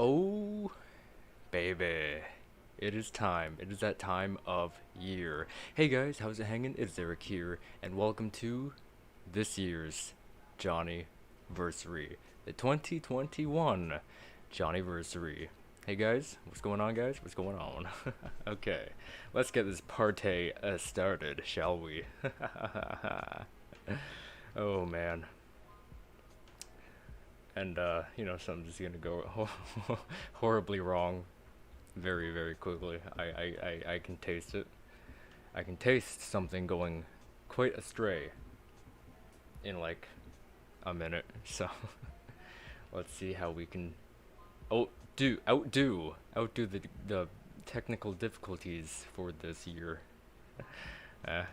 Oh, baby. It is time. It is that time of year. Hey guys, how's it hanging? It's Eric here, and welcome to this year's Johniversary, the 2021 Johniversary. Hey guys, what's going on, guys? What's going on? Okay, let's get this party started, shall we? Oh man. And something's gonna go horribly wrong very, very quickly. I can taste it. I can taste something going quite astray in like a minute. So let's see how we can outdo the technical difficulties for this year. Yeah,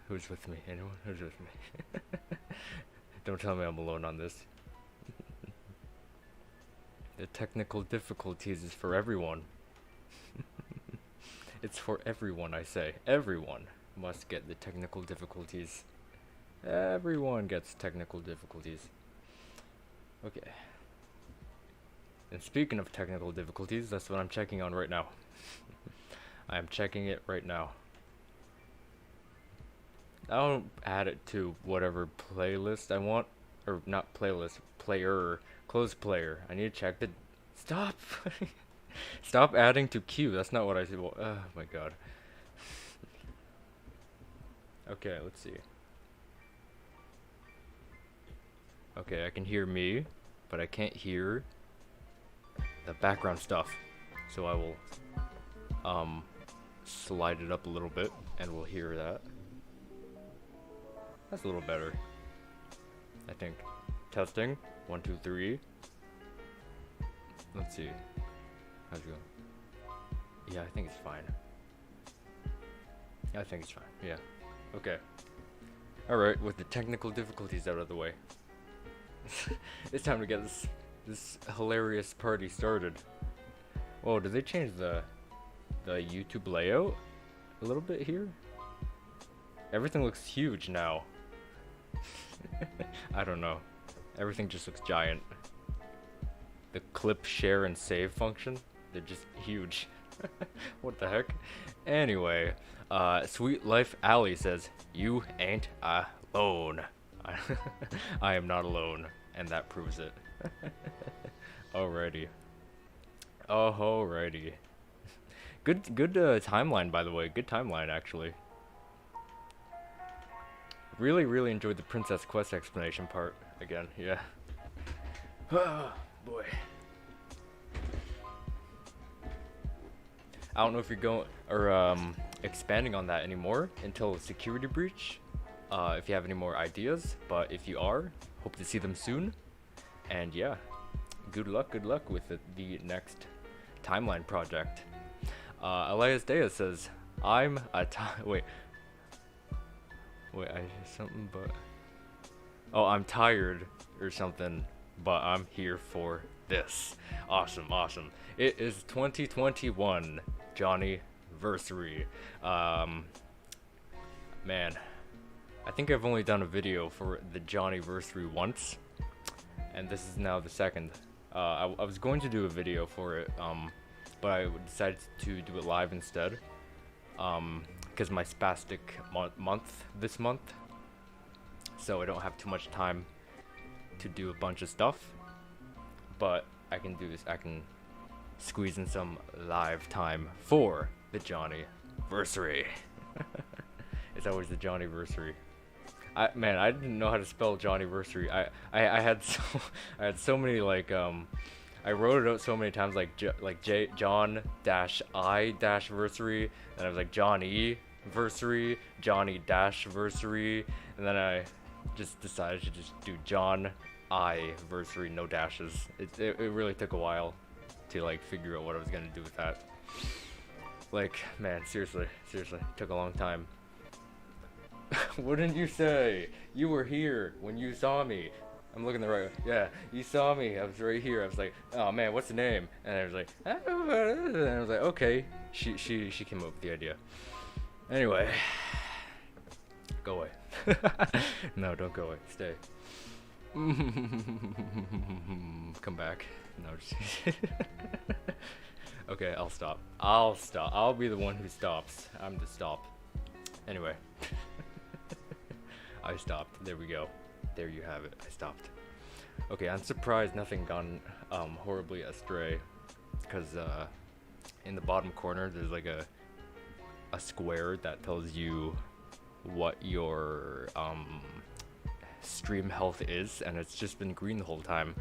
who's with me? Anyone? Who's with me? Don't tell me I'm alone on this. The technical difficulties is for everyone. It's for everyone, I say. Everyone must get the technical difficulties. Everyone gets technical difficulties. Okay. And speaking of technical difficulties, that's what I'm checking on right now. I am checking it right now. I don't add it to whatever playlist I want. Or not playlist, player. Close player. I need to check the... Stop! Stop adding to queue. That's not what I said. Oh my god. Okay, let's see. Okay, I can hear me, but I can't hear the background stuff. So I will slide it up a little bit and we'll hear that. That's a little better, I think. Testing. 1, 2, 3. Let's see. How's it going? Yeah, I think it's fine. I think it's fine. Yeah. Okay. Alright, with the technical difficulties out of the way. It's time to get this hilarious party started. Whoa, did they change the YouTube layout a little bit here? Everything looks huge now. I don't know. Everything just looks giant. The clip, share, and save function, they're just huge. What the heck? Anyway, Sweet Life Alley says, "You ain't alone." I am not alone, and that proves it. Alrighty. Alrighty. Good timeline, by the way. Good timeline, actually. Really enjoyed the Princess Quest explanation part again. Yeah. Oh boy. I don't know if you're going or expanding on that anymore until Security Breach. If you have any more ideas, but if you are, hope to see them soon. And yeah, good luck with the next timeline project. Elias Dea says, "I'm a wait, I something but I'm tired or something, but I'm here for this." Awesome. It is 2021 Johniversary. Man, I think I've only done a video for the Johniversary once, and this is now the second. I was going to do a video for it, but I decided to do it live instead. Because my spastic month this month, so I don't have too much time to do a bunch of stuff, but I can do this. I can squeeze in some live time for the Johniversary. It's always the Johniversary. I didn't know how to spell Johniversary. I had so many like I wrote it out so many times like John dash I dash versary, and I was like Johnny-versary, Johnny dash versary, and then I just decided to just do John I versary, no dashes. It really took a while to like figure out what I was gonna do with that. Like, man, seriously, took a long time. Wouldn't you say? You were here when you saw me. I'm looking the right way. Yeah, you saw me. I was right here. I was like, "Oh man, what's the name?" And I was like, and I was like, "Okay." She came up with the idea. Anyway, go away. No, don't go away. Stay. Come back. No, just okay, I'll stop. I'll stop. I'll be the one who stops. I'm the stop. Anyway. I stopped. There we go. There you have it. I stopped. Okay, I'm surprised nothing gone horribly astray. Because in the bottom corner there's like a square that tells you what your stream health is, and it's just been green the whole time.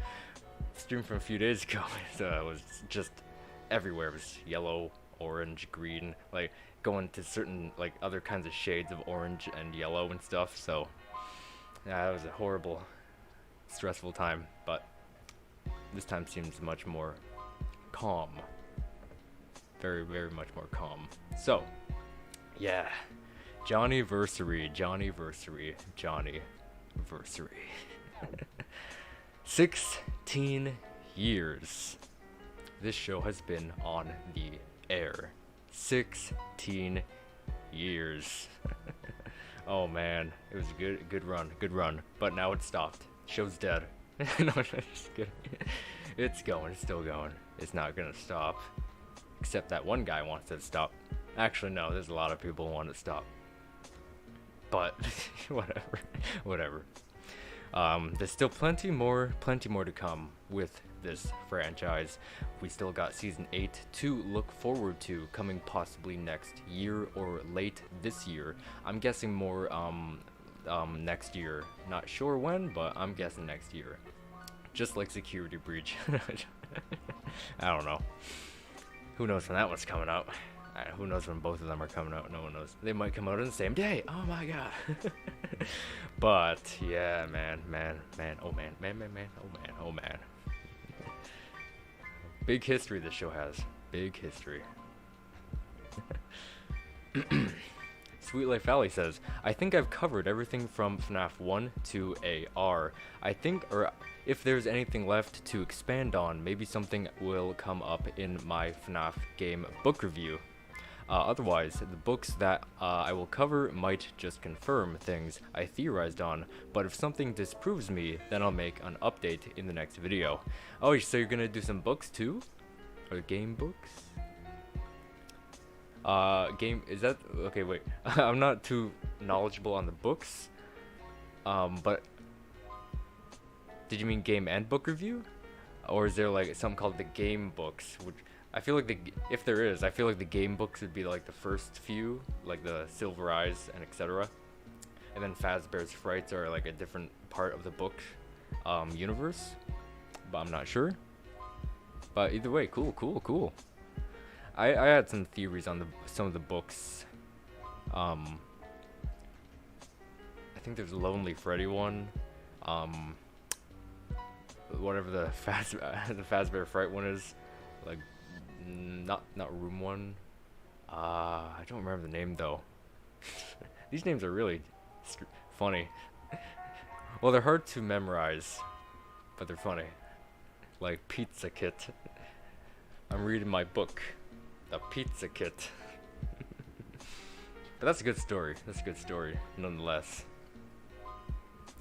Stream from a few days ago it was just everywhere. It was yellow, orange, green, like going to certain like other kinds of shades of orange and yellow and stuff. So yeah, it was a horrible, stressful time, but this time seems much more calm. Very, very much more calm. So yeah, Johniversary. 16 years this show has been on the air. 16 years. Oh man, it was a good run, but now it's stopped. Show's dead. No, I'm just kidding. It's going, it's still going. It's not gonna stop, except that one guy wants it to stop. Actually, no, there's a lot of people who want it to stop, but whatever. There's still plenty more to come with this franchise. We still got season 8 to look forward to, coming possibly next year or late this year. I'm guessing more next year. Not sure when, but I'm guessing next year. Just like Security Breach. I don't know. Who knows when that one's coming out? Who knows when both of them are coming out? No one knows. They might come out on the same day. Oh my god. But yeah, man. Oh man. Big history this show has. Big history. Sweet Life Valley says, I think I've covered everything from FNAF 1 to AR. I think, or if there's anything left to expand on, maybe something will come up in my FNAF game book review. Otherwise, the books that I will cover might just confirm things I theorized on, but if something disproves me, then I'll make an update in the next video. Oh, so you're gonna do some books too? Or game books? Game, is that, okay, wait. I'm not too knowledgeable on the books, but did you mean game and book review? Or is there like something called the game books, which I feel like if there is, I feel like the game books would be like the first few, like the Silver Eyes and etc. And then Fazbear's Frights are like a different part of the book universe, but I'm not sure. But either way, cool. I had some theories on some of the books. I think there's a Lonely Freddy one. Whatever the Fazbear Fright one is, like not Room 1. I don't remember the name though. These names are really funny. Well, they're hard to memorize, but they're funny. Like Pizza Kit. I'm reading my book, The Pizza Kit. But that's a good story. Nonetheless.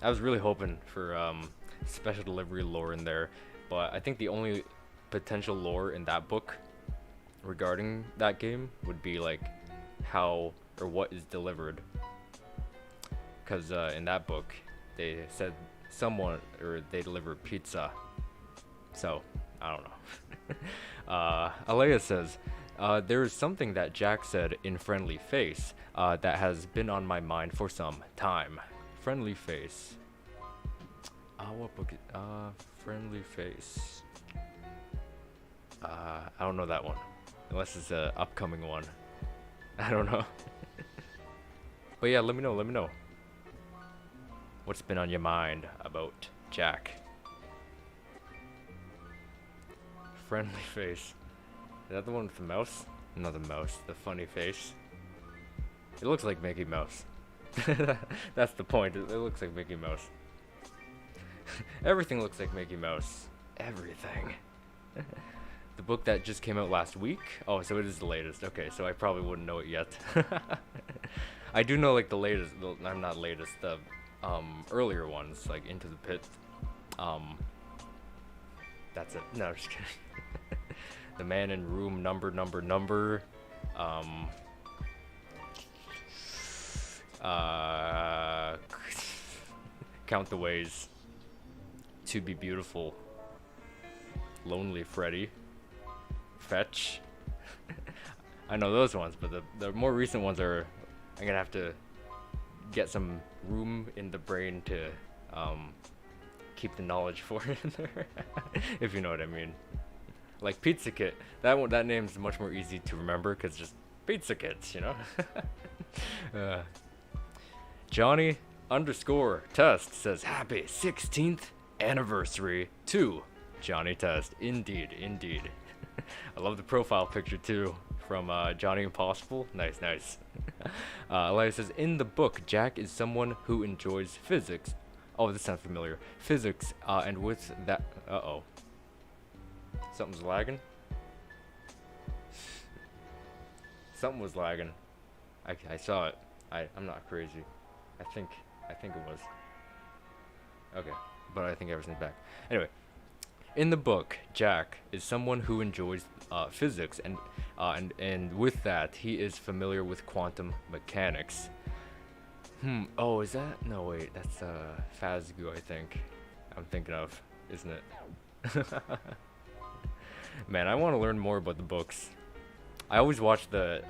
I was really hoping for special delivery lore in there, but I think the only potential lore in that book regarding that game would be like how or what is delivered, because in that book they said someone or they delivered pizza, so I don't know. Alea says there is something that Jack said in Friendly Face that has been on my mind for some time. Friendly Face. What book? Friendly Face. I don't know that one, unless it's a upcoming one. I don't know. But yeah, let me know. What's been on your mind about Jack? Friendly Face. Is that the one with the mouse? Not the mouse, the funny face. It looks like Mickey Mouse. That's the point. It looks like Mickey Mouse. Everything looks like Mickey Mouse. Everything. The book that just came out last week? Oh, so it is the latest. Okay, so I probably wouldn't know it yet. I do know like the latest, I'm not latest, the earlier ones, like Into the Pit That's it. No, I'm just kidding. The man in room number. Count the ways to be beautiful. Lonely Freddy. Fetch. I know those ones, but the more recent ones are, I'm gonna have to get some room in the brain to keep the knowledge for in there. If you know what I mean. Like Pizza Kit. That name's much more easy to remember because just Pizza Kits, you know? Johnny_Test says happy 16th anniversary to Johnny Test. Indeed. I love the profile picture too from Johnny Impossible. Nice. Elias says, in the book, Jack is someone who enjoys physics. Oh, this sounds familiar. Physics, and with that... Uh-oh. Something's lagging? Something was lagging. I saw it. I'm not crazy. I think it was. Okay, but I think everything's back. Anyway, in the book, Jack is someone who enjoys physics, and with that, he is familiar with quantum mechanics. Oh, is that? No, wait, that's Fazgu, I think. I'm thinking of, isn't it? Man, I want to learn more about the books. I always watch the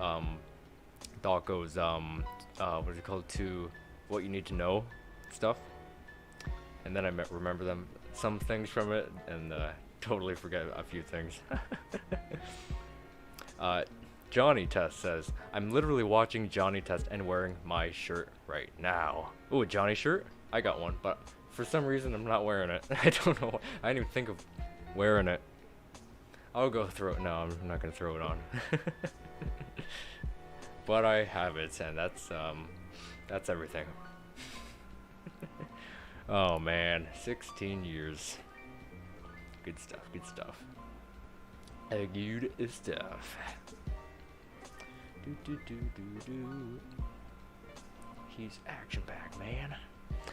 Dawko's what is it called, to What You Need to Know stuff, and then I remember some things from it, and totally forget a few things. Johnny Test says, I'm literally watching Johnny Test and wearing my shirt right now. Ooh, a Johnny shirt? I got one, but for some reason I'm not wearing it. I don't know. I didn't even think of wearing it. I'll go throw it. No, I'm not gonna throw it on. But I have it, and that's everything. Oh man, 16 years. Good stuff. Good stuff. He's action-packed, man.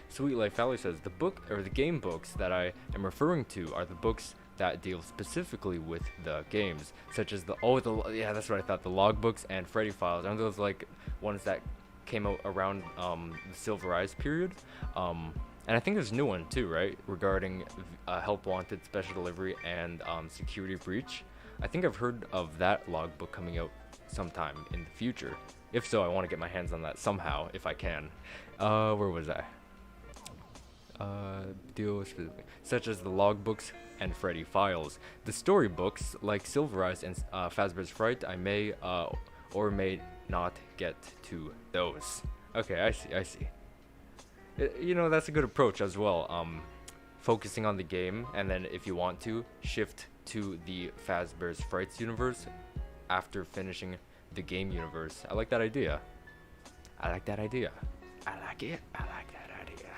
Sweet Life Valley says the book or the game books that I am referring to are the books that deal specifically with the games, such as yeah, that's what I thought, the logbooks and Freddy Files. Aren't those like ones that came out around the Silver Eyes period? And I think there's a new one too, right? Regarding Help Wanted, Special Delivery, and Security Breach. I think I've heard of that logbook coming out sometime in the future. If so, I want to get my hands on that somehow, if I can. Where was I? Such as the logbooks and Freddy Files. The storybooks, like Silver Eyes and Fazbear's Fright, I may or may not get to those. Okay, I see. You know, that's a good approach as well. Focusing on the game, and then if you want to, shift to the Fazbear's Frights universe after finishing the game universe. I like that idea. I like that idea. I like it. I like that idea.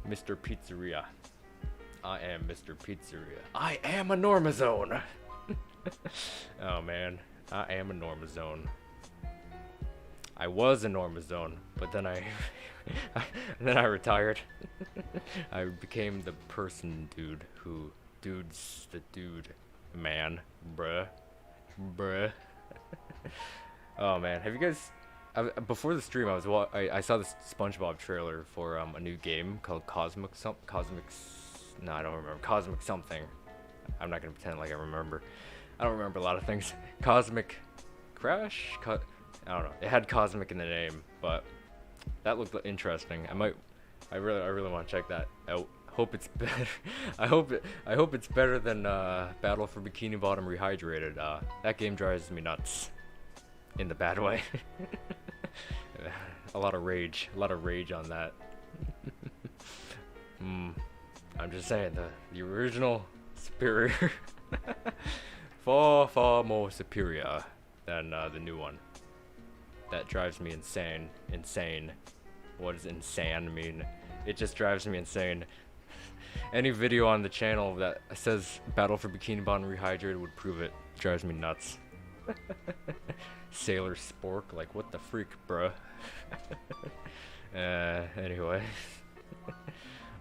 Mr. Pizzeria. I am Mr. Pizzeria. I am a Normazone. Oh man, I am a Normazone. I was a Normazone, but then I retired. I became the person dude who dudes the dude man, bruh. Oh man, have you guys? Before the stream, I saw this SpongeBob trailer for a new game called Cosmic something. I'm not gonna pretend like I remember. I don't remember a lot of things. Cosmic Crash? I don't know. It had Cosmic in the name, but that looked interesting. I really want to check that out. Hope it's better. I hope it's better than Battle for Bikini Bottom Rehydrated. That game drives me nuts, in the bad way. a lot of rage on that. I'm just saying, the original superior. far more superior than the new one. That drives me insane. What does insane mean? It just drives me insane. Any video on the channel that says Battle for Bikini Bottom Rehydrated would prove it. Drives me nuts. Sailor Spork. Like, what the freak, bruh? Anyway.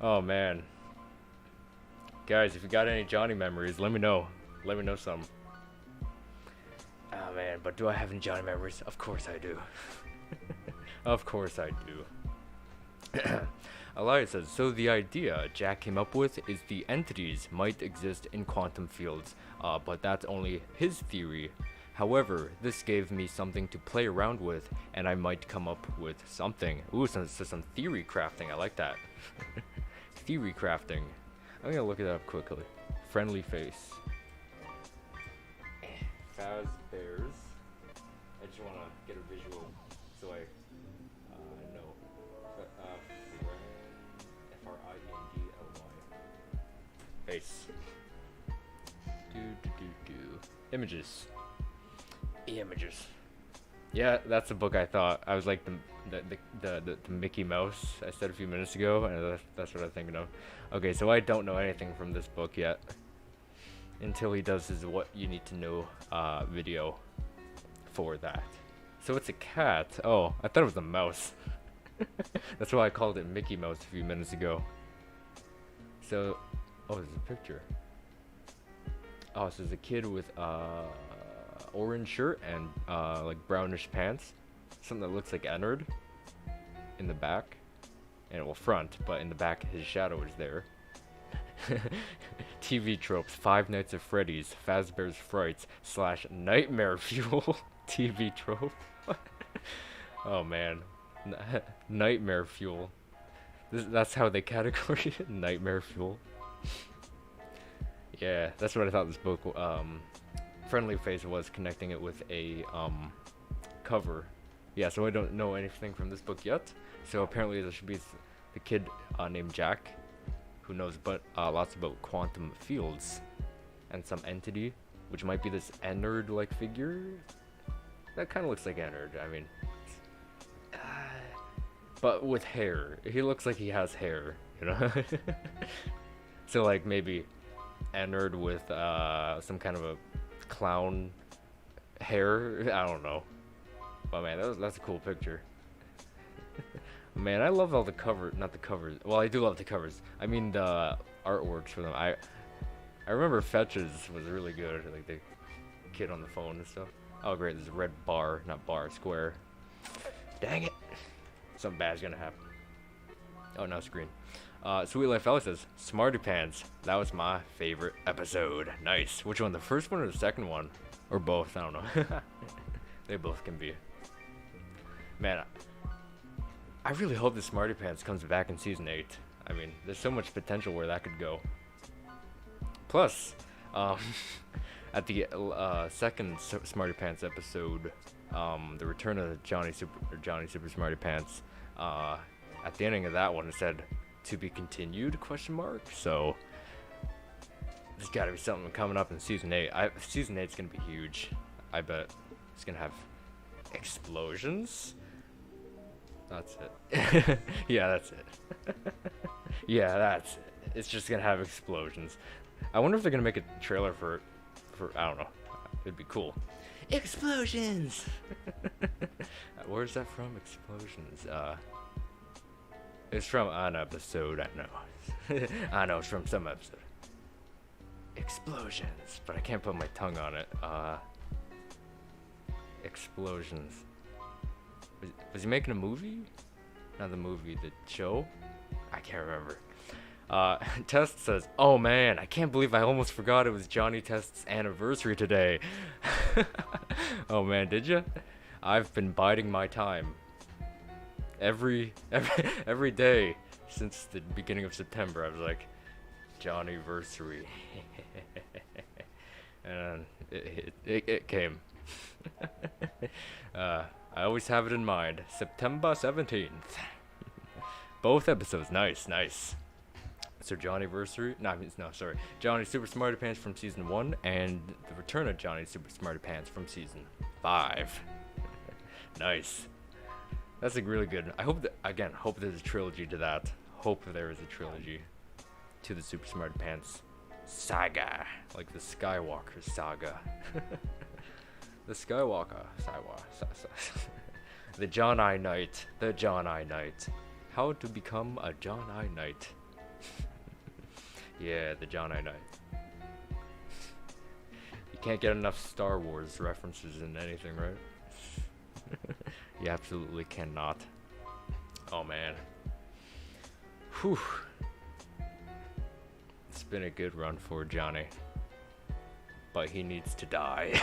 Oh, man. Guys, if you got any Johnny memories, let me know. Let me know some. Oh, man, but do I have any Johnny memories? Of course I do. Of course I do. Elias says, so the idea Jack came up with is the entities might exist in quantum fields, but that's only his theory. However, this gave me something to play around with, and I might come up with something. Ooh, some theory crafting. I like that. Theory crafting. I'm gonna look it up quickly. Friendly face. Faz Bears. I just wanna get a visual so I know. Friendly. Face. Images. Images. Yeah, that's the book I thought. I was like the Mickey Mouse I said a few minutes ago, and that's what I'm thinking of. Okay, so I don't know anything from this book yet until he does his what you need to know video for that. So it's a cat. Oh, I thought it was a mouse. That's why I called it Mickey Mouse a few minutes ago. So, oh, there's a picture. Oh, so there's a kid with orange shirt and like brownish pants, something that looks like Ennard in the back, and well, front, but in the back his shadow is there. TV tropes: Five Nights at Freddy's, Fazbear's Frights / Nightmare Fuel. TV trope. Oh man, Nightmare Fuel. That's how they categorize it. Nightmare Fuel. Yeah, that's what I thought this book Friendly Face was, connecting it with a cover. Yeah, so I don't know anything from this book yet. So apparently there should be the kid named Jack who knows lots about quantum fields and some entity, which might be this Ennard like figure. That kind of looks like Ennard. I mean, but with hair. He looks like he has hair, you know. So like maybe Ennard with some kind of a clown hair. I don't know. But man, that's a cool picture. Man, I love all the not the covers. Well, I do love the covers. I mean the artworks for them. I remember Fetches was really good. Like the kid on the phone and stuff. Oh great, there's a red bar, not bar, square. Dang it. Something bad's gonna happen. Oh, now it's green. Sweet Life Alex says, Smarty Pants. That was my favorite episode. Nice. Which one? The first one or the second one? Or both? I don't know. They both can be. Man, I really hope the Smarty Pants comes back in season 8. I mean, there's so much potential where that could go. Plus, at the second Smarty Pants episode, the return of Johnny Super Smarty Pants, at the ending of that one it said to be continued ? So there's got to be something coming up in season 8. Season 8's gonna be huge. I bet it's gonna have explosions. That's it. Yeah, that's it. Yeah, that's it. It's just gonna have explosions. I wonder if they're gonna make a trailer for I don't know. It'd be cool. Explosions. Where's that from? Explosions. It's from an episode. I know. I know it's from some episode. Explosions, but I can't put my tongue on it. Explosions. Was he making a movie? Not the movie, the show? I can't remember. Test says, oh man, I can't believe I almost forgot it was Johnny Test's anniversary today. Oh man, did you? I've been biding my time. Every day since the beginning of September, I was like, Johniversary. And it came. I always have it in mind. September 17th. Both episodes. Nice. So Johniversary. Sorry. Johnny Super Smarty Pants from season 1 and the return of Johnny Super Smarty Pants from season 5. Nice. That's like really good. I hope hope there's a trilogy to that. Hope there is a trilogy to the Super Smarty Pants saga, like the Skywalker saga. The Skywalker. The John I Knight. The John I Knight. How to become a John I Knight. Yeah, the John I Knight. You can't get enough Star Wars references in anything, right? You absolutely cannot. Oh man. Whew. It's been a good run for Johnny. But he needs to die.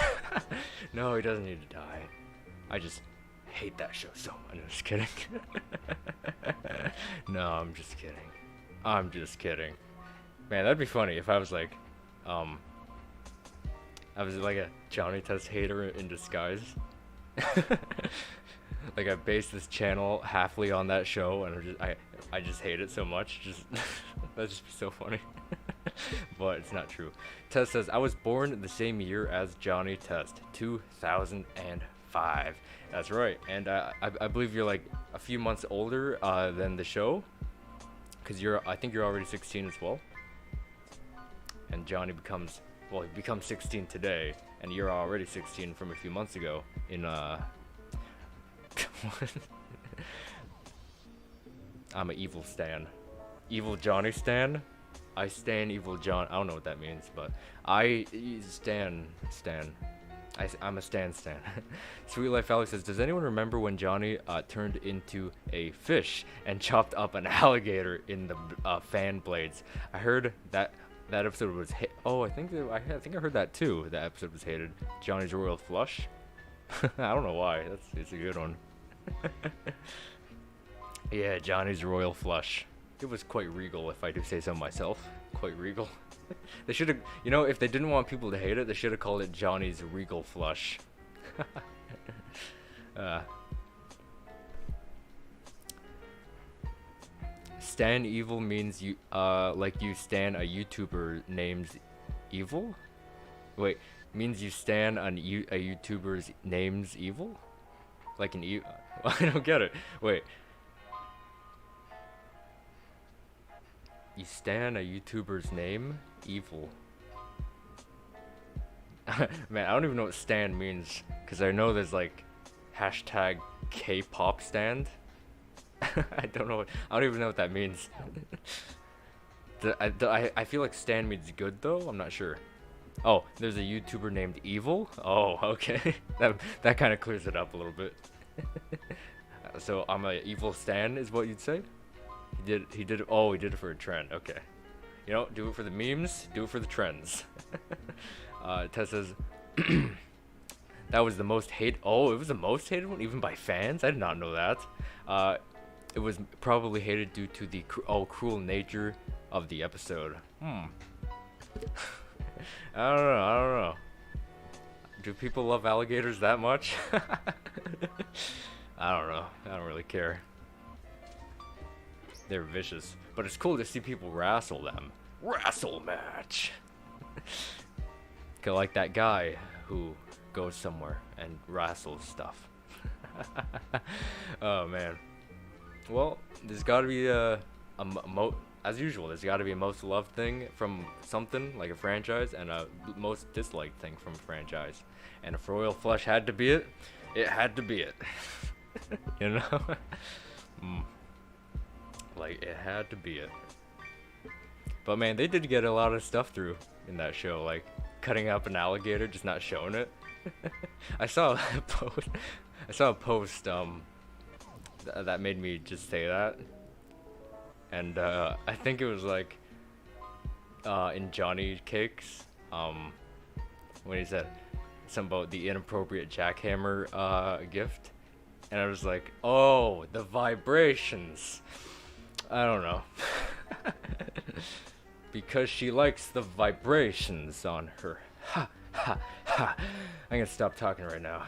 No, he doesn't need to die. I just hate that show so much. I'm just kidding. No, I'm just kidding. I'm just kidding. Man, that'd be funny if I was like, I was like a Johnny Test hater in disguise. Like I based this channel halfly on that show, and I just hate it so much. Just that'd just be so funny. But it's not true. Test says I was born the same year as Johnny Test, 2005. That's right, and I believe you're like a few months older than the show, cause I think you're already 16 as well. And Johnny becomes, well, he becomes 16 today, and you're already 16 from a few months ago in I'm an evil stan. Evil Johnny stan? I stan evil John. I don't know what that means, but I stan. I'm a stan. Sweet Life Alex says, does anyone remember when Johnny turned into a fish and chopped up an alligator in the fan blades? I heard that episode was I think I heard that too. That episode was hated. Johnny's Royal Flush. I don't know why. It's a good one. Yeah, Johnny's Royal Flush. It was quite regal, if I do say so myself. Quite regal. They should have, if they didn't want people to hate it, they should have called it Johnny's Regal Flush. Stan evil means you, like you stan a YouTuber named Evil? Wait, means you stan a YouTuber's name's evil? Like an evil? I don't get it. Wait. You stan a YouTuber's name? Evil. Man, I don't even know what stan means, because I know there's like hashtag K-pop stand. I don't even know what that means. I feel like stan means good though, I'm not sure. Oh, there's a YouTuber named Evil? Oh, okay. that kind of clears it up a little bit. So I'm a evil stan is what you'd say? He did it for a trend. Okay. Do it for the memes, do it for the trends. Tess says that was the most it was the most hated one even by fans? I did not know that. It was probably hated due to the cruel nature of the episode. I don't know. Do people love alligators that much? I don't know. I don't really care. They're vicious, but it's cool to see people wrestle them. Wrestle match. Like that guy who goes somewhere and wrestles stuff. Oh man. Well, there's got to be as usual. There's got to be a most loved thing from something like a franchise and a most disliked thing from a franchise. And if Royal Flush had to be it, it had to be it. Like, it had to be it. But man, they did get a lot of stuff through in that show, like cutting up an alligator, just not showing it. I saw a post that made me just say that. And I think it was like in Johnny Cakes, when he said something about the inappropriate jackhammer gift. And I was like, oh, the vibrations. I don't know. Because she likes the vibrations on her. Ha, ha, ha. I'm gonna stop talking right now.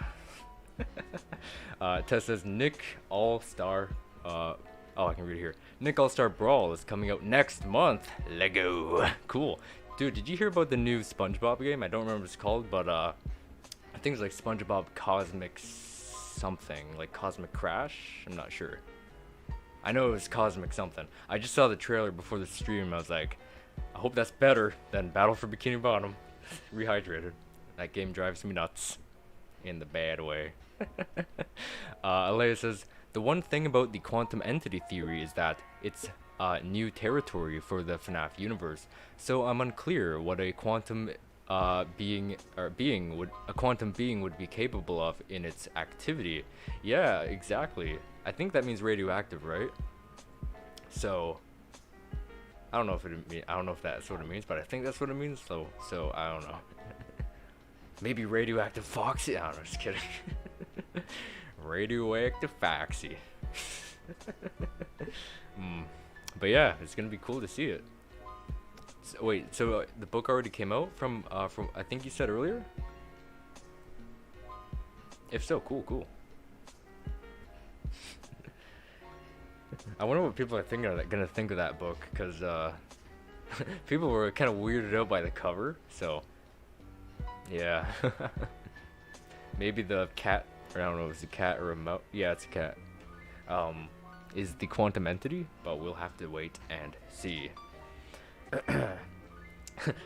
Tess says Nick All-Star, I can read it here. Nick All-Star Brawl is coming out next month. Lego. Cool. Dude, did you hear about the new SpongeBob game? I don't remember what it's called, but I think it's like SpongeBob Cosmic something, like Cosmic Crash? I'm not sure. I know it was Cosmic something. I just saw the trailer before the stream. I was like, I hope that's better than Battle for Bikini Bottom. Rehydrated. That game drives me nuts. in the bad way. Alea says, the one thing about the quantum entity theory is that it's new territory for the FNAF universe. So I'm unclear what a quantum being would be capable of in its activity. Yeah, exactly. I think that means radioactive, right? So I don't know if that's what it means, but I think that's what it means. So I don't know. Maybe radioactive Foxy. I don't know. Just kidding. Radioactive Foxy. But yeah, it's gonna be cool to see it. So, wait, so the book already came out from I think you said earlier? If so, cool. I wonder what people are gonna think of that book, because people were kind of weirded out by the cover, so yeah. Maybe the cat, or I don't know if it's a cat or a mouse. Yeah, it's a cat. Is the quantum entity, but we'll have to wait and see.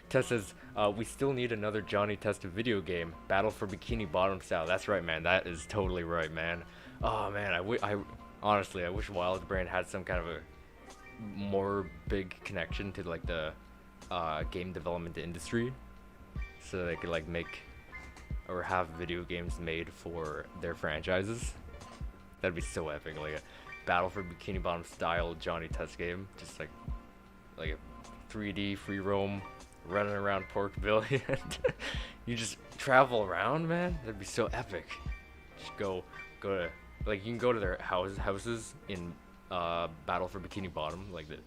Tess says, we still need another Johnny Test video game, Battle for Bikini Bottom style. That's right, man. That is totally right, man. Oh man, honestly, I wish Wild Brain had some kind of a more big connection to like the game development industry, so they could like make or have video games made for their franchises. That'd be so epic, like a Battle for Bikini Bottom style Johnny Test game, just like a 3D free roam, running around Porkville, and you just travel around, man. That'd be so epic. Just go to, like, you can go to their houses in Battle for Bikini Bottom, like the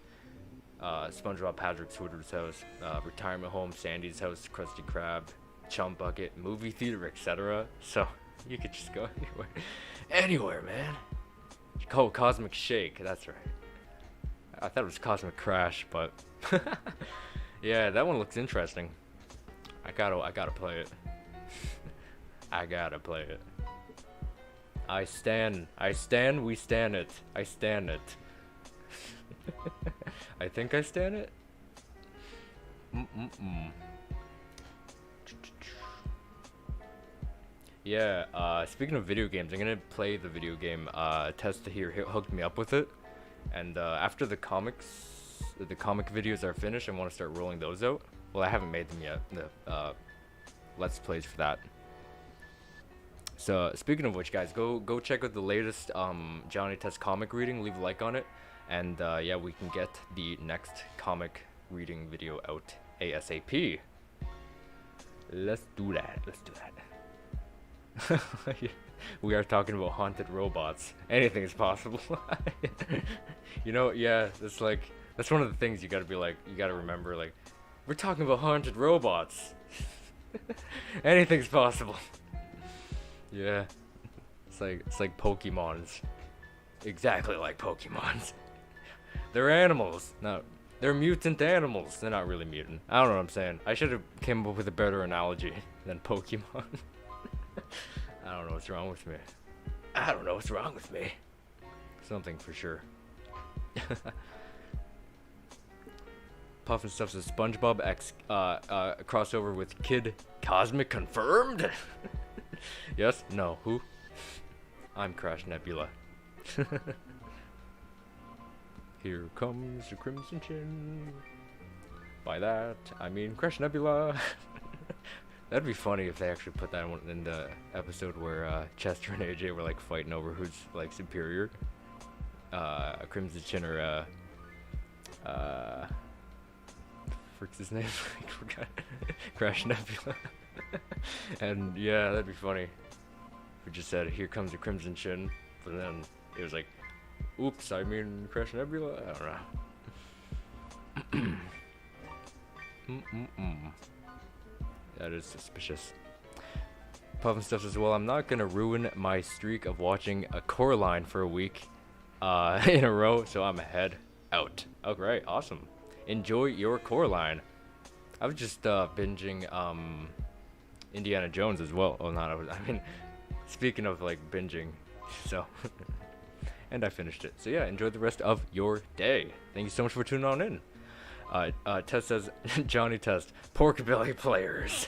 SpongeBob Patrick Swiffer's house, retirement home, Sandy's house, Krusty Krab, Chum Bucket, movie theater, etc. So you could just go anywhere, man. Oh, Cosmic Shake, that's right. I thought it was Cosmic Crash, but yeah, that one looks interesting. I gotta play it. I gotta play it. We stand it. I stand it. I think I stand it. Yeah, speaking of video games, I'm gonna play the video game. Testa here hooked me up with it, and after the comic videos are finished, I want to start rolling those out. Well, I haven't made them yet. The Let's Plays for that. So speaking of which, guys, go check out the latest Johnny Test comic reading. Leave a like on it, and yeah, we can get the next comic reading video out ASAP. Let's do that. We are talking about haunted robots. Anything is possible. You know, yeah, that's one of the things you gotta remember, like, we're talking about haunted robots. Anything's possible. Yeah. It's like Pokemons. Exactly like Pokemons. They're animals. No, they're mutant animals. They're not really mutant. I don't know what I'm saying. I should have came up with a better analogy than Pokemon. I don't know what's wrong with me. Something for sure. Puff and Stuff says SpongeBob X crossover with Kid Cosmic confirmed? Yes? No. Who? I'm Crash Nebula. Here comes the Crimson Chin. By that, I mean Crash Nebula. That'd be funny if they actually put that one in the episode where Chester and AJ were like fighting over who's like superior. Crimson Chin or frick's his name? I forgot. Crash Nebula. And yeah, that'd be funny. We just said, "Here comes the Crimson Chin," but then it was like, "Oops, I mean Crash Nebula." I don't know. That is suspicious. Puff and Stuff says, well, I'm not gonna ruin my streak of watching a Coraline for a week in a row, so I'm head out. Alright, awesome. Enjoy your Coraline. I was just binging Indiana Jones as well. Oh, I mean, speaking of like binging, so and I finished it. So yeah, enjoy the rest of your day. Thank you so much for tuning on in. Test says, Johnny Test, Porkbelly players.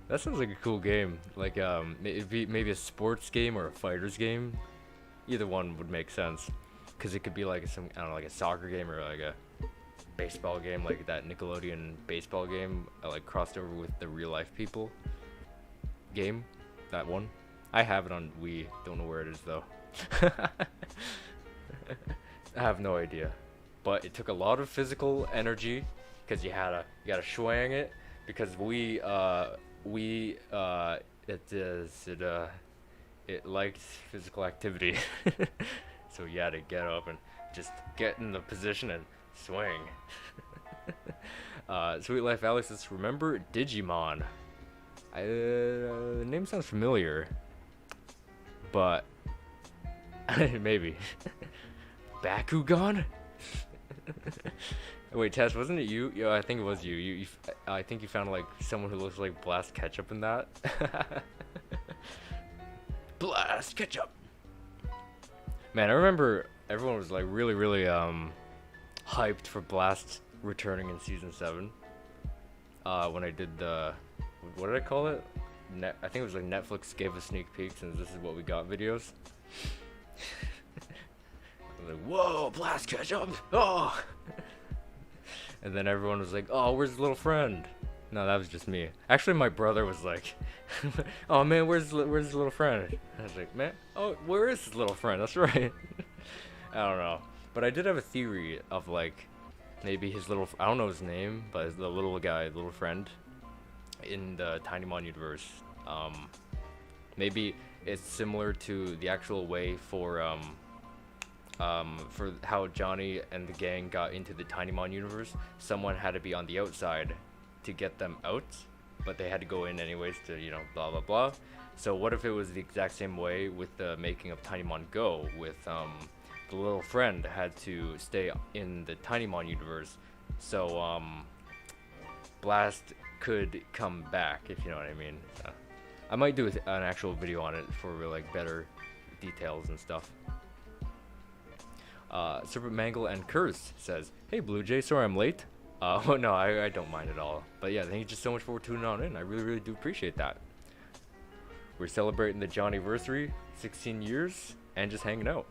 That sounds like a cool game. Like it'd be maybe a sports game or a fighters game. Either one would make sense, cause it could be like some, I don't know, like a soccer game or like a baseball game, like that Nickelodeon baseball game, like crossed over with the real life people game. That one. I have it on Wii. Don't know where it is though. I have no idea. But it took a lot of physical energy, because you gotta swing it, because it liked physical activity. So you had to get up and just get in the position and swing. Sweet Life Alex says, remember Digimon? The name sounds familiar, but maybe. Bakugan? Wait, Tess, wasn't it you? Yeah, I think it was you. I think you found like someone who looks like Blast Ketchup in that. Blast Ketchup. Man, I remember everyone was like really hyped for Blast returning in season 7. When I did the, what did I call it? I think it was like Netflix gave us sneak peeks and this is what we got videos. I was like, whoa, Blast Ketchup! Oh! And then everyone was like, oh, where's the little friend? No, that was just me. Actually, my brother was like, oh man, where's the little friend? I was like, man, oh, where is his little friend? That's right. I don't know. But I did have a theory of like, maybe his little, I don't know his name, but the little guy, the little friend in the Tinymon universe. Maybe it's similar to the actual way for how Johnny and the gang got into the Tinymon universe. Someone had to be on the outside to get them out, but they had to go in anyways to, you know, blah blah blah. So what if it was the exact same way with the making of Tinymon Go, with the little friend had to stay in the Tinymon universe, so Blast could come back, if you know what I mean. I might do an actual video on it for like better details and stuff. Serpent Mangle and Curse says, hey Bluejay, sorry I'm late. Well, no, I don't mind at all. But yeah, thank you just so much for tuning on in. I really do appreciate that. We're celebrating the Johniversary, 16 years, and just hanging out.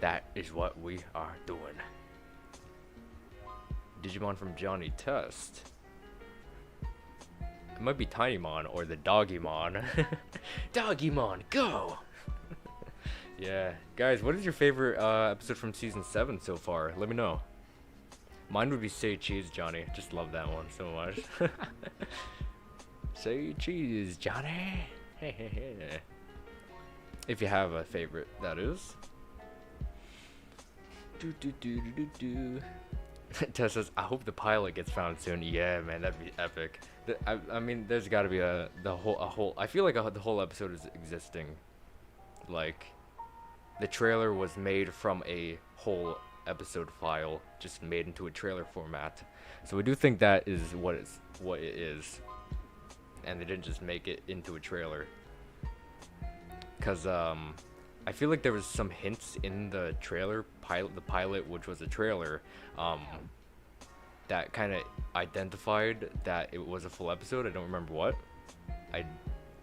That is what we are doing. Digimon from Johnny Test. It might be Tinymon or the Doggymon. Doggymon, go! Yeah, guys, what is your favorite episode from season 7 so far? Let me know. Mine would be Say Cheese, Johnny. Just love that one so much. Say cheese, Johnny. If you have a favorite, that is. Tess says, I hope the pilot gets found soon. Yeah, man, that'd be epic. I mean, there's got to be a whole. I feel like the whole episode is existing. Like, the trailer was made from a whole episode file, just made into a trailer format. So we do think that is what it is, and they didn't just make it into a trailer. Cause I feel like there was some hints in the trailer the pilot, which was a trailer, that kind of identified that it was a full episode. I don't remember what. I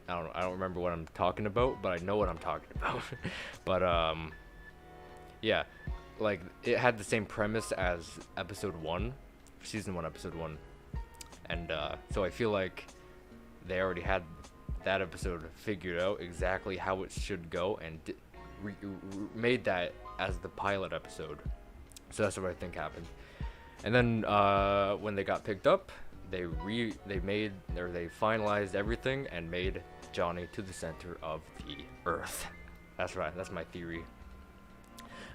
don't remember what I'm talking about, but I know what I'm talking about. But yeah, like it had the same premise as episode 1, season 1, episode 1, and so I feel like they already had that episode figured out exactly how it should go, and made that as the pilot episode. So that's what I think happened. And then when they got picked up, they finalized everything and made Johnny to the center of the earth. That's right. That's my theory.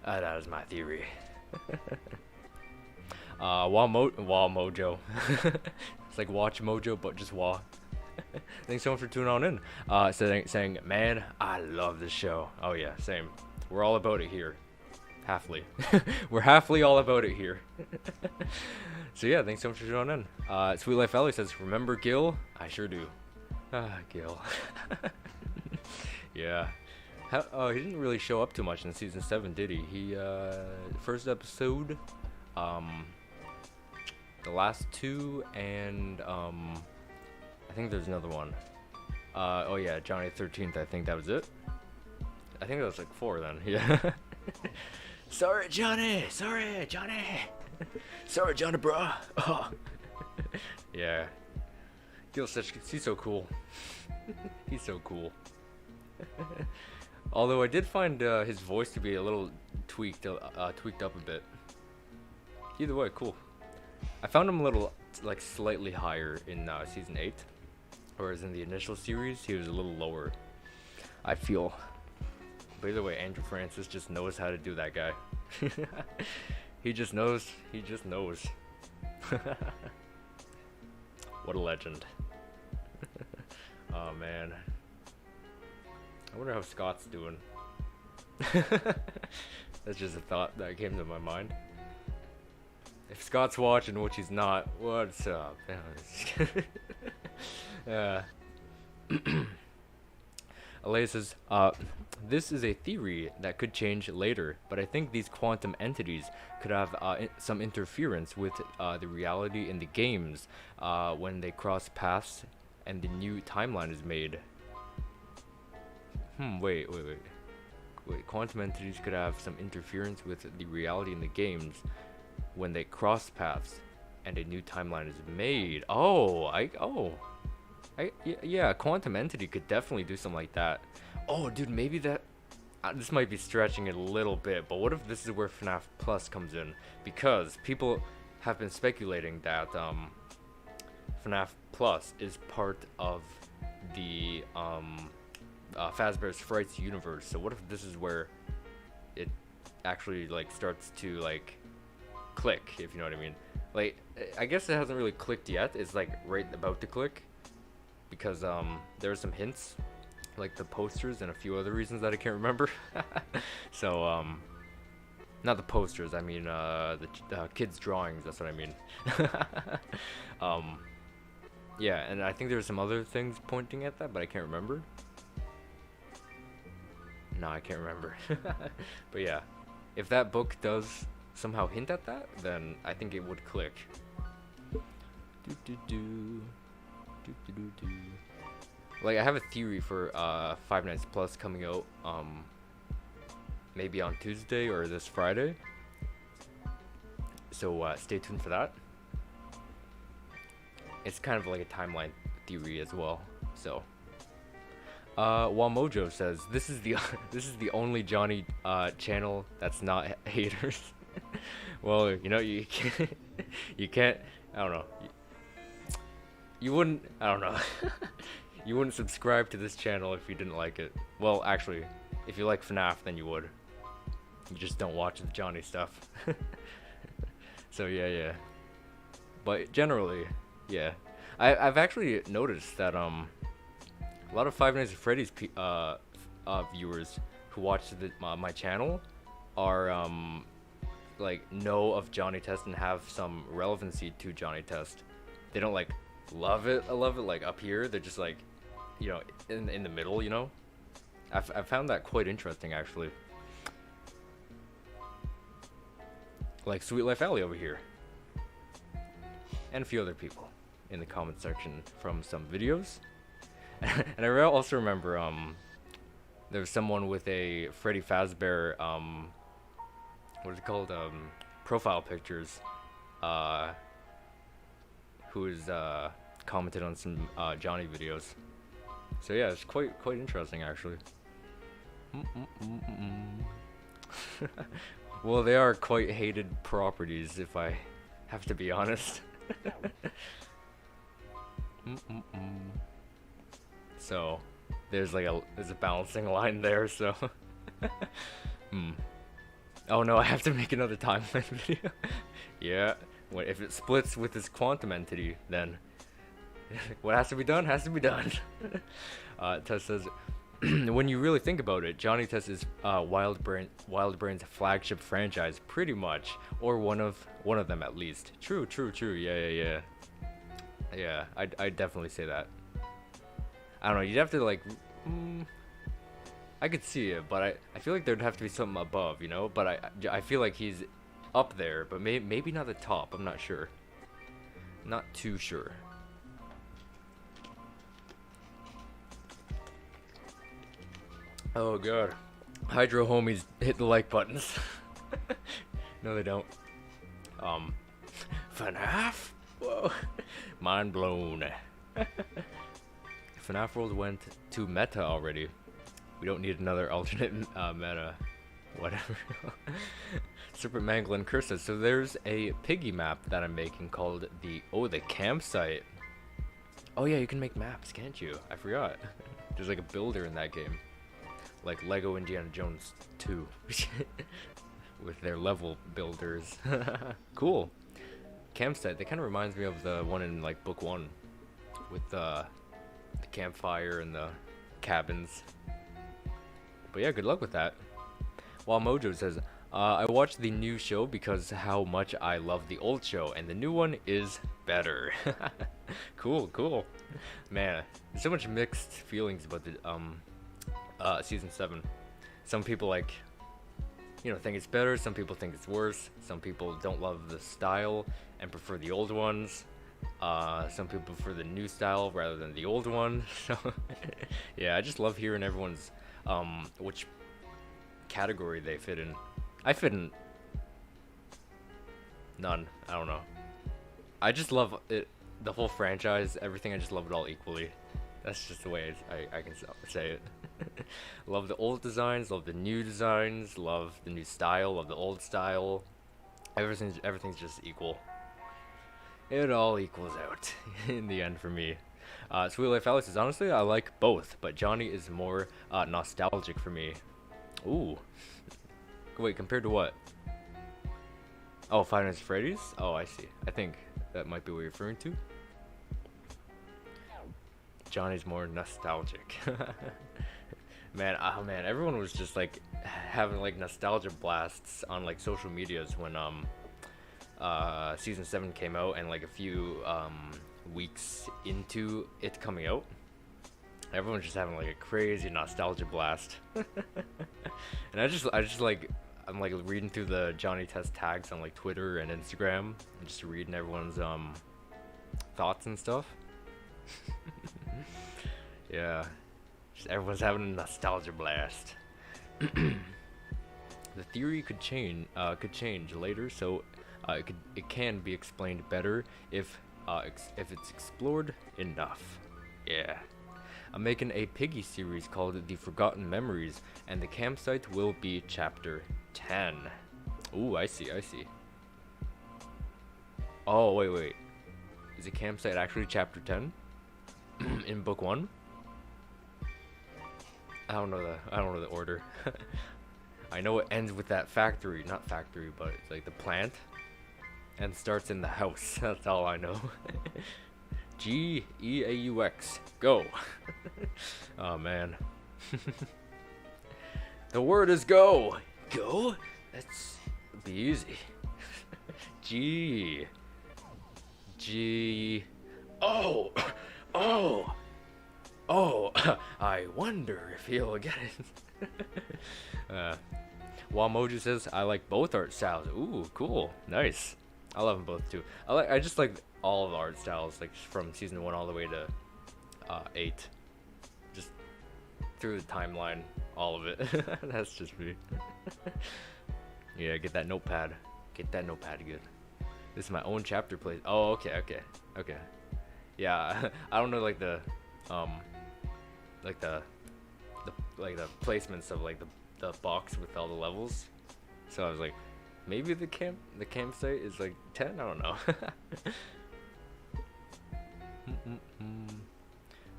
That is my theory. Mojo. It's like Watch Mojo, but just Wah. Thanks so much for tuning on in. Saying, man, I love this show. Oh yeah, same. We're all about it here. Halfly. We're halfly all about it here. So yeah, thanks so much for tuning in. Sweet Life Ellie says, remember Gil? I sure do. Gil. Yeah. Oh, he didn't really show up too much in season 7, did he? First episode, the last 2, and I think there's another one. Oh yeah, Johnny 13th. I think that was it. I think that was like 4 then. Yeah. Sorry, Johnny. Sorry, Johnny. Sorry, Johnny, bro. Oh. Yeah. He's so cool. He's so cool. Although I did find his voice to be a little tweaked up a bit. Either way, cool. I found him a little, like, slightly higher in season 8, whereas in the initial series he was a little lower, I feel. But either way, Andrew Francis just knows how to do that guy. He just knows. He just knows. What a legend. Oh man. I wonder how Scott's doing. That's just a thought that came to my mind. If Scott's watching, which he's not, what's up? Alea says, this is a theory that could change later, but I think these quantum entities could have some interference with the reality in the games when they cross paths and the new timeline is made. Wait. Quantum entities could have some interference with the reality in the games when they cross paths and a new timeline is made. Yeah, a quantum entity could definitely do something like that. Oh, dude, maybe that... this might be stretching it a little bit, but what if this is where FNAF Plus comes in? Because people have been speculating that FNAF Plus is part of the Fazbear's Frights universe. So what if this is where it actually, like, starts to, like, click, if you know what I mean? Like, I guess it hasn't really clicked yet. It's, like, right about to click. Because there are some hints, like the posters and a few other reasons that I can't remember. So not the posters, I mean the kids' drawings, that's what I mean. Yeah, and I think there's some other things pointing at that, but I can't remember. No, I can't remember. But yeah, if that book does somehow hint at that, then I think it would click. Like, I have a theory for Five Nights Plus coming out maybe on Tuesday or this Friday, so stay tuned for that. It's kind of like a timeline theory as well. So while Mojo says this is the only Johnny channel that's not haters. Well, you know, you can't I don't know. You wouldn't, I don't know. You wouldn't subscribe to this channel if you didn't like it. Well, actually, if you like FNAF, then you would. You just don't watch the Johnny stuff. So yeah. But generally, yeah. I've actually noticed that a lot of Five Nights at Freddy's viewers who watch my channel are like know of Johnny Test and have some relevancy to Johnny Test. They don't like love it like up here. They're just like, you know, in the middle, you know. I found that quite interesting, actually. Like Sweet Life Alley over here, and a few other people in the comment section from some videos. And I also remember there was someone with a Freddy Fazbear what is it called, profile pictures, who is commented on some Johnny videos. So yeah, it's quite interesting, actually. Well, they are quite hated properties, if I have to be honest. So there's like there's a balancing line there. So oh no, I have to make another timeline video. Yeah, if it splits with this quantum entity, then what has to be done has to be done. Tess says, when you really think about it, Johnny Test is Wild Brain's flagship franchise, pretty much, or one of them at least. True. Yeah, I'd definitely say that. I don't know, you'd have to like, I could see it, but I feel like there'd have to be something above, you know. But I feel like he's up there, but maybe not the top. I'm not sure. Not too sure. Oh god. Hydro homies hit the like buttons. No, they don't. FNAF? Whoa. Mind blown. FNAF World went to meta already. We don't need another alternate meta. Whatever. Super Manglin Curses. So there's a piggy map that I'm making called the campsite. Oh yeah, you can make maps, can't you? I forgot. There's like a builder in that game. Like Lego Indiana Jones 2. With their level builders. Cool. Campsite, that kind of reminds me of the one in like book 1. With the campfire and the cabins. But yeah, good luck with that. While Mojo says, I watched the new show because how much I love the old show, and the new one is better. Cool, cool. Man, there's so much mixed feelings about the season 7. Some people like, think it's better. Some people think it's worse. Some people don't love the style and prefer the old ones. Some people prefer the new style rather than the old one. So yeah, I just love hearing everyone's which category they fit in. I fit in none. I don't know. I just love it, the whole franchise, everything. I just love it all equally. That's just the way I can say it. Love the old designs, love the new designs, love the new style, love the old style. Everything's just equal. It all equals out in the end for me. Sweet Life Alex says, honestly, I like both, but Johnny is more nostalgic for me. Ooh. Wait, compared to what? Oh, Five Nights at Freddy's? Oh, I see. I think that might be what you're referring to. Johnny's more nostalgic. Man, oh man, everyone was just like having like nostalgia blasts on like social medias when season 7 came out, and like a few weeks into it coming out, everyone's just having like a crazy nostalgia blast. And I just like, I'm like reading through the Johnny Test tags on like Twitter and Instagram, and just reading everyone's thoughts and stuff. Yeah, just everyone's having a nostalgia blast. The theory could change later, so it can be explained better if it's explored enough. Yeah. I'm making a Piggy series called The Forgotten Memories, and the campsite will be chapter 10. Ooh, I see. Oh, wait. Is the campsite actually chapter 10? In book 1? I don't know the order. I know it ends with that factory, not factory, but it's like the plant, and starts in the house. That's all I know. G-E-A-U-X. Go. Oh man. The word is go. Go? That's be easy. G. Oh. I wonder if he'll get it. While Mojo says, I like both art styles. Ooh, cool. Nice. I love them both too. I just like all of the art styles, like from season 1 all the way to 8. Just through the timeline, all of it. That's just me. Yeah, get that notepad. Get that notepad good. This is my own chapter place. Oh, okay. Yeah, I don't know like the placements of like the box with all the levels. So I was like, maybe the campsite is like 10. I don't know.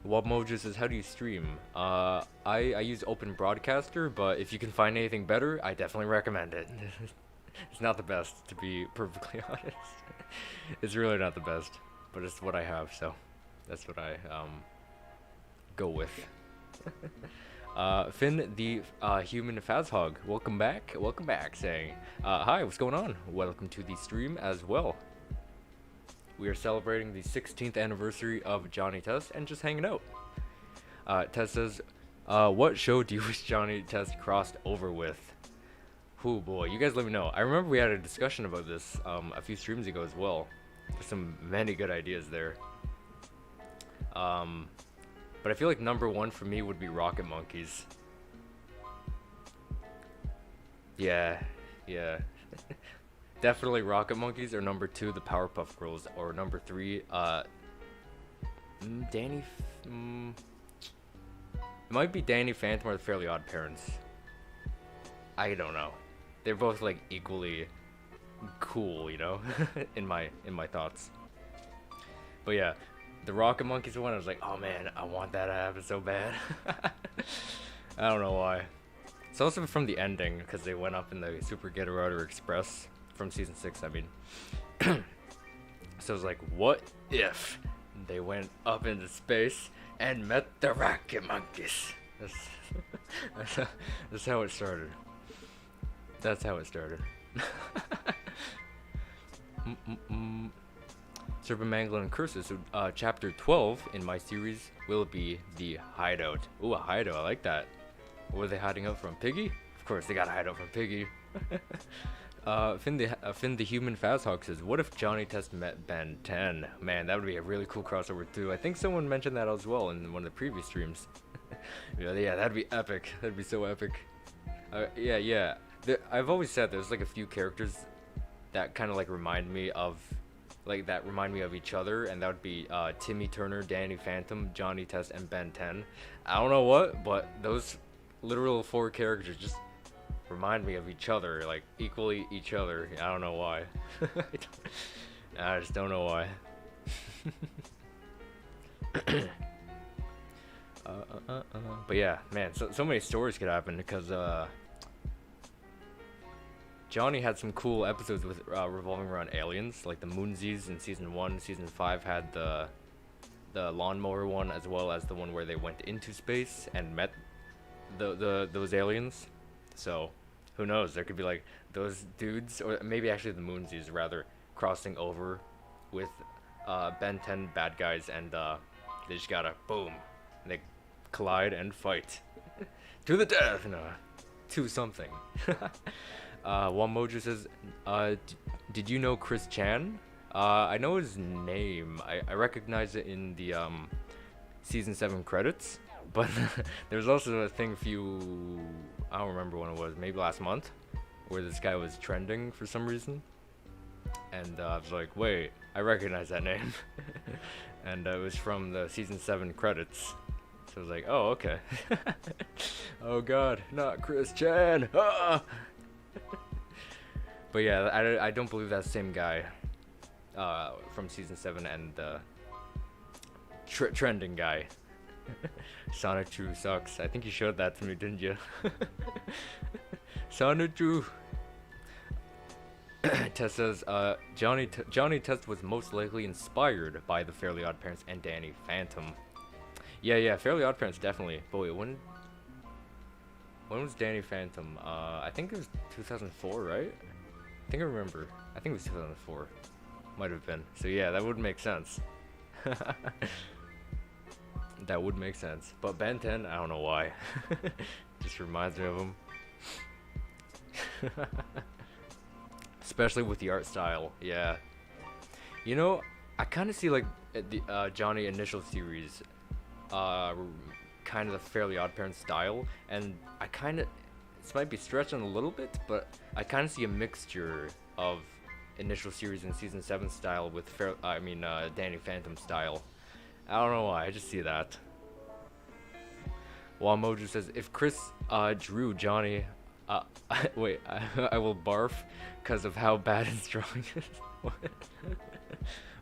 Wobmojo says, how do you stream? I use Open Broadcaster, but if you can find anything better, I definitely recommend it. It's not the best, to be perfectly honest. It's really not the best, but it's what I have, so that's what I go with. Finn the human Fazhog, welcome back, saying, hi, what's going on? Welcome to the stream as well. We are celebrating the 16th anniversary of Johnny Test and just hanging out. Test says, what show do you wish Johnny Test crossed over with? Oh boy, you guys let me know. I remember we had a discussion about this a few streams ago as well. There's some many good ideas there. But I feel like number 1 for me would be Rocket Monkeys. Yeah, yeah. Definitely Rocket Monkeys, or number 2, the Powerpuff Girls, or number 3, Danny. It might be Danny Phantom or the Fairly Odd Parents. I don't know. They're both like equally cool, you know, in my thoughts. But yeah, the Rocket Monkeys one, I was like, oh man, I want that to happen so bad. I don't know why. It's also from the ending, because they went up in the Super Get-A-Router Express from season 6, I mean. So it's like, what if they went up into space and met the Rocket Monkeys? That's how it started. That's how it started. Serpent Mangler and Curses. So, chapter 12 in my series will be the hideout. Ooh, a hideout. I like that. What were they hiding out from? Piggy? Of course, they got a hideout from Piggy. Finn the Human Fasthog says, what if Johnny Test met Ben 10? Man, that would be a really cool crossover too. I think someone mentioned that as well in one of the previous streams. Yeah, that'd be epic. That'd be so epic. Yeah. I've always said there's like a few characters that kind of like remind me of each other, and that would be Timmy Turner, Danny Phantom, Johnny Test, and Ben 10. I don't know what, but those literal 4 characters just remind me of each other, like equally each other. I don't know why. I just don't know why. But yeah, man, so many stories could happen, because Johnny had some cool episodes with revolving around aliens, like the Moonsies in season 1. Season 5 had the lawnmower one, as well as the one where they went into space and met those aliens. So who knows, there could be like those dudes, or maybe actually the Moonsies rather, crossing over with Ben 10 bad guys, and they just gotta boom, and they collide and fight to the death. No, to something. Wamojo says, did you know Chris Chan? I know his name. I recognize it in the season 7 credits, but there's also a thing I don't remember when it was, maybe last month, where this guy was trending for some reason, and I was like, wait, I recognize that name. And it was from the season 7 credits. So I was like, oh, okay. Oh god, not Chris Chan. Ah! But yeah, I don't believe that same guy from season 7 and the trending guy. Sonic True sucks. I think you showed that to me, didn't you? Sonic True. Tess says, Johnny Test was most likely inspired by the Fairly Odd Parents and Danny Phantom. Yeah, Fairly Odd Parents definitely. But wait, when was Danny Phantom? I think it was 2004, right? I think I remember. I think it was 2004. Might have been. So yeah, that would make sense. That would make sense. But Ben 10, I don't know why. Just reminds me of him. Especially with the art style, yeah. You know, I kind of see like the Johnny initial series, kind of the Fairly Odd Parents style, and I kind of, this might be stretching a little bit, but I kind of see a mixture of initial series and season 7 style with Danny Phantom style. I don't know why, I just see that. Wamojo says, if Chris drew Johnny, wait, I will barf because of how bad his drawing is.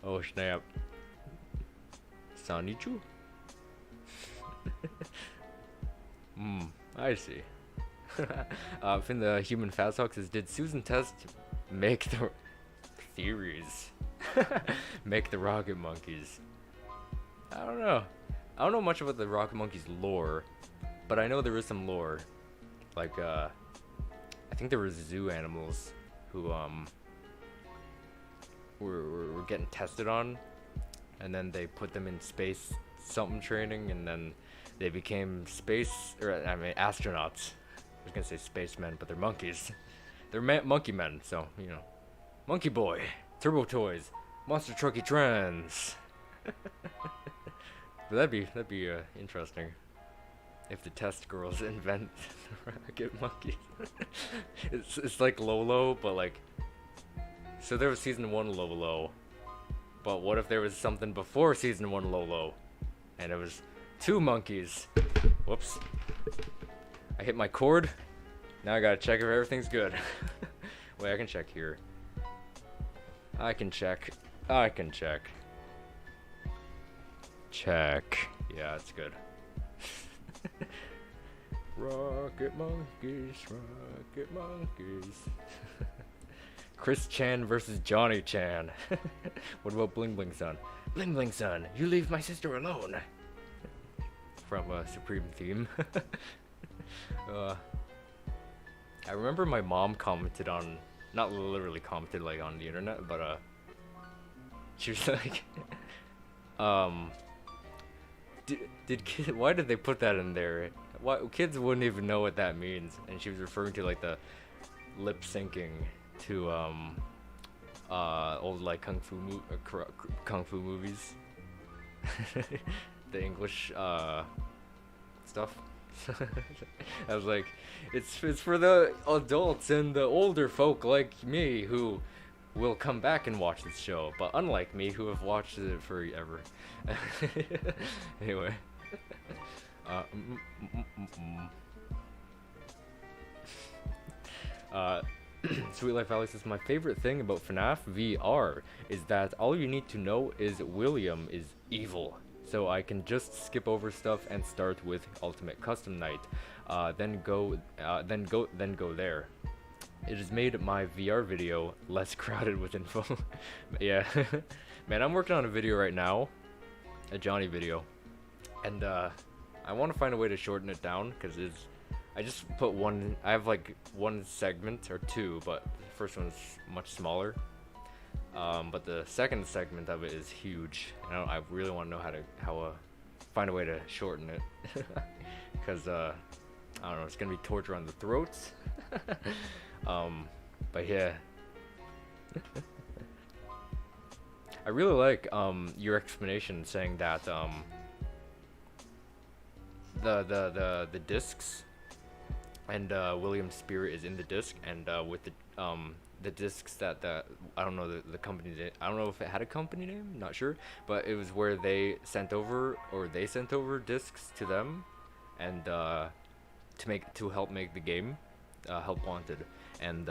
Oh snap. Sanichu? I see. Finn the Human Fasthog says, did Susan Test make the theories? Make the Rocket Monkeys? I don't know. I don't know much about the Rocket Monkeys lore, but I know there is some lore. Like, I think there were zoo animals who were getting tested on, and then they put them in space something training, and then they became astronauts. I was gonna say spacemen, but they're monkeys. They're monkey men, so you know, Monkey Boy, Turbo Toys, Monster Trucky Trends. But that'd be interesting. if the test girls invent the rocket monkeys. It's like Lolo, but like, so there was season 1 Lolo, but what if there was something before season 1 Lolo, and it was 2 monkeys? Whoops. I hit my cord. Now I gotta check if everything's good. Wait, I can check here. I can check. Check. Yeah, it's good. Rocket monkeys, rocket monkeys. Chris Chan versus Johnny Chan. What about Bling Bling Son? Bling Bling Son, you leave my sister alone. From Supreme Theme. I remember my mom commented on, not literally commented like on the internet, but she was like, why did they put that in there? Why kids wouldn't even know what that means? And she was referring to like the lip syncing to old like kung fu movies, the English stuff. I was like, it's for the adults and the older folk like me who will come back and watch this show, but unlike me who have watched it forever. Anyway. Sweet Life Alex says, my favorite thing about FNAF VR is that all you need to know is William is evil. So I can just skip over stuff and start with Ultimate Custom Night, then go there. It has made my VR video less crowded with info. Yeah, man, I'm working on a video right now, a Johnny video, and I want to find a way to shorten it down because I just put one. I have like one segment or two, but the first one's much smaller. But the second segment of it is huge. I really want to know how to find a way to shorten it, because I don't know, it's gonna be torture on the throats. But yeah, I really like your explanation saying that the discs and William's spirit is in the disc, and with the discs that I don't know the company name. I don't know if it had a company name, not sure, but it was where they sent over discs to them, and to help make the game, Help Wanted, and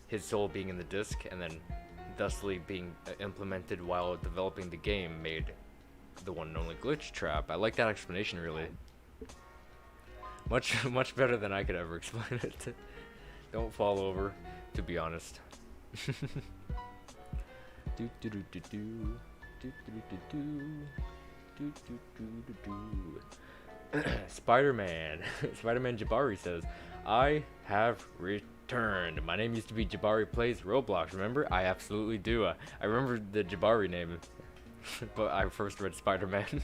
his soul being in the disc and then thusly being implemented while developing the game made the one and only glitch trap. I like that explanation, really. Much better than I could ever explain it. Don't fall over, to be honest. Spider-Man. Spider-Man Jabari says, I have returned. My name used to be Jabari Plays Roblox, remember? I absolutely do. I remember the Jabari name, but I first read Spider-Man.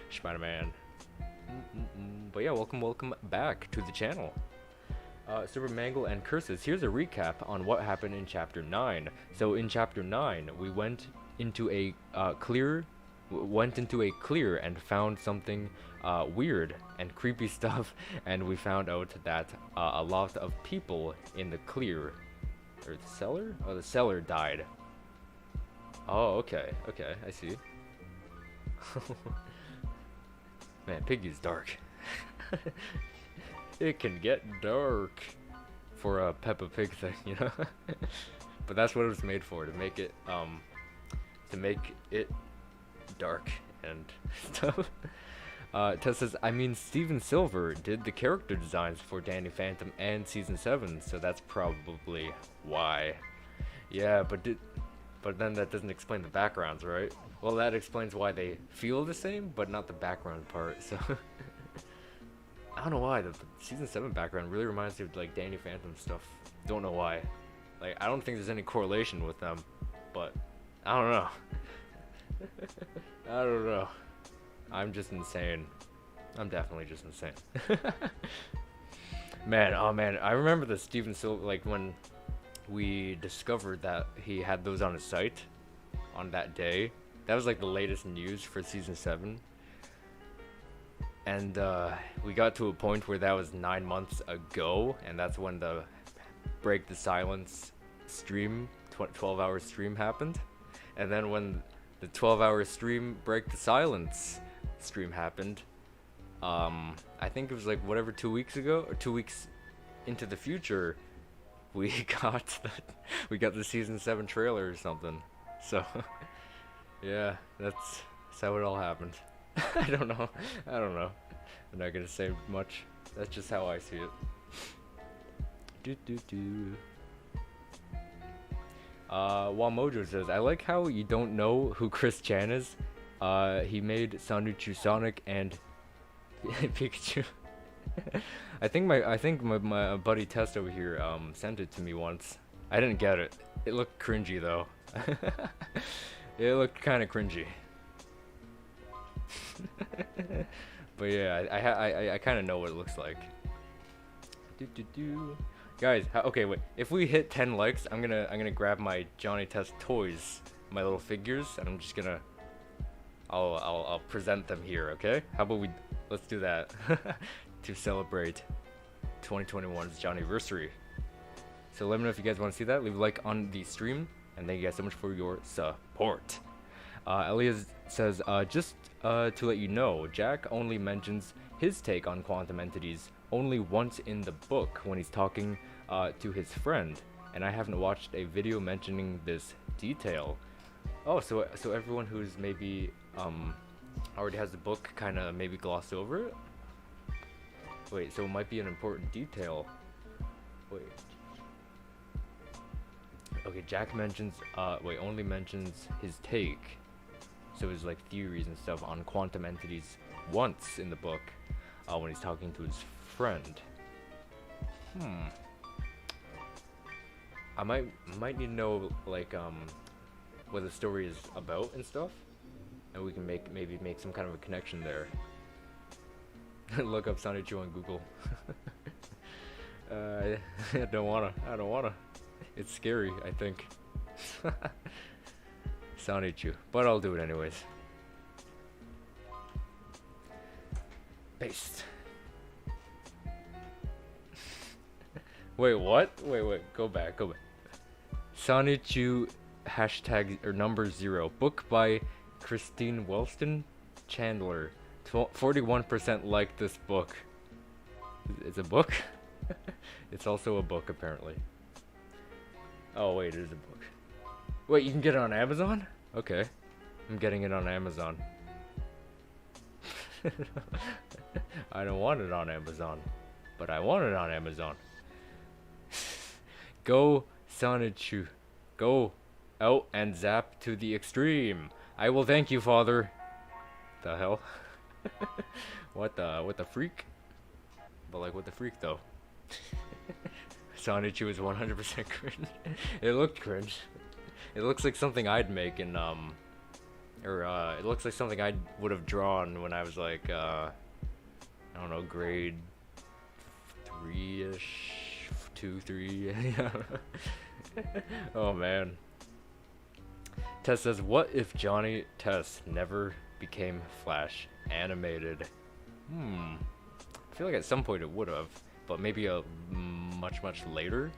Spider-Man. But yeah, welcome back to the channel. Super Mangle and Curses. Here's a recap on what happened in Chapter 9. So in Chapter 9, we went into a clear and found something weird and creepy stuff, and we found out that a lot of people in the clear, or the cellar? Oh, the cellar died. Oh, okay, I see. Man, Piggy's dark. It can get dark for a Peppa Pig thing, you know. But that's what it was made for, to make it dark and stuff. Tess says, I mean, Steven Silver did the character designs for Danny Phantom and Season 7, so that's probably why. Yeah, but then that doesn't explain the backgrounds, right? Well, that explains why they feel the same, but not the background part, so... I don't know why, the Season 7 background really reminds me of, like, Danny Phantom stuff. Don't know why. Like, I don't think there's any correlation with them, but... I don't know. I don't know. I'm just insane. I'm definitely just insane. Man, oh man, I remember the Steven Silver, like, when we discovered that he had those on his site on that day. That was, like, the latest news for Season 7. And we got to a point where that was 9 months ago, and that's when the Break the Silence stream, 12-hour stream happened. And then when the 12-hour stream Break the Silence stream happened, I think it was like whatever 2 weeks ago, or 2 weeks into the future, we got the season 7 trailer or something. So yeah, that's how it all happened. I don't know. I'm not gonna say much. That's just how I see it. Wamojo says, I like how you don't know who Chris Chan is. He made Sanuchu Sonic and Pikachu. I think my buddy Test over here sent it to me once. I didn't get it. It looked cringy though. It looked kind of cringy. But yeah, I kind of know what it looks like. Guys, okay, wait. If we hit 10 likes, I'm gonna grab my Johnny Test toys, my little figures, and I'm just gonna I'll present them here, okay? How about let's do that to celebrate 2021's Johniversary. So let me know if you guys want to see that. Leave a like on the stream, and thank you guys so much for your support. Elias says, just to let you know, Jack only mentions his take on quantum entities only once in the book when he's talking to his friend, and I haven't watched a video mentioning this detail. Oh, so everyone who's maybe already has the book kind of maybe glossed over it? Wait, so it might be an important detail. Wait. Okay, Jack mentions, only mentions his take. So his like theories and stuff on quantum entities once in the book, when he's talking to his friend. I might need to know like what the story is about and stuff, and we can maybe make some kind of a connection there. Look up Sonichu on Google. I don't wanna. It's scary, I think. Sonichu, but I'll do it anyways. Paste. Wait, what? Wait, go back. Sonichu hashtag or number 0. Book by Christine Wellston Chandler. 41% like this book. It's a book? It's also a book, apparently. Oh, wait, it is a book. Wait, you can get it on Amazon? Okay. I'm getting it on Amazon. I don't want it on Amazon, but I want it on Amazon. Go, Sonichu. Go out and zap to the extreme. I will thank you, Father. The hell? What the freak? But like, what the freak though? Sonichu is 100% cringe. It looked cringe. It looks like something I'd make in it looks like something I would have drawn when I was like I don't know, grade 3-ish, 2, 3. Oh man. Tess says, what if Johnny Test never became Flash animated? I feel like at some point it would have, but maybe a much later.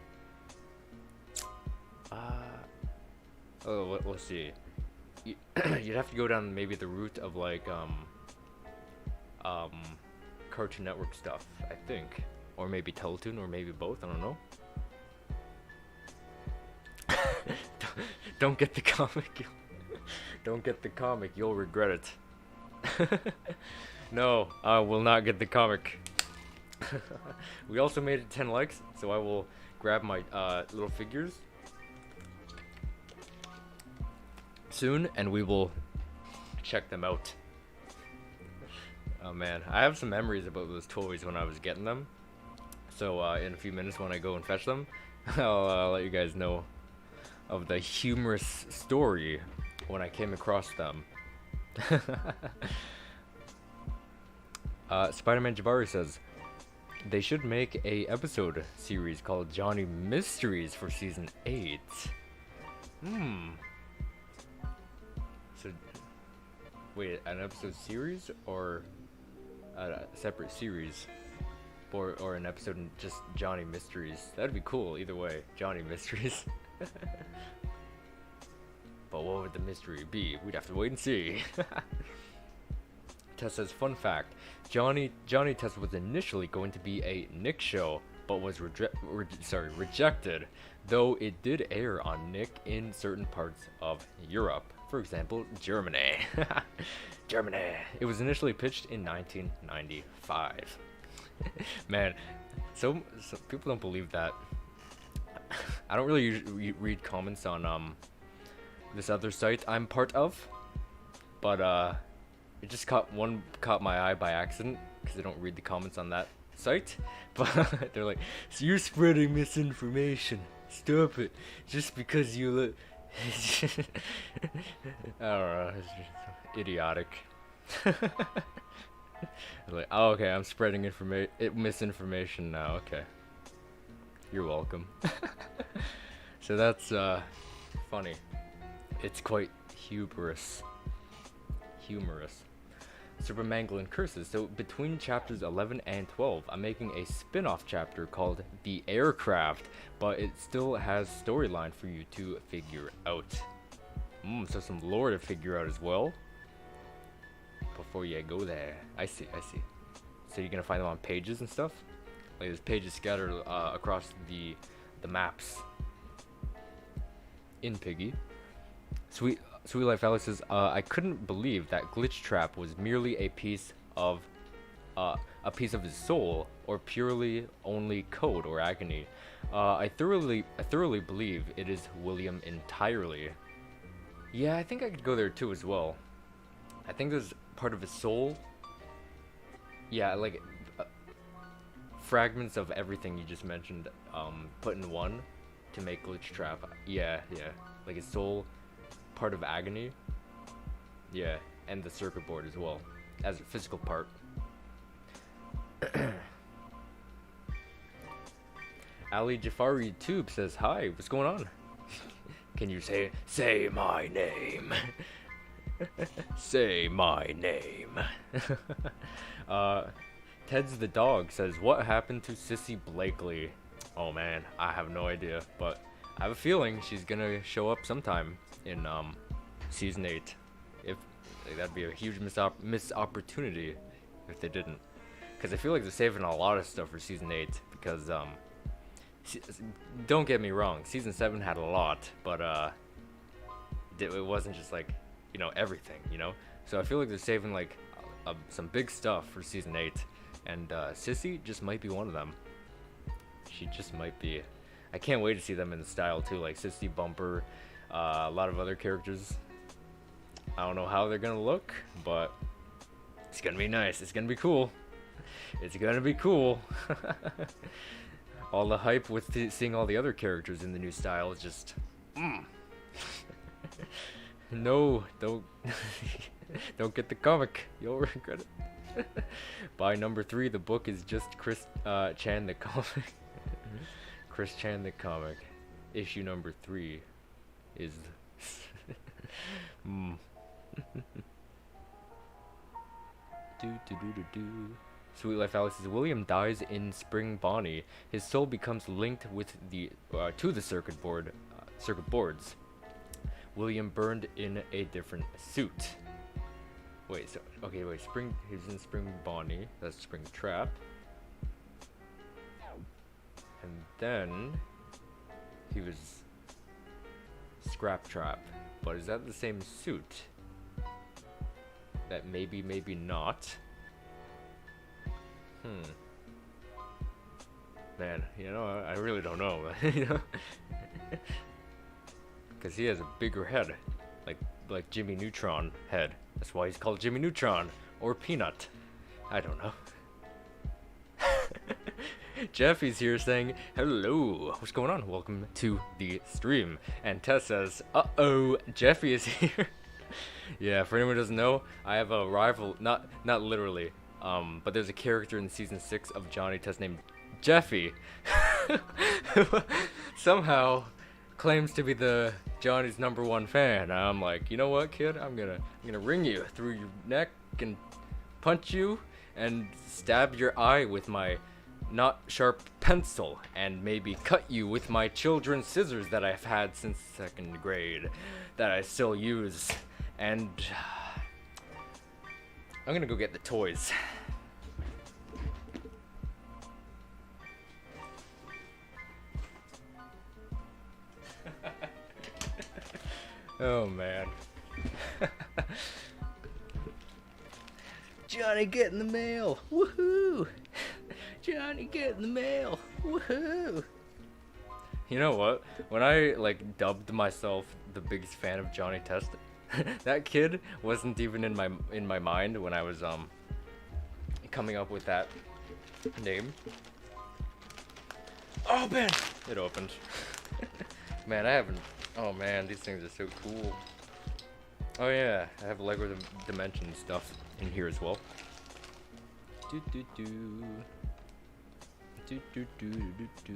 Let's see. You'd have to go down maybe the route of like Cartoon Network stuff, I think, or maybe Teletoon, or maybe both. I don't know. Don't get the comic. Don't get the comic. You'll regret it. No, I will not get the comic. We also made it 10 likes, so I will grab my little figures soon, and we will check them out. Oh man, I have some memories about those toys when I was getting them. So in a few minutes when I go and fetch them, I'll let you guys know of the humorous story when I came across them. Spider-Man Jabari says, they should make a episode series called Johnny Mysteries for season 8. So, wait, an episode series or a separate series, or an episode in just Johnny Mysteries. That'd be cool. Either way, Johnny Mysteries. But what would the mystery be? We'd have to wait and see. Tess says, fun fact: Johnny Test was initially going to be a Nick show, but was rejected. Though it did air on Nick in certain parts of Europe. For example, Germany. Germany. It was initially pitched in 1995. Man, so people don't believe that. I don't really read comments on this other site I'm part of, but it just caught my eye by accident because I don't read the comments on that site. But they're like, so you're spreading misinformation. Stop it. Just because you look. I don't know. It's just idiotic. Like, oh, okay, I'm spreading misinformation now. Okay. You're welcome. So that's funny. It's quite humorous. Super Mangling Curses. So between chapters 11 and 12, I'm making a spin-off chapter called The Aircraft, but it still has storyline for you to figure out. So some lore to figure out as well. Before you go there. I see. So you're gonna find them on pages and stuff? Like there's pages scattered across the maps. In Piggy. Sweet Life Alex says, I couldn't believe that Glitch Trap was merely a piece of his soul, or purely only code or agony. I thoroughly believe it is William entirely. Yeah, I think I could go there too as well. I think there's part of his soul. Yeah, like fragments of everything you just mentioned, put in one to make Glitch Trap. Yeah, like his soul. Part of agony, yeah, and the circuit board as well as a physical part. Ali Jafari Tube says, hi, what's going on? Can you say my name? Say my name. Ted's the dog says, what happened to Sissy Blakely? Oh man, I have no idea, but I have a feeling she's gonna show up sometime in season 8. If that'd be a huge missed opportunity if they didn't, because I feel like they're saving a lot of stuff for season 8. Because don't get me wrong, season 7 had a lot, but it wasn't just like, you know, everything, you know. So I feel like they're saving like some big stuff for season 8, and Sissy just might be one of them. She just might be. I can't wait to see them in the style too, like Sissy, Bumper, a lot of other characters. I don't know how they're gonna look, but it's gonna be nice. It's gonna be cool. It's gonna be cool. All the hype with seeing all the other characters in the new style is just. No, don't don't get the comic. You'll regret it. By number 3, the book is just Chris Chan the comic. Chris Chan the comic. Issue number 3 is Sweet Life Alex says, William dies in Spring Bonnie. His soul becomes linked with to the circuit boards. William burned in a different suit. Wait, he's in Spring Bonnie. That's Spring Trap. And then he was Scrap Trap. But is that the same suit? That maybe not. Man, you know, I really don't know. You know, because he has a bigger head, like Jimmy Neutron head. That's why he's called Jimmy Neutron or Peanut. I don't know. Jeffy's here saying, hello, what's going on? Welcome to the stream. And Tess says, uh-oh, Jeffy is here. Yeah, for anyone who doesn't know, I have a rival, not literally, but there's a character in season 6 of Johnny Test named Jeffy. Who somehow claims to be the Johnny's #1 fan. And I'm like, you know what, kid? I'm gonna ring you through your neck and punch you and stab your eye with my not sharp pencil, and maybe cut you with my children's scissors that I've had since 2nd grade, that I still use. And I'm gonna go get the toys. Oh man. Johnny, get in the mail! Woohoo! Johnny, get in the mail! Woohoo! You know what? When I like dubbed myself the biggest fan of Johnny Test, that kid wasn't even in my mind when I was coming up with that name. Open! It opened. Man, I haven't. Oh man, these things are so cool. Oh yeah, I have Lego Dimension stuff in here as well. Do do do. Do do do do do.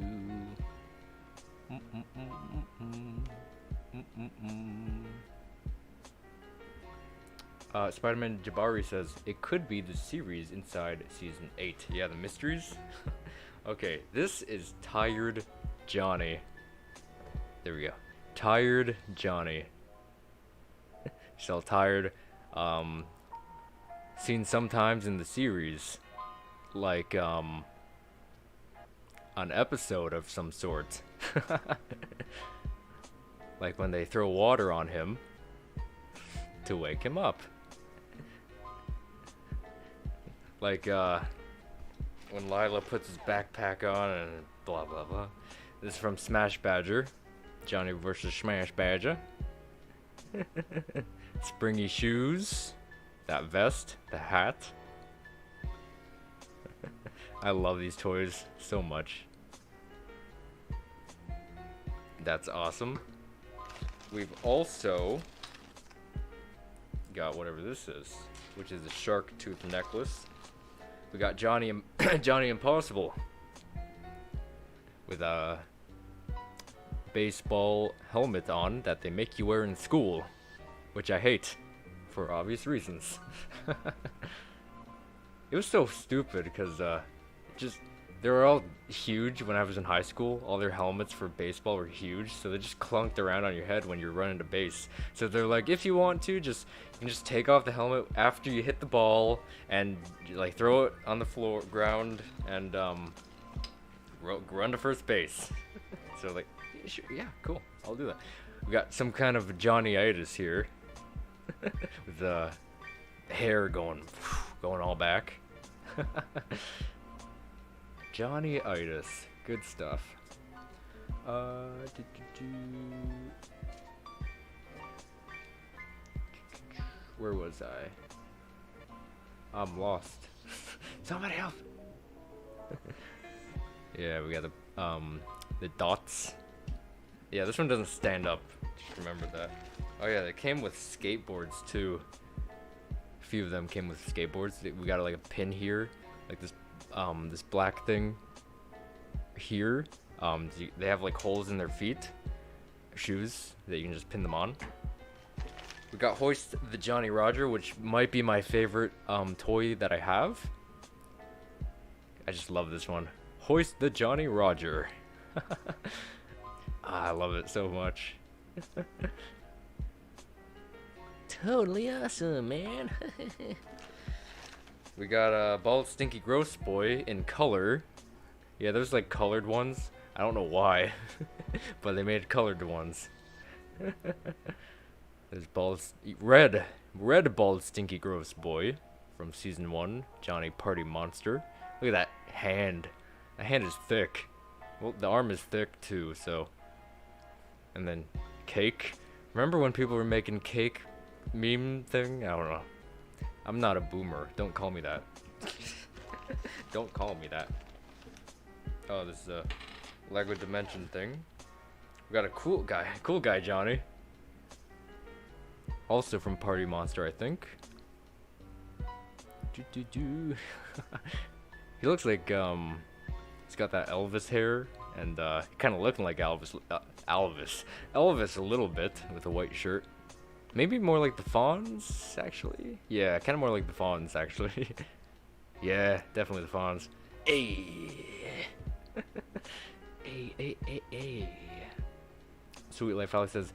Spider-Man Jabari says it could be the series inside season 8. Yeah, the mysteries. Okay, this is Tired Johnny. There we go. Tired Johnny. He's all tired. Seen sometimes in the series, like an episode of some sort. Like when they throw water on him to wake him up. Like when Lila puts his backpack on and blah blah blah. This is from Smash Badger. Johnny versus Smash Badger. Springy shoes. That vest. The hat. I love these toys so much. That's awesome. We've also got whatever this is, which is a shark tooth necklace. We got Johnny Impossible with a baseball helmet on that they make you wear in school, which I hate for obvious reasons. It was so stupid because they were all huge when I was in high school. All their helmets for baseball were huge, so they just clunked around on your head when you're running to base. So they're like, if you want to, you can just take off the helmet after you hit the ball and like throw it on the floor, ground, and run to first base. So like, sure, yeah, cool, I'll do that. We got some kind of Johnny-itis here, with the hair going all back. Johnny-itis, good stuff. Where was I? I'm lost. Somebody help! Yeah, we got the dots. Yeah, this one doesn't stand up. Just remember that. Oh yeah, they came with skateboards too. A few of them came with skateboards. We got like a pin here, like this this black thing here. They have like holes in their feet, shoes that you can just pin them on. We got Hoist the Johnny Roger, which might be my favorite toy that I have. I just love this one. Hoist the Johnny Roger. I love it so much. Totally awesome, man. We got a Bald Stinky Gross Boy in color. Yeah, there's like colored ones. I don't know why, but they made colored ones. There's red Bald Stinky Gross Boy from season 1, Johnny Party Monster. Look at that hand. That hand is thick. Well, the arm is thick too, so. And then cake. Remember when people were making cake meme thing? I don't know. I'm not a boomer. Don't call me that. Don't call me that. Oh, this is a Lego Dimension thing. We got a cool guy Johnny. Also from Party Monster, I think. He looks like he's got that Elvis hair, and kind of looking like Elvis a little bit with a white shirt. Maybe more like the Fonz, actually. Yeah, kind of more like the Fonz, actually. Yeah, definitely the Fonz. Hey. Hey. Sweet Life Alex says,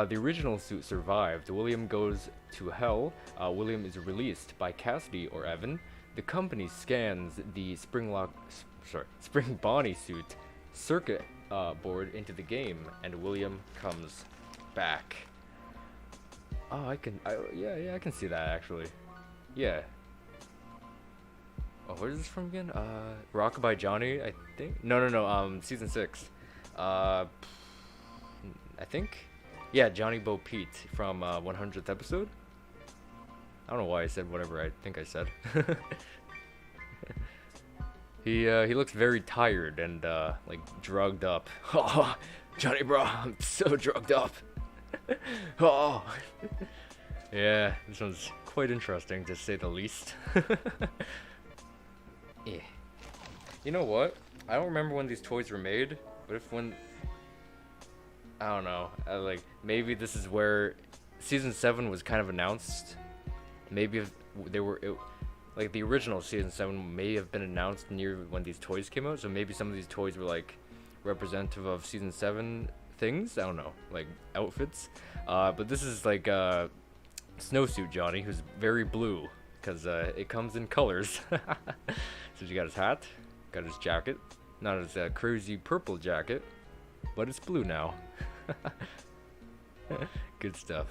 the original suit survived. William goes to hell. William is released by Cassidy or Evan. The company scans the Spring Bonnie suit circuit board into the game, and William comes back. Oh, I can see that actually. Yeah. Oh, where is this from again? Rockabye Johnny, I think. No. Season 6. I think. Yeah, Johnny Bo Pete from 100th episode. I don't know why I said whatever I think I said. He looks very tired and like drugged up. Oh, Johnny bro, I'm so drugged up. Oh. Yeah, this one's quite interesting to say the least. Yeah. You know what? I don't remember when these toys were made, but I don't know. Like maybe this is where season 7 was kind of announced. Maybe if they were like the original season 7 may have been announced near when these toys came out, so maybe some of these toys were like representative of season 7 things. I don't know, like outfits. But this is like Snowsuit Johnny, who's very blue because it comes in colors. So you got his hat, got his jacket, not his crazy purple jacket, but it's blue now. Good stuff.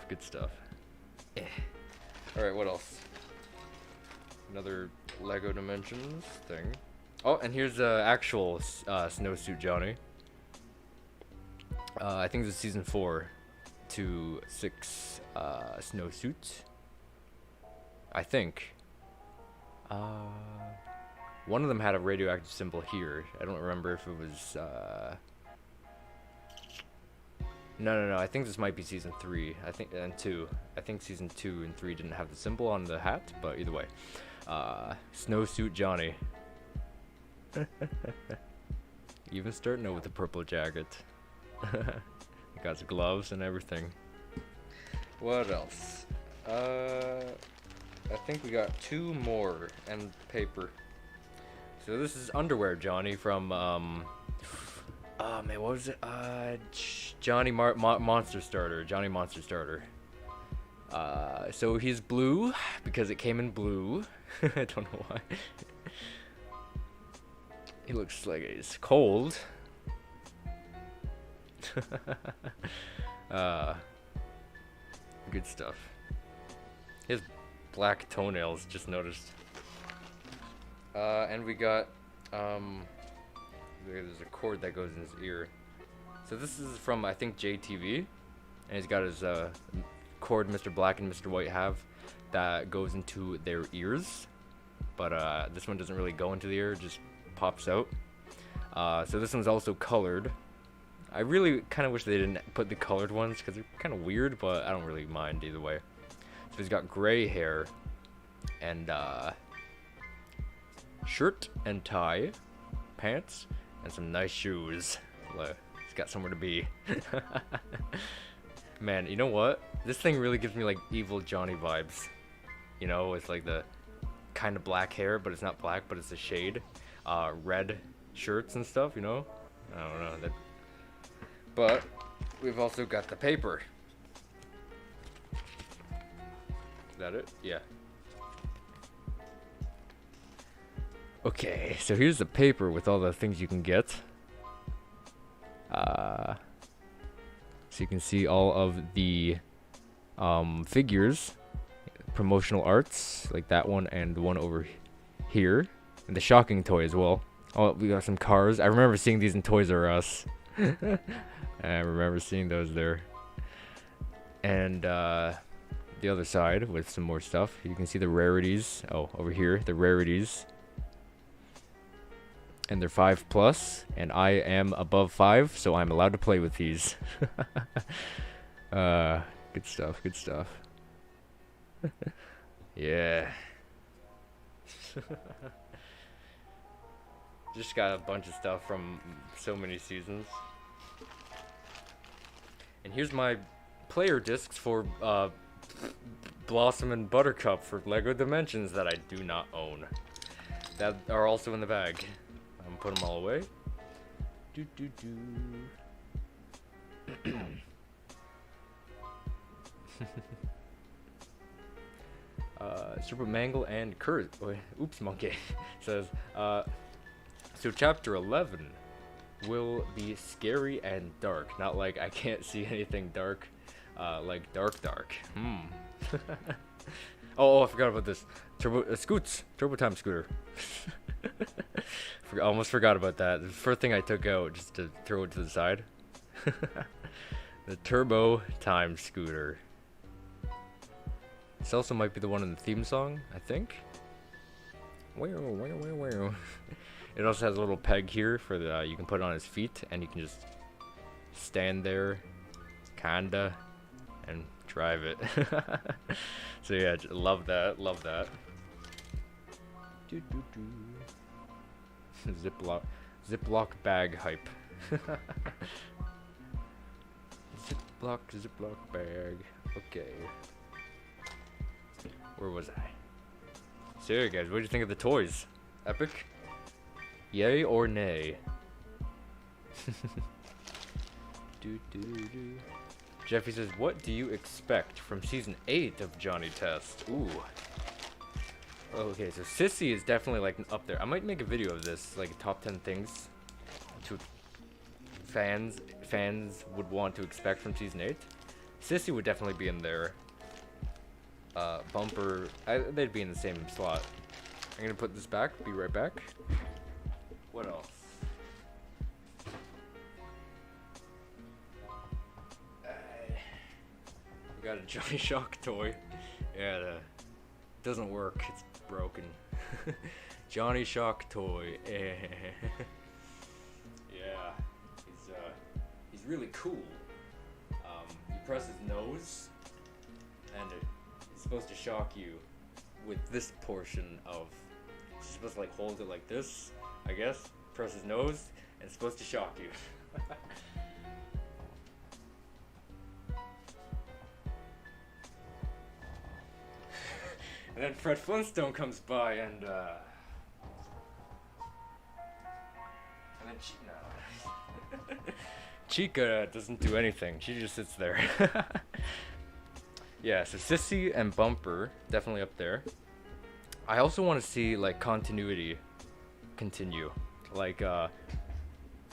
Alright, what else? Another Lego Dimensions thing. Oh, and here's the actual Snowsuit Johnny. I think this is season 4 to 6 Snowsuit. I think. One of them had a radioactive symbol here. I don't remember if it was No. I think this might be season 3. I think and 2. I think season 2 and 3 didn't have the symbol on the hat, but either way. Snowsuit Johnny. Even starting out with the purple jacket. Got his gloves and everything. What else? I think we got 2 more and paper. So this is Underwear Johnny from oh man, what was it? Johnny Monster Starter. Johnny Monster Starter. So he's blue because it came in blue. I don't know why. He looks like he's cold. Good stuff. He has black toenails, just noticed. And we got there's a cord that goes in his ear. So this is from, I think, JTV, and he's got his cord Mr. Black and Mr. White have that goes into their ears, but this one doesn't really go into the ear, it just pops out. So this one's also colored. I really kind of wish they didn't put the colored ones because they're kind of weird, but I don't really mind either way. So he's got gray hair and shirt and tie, pants, and some nice shoes. He's got somewhere to be. Man, you know what? This thing really gives me like evil Johnny vibes. You know, it's like the kind of black hair, but it's not black, but it's a shade. Red shirts and stuff, you know? I don't know. But we've also got the paper. Is that it? Yeah. Okay, so here's the paper with all the things you can get. So you can see all of the figures, promotional arts, like that one and the one over here, and the shocking toy as well. Oh, we got some cars. I remember seeing these in Toys R Us. I remember seeing those there. And the other side with some more stuff. You can see the rarities. Oh, over here, the rarities. And they're 5+, and I am above 5, so I'm allowed to play with these. Good stuff. Yeah. Just got a bunch of stuff from so many seasons. And here's my player discs for Blossom and Buttercup for LEGO Dimensions that I do not own. that are also in the bag. I'm gonna put them all away. Super Mangle and Kurt. Oops, Monkey says, so chapter 11 will be scary and dark. Not like I can't see anything dark, like dark. Oh, I forgot about this. Turbo Time Scooter. Almost forgot about that. The first thing I took out just to throw it to the side. The Turbo Time Scooter. This also might be the one in the theme song, I think. It also has a little peg here for the you can put it on his feet, and you can just stand there, kinda, and drive it. So yeah, love that. Ziploc bag hype. Ziploc bag. Okay. Where was I? So yeah, guys, what do you think of the toys? Epic? Yay or nay? Jeffy says, what do you expect from season 8 of Johnny Test? Ooh. Okay, so Sissy is definitely like up there. I might make a video of this, like top 10 things to fans would want to expect from season 8. Sissy would definitely be in there. Bumper, they'd be in the same slot. I'm gonna put this back, be right back. What else? We got a Johnny Shock toy. Yeah, it doesn't work, it's broken. Johnny Shock toy. Yeah, he's really cool. You press his nose, and it's supposed to shock you with this portion of. You're supposed to like hold it like this, I guess. Press his nose, and it's supposed to shock you. And then Fred Flintstone comes by and then Chica doesn't do anything. She just sits there. Yeah, so Sissy and Bumper definitely up there. I also want to see like continuity continue. Like I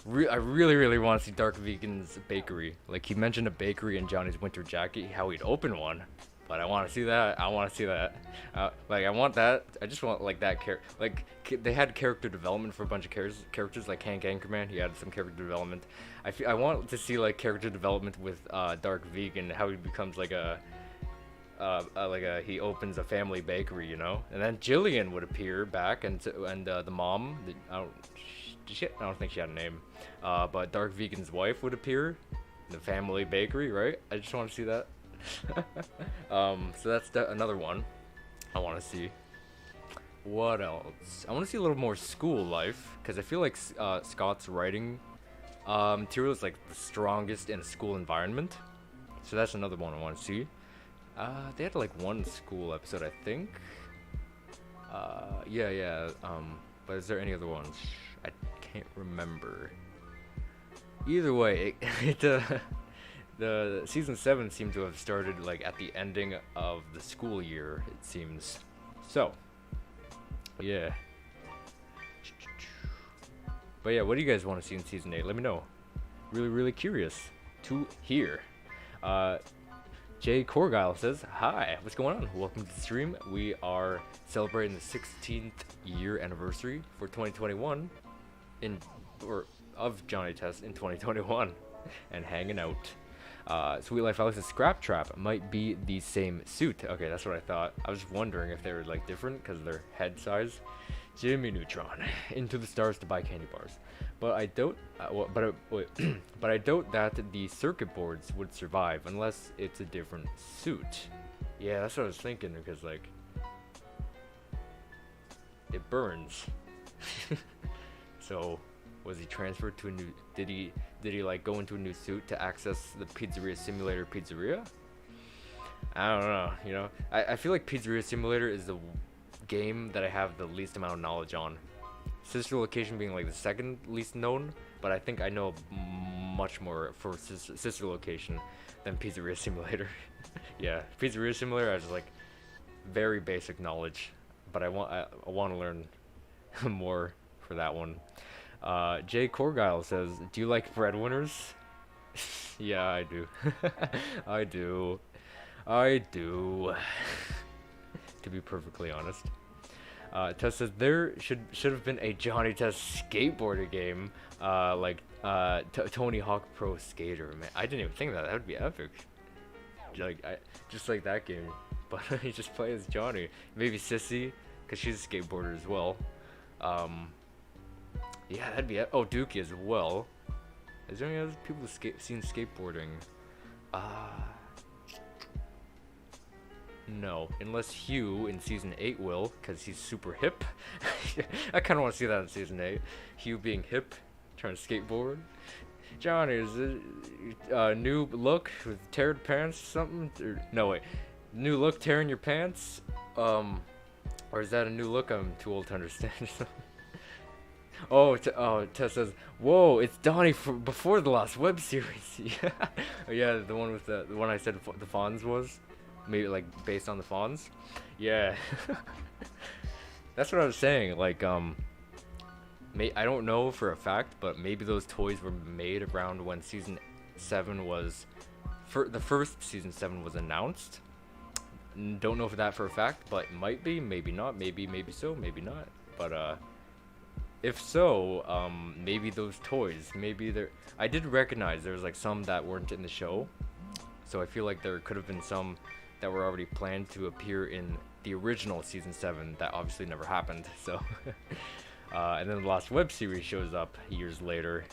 really want to see Dark Vegan's bakery. Like he mentioned a bakery in Johnny's winter jacket, how he'd open one. But I want to see that. Like I want that. I just want like that they had character development for a bunch of characters like Hank Anchorman. He had some character development. I want to see like character development with Dark Vegan, how he becomes like he opens a family bakery, you know. And then Jillian would appear back, and the mom. I don't think she had a name. But Dark Vegan's wife would appear in the family bakery, right? I just want to see that. So that's another one I want to see. What else? I want to see a little more school life, because I feel like Scott's writing material is like the strongest in a school environment. So that's another one I want to see. They had like one school episode, I think. Yeah. But is there any other ones? I can't remember. Either way, the season 7 seemed to have started like at the ending of the school year, it seems. So, yeah. But yeah, what do you guys want to see in season 8? Let me know. Really curious to hear. Jay Corgile says, hi, what's going on? Welcome to the stream. We are celebrating the 16th year anniversary for 2021 of Johnny Test in 2021 and hanging out. Sweet Life Alex's Scrap Trap might be the same suit. Okay, that's what I thought. I was just wondering if they were like different because of their head size. Jimmy Neutron, into the stars to buy candy bars. But I doubt. But I doubt that the circuit boards would survive unless it's a different suit. Yeah, that's what I was thinking, because like it burns. So was he transferred to a new? Did he like go into a new suit to access the Pizzeria Simulator pizzeria? I don't know. You know, I feel like Pizzeria Simulator is game that I have the least amount of knowledge on. Sister Location being like the second least known, but I think I know much more for Sister Location than Pizzeria Simulator. Yeah, Pizzeria Simulator I just like very basic knowledge, but I want to learn more for that one. Jay Corgile says, "Do you like breadwinners?" Yeah, I do. I do. I do. To be perfectly honest. Tess says there should have been a Johnny Test skateboarder game, like Tony Hawk Pro Skater. Man, I didn't even think that would be epic. Like just like that game, but you just play as Johnny. Maybe Sissy, cause she's a skateboarder as well. Yeah, that'd be oh Dookie as well. Is there any other people seen skateboarding? No, unless Hugh in season 8 will, because he's super hip. I kind of want to see that in season 8. Hugh being hip, trying to skateboard. Johnny, is it new look with teared pants or something? Or, no, wait. New look tearing your pants? Or is that a new look I'm too old to understand? Oh, Tess says, "Whoa, it's Donnie before the last web series." Yeah, oh, yeah, the one with the one I said the Fonz was, maybe like based on the Fonz. Yeah, that's what I was saying. Like, I don't know for a fact, but maybe those toys were made around when season 7 was, the first season 7 was announced. Don't know for that for a fact, but might be, maybe not, maybe so, maybe not. But if so, maybe those toys, maybe I did recognize there was like some that weren't in the show, so I feel like there could have been some that were already planned to appear in the original season 7 that obviously never happened. So, and then the last web series shows up years later,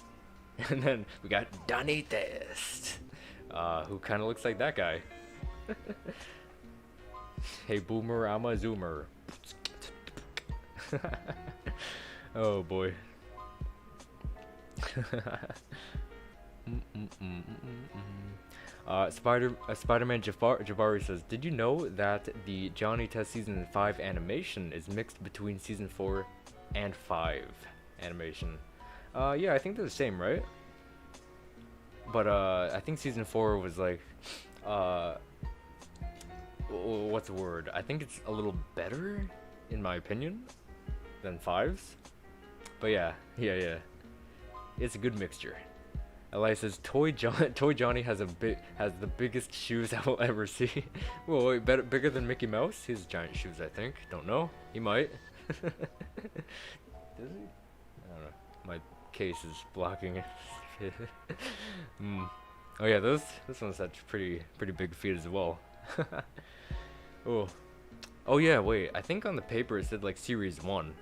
and then we got Donnie Test, who kind of looks like that guy. Hey boomer, I'm a zoomer. Oh boy. Spider-Man Jabari says, "Did you know that the Johnny Test season 5 animation is mixed between season 4 and 5 animation?" Yeah, I think they're the same, right? But I think season 4 was like, what's the word? I think it's a little better, in my opinion, than 5's. But yeah, it's a good mixture. Elias says, Toy Johnny has the biggest shoes I will ever see." Whoa, wait, bigger than Mickey Mouse? He has giant shoes, I think. Don't know. He might. Does he? I don't know. My case is blocking it. Oh yeah, this one's such pretty big feet as well. Oh yeah, wait. I think on the paper it said like series 1.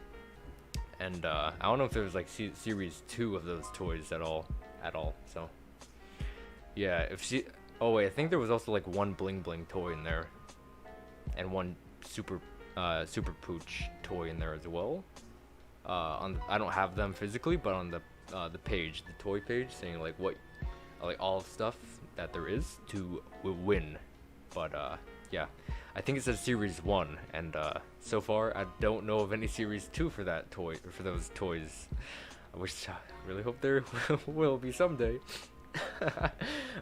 And I don't know if there was like series 2 of those toys at all. So yeah, oh wait, I think there was also like one Bling Bling toy in there, and one Super Pooch toy in there as well. I don't have them physically, but on the page, the toy page, saying like what, like all stuff that there is to win. But yeah, I think it says series 1, and so far I don't know of any series 2 for that toy, for those toys. I really hope there will be someday.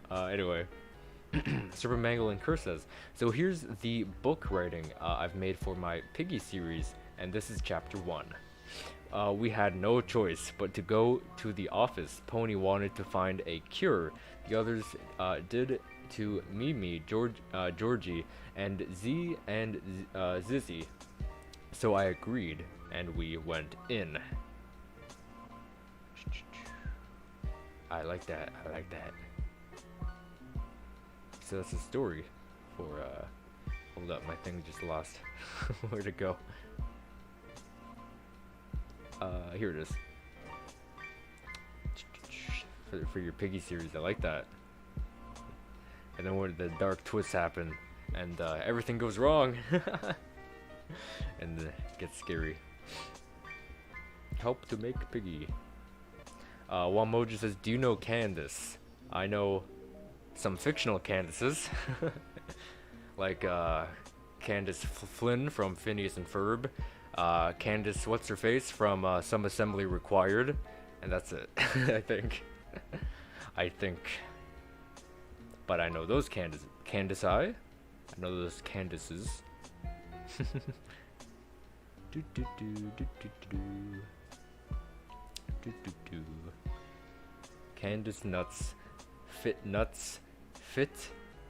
Anyway, Super Mangle and Curse says, "So here's the book writing I've made for my Piggy series, and this is chapter 1. We had no choice but to go to the office. Pony wanted to find a cure. The others did to Mimi, Georgie, and Z and Zizzy. So I agreed, and we went in." I like that. So that's the story for hold up, my thing just lost. Where'd it go? Here it is. For your Piggy series, I like that. And then when the dark twists happen and everything goes wrong and it gets scary. Help to make Piggy. Wamoji says, "Do you know Candace?" I know some fictional Candaces. Like Candace Flynn from Phineas and Ferb, Candace what's her face from Some Assembly Required, and that's it. I think. I think. But I know those Candace I know those Candaces. do do do do do do do do do. Candace nuts fit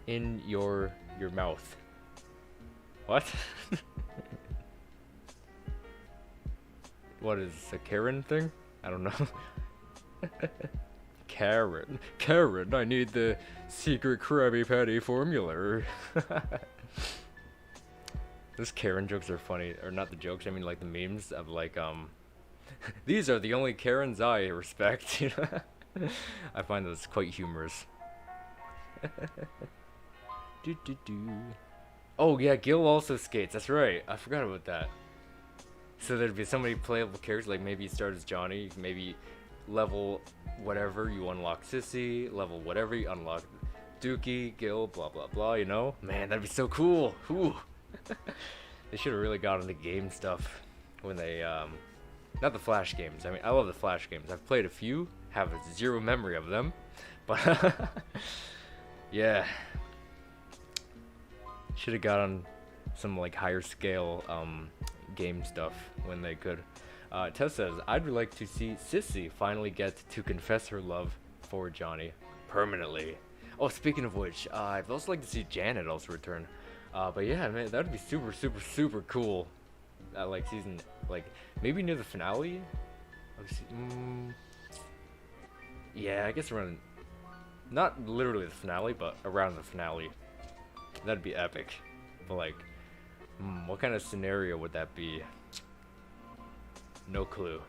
in your mouth. What? What is a Karen thing? I don't know. Karen, I need the secret Krabby Patty formula. Those Karen jokes are funny, or not the jokes, I mean like the memes of like, these are the only Karens I respect, you know? I find those quite humorous. Oh yeah, Gil also skates, that's right, I forgot about that. So there'd be so many playable characters, like maybe you start as Johnny, maybe level whatever you unlock Sissy, level whatever you unlock Dookie, Gil, blah blah blah, you know? Man, that'd be so cool. Ooh. They should have really got into game stuff when they not the Flash games. I mean, I love the Flash games. I've played a few, have zero memory of them, but yeah, should have got on some like higher scale game stuff when they could. Tess says, I'd like to see Sissy finally get to confess her love for Johnny permanently. Oh, speaking of which, I'd also like to see Janet also return. But yeah, man, that'd be super cool. Like season, like maybe near the finale. Yeah, I guess around, not literally the finale, but around the finale. That'd be epic. But like, what kind of scenario would that be? No clue.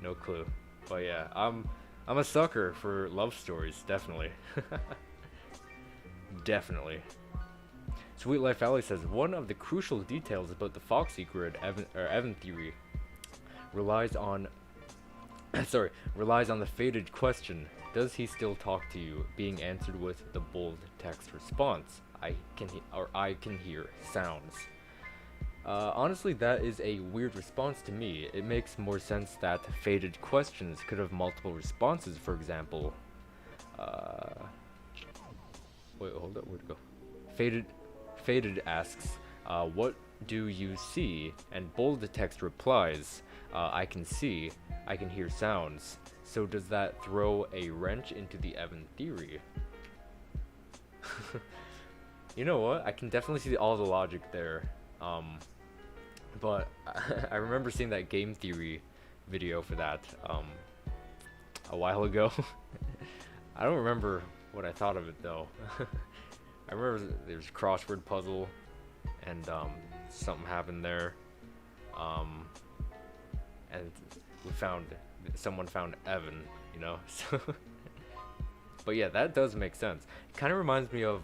No clue. But yeah, I'm a sucker for love stories, definitely. Definitely. Sweet Life Alley says, one of the crucial details about the Foxy grid Evan theory relies on the faded question, does he still talk to you, being answered with the bold text response, I can hear sounds. Honestly, that is a weird response to me. It makes more sense that faded questions could have multiple responses, for example. Wait, hold up, where'd it go? Faded asks, what do you see? And bold text replies, I can see, I can hear sounds. So does that throw a wrench into the Evan theory? You know what? I can definitely see all the logic there. But I remember seeing that game theory video for that a while ago. I don't remember what I thought of it though. I remember there's a crossword puzzle and something happened there. And someone found Evan, you know. So but yeah, that does make sense. It kind of reminds me of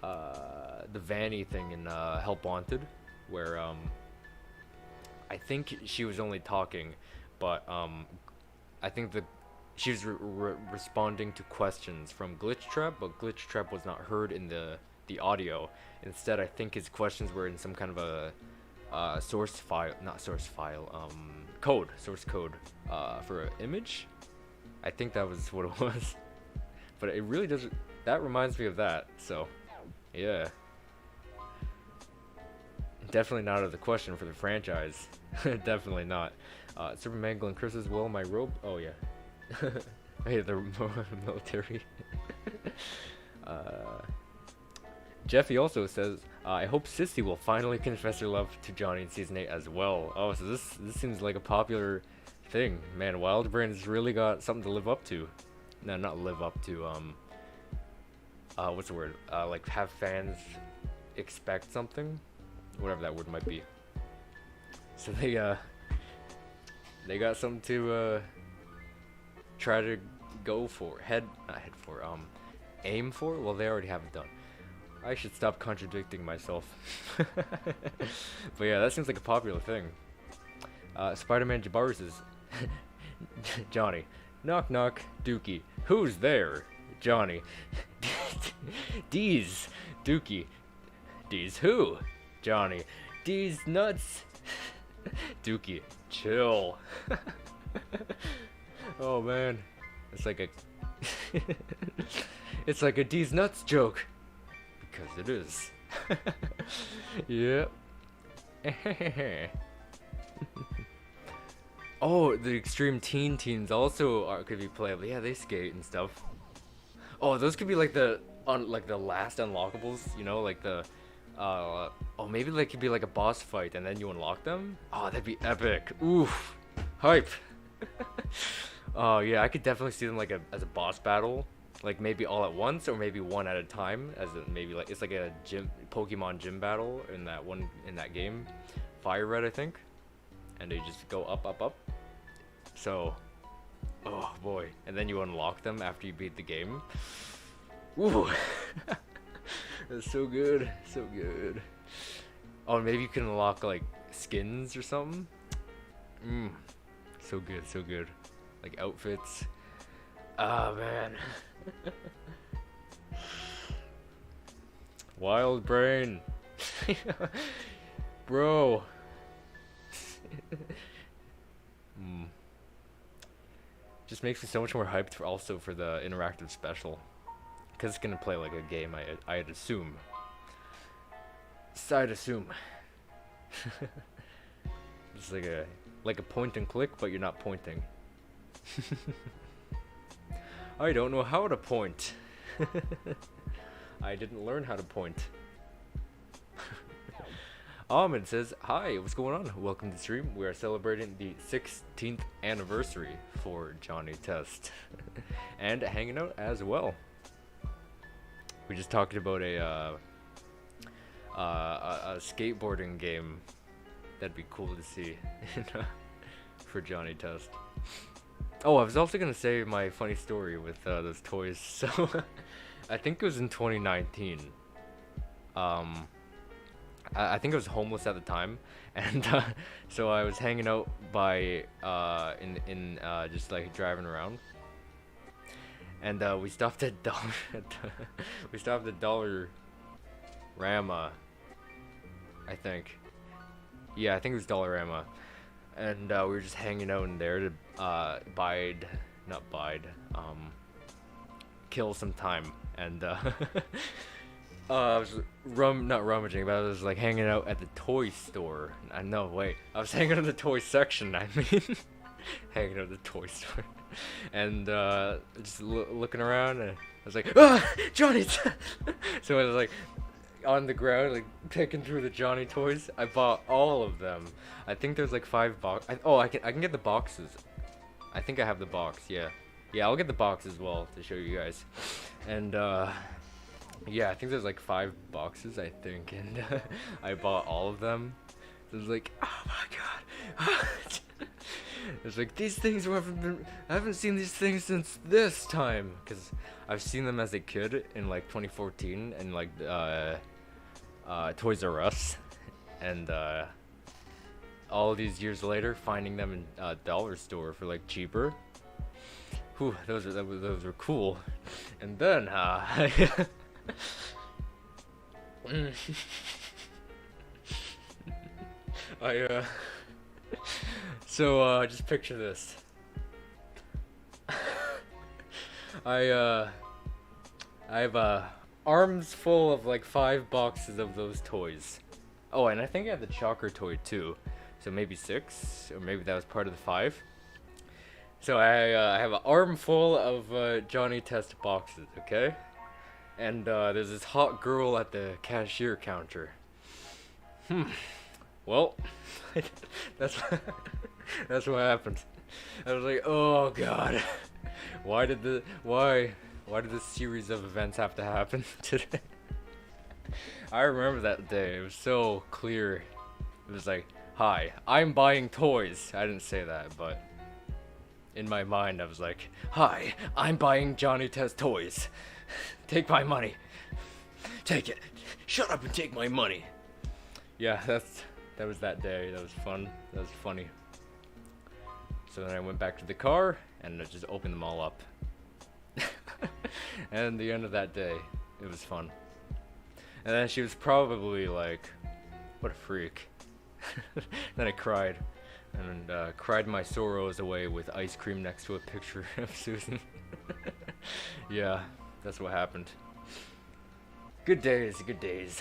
the Vanny thing in Help Wanted, where I think she was only talking, but I think she was responding to questions from Glitchtrap, but Glitchtrap was not heard in the audio. Instead, I think his questions were in some kind of a source code for an image. I think that was what it was. But it really does, that reminds me of that, so yeah. Definitely not out of the question for the franchise. Definitely not. Super Mangle and Chris as well, my robe. Oh yeah. Hey, the military. Jeffy also says, I hope Sissy will finally confess her love to Johnny in season 8 as well. Oh, so this seems like a popular thing. Man, Wildbrain's really got something to live up to. No, not live up to, what's the word? Like have fans expect something? Whatever that word might be. So they got something to try to go for, aim for. Well, they already have it done. I should stop contradicting myself. But yeah, that seems like a popular thing. Spider-Man Jabari says, Johnny, knock knock, Dookie, who's there? Johnny, D's, Dookie, D's who? Johnny. D's nuts. Dookie, chill. Oh man, it's like a it's like a D's nuts joke, because it is. Yep. Oh, the extreme teams also could be playable. Yeah, they skate and stuff. Oh, those could be like the last unlockables, you know, like the oh, maybe like could be like a boss fight and then you unlock them. Oh, that'd be epic. Oof, hype. Oh yeah, I could definitely see them like as a boss battle, like maybe all at once or maybe one at a time, as maybe like it's like a Pokemon gym battle in that game, Fire Red I think, and they just go up. So, oh boy, and then you unlock them after you beat the game. Ooh, that's so good, so good. Oh, maybe you can unlock like skins or something. So good, so good. Like outfits. Ah, man. Wild brain. Bro. Just makes me so much more hyped for the interactive special. Because it's gonna play like a game, I'd assume. So I'd assume. It's like a point and click, but you're not pointing. I don't know how to point. I didn't learn how to point. Ahmed says, hi, what's going on? Welcome to the stream. We are celebrating the 16th anniversary for Johnny Test. And hanging out as well. We just talked about a skateboarding game. That'd be cool to see for Johnny Test. Oh, I was also gonna say my funny story with those toys. So, I think it was in 2019. I think I was homeless at the time, and so I was hanging out by in just like driving around, and we stopped at we stopped at Dollarama, I think. Yeah, I think it was Dollarama. And we were just hanging out in there to kill some time. And I was not rummaging, but I was like hanging out at the toy store. No, wait, I was hanging out in the toy section. I mean, hanging out at the toy store, and just looking around, and I was like, ah, Johnny. So I was like on the ground, like picking through the Johnny toys. I bought all of them. I think there's like 5 box. I can get the boxes. I think I have the box. Yeah, I'll get the box as well to show you guys. And yeah, I think there's like 5 boxes, I think, and I bought all of them. So it was like, oh my god. It's like, these things I haven't seen these things since this time, because I've seen them as a kid in like 2014 and like Toys R Us, and all these years later finding them in a dollar store for like cheaper. Whew, those were cool. And then so just picture this. I have arms full of like 5 boxes of those toys. Oh, and I think I had the Chalker toy too, so maybe 6, or maybe that was part of the 5. So I have an arm full of Johnny Test boxes, okay? And there's this hot girl at the cashier counter. Well, that's what happened. I was like, oh god, why did this series of events have to happen today? I remember that day. It was so clear. It was like, hi, I'm buying toys. I didn't say that, but in my mind I was like, hi, I'm buying Johnny Test toys. Take my money. Take it. Shut up and take my money. Yeah, that was that day. That was fun. That was funny. So then I went back to the car and I just opened them all up. And the end of that day, it was fun. And then she was probably like, what a freak. Then I cried. And cried my sorrows away with ice cream next to a picture of Susan. Yeah, that's what happened. Good days, good days.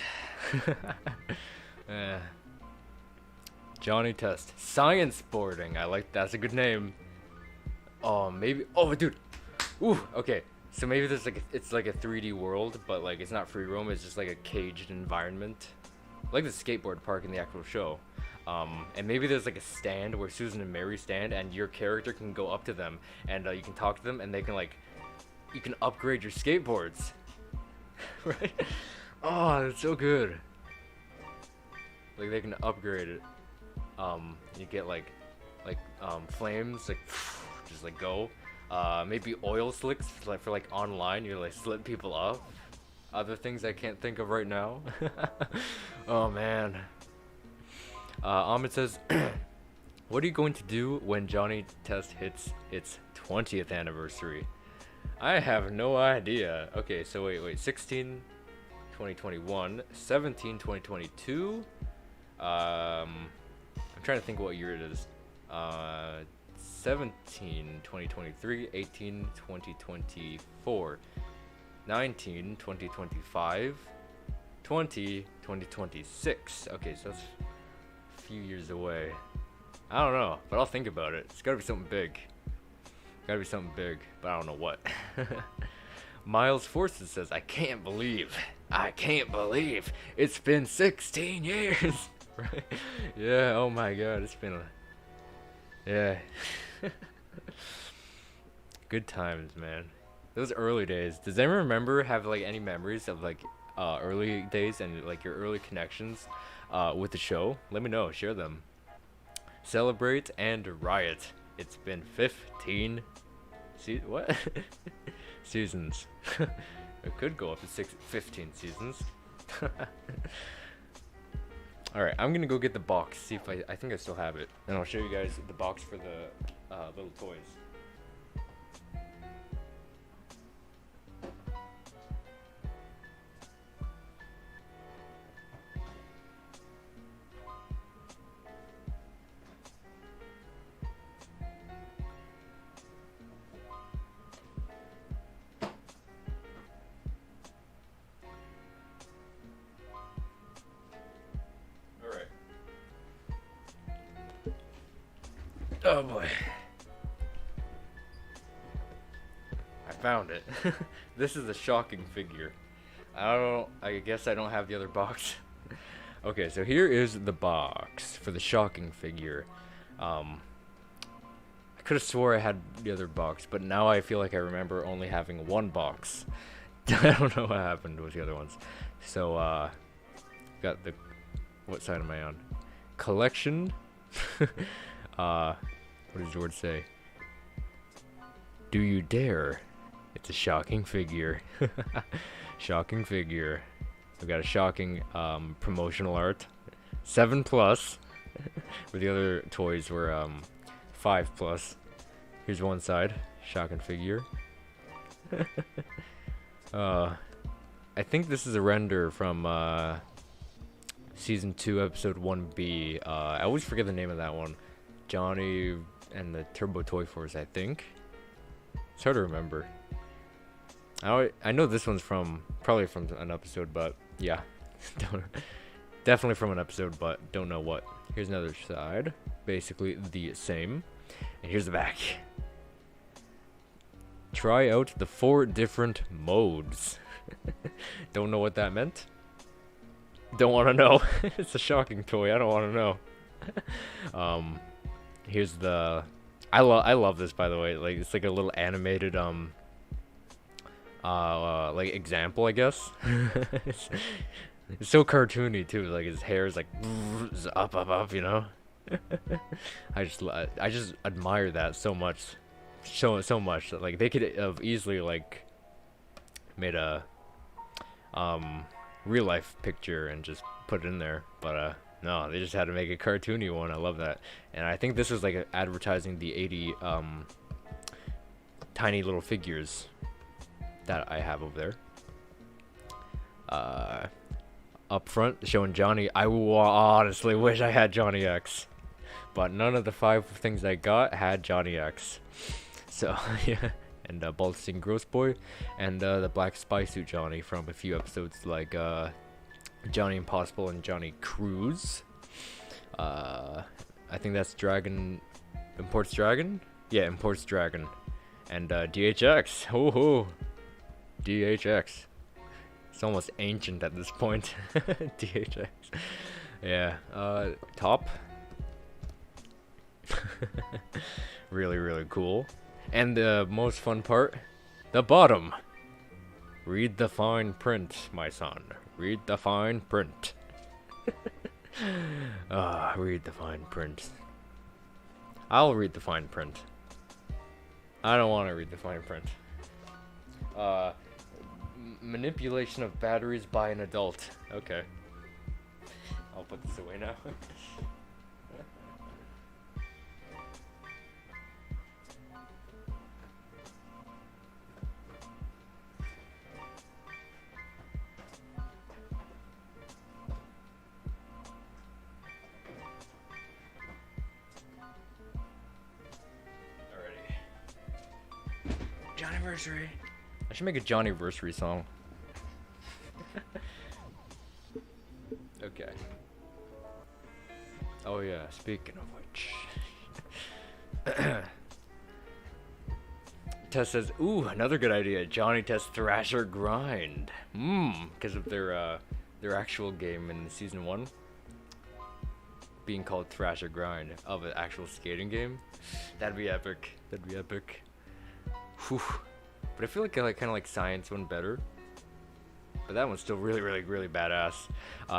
Johnny Test. Science boarding. I like that's a good name. Oh, maybe. Oh, dude. Ooh, okay. So maybe there's like it's like a 3D world, but like it's not free roam. It's just like a caged environment, like the skateboard park in the actual show. And maybe there's like a stand where Susan and Mary stand, and your character can go up to them, and you can talk to them, and they can like, you can upgrade your skateboards. Right? Oh, that's so good. Like they can upgrade it. You get like flames, like just like go. Maybe oil slicks for like online. You like slit people up. Other things I can't think of right now. Oh man. Ahmed says, what are you going to do when Johnny Test hits its 20th anniversary? I have no idea. Okay, so wait, 16, 2021, 17, 2022. I'm trying to think what year it is. 17, 2023, 18, 2024, 19, 2025, 20, 2026. Okay, so that's few years away. I don't know, but I'll think about it. It's gotta be something big. But I don't know what. Miles Forces says, I can't believe it's been 16 years. Right? Yeah, oh my god, it's been yeah. Good times, man. Those early days. Does anyone remember have like any memories of like early days and like your early connections with the show? Let me know. Share them. Celebrate and riot. It's been 15 what? Seasons. It could go up to 15 seasons. Alright, I'm gonna go get the box. See if I think I still have it. And I'll show you guys the box for the little toys. Oh boy. I found it. This is a shocking figure. I guess I don't have the other box. Okay, so here is the box for the shocking figure. I could have swore I had the other box, but now I feel like I remember only having one box. I don't know what happened with the other ones. So, got the... What side am I on? Collection. What does George say? Do you dare? It's a shocking figure. Shocking figure. We got a shocking promotional art. 7+. Where the other toys were 5+. Here's one side. Shocking figure. I think this is a render from Season 2, Episode 1B. I always forget the name of that one. Johnny and the Turbo Toy Force, I think. It's hard to remember. I know this one's probably from an episode, but yeah. Definitely from an episode, but don't know what. Here's another side. Basically the same. And here's the back. Try out the 4 different modes. Don't know what that meant. Don't want to know. It's a shocking toy. I don't want to know. Here's the... I love this, by the way. Like, it's like a little animated like example, I guess. It's so cartoony too. Like his hair is like up, you know. I just admire that so much, so much. Like they could have easily like made a real life picture and just put it in there, but no, they just had to make a cartoony one. I love that. And I think this was like advertising the 80 tiny little figures that I have over there. up front showing Johnny. I honestly wish I had Johnny X, but none of the 5 things I got had Johnny X. So yeah, and Baltic Gross Boy, and the Black Spy Suit Johnny from a few episodes like Johnny Impossible and Johnny Cruise. I think that's Dragon Imports Dragon. Yeah, Imports Dragon, and DHX. Ho, DHX. It's almost ancient at this point. DHX. Yeah. Top. Really cool. And the most fun part, the bottom. Read the fine print, my son. Read the fine print. Read the fine print. I'll read the fine print. I don't want to read the fine print. Manipulation of batteries by an adult. Okay. I'll put this away now. Johniversary. I should make a Johniversary song. Okay. Oh yeah, speaking of which. Tess says, ooh, another good idea. Johnny Test Thrasher Grind. Because of their actual game in season 1 being called Thrasher Grind of an actual skating game. That'd be epic. That'd be epic. Whew. But I feel like I kind of like Science one better. But that one's still really badass.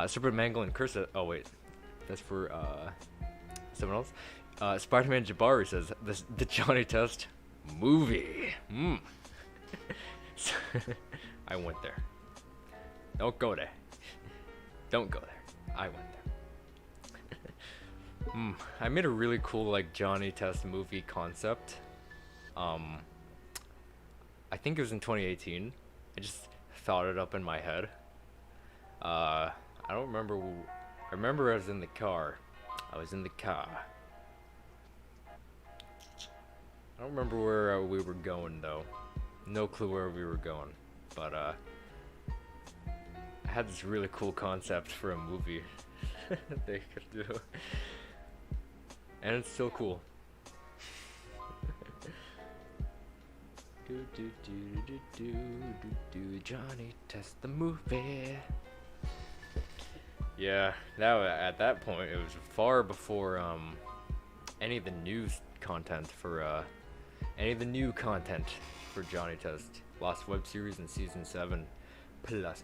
Super Mangle and Curse. Oh wait, that's for someone else. Spider-Man Jabari says the Johnny Test movie. I went there. Don't go there. Don't go there. I went there. I made a really cool like Johnny Test movie concept. I think it was in 2018. I just thought it up in my head. I don't remember. I remember I was in the car. I don't remember where we were going though. No clue where we were going. But I had this really cool concept for a movie they could do, and it's still cool. Johnny Test the movie. Yeah, at that point it was far before any of the news content for Johnny Test. Lost web series in season 7 plus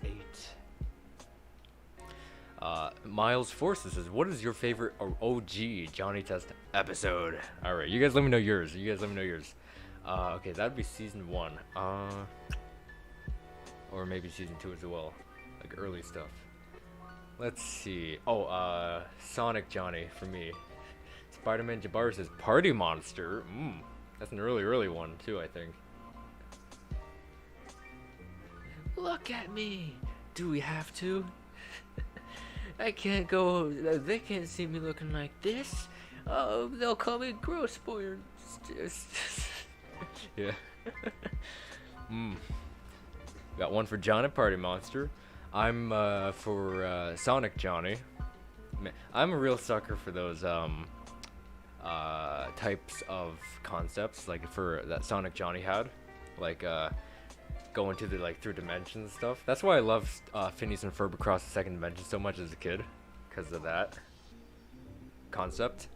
8. Miles Forces says, what is your favorite OG Johnny Test episode? Alright, you guys let me know yours. Okay, that'd be season 1. Or maybe season 2 as well. Like early stuff. Let's see. Oh, Sonic Johnny for me. Spider-Man Jabbar says Party Monster. That's an early one too, I think. Look at me. Do we have to? I can't go. They can't see me looking like this. Oh, they'll call me gross boy. Yeah. Got one for John at Party Monster. I'm for Sonic Johnny. Man, I'm a real sucker for those types of concepts, like for that Sonic Johnny had, like going to the like through dimensions and stuff. That's why I loved Phineas and Ferb Across the Second Dimension so much as a kid, because of that concept.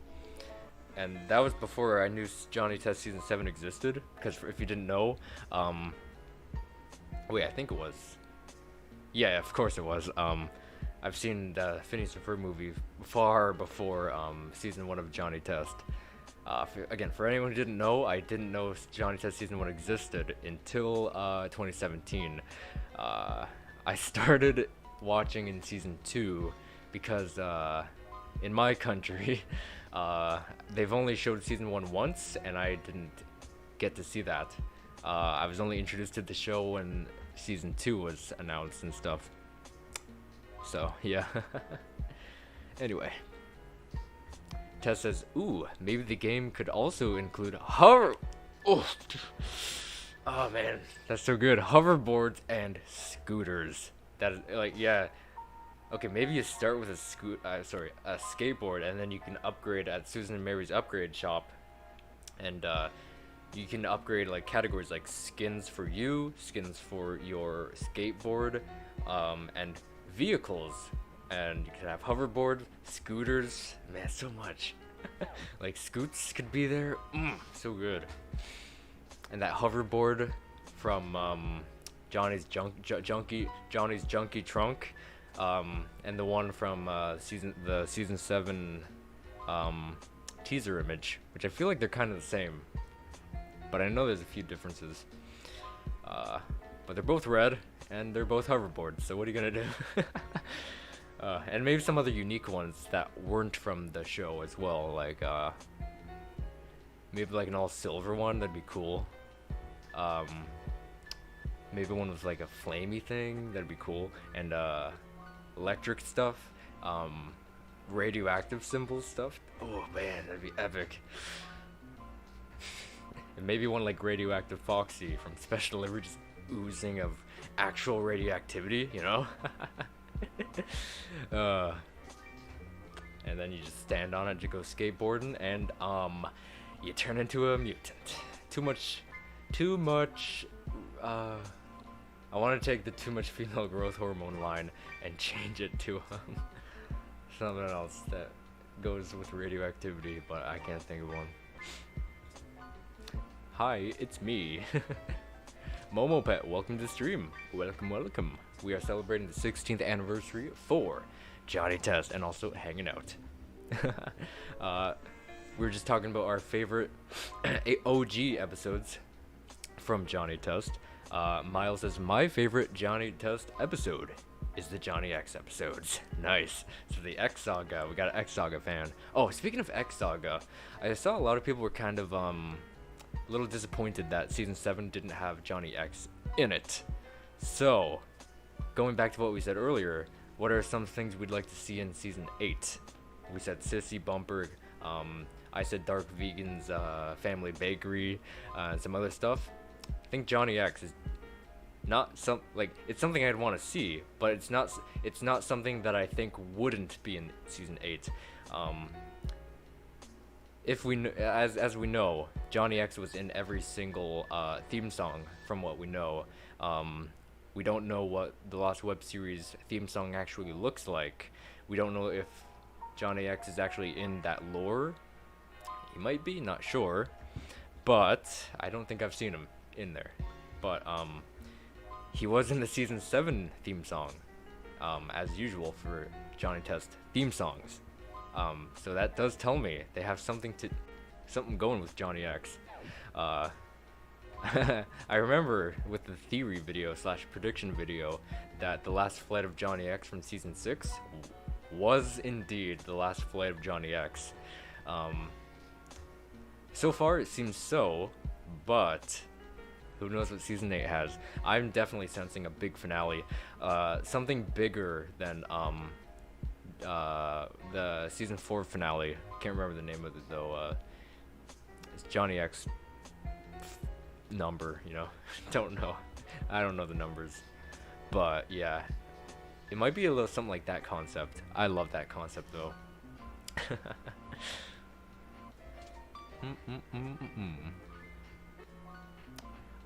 And that was before I knew Johnny Test Season 7 existed, because if you didn't know, wait, I think it was. Yeah, of course it was. I've seen the Phineas and Ferb movie far before Season 1 of Johnny Test. Again, for anyone who didn't know, I didn't know Johnny Test Season 1 existed until 2017. I started watching in Season 2 because in my country, they've only showed Season 1 once, and I didn't get to see that. I was only introduced to the show when Season 2 was announced and stuff. So yeah. Anyway, Tess says, "Ooh, maybe the game could also include hover." Oh, oh man, that's so good. Hoverboards and scooters. That is like, yeah. Okay, maybe you start with a a skateboard, and then you can upgrade at Susan and Mary's upgrade shop, and you can upgrade like categories like skins for you, skins for your skateboard, and vehicles. And you can have hoverboard, scooters, man, so much. Like Scoots could be there, so good. And that hoverboard from Johnny's Junkie Trunk, and the one from season 7 teaser image, which I feel like they're kind of the same, but I know there's a few differences. But they're both red and they're both hoverboards, so what are you gonna do? And maybe some other unique ones that weren't from the show as well, like maybe like an all silver one, that'd be cool. Maybe one with like a flamey thing, that'd be cool. And electric stuff, radioactive symbols stuff. Oh man, that'd be epic. And maybe one like radioactive Foxy from Special Delivery, just oozing of actual radioactivity, you know? And then you just stand on it to go skateboarding, and you turn into a mutant. Too much. I want to take the too much female growth hormone line and change it to something else that goes with radioactivity, but I can't think of one. Hi, it's me. Momo Pet, welcome to the stream. Welcome. We are celebrating the 16th anniversary for Johnny Test and also hanging out. We were just talking about our favorite OG episodes from Johnny Test. Miles says, my favorite Johnny Test episode is the Johnny X episodes. Nice. So the X Saga, we got an X Saga fan. Oh, speaking of X Saga, I saw a lot of people were kind of a little disappointed that season 7 didn't have Johnny X in it. So, going back to what we said earlier, what are some things we'd like to see in season 8? We said Sissy Bumper, I said Dark Vegan's Family Bakery, and some other stuff. I think Johnny X is not it's something I'd want to see, but it's not something that I think wouldn't be in season 8. If we as we know, Johnny X was in every single theme song from what we know. We don't know what the Lost Web Series theme song actually looks like. We don't know if Johnny X is actually in that lore. He might be, not sure, but I don't think I've seen him in there. But he was in the season 7 theme song, as usual for Johnny Test theme songs. So that does tell me they have something going with Johnny X. I remember with the theory video / prediction video that the last flight of Johnny X from season 6 was indeed the last flight of Johnny X. So far it seems so, but who knows what season 8 has. I'm definitely sensing a big finale, something bigger than the season 4 finale. Can't remember the name of it though. It's Johnny X number, you know. Don't know. I don't know the numbers, but yeah, it might be a little something like that concept. I love that concept though.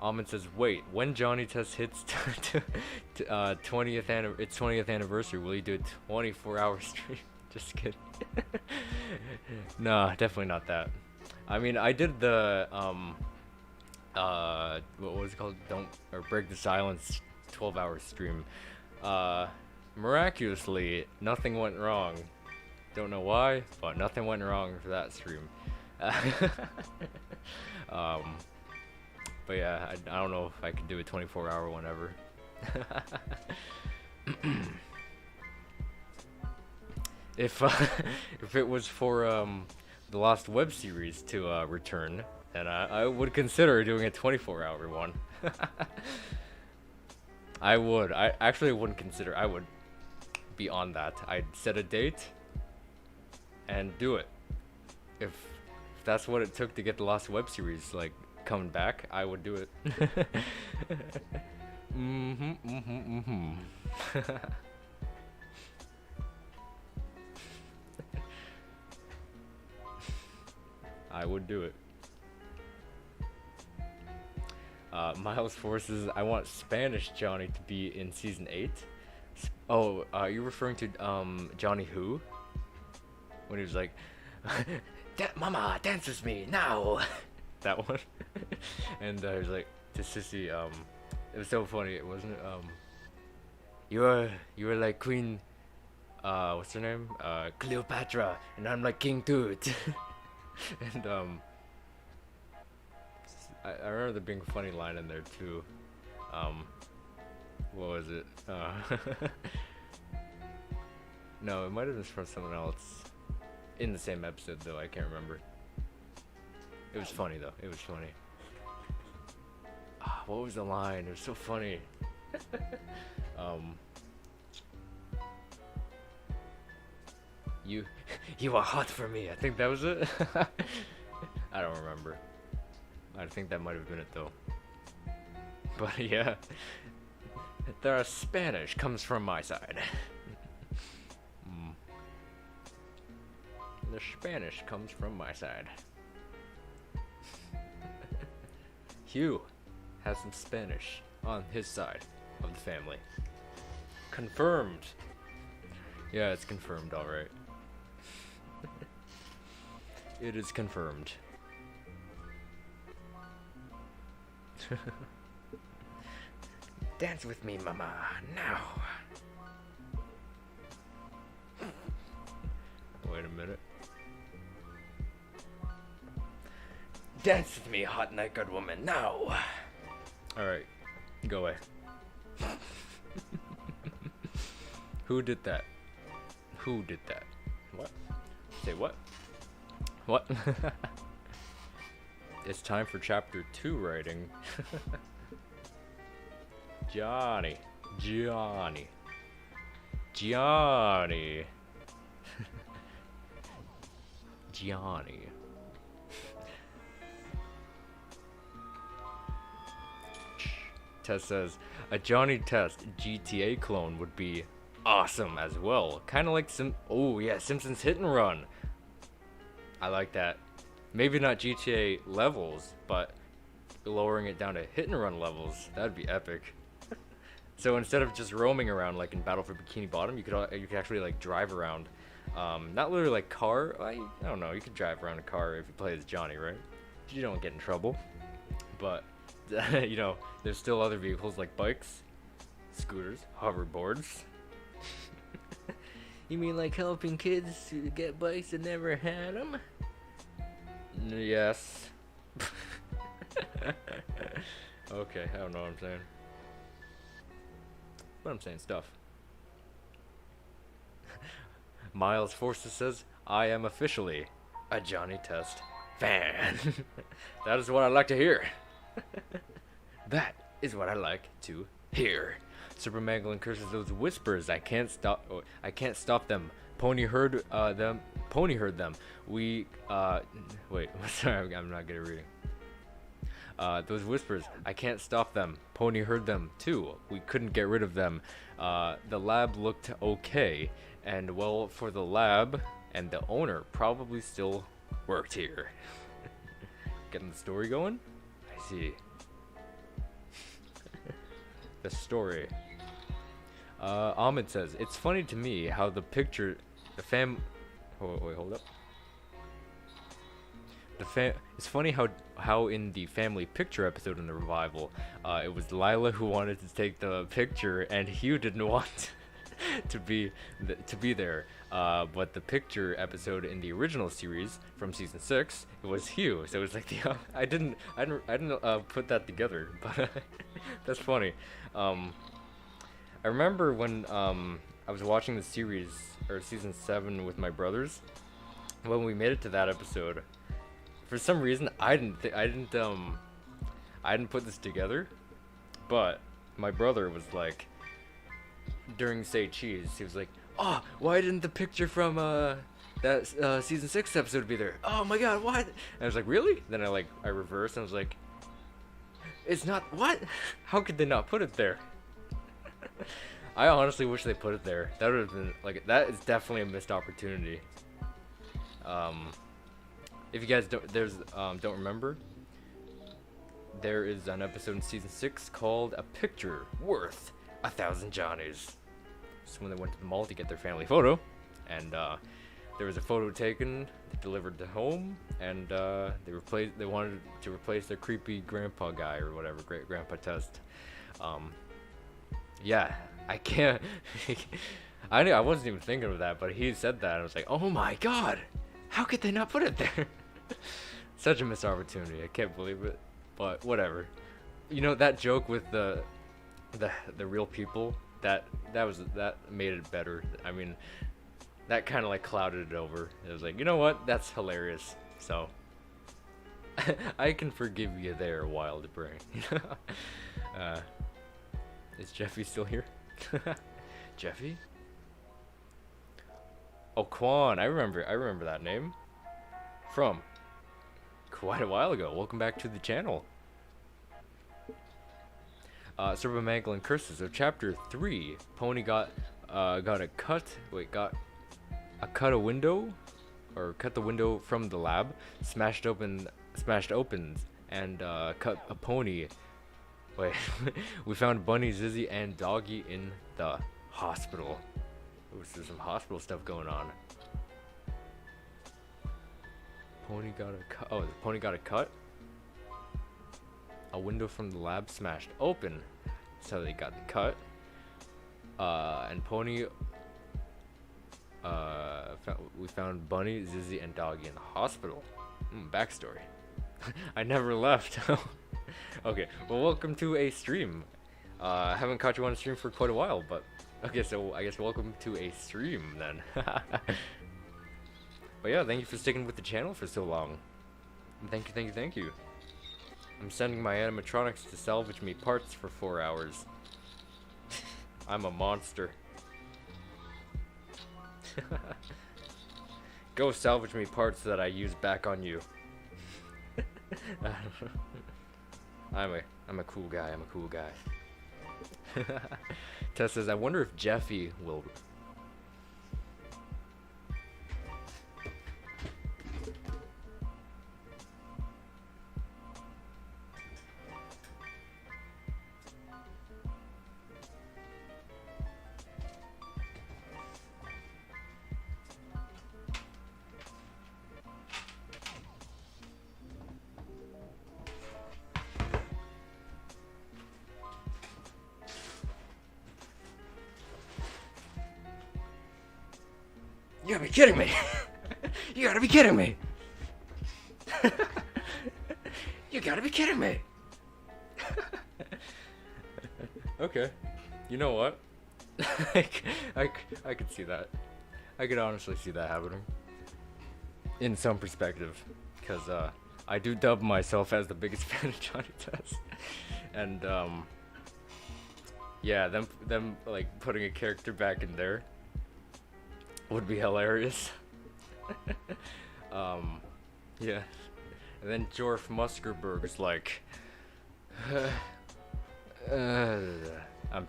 Almond says, wait, when Johnny Test hits 20th anniversary, will he do a 24-hour stream? Just kidding. Nah, definitely not that. I mean, I did the what was it called? Break the Silence 12-hour stream. Miraculously, nothing went wrong. Don't know why, but nothing went wrong for that stream. But yeah, I don't know if I could do a 24-hour one ever. If it was for the Lost Web Series to return, then I would consider doing a 24-hour one. I would. I actually wouldn't consider. I would be on that. I'd set a date and do it. If that's what it took to get the last web series like coming back, I would do it. I would do it. Miles forces, I want Spanish Johnny to be in season 8. Oh, you're referring to Johnny Who? When he was like, Mama, dance with me now. That one. And he was like to Sissy, it was so funny, wasn't it? You were like Queen, what's her name? Cleopatra, and I'm like King Tut. And I remember there being a funny line in there too. What was it? No, it might have been from someone else in the same episode though. I can't remember. It was funny though. It was funny. What was the line? It was so funny. You are hot for me. I think that was it. I don't remember. I think that might have been it though. But yeah, the Spanish comes from my side. The Spanish comes from my side. Hugh has some Spanish on his side of the family. Confirmed. Yeah, it's confirmed, alright. It is confirmed. Dance with me, mama, now. Wait a minute. Dance with me, hot naked woman, now. Alright, go away. Who did that? Who did that? What? Say what? What? It's time for chapter 2 writing. Johnny. Johnny. Johnny. Johnny. Tess says, a Johnny Test GTA clone would be awesome as well. Kind of like Simpsons Hit and Run. I like that. Maybe not GTA levels, but lowering it down to hit and run levels. That'd be epic. So instead of just roaming around like in Battle for Bikini Bottom, you could actually like drive around. Not literally like car. I don't know. You could drive around a car if you play as Johnny, right? You don't get in trouble. But you know, there's still other vehicles like bikes, scooters, hoverboards. You mean like helping kids to get bikes that never had them? Yes. Okay, I don't know what I'm saying. But I'm saying stuff. Miles Forster says, I am officially a Johnny Test fan. That is what I like to hear. That is what I like to hear. Super Manglin curses those whispers. I can't stop them. Pony heard them. Pony heard them. We wait. Sorry, I'm not good at reading. Those whispers. I can't stop them. Pony heard them too. We couldn't get rid of them. The lab looked okay, and well, for the lab and the owner probably still worked here. Getting the story going? I see. The story. Ahmed says, it's funny to me how the picture, wait, hold up. It's funny how in the family picture episode in the revival, it was Lila who wanted to take the picture and Hugh didn't want to be there. But the picture episode in the original series from season 6, it was Hugh. So it's like I didn't put that together, but that's funny. I remember when I was watching the series or season 7 with my brothers. When we made it to that episode, for some reason I didn't put this together, but my brother was like, during Say Cheese, he was like, oh, why didn't the picture from that season 6 episode be there? Oh my god, what? And I was like, really? Then I reversed and I was like, it's not, what? How could they not put it there? I honestly wish they put it there. That would have been like, that is definitely a missed opportunity. If you guys don't remember, there is an episode in season 6 called "A Picture Worth 1,000 Johnnies." So when they went to the mall to get their family photo, and there was a photo taken, delivered to home, and they wanted to replace their creepy grandpa guy or whatever, great grandpa Test. Yeah, I can't. I wasn't even thinking of that, but he said that, and I was like, oh my god, how could they not put it there? Such a missed opportunity. I can't believe it, but whatever. You know, that joke with the real people, that made it better. I mean, that kind of like clouded it over. It was like, you know what, that's hilarious. So I can forgive you there, Wild Brain. Is Jeffy still here? Jeffy? Oh, Quan. I remember that name from quite a while ago. Welcome back to the channel. Serpent Mangle and Curses. So chapter 3, Pony got a cut. Wait, got a window, or cut the window from the lab, smashed opens, and cut a pony. Wait, we found Bunny, Zizzy, and Doggy in the hospital. Ooh, so there's some hospital stuff going on. Pony got a cut. Oh, the pony got a cut. A window from the lab smashed open, so they got the cut. And Pony. We found Bunny, Zizzy, and Doggy in the hospital. Backstory. I never left. Okay, well, welcome to a stream. I haven't caught you on a stream for quite a while, but okay, so I guess welcome to a stream then. But yeah, thank you for sticking with the channel for so long. Thank you. I'm sending my animatronics to salvage me parts for 4 hours. I'm a monster. Go salvage me parts that I use back on you. I'm a cool guy. Tess says, I wonder if Jeffy will. You gotta be kidding me! You gotta be kidding me! You gotta be kidding me! Okay. You know what? I could see that. I could honestly see that happening. In some perspective. Because, I do dub myself as the biggest fan of Johnny Test. And, yeah, them like, putting a character back in there would be hilarious. Yeah. And then Jorf Muskerberg's like, I'm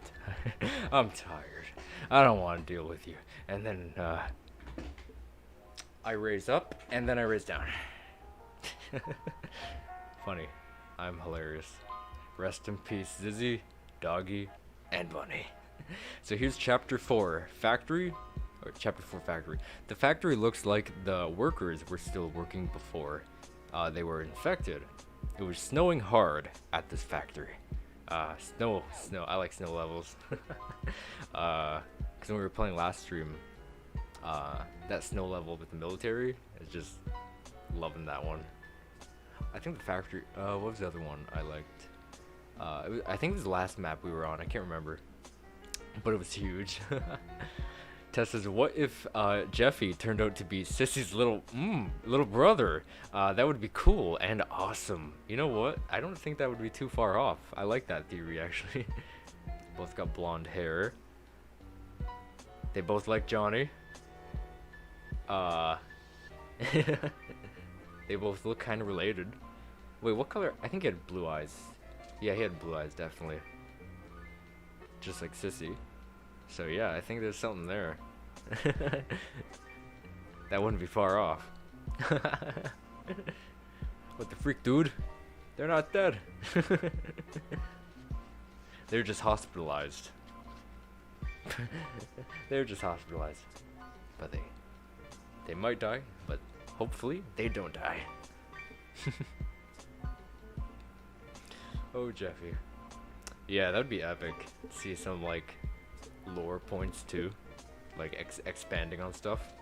tired. I don't want to deal with you. And then, I raise up, and then I raise down. Funny. I'm hilarious. Rest in peace, Zizzy, Doggy, and Bunny. So here's chapter 4, Factory. Or chapter 4, Factory. The factory looks like the workers were still working before they were infected. It was snowing hard at this factory. Snow. I like snow levels. Because when we were playing last stream, that snow level with the military is just loving that one. I think the factory. What was the other one I liked? I think it was the last map we were on. I can't remember, but it was huge. Tess says, what if Jeffy turned out to be Sissy's little brother? That would be cool and awesome. You know what? I don't think that would be too far off. I like that theory, actually. Both got blonde hair. They both like Johnny. They both look kind of related. Wait, what color? I think he had blue eyes. Yeah, he had blue eyes, definitely. Just like Sissy. So yeah, I think there's something there. That wouldn't be far off. What the freak, dude? They're not dead. They're just hospitalized. They're just hospitalized. But they might die, but hopefully they don't die. Oh, Jeffy. Yeah, that would be epic. See some like lore points too, like expanding on stuff.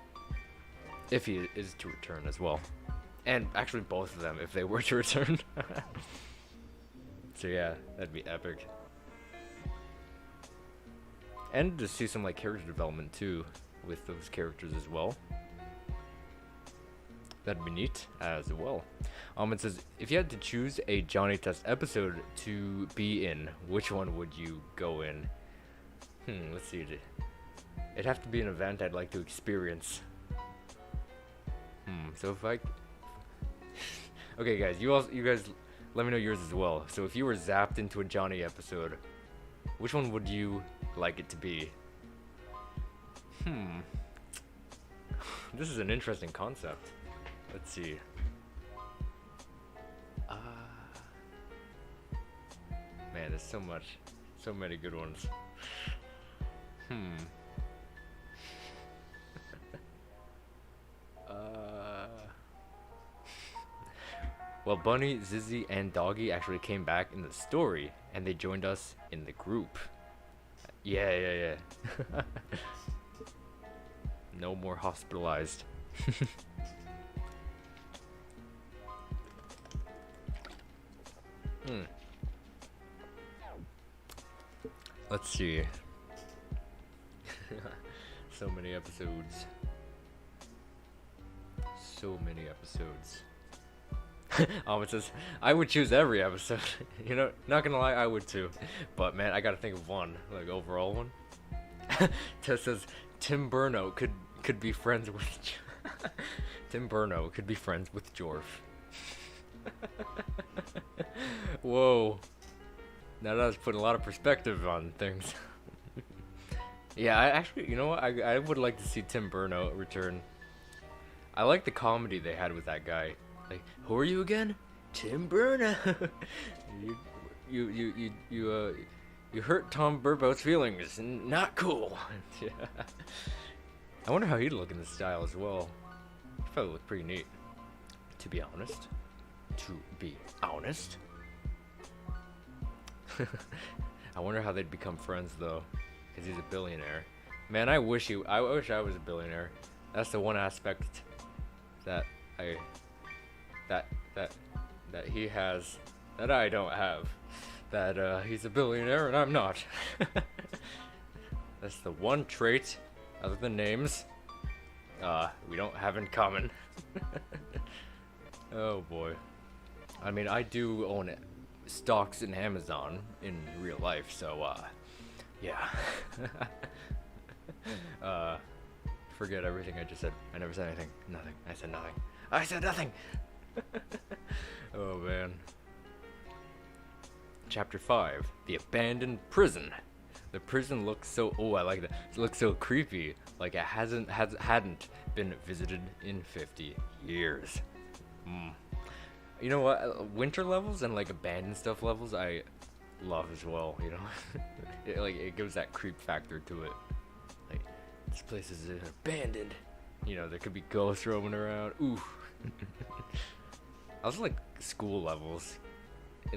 If he is to return as well, and actually both of them if they were to return. So yeah, that'd be epic. And to see some like character development too with those characters as well. That'd be neat as well. It says, if you had to choose a Johnny Test episode to be in, which one would you go in? Let's see. It'd have to be an event I'd like to experience. So if I... Okay, guys, you guys, let me know yours as well. So if you were zapped into a Johnny episode, which one would you like it to be? This is an interesting concept. Let's see. Man, there's so many good ones. Well, Bunny, Zizzy, and Doggy actually came back in the story, and they joined us in the group. Yeah. No more hospitalized. Let's see. So many episodes. So many episodes. It says, I would choose every episode. You know, not gonna lie, I would too. But man, I gotta think of one, like overall one. Tess says, Tim Burno could be friends with Tim Burno could be friends with Jorf. Whoa. Now that's putting a lot of perspective on things. Yeah, I actually, you know what? I would like to see Tim Burno return. I like the comedy they had with that guy. Like, who are you again? Tim Burno. You hurt Tom Burbo's feelings. Not cool. Yeah. I wonder how he'd look in this style as well. He'd probably look pretty neat. To be honest. I wonder how they'd become friends though, because he's a billionaire. Man, I wish I was a billionaire. That's the one aspect that he has that I don't have. That he's a billionaire and I'm not. That's the one trait, other than names, we don't have in common. Oh boy. I mean, I do own stocks in Amazon in real life, so yeah. Forget everything I just said. I never said anything. Nothing. I said nothing. I said nothing. Oh man. Chapter 5, The Abandoned Prison. The prison looks so, I like that. It looks so creepy, like it hadn't been visited in 50 years. You know what? Winter levels and like abandoned stuff levels I love as well, you know? it gives that creep factor to it. Like, this place is abandoned. You know, there could be ghosts roaming around. Ooh. I also like school levels.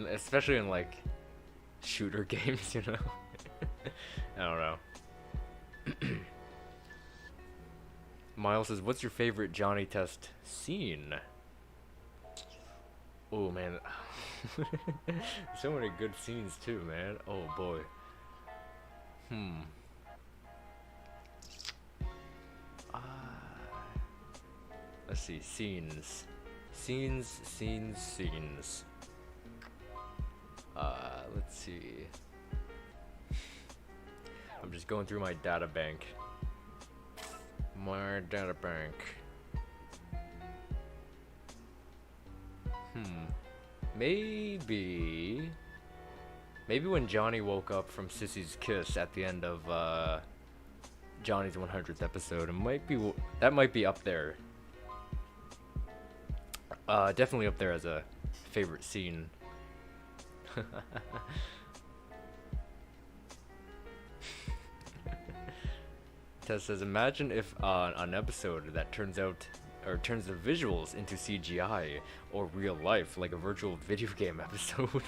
Especially in like shooter games, you know? I don't know. Miles says, what's your favorite Johnny Test scene? Oh man. So many good scenes too, man. Oh boy. Let's see, scenes. Let's see. I'm just going through my data bank. My data bank. Maybe when Johnny woke up from Sissy's kiss at the end of Johnny's 100th episode, that might be up there. Definitely up there as a favorite scene. Tess says, imagine if an episode that turns the visuals into CGI or real life, like a virtual video game episode.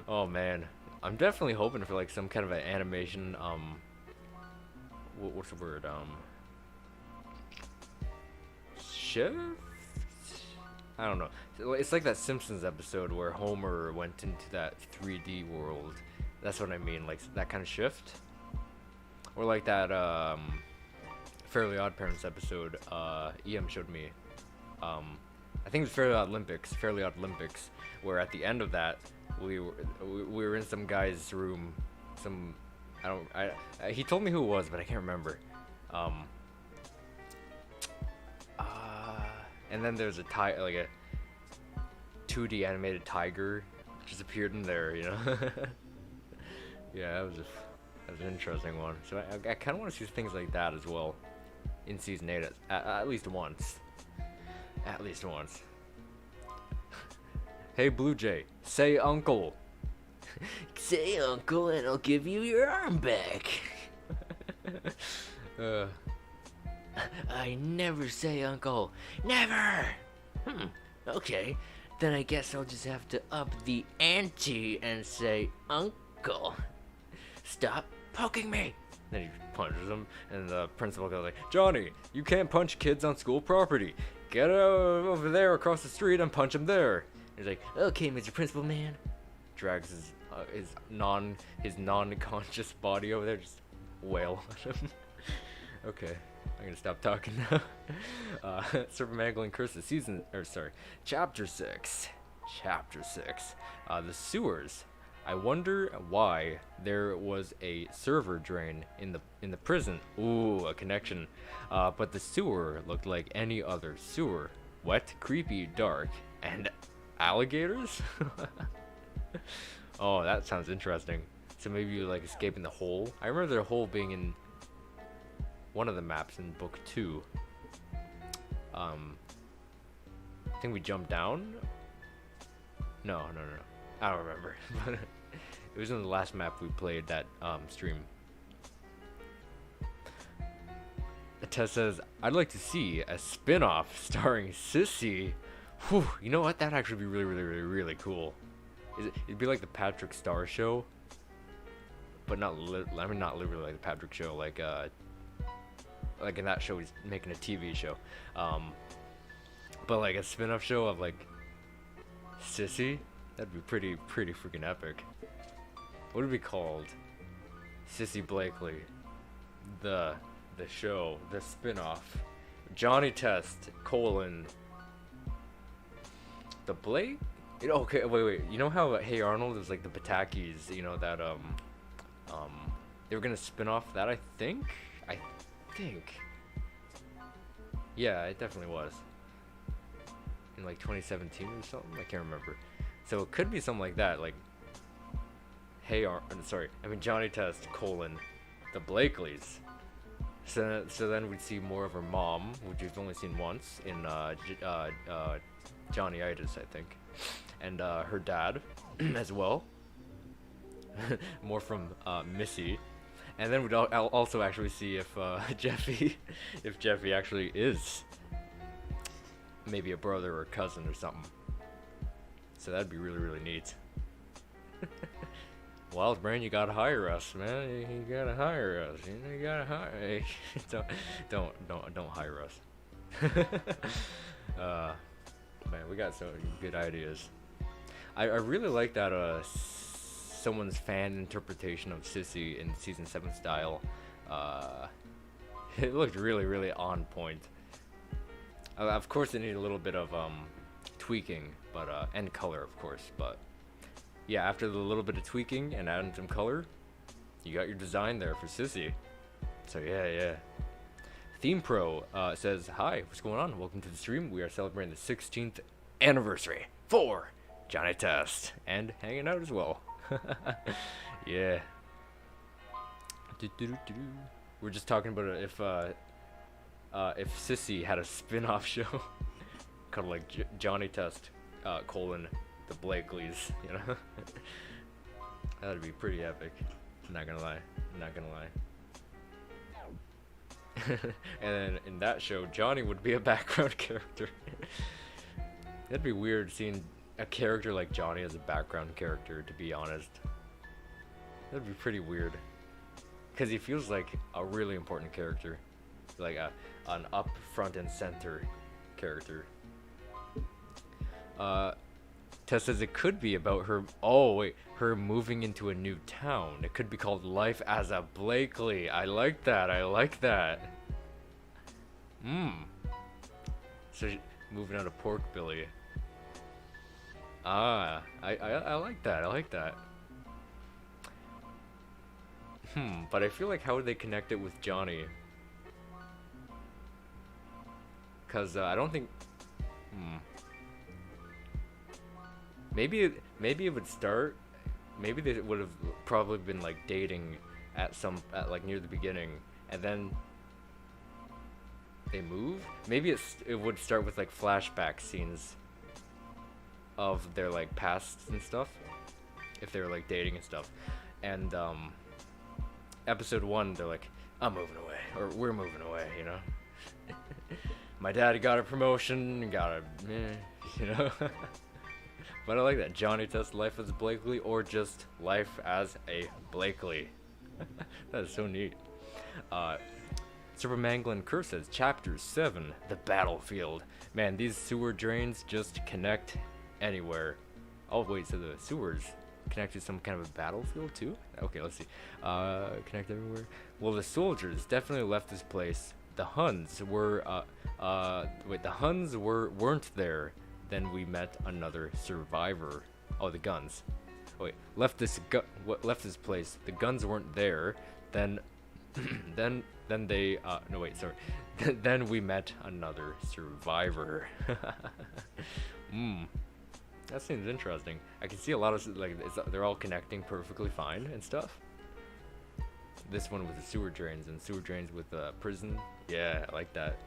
Oh man, I'm definitely hoping for like some kind of an animation. What's the word? Shift? I don't know. It's like that Simpsons episode where Homer went into that 3D world. That's what I mean, like that kind of shift. Or like that Fairly Odd Parents episode EM showed me. I think it was Fairly Odd Olympics, where at the end of that we were in some guy's room. He told me who it was, but I can't remember. And then there's a 2D animated tiger just appeared in there, you know. Yeah, that was an interesting one. So I kind of want to see things like that as well in season 8 at least once. At least once. Hey Bluejay, say uncle. Say uncle and I'll give you your arm back. I never say uncle. Never! Okay. Then I guess I'll just have to up the ante and say uncle. Stop poking me! Then he punches him, and the principal goes like, Johnny, you can't punch kids on school property. Get over there across the street and punch him there. He's like, okay, Mr. Principal Man. Drags his non-conscious body over there, just wail at him. Okay, I'm gonna stop talking now. Serpent Mangling Curses Chapter 6. The sewers. I wonder why there was a server drain in the prison. Ooh, a connection. But the sewer looked like any other sewer. Wet, creepy, dark, and alligators? Oh, that sounds interesting. So maybe you like escaping the hole. I remember the hole being in one of the maps in book 2. I think we jumped down. No. I don't remember. It was in the last map we played that stream. Tess says, I'd like to see a spin-off starring Sissy. Whew, you know what? That'd actually be really cool. It'd be like the Patrick Star show, but not literally like the Patrick show. Like in that show he's making a TV show, but like a spin-off show of like Sissy. That'd be pretty freaking epic. What would it be called? Sissy Blakely, the show, the spin-off. Johnny Test : the Blake. Okay, wait. You know how Hey Arnold is like the Patakis? You know that they were gonna spin off that. I think. Yeah, it definitely was. In like 2017 or something. I can't remember. So it could be something like that, like Johnny Test : the Blakeleys. So then we'd see more of her mom, which we've only seen once in Johnny-itis, I think, and her dad as well. More from Missy, and then we'd also actually see if Jeffy actually is maybe a brother or a cousin or something. So that'd be really neat. Wild Brain, you gotta hire us, man. You gotta hire us. You gotta hire. Don't hire us. Man, we got some good ideas. I really like that someone's fan interpretation of Sissy in season 7 style. It looked really on point. Of course, it needed a little bit of tweaking, but and color, of course. But yeah, after the little bit of tweaking and adding some color, you got your design there for Sissy. So yeah. Theme Pro says, "Hi, what's going on? Welcome to the stream. We are celebrating the 16th anniversary for Johnny Test and hanging out as well." Yeah. We're just talking about if Sissy had a spin-off show called like Johnny Test, colon the Blakeleys, you know. That'd be pretty epic. Not gonna lie. Not gonna lie. And then in that show, Johnny would be a background character. That'd be weird seeing a character like Johnny as a background character, to be honest. That'd be pretty weird. Because he feels like a really important character. Like an up front and center character. Tess says it could be about her. Oh wait, her moving into a new town. It could be called Life as a Blakely. I like that. I like that. So moving out of Porkbilly. Ah, I like that. I like that. But I feel like how would they connect it with Johnny? Cause I don't think. Maybe it would start. Maybe they would have probably been like dating at like near the beginning, and then they move. Maybe it would start with like flashback scenes of their like pasts and stuff, if they were like dating and stuff. And episode 1, they're like, "I'm moving away," or "We're moving away," you know. My daddy got a promotion, got a, you know. But I like that. Johnny Test Life as Blakely, or just Life as a Blakely. That is so neat. Super Manglin Curse says, Chapter 7, The Battlefield. Man, these sewer drains just connect anywhere. Oh, wait, so the sewers connect to some kind of a battlefield, too? Okay, let's see. Connect everywhere. Well, the soldiers definitely left this place. The Huns were, the Huns weren't there. Then we met another survivor. Oh, the guns. Oh, wait, left this place. The guns weren't there. Then, then they. No, wait, sorry. Then we met another survivor. That seems interesting. I can see a lot of they're all connecting perfectly fine and stuff. This one with the sewer drains and sewer drains with the prison. Yeah, I like that.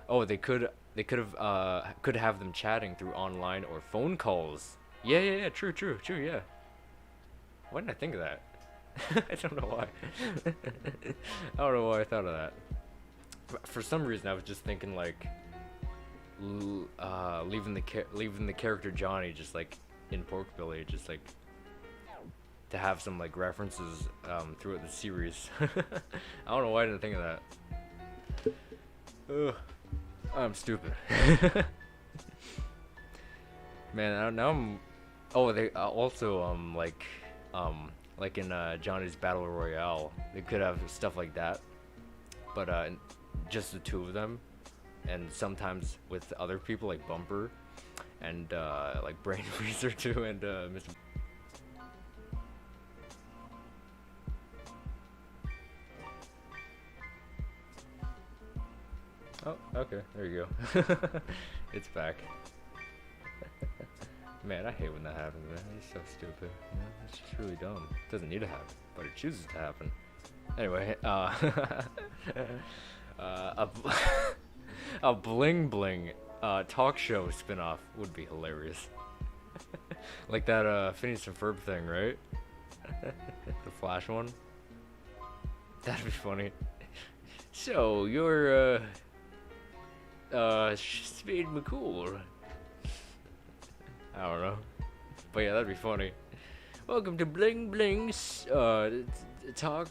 Oh, they could have them chatting through online or phone calls. Yeah, true, yeah. Why didn't I think of that? I don't know why. I don't know why I thought of that. For some reason, I was just thinking like leaving the character Johnny just like in Porkbilly, just like to have some like references throughout the series. I don't know why I didn't think of that. Ugh, I'm stupid. Man, now I'm. Oh, they also like in Johnny's Battle Royale, they could have stuff like that, but just the two of them, and sometimes with other people like Bumper, and like Brain Freezer too, and Mr. Oh, okay, there you go. It's back. Man, I hate when that happens, man. It's so stupid. You know, it's just really dumb. It doesn't need to happen, but it chooses to happen. Anyway, a Bling Bling talk show spin-off would be hilarious. Like that Phineas and Ferb thing, right? The Flash one. That'd be funny. So, you're Spade McCool. I don't know. But yeah, that'd be funny. Welcome to Bling Bling's talk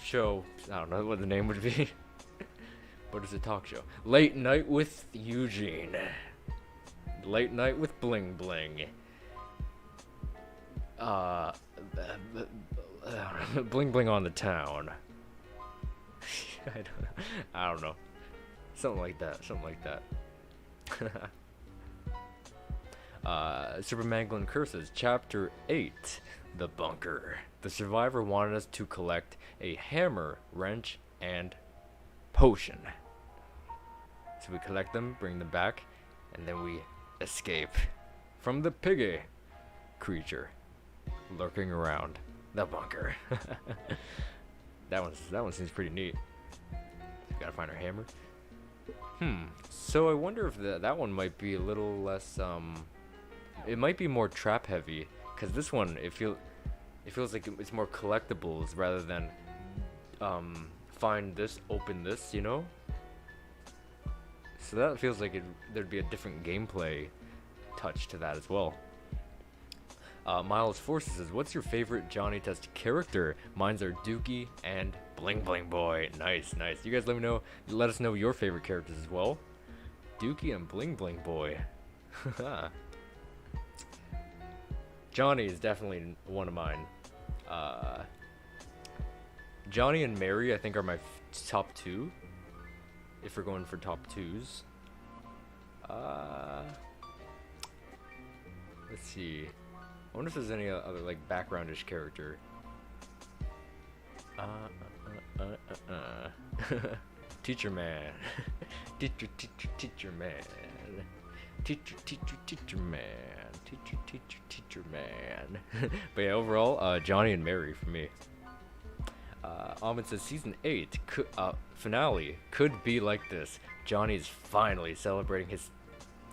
show. I don't know what the name would be. But it's a talk show. Late Night with Eugene. Late Night with Bling Bling. Bling Bling on the town. I don't know. Something like that. Super Manglin Curses, Chapter 8, The Bunker. The survivor wanted us to collect a hammer, wrench, and potion. So we collect them, bring them back, and then we escape from the piggy creature lurking around the bunker. That one seems pretty neat. Gotta find our hammer. So I wonder if that one might be a little less it might be more trap heavy, because this one it feels like it's more collectibles rather than find this, open this, you know? So that feels like there'd be a different gameplay touch to that as well. Miles Forces says, what's your favorite Johnny Test character? Mine's are Dookie and Bling Bling Boy. Nice, nice. You guys let us know your favorite characters as well. Dookie and Bling Bling Boy. Johnny is definitely one of mine. Johnny and Mary, I think, are my top two. If we're going for top twos. Let's see. I wonder if there's any other like backgroundish character. Teacher man. Teacher man. Teacher man. Teacher man. But yeah, overall, Johnny and Mary for me. Ahmed says season 8 finale could be like this. Johnny's finally celebrating his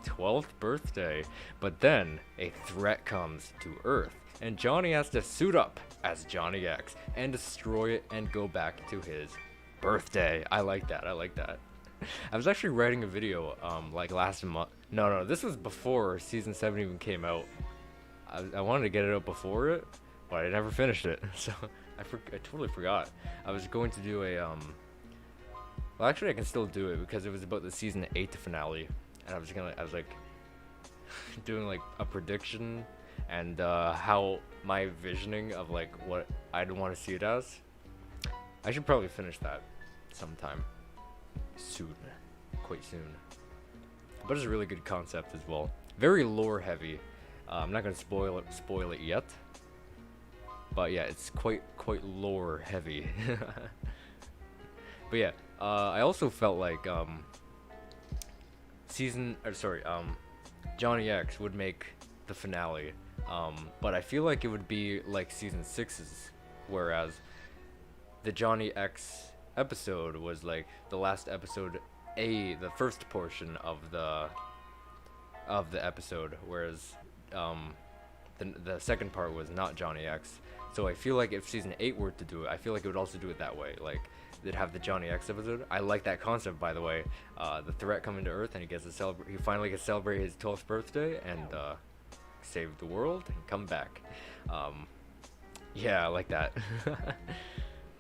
12th birthday, but then a threat comes to Earth, and Johnny has to suit up as Johnny X and destroy it and go back to his birthday. I like that. I was actually writing a video like last month. No, this was before season 7 even came out. I wanted to get it out before it, but I never finished it. So I totally forgot. I was going to do a well, actually I can still do it because it was about the season 8 finale. And I was like doing like a prediction and how my visioning of like what I'd want to see it as. I should probably finish that sometime soon, quite soon. But it's a really good concept as well. Very lore heavy. I'm not gonna spoil it yet. But yeah, it's quite lore heavy. But yeah, I also felt like Johnny X would make the finale, but I feel like it would be like season 6's, whereas the Johnny X episode was like the last episode, the first portion of the episode, whereas the second part was not Johnny X. So I feel like if season 8 were to do it, I feel like it would also do it that way, like they'd have the Johnny X episode. I like that concept, by the way. The threat coming to Earth, and he finally gets to celebrate his 12th birthday and save the world and come back. Yeah, I like that.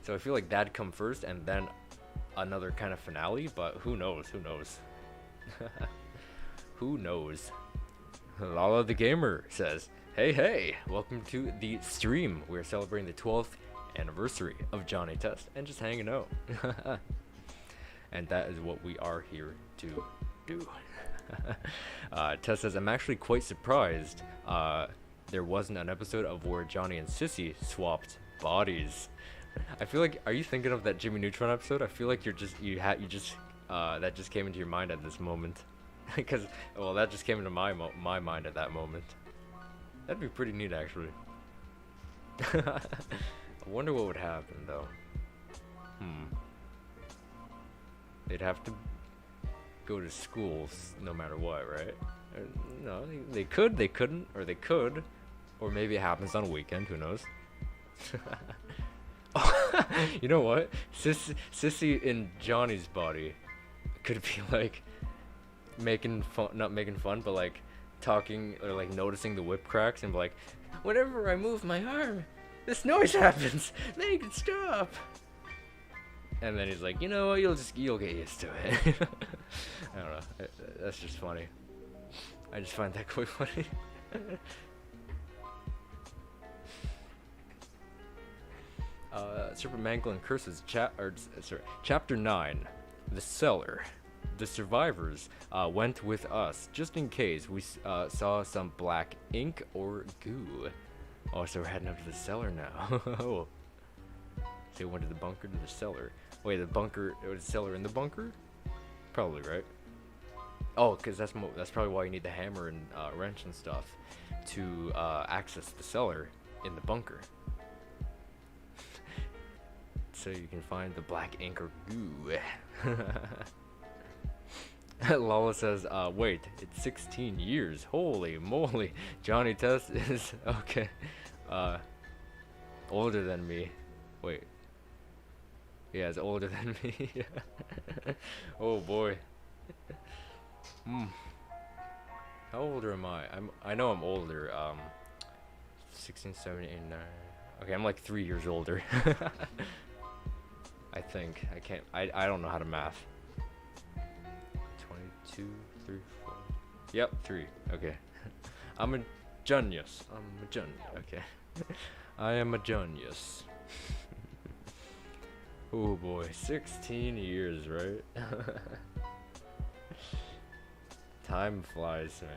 So I feel like that'd come first, and then another kind of finale. But who knows? Who knows? Lala the Gamer says, Hey, welcome to the stream. We're celebrating the 12th anniversary of Johnny Test and just hanging out. And that is what we are here to do. Tess says, I'm actually quite surprised there wasn't an episode of where Johnny and Sissy swapped bodies. I feel like, are you thinking of that Jimmy Neutron episode? I feel like that just came into your mind at this moment. Because, well, that just came into my mind at that moment. That'd be pretty neat, actually. I wonder what would happen, though. They'd have to go to schools no matter what, right? No, they could, they couldn't, or they could. Or maybe it happens on a weekend, who knows? You know what? Sissy in Johnny's body could be like making fun, not making fun, but like talking or like noticing the whip cracks and be like, whenever I move my arm, this noise happens. Make it stop. And then he's like, you know what? You'll get used to it. I don't know. That's just funny. I just find that quite funny. Super Manglin Curses Chapter 9, The Cellar. The survivors went with us, just in case we saw some black ink or goo. Oh, so we're heading up to the cellar now. Oh. So we went to the bunker to the cellar. Wait, the bunker, was the cellar in the bunker? Probably, right? Oh, because that's probably why you need the hammer and wrench and stuff to access the cellar in the bunker. So you can find the black ink or goo. Lala says, wait, it's 16 years. Holy moly. Johnny Test is, okay, older than me. Wait. Yeah, it's older than me. Oh boy. How old am I? I know I'm older. 16, 17, 9. Okay, I'm like 3 years older. I think. I don't know how to math. 22, 3, 4. Yep, 3. Okay. I'm a genius. Okay. I am a genius. Oh boy, 16 years, right? Time flies, man.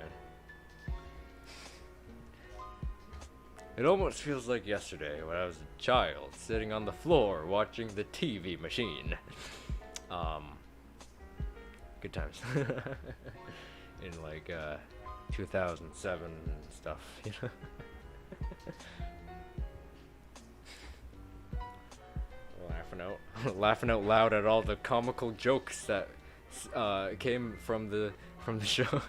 It almost feels like yesterday when I was a child sitting on the floor watching the TV machine. Good times. In like 2007 and stuff, you know. Laughing out loud at all the comical jokes that came from the show.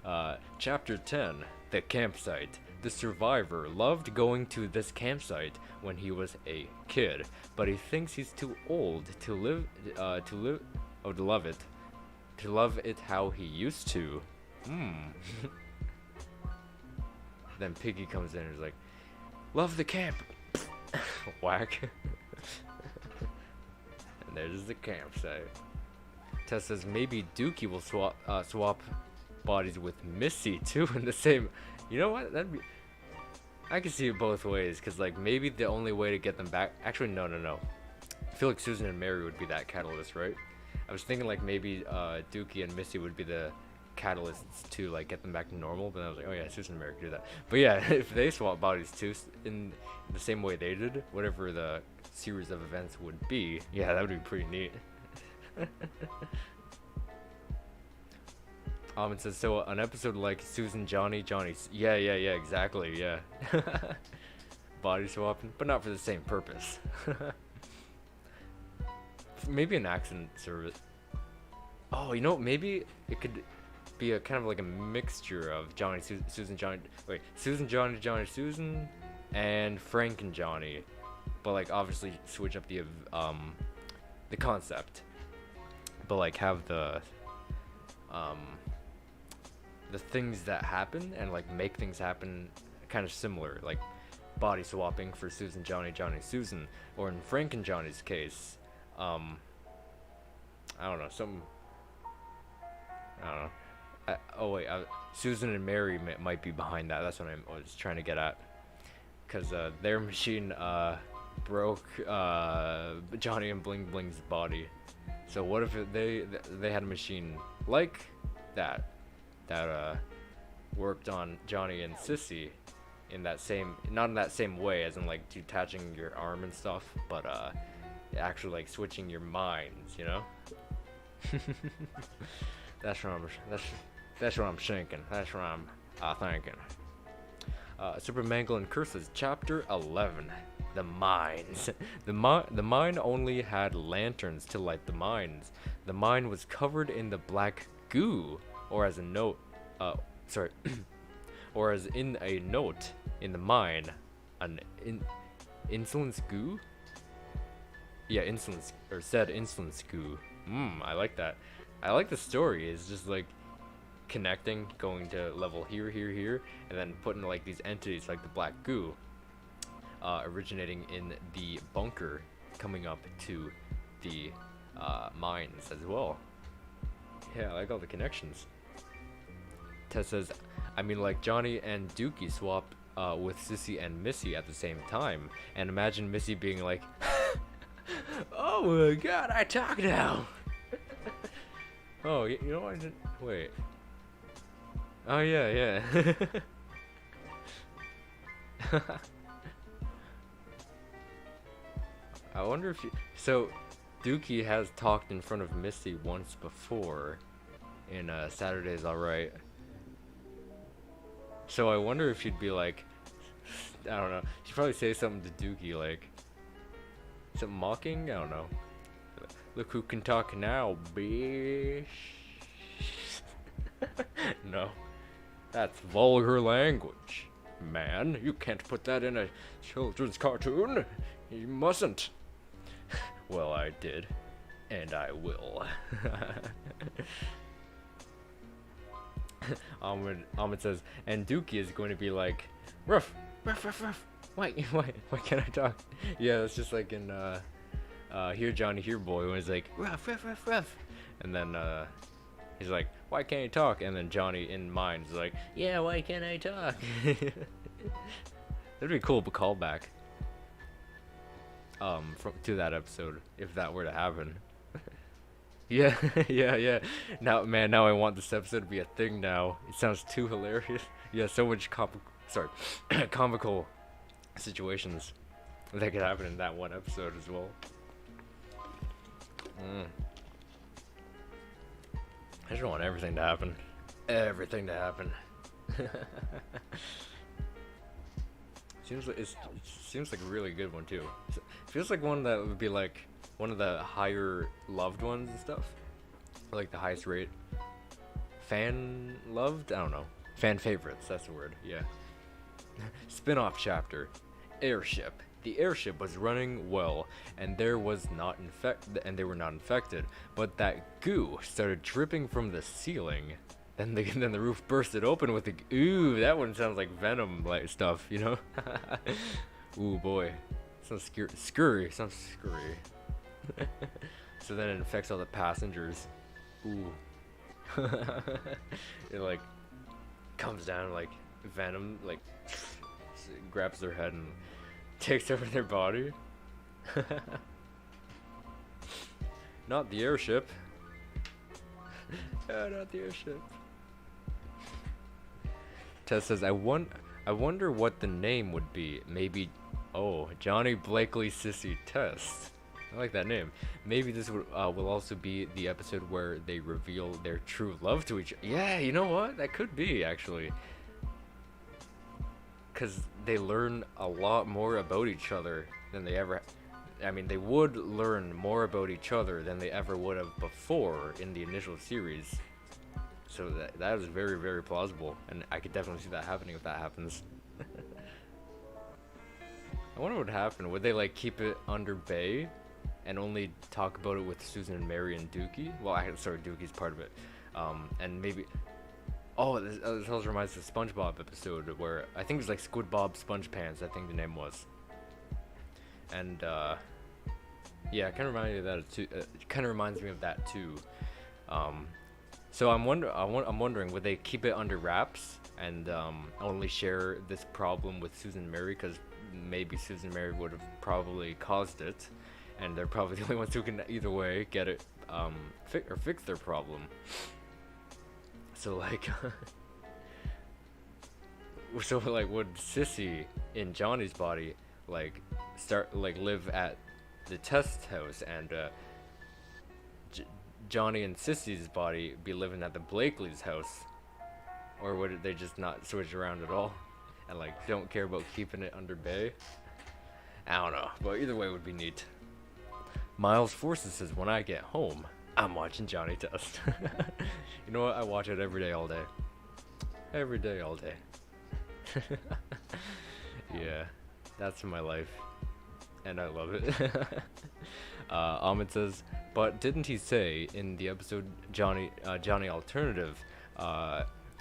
Yeah. Chapter 10: The Campsite. The survivor loved going to this campsite when he was a kid, but he thinks he's too old to love it how he used to. Then Piggy comes in and is like, "Love the camp." Whack. And there's the campsite. Tess says maybe Dookie will swap bodies with Missy too in the same. You know what? I can see it both ways, because like maybe the only way to get them back. Actually, no. I feel like Susan and Mary would be that catalyst, right? I was thinking like maybe Dookie and Missy would be the catalysts to like get them back to normal, but I was like, oh yeah, Susan and Mary could do that. But yeah, if they swap bodies too in the same way they did, whatever the series of events would be, yeah, that would be pretty neat. It says, so an episode like Susan, Johnny, yeah, exactly, yeah. Body swapping, but not for the same purpose. Maybe an accident service. Oh, you know, maybe it could be a kind of like a mixture of Johnny, Susan, Johnny, Susan, Johnny, Susan, and Frank and Johnny, but like obviously switch up the concept, but like have the things that happen and like make things happen kind of similar, like body swapping for Susan, Johnny, Susan, or in Frank and Johnny's case, I don't know, Susan and Mary might be behind that. That's what I was trying to get at, because their machine broke Johnny and Bling Bling's body. So what if they had a machine like that worked on Johnny and Sissy in that same, not in that same way as in like detaching your arm and stuff, but actually like switching your minds, you know? That's what I'm thinking. That's what I'm thinking. Super Mangle and Curses, Chapter 11. The Mines. The mine only had lanterns to light the mines. The mine was covered in the black goo, or as in a note in the mine, an insolence goo? Yeah, insolence, or said insolence goo. I like that. I like the story. It's just like connecting, going to level here, and then putting like these entities like the black goo, originating in the bunker, coming up to the mines as well. Yeah, I like all the connections. Tess says, I mean, like Johnny and Dookie swapped with Sissy and Missy at the same time, and imagine Missy being like, oh my god, I talk now. Oh, you know I didn't. Wait. Oh yeah, yeah. I wonder if you. So, Dookie has talked in front of Misty once before, in Saturday's Alright. So I wonder if she'd be like, I don't know. She'd probably say something to Dookie like, something mocking. I don't know. Look who can talk now, bitch. No, that's vulgar language, man. You can't put that in a children's cartoon. You mustn't. Well, I did, and I will. Ahmed says, and Dookie is going to be like, ruff, ruff, ruff, ruff. Why can't I talk? Yeah, it's just like in Here Johnny Here Boy when he's like, ruff, ruff, ruff, ruff, and then he's like, why can't you talk? And then Johnny in mind is like, yeah, why can't I talk? That'd be a cool callback. To that episode, if that were to happen. Yeah, yeah. Now I want this episode to be a thing now. It sounds too hilarious. Yeah, so much comical situations that could happen in that one episode as well. I just want everything to happen. Everything to happen. Seems like a really good one too. Feels like one that would be like one of the higher loved ones and stuff. Or like the highest rate. Fan loved? I don't know. Fan favorites, that's the word, yeah. Spin-off chapter. Airship. The airship was running well, and they were not infected, but that goo started dripping from the ceiling. Then the roof bursted open with the ooh. That one sounds like Venom like stuff, you know? Ooh boy, sounds scurry. Sounds scurry. So then it infects all the passengers. Ooh. It like comes down like Venom, like grabs their head and takes over their body. Not the airship. Not the airship. Tess says, I wonder what the name would be. Maybe, oh, Johnny Blakely Sissy Test. I like that name. Maybe this will also be the episode where they reveal their true love to each other. Yeah, you know what? That could be, actually. Because they learn a lot more about each other than they ever... I mean, they would learn more about each other than they ever would have before in the initial series. So that is very, very plausible. And I could definitely see that happening if that happens. I wonder what would happen. Would they, like, keep it under Bay and only talk about it with Susan and Mary and Dookie? Well, sorry, Dookie's part of it. And maybe... Oh, this also reminds me of the SpongeBob episode where I think it was like Squid Bob Sponge Pants, I think the name was. And yeah, it kind of reminds me of that too. It kind of reminds me of that too. So I'm wondering, would they keep it under wraps and only share this problem with Susan and Mary, because maybe Susan and Mary would have probably caused it, and they're probably the only ones who can either way get it fix their problem. So like, would Sissy in Johnny's body live at the test house, and Johnny and Sissy's body be living at the Blakely's house, or would they just not switch around at all, and like don't care about keeping it under Bay? I don't know, but either way would be neat. Miles Forces says, when I get home, I'm watching Johnny Test. You know what? I watch it every day, all day. Every day, all day. Yeah, that's my life, and I love it. Ahmed says, but didn't he say in the episode Johnny Alternative,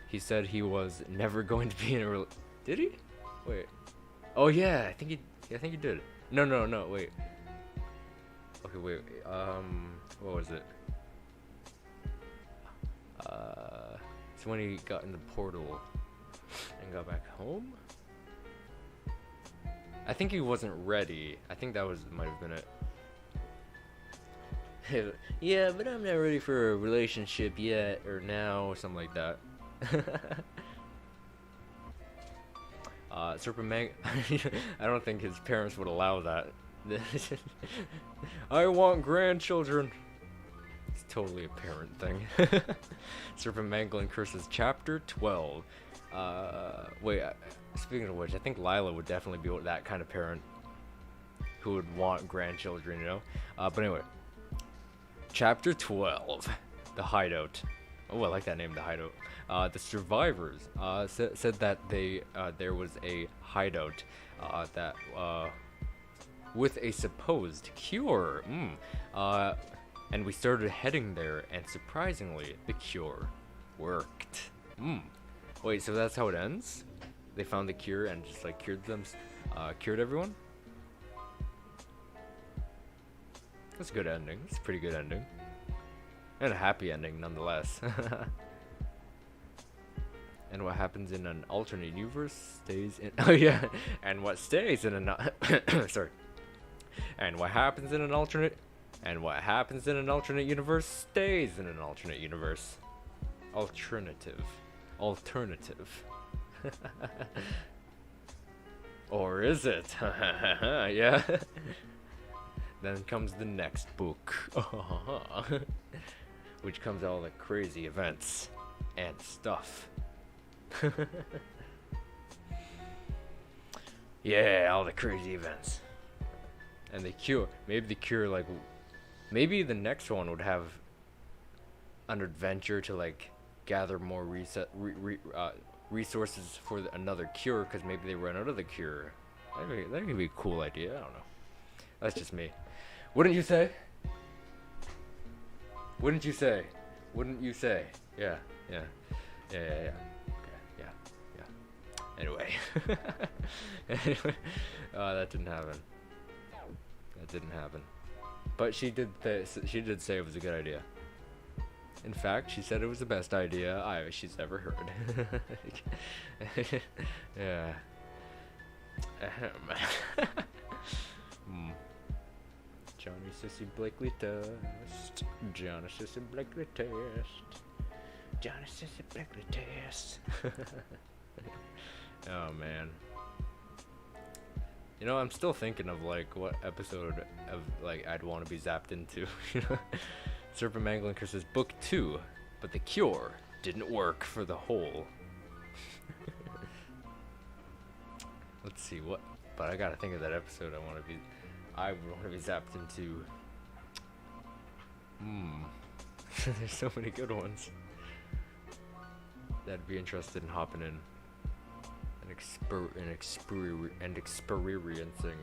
he said he was never going to be in a did he? Wait. Oh yeah, I think he did. No, wait. Okay, wait. What was it? It's when he got in the portal and got back home? I think he wasn't ready. I think that might have been it. Yeah, but I'm not ready for a relationship yet, or now, or something like that. Superman. I don't think his parents would allow that. I want grandchildren. It's totally a parent thing. Serpent Mangling Curses Chapter 12. Wait, speaking of which, I think Lila would definitely be that kind of parent who would want grandchildren, you know? But anyway. Chapter 12. The Hideout. Oh, I like that name, The Hideout. The survivors said that there was a hideout that with a supposed cure. And we started heading there, and surprisingly, the cure worked. Wait, so that's how it ends? They found the cure and just like cured everyone? That's a good ending. It's a pretty good ending. And a happy ending, nonetheless. And what happens in an alternate universe stays in... Oh, yeah. And what stays in an... Sorry. And what happens in an alternate... And what happens in an alternate universe stays in an alternate universe. Alternative. Or is it? Yeah. Then comes the next book. Which comes all the crazy events and stuff. Yeah, all the crazy events. And the cure. Maybe the cure, like... Maybe the next one would have an adventure to, like, gather more resources for another cure, because maybe they run out of the cure. That could be a cool idea. I don't know. That's just me. Wouldn't you say? Wouldn't you say? Wouldn't you say? Yeah. Okay, yeah. Anyway. That didn't happen. But she did say it was a good idea. In fact, she said it was the best idea she's ever heard. Yeah. Johnny Sissy Blakely test. Johnny Sissy Blakely test. Johnny Sissy Blakely test. Oh man. You know, I'm still thinking of like what episode of like I'd want to be zapped into. You know, Serpent Mangling Curses Book 2, but the cure didn't work for the whole. Let's see what. But I gotta think of that episode I want to be zapped into. There's so many good ones. That'd be interested in hopping in and experiencing.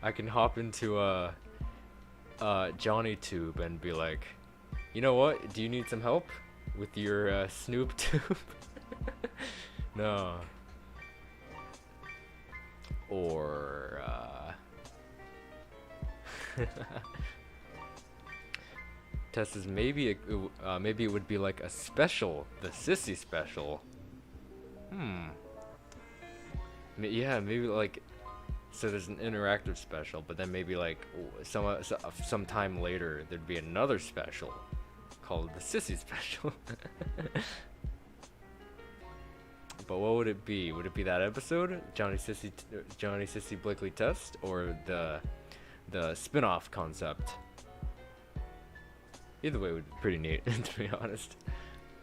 I can hop into JohnnyTube and be like, you know what? Do you need some help with your Snoop tube? No. Or Tess says maybe it would be like a special, the Sissy special. Yeah, maybe like, so there's an interactive special, but then maybe like some time later there'd be another special called the Sissy special. But what would it be? Would it be that episode, Johnny Sissy Blakely Test, or the spin-off concept? Either way would be pretty neat, to be honest.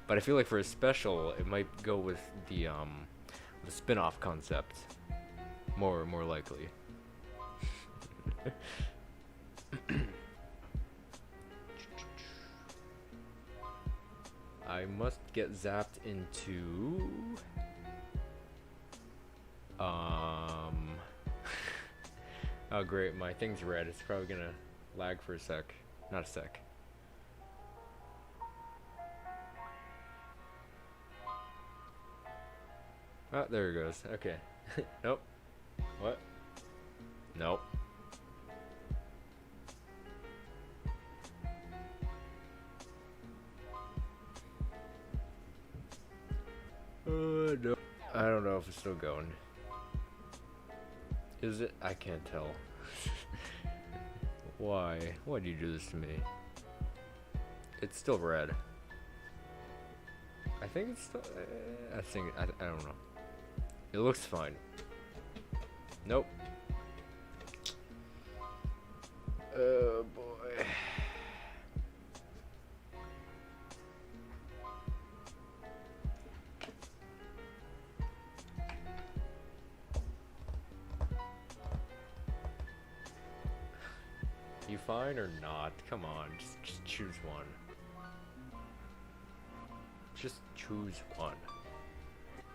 But I feel like for a special, it might go with the spin-off concept, more likely. I must get zapped into. Oh great, my thing's red. It's probably gonna lag for a sec. Not a sec. Oh, there it goes. Okay. Nope. What? Nope. No. I don't know if it's still going. Is it? I can't tell. Why? Why do you do this to me? It's still red. I think it's still. I don't know. It looks fine. Nope. Oh boy. You fine or not? Come on, just choose one. Just choose one.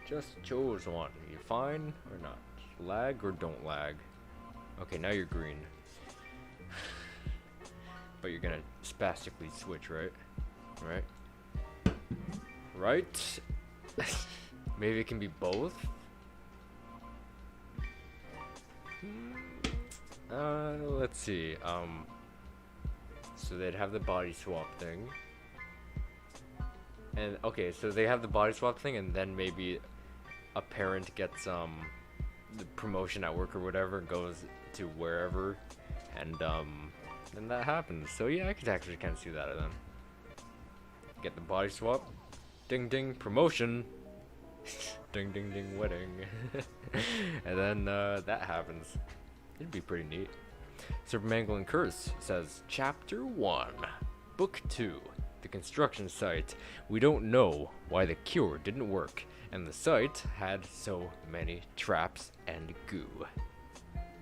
Just choose one. You fine or not? Lag or don't lag? Okay, now you're green. But you're gonna spastically switch, right? Right? Right? Maybe it can be both? Let's see. So they'd have the body swap thing. And okay, so they have the body swap thing, and then maybe a parent gets the promotion at work or whatever, goes to wherever, and then that happens. So yeah, I could actually kind of see that then. Get the body swap, ding ding, promotion, ding ding ding, wedding, and then that happens. It'd be pretty neat. Supermangle and Curse says, Chapter 1, Book 2, The Construction Site. We don't know why the cure didn't work, and the site had so many traps and goo.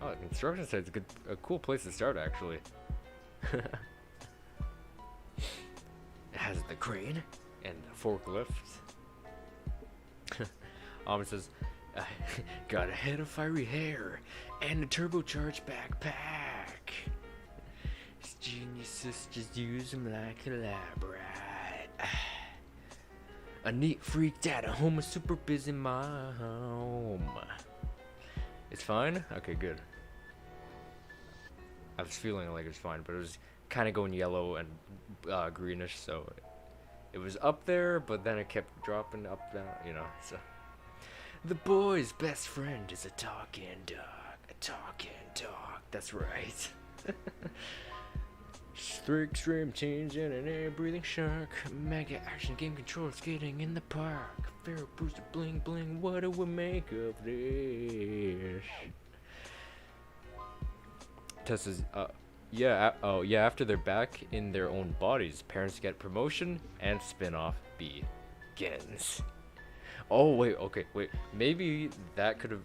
Oh, the construction site's a cool place to start, actually. It has the crane and the forklift. It says, got a head of fiery hair and a turbocharged backpack. His geniuses just use them like a lab rat. A neat freak dad at home, a super busy mom. It's fine? Okay, good. I was feeling like it was fine, but it was kind of going yellow and greenish, so it was up there, but then it kept dropping up, down, you know, so. The boy's best friend is a talking dog. A talking dog. That's right. Extreme change in an air-breathing shark. Mega action game control skating in the park. Pharaoh booster bling bling. What do we make of this? Tessa's after they're back in their own bodies, parents get promotion and spin-off begins. Oh wait, okay, wait. Maybe that could have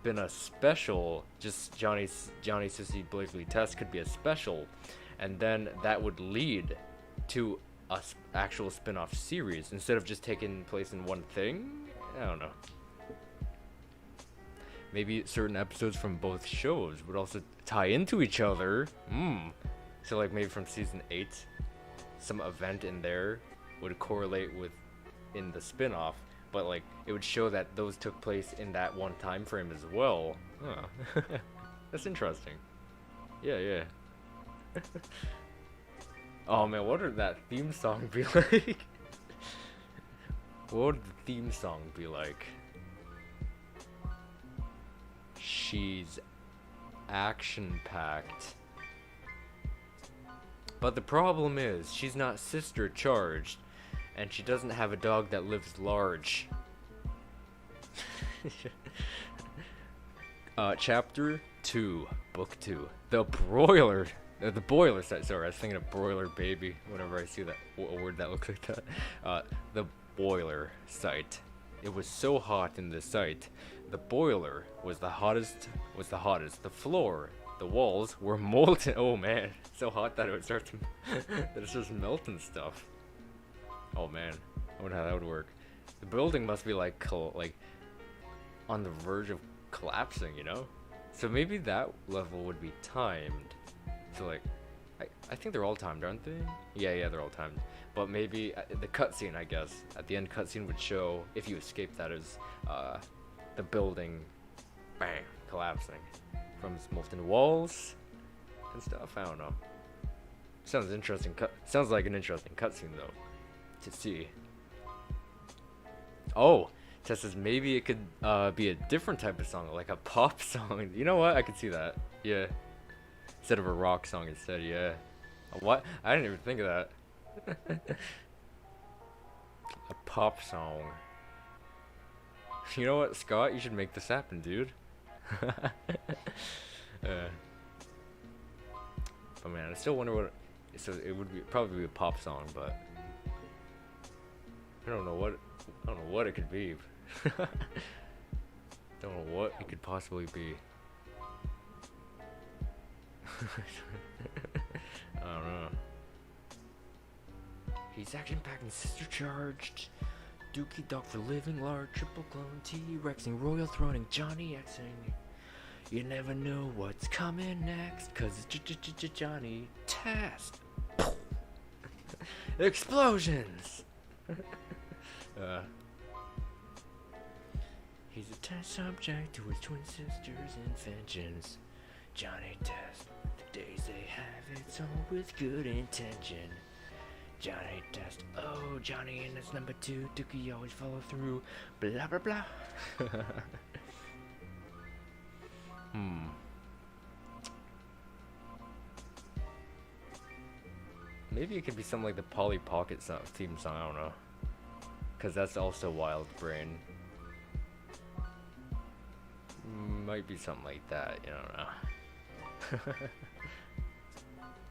been a special. Just Johnny Sissy Blakely Test could be a special, and then that would lead to a actual spin-off series instead of just taking place in one thing. I don't know. Maybe certain episodes from both shows would also tie into each other. So like maybe from season 8, some event in there would correlate with in the spin-off. But like it would show that those took place in that one time frame as well. Huh. That's interesting. Yeah. Oh man, what would that theme song be like? What would the theme song be like? She's action-packed. But the problem is, she's not sister charged. And she doesn't have a dog that lives large. Chapter 2, Book 2. The boiler site. Sorry, I was thinking of broiler baby whenever I see that a word that looks like that. The boiler site. It was so hot in this site. The boiler was the hottest. The floor, the walls were molten. Oh man, so hot that it starts melting stuff. Oh man, I wonder how that would work. The building must be like on the verge of collapsing, you know? So maybe that level would be timed. So like, I think they're all timed, aren't they? Yeah, they're all timed. But maybe the cutscene, I guess, at the end cutscene would show, if you escape that, is the building, bang, collapsing from its molten walls and stuff. I don't know. Sounds interesting. Sounds like an interesting cutscene though. To see. Oh, Tess says maybe it could be a different type of song, like a pop song. You know what? I could see that. Yeah. Instead of a rock song instead, yeah. What? I didn't even think of that. A pop song. You know what, Scott? You should make this happen, dude. But man, I still wonder what. So it would be probably be a pop song, but I don't know what. I don't know what it could be. Don't know what it could possibly be. I don't know. He's action packed and sister charged. Dookie Dr. Living Large, triple clone T-Rexing, royal throning, Johnny Xing. You never know what's coming next, cause it's Johnny Test. Explosions! He's a test subject to his twin sisters' inventions. Johnny Test, the days they have it's all with good intention. Johnny Test, oh Johnny and it's number 2, Dookie always follow through, blah blah blah. Maybe it could be something like the Polly Pocket theme song, I don't know. Cause that's also Wild Brain. Might be something like that, you don't know.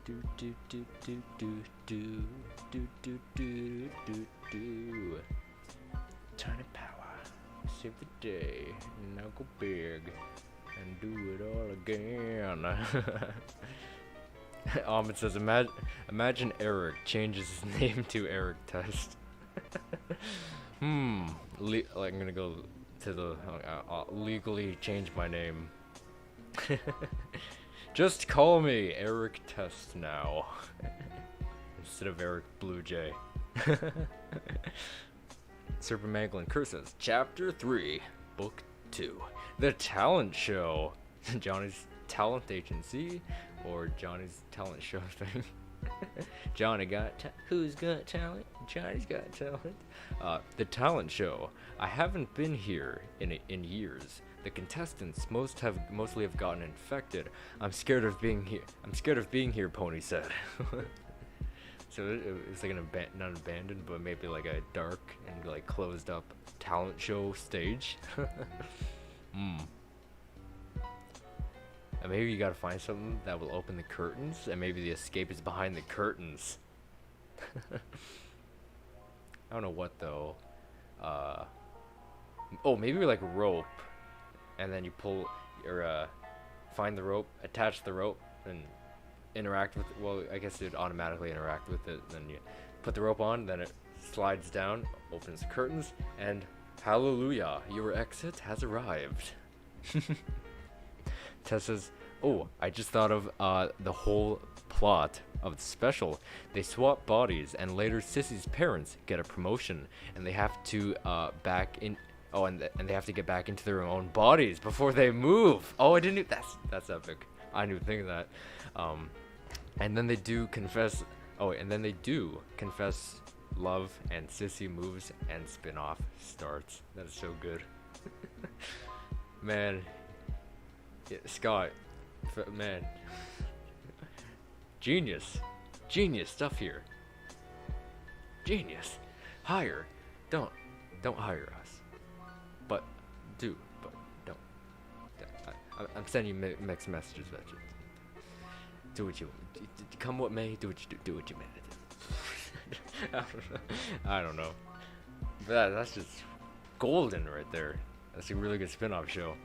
Do do do do do do do do do do do. Tiny power, save the day, now go big and do it all again. It says imagine Eric changes his name to Eric Test. I'm gonna go to the legally change my name. Just call me Eric Test now. Instead of Eric Bluejay. Serpent Manglin curses. Chapter 3, Book 2. The Talent Show. Johnny's Talent Agency. Or Johnny's Talent Show thing. Johnny got who's got talent? Johnny's got talent. The Talent Show. I haven't been here in years. The contestants mostly have gotten infected. I'm scared of being here. Pony said. So it's like not abandoned, but maybe like a dark and like closed up talent show stage. And maybe you gotta find something that will open the curtains, and maybe the escape is behind the curtains. I don't know what though. Oh, maybe like a rope, and then you pull or find the rope, attach the rope, and interact with it. Well, I guess it'd automatically interact with it. Then you put the rope on, then it slides down, opens the curtains, and hallelujah, your exit has arrived. Tess says, oh, I just thought of the whole plot of the special. They swap bodies, and later Sissy's parents get a promotion, and they have to and they have to get back into their own bodies before they move. Oh, I didn't. That's epic. I didn't even think of that. And then they do confess. Oh, and then they do confess love, and Sissy moves, and spin-off starts. That is so good. Man. Yeah, Scott, man, genius stuff here. Genius, hire, don't hire us, but don't. I'm sending you mixed messages, veterans. Do what you come what may. Do what you do what you may. I don't know. But that's just golden right there. That's a really good spin-off show.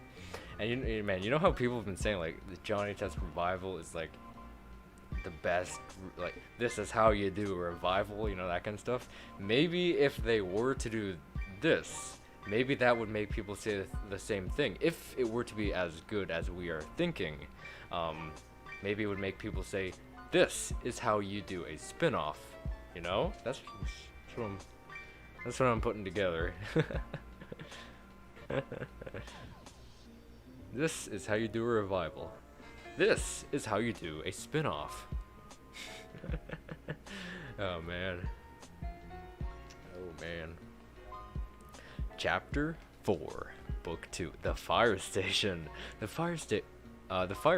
And you know how people have been saying like the Johnny Test revival is like the best, like this is how you do a revival, you know, that kind of stuff. Maybe if they were to do this, maybe that would make people say the same thing. If it were to be as good as we are thinking, maybe it would make people say, this is how you do a spin-off. You know, that's what I'm putting together. This is how you do a revival. This is how you do a spin-off. Oh man. Chapter 4, Book 2, The Fire Station. The fire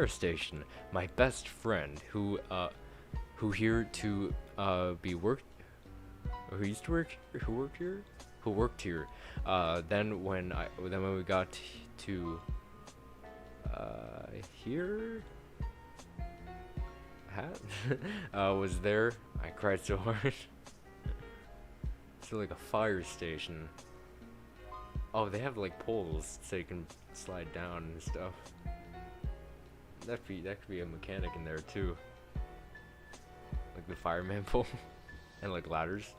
station, my best friend, who here to be worked, who used to work, who worked here. Then when we got to here, was there. I cried so hard. So like a fire station. Oh, they have like poles so you can slide down and stuff. That could be a mechanic in there too. Like the fireman pole and like ladders.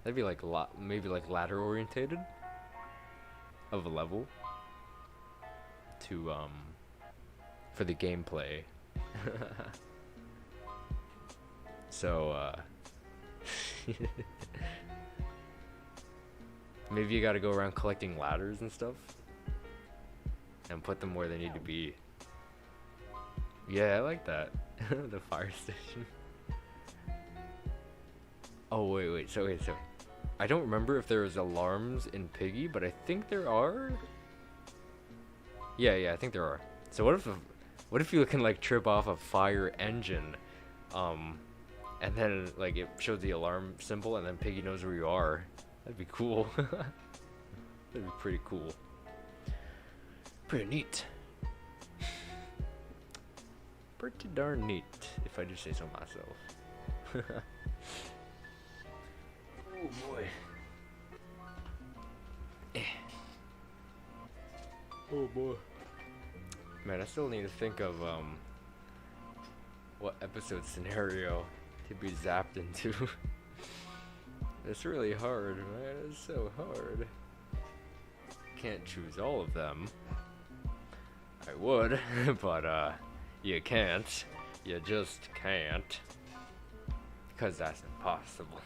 That'd be like maybe like ladder orientated of a level to for the gameplay. So maybe you gotta go around collecting ladders and stuff and put them where they need to be. Yeah, I like that. The fire station. Oh wait, so I don't remember if there was alarms in Piggy, but I think there are. Yeah, I think there are. So what if you can like trip off a fire engine, and then like it shows the alarm symbol, and then Piggy knows where you are? That'd be cool. That'd be pretty cool. Pretty neat. Pretty darn neat, if I do say so myself. Oh boy. Oh boy. Man, I still need to think of what episode scenario to be zapped into. It's really hard, man. It's so hard. Can't choose all of them. I would, but you can't. You just can't. Because that's impossible.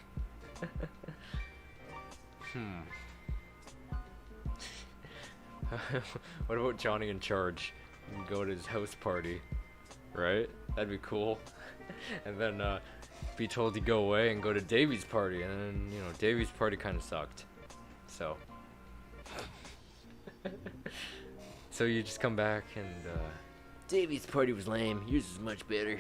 What about Johnny in charge? You can go to his house party, right? That'd be cool. And then be told to go away and go to Davy's party, and then Davy's party kind of sucked. So so you just come back and Davy's party was lame. Yours is much better.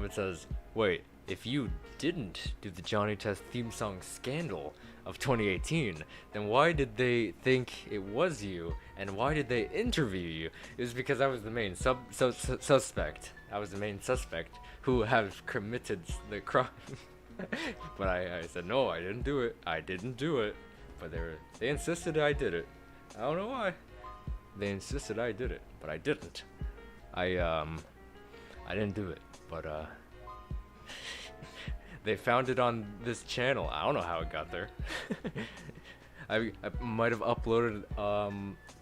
It says, wait, if you didn't do the Johnny Test theme song scandal of 2018, then why did they think it was you, and why did they interview you? It was because I was the main suspect. I was the main suspect who have committed the crime. But I said, no, I didn't do it. I didn't do it. But they insisted I did it. I don't know why. They insisted I did it, but I didn't. I didn't do it, but they found it on this channel. I don't know how it got there. I might have uploaded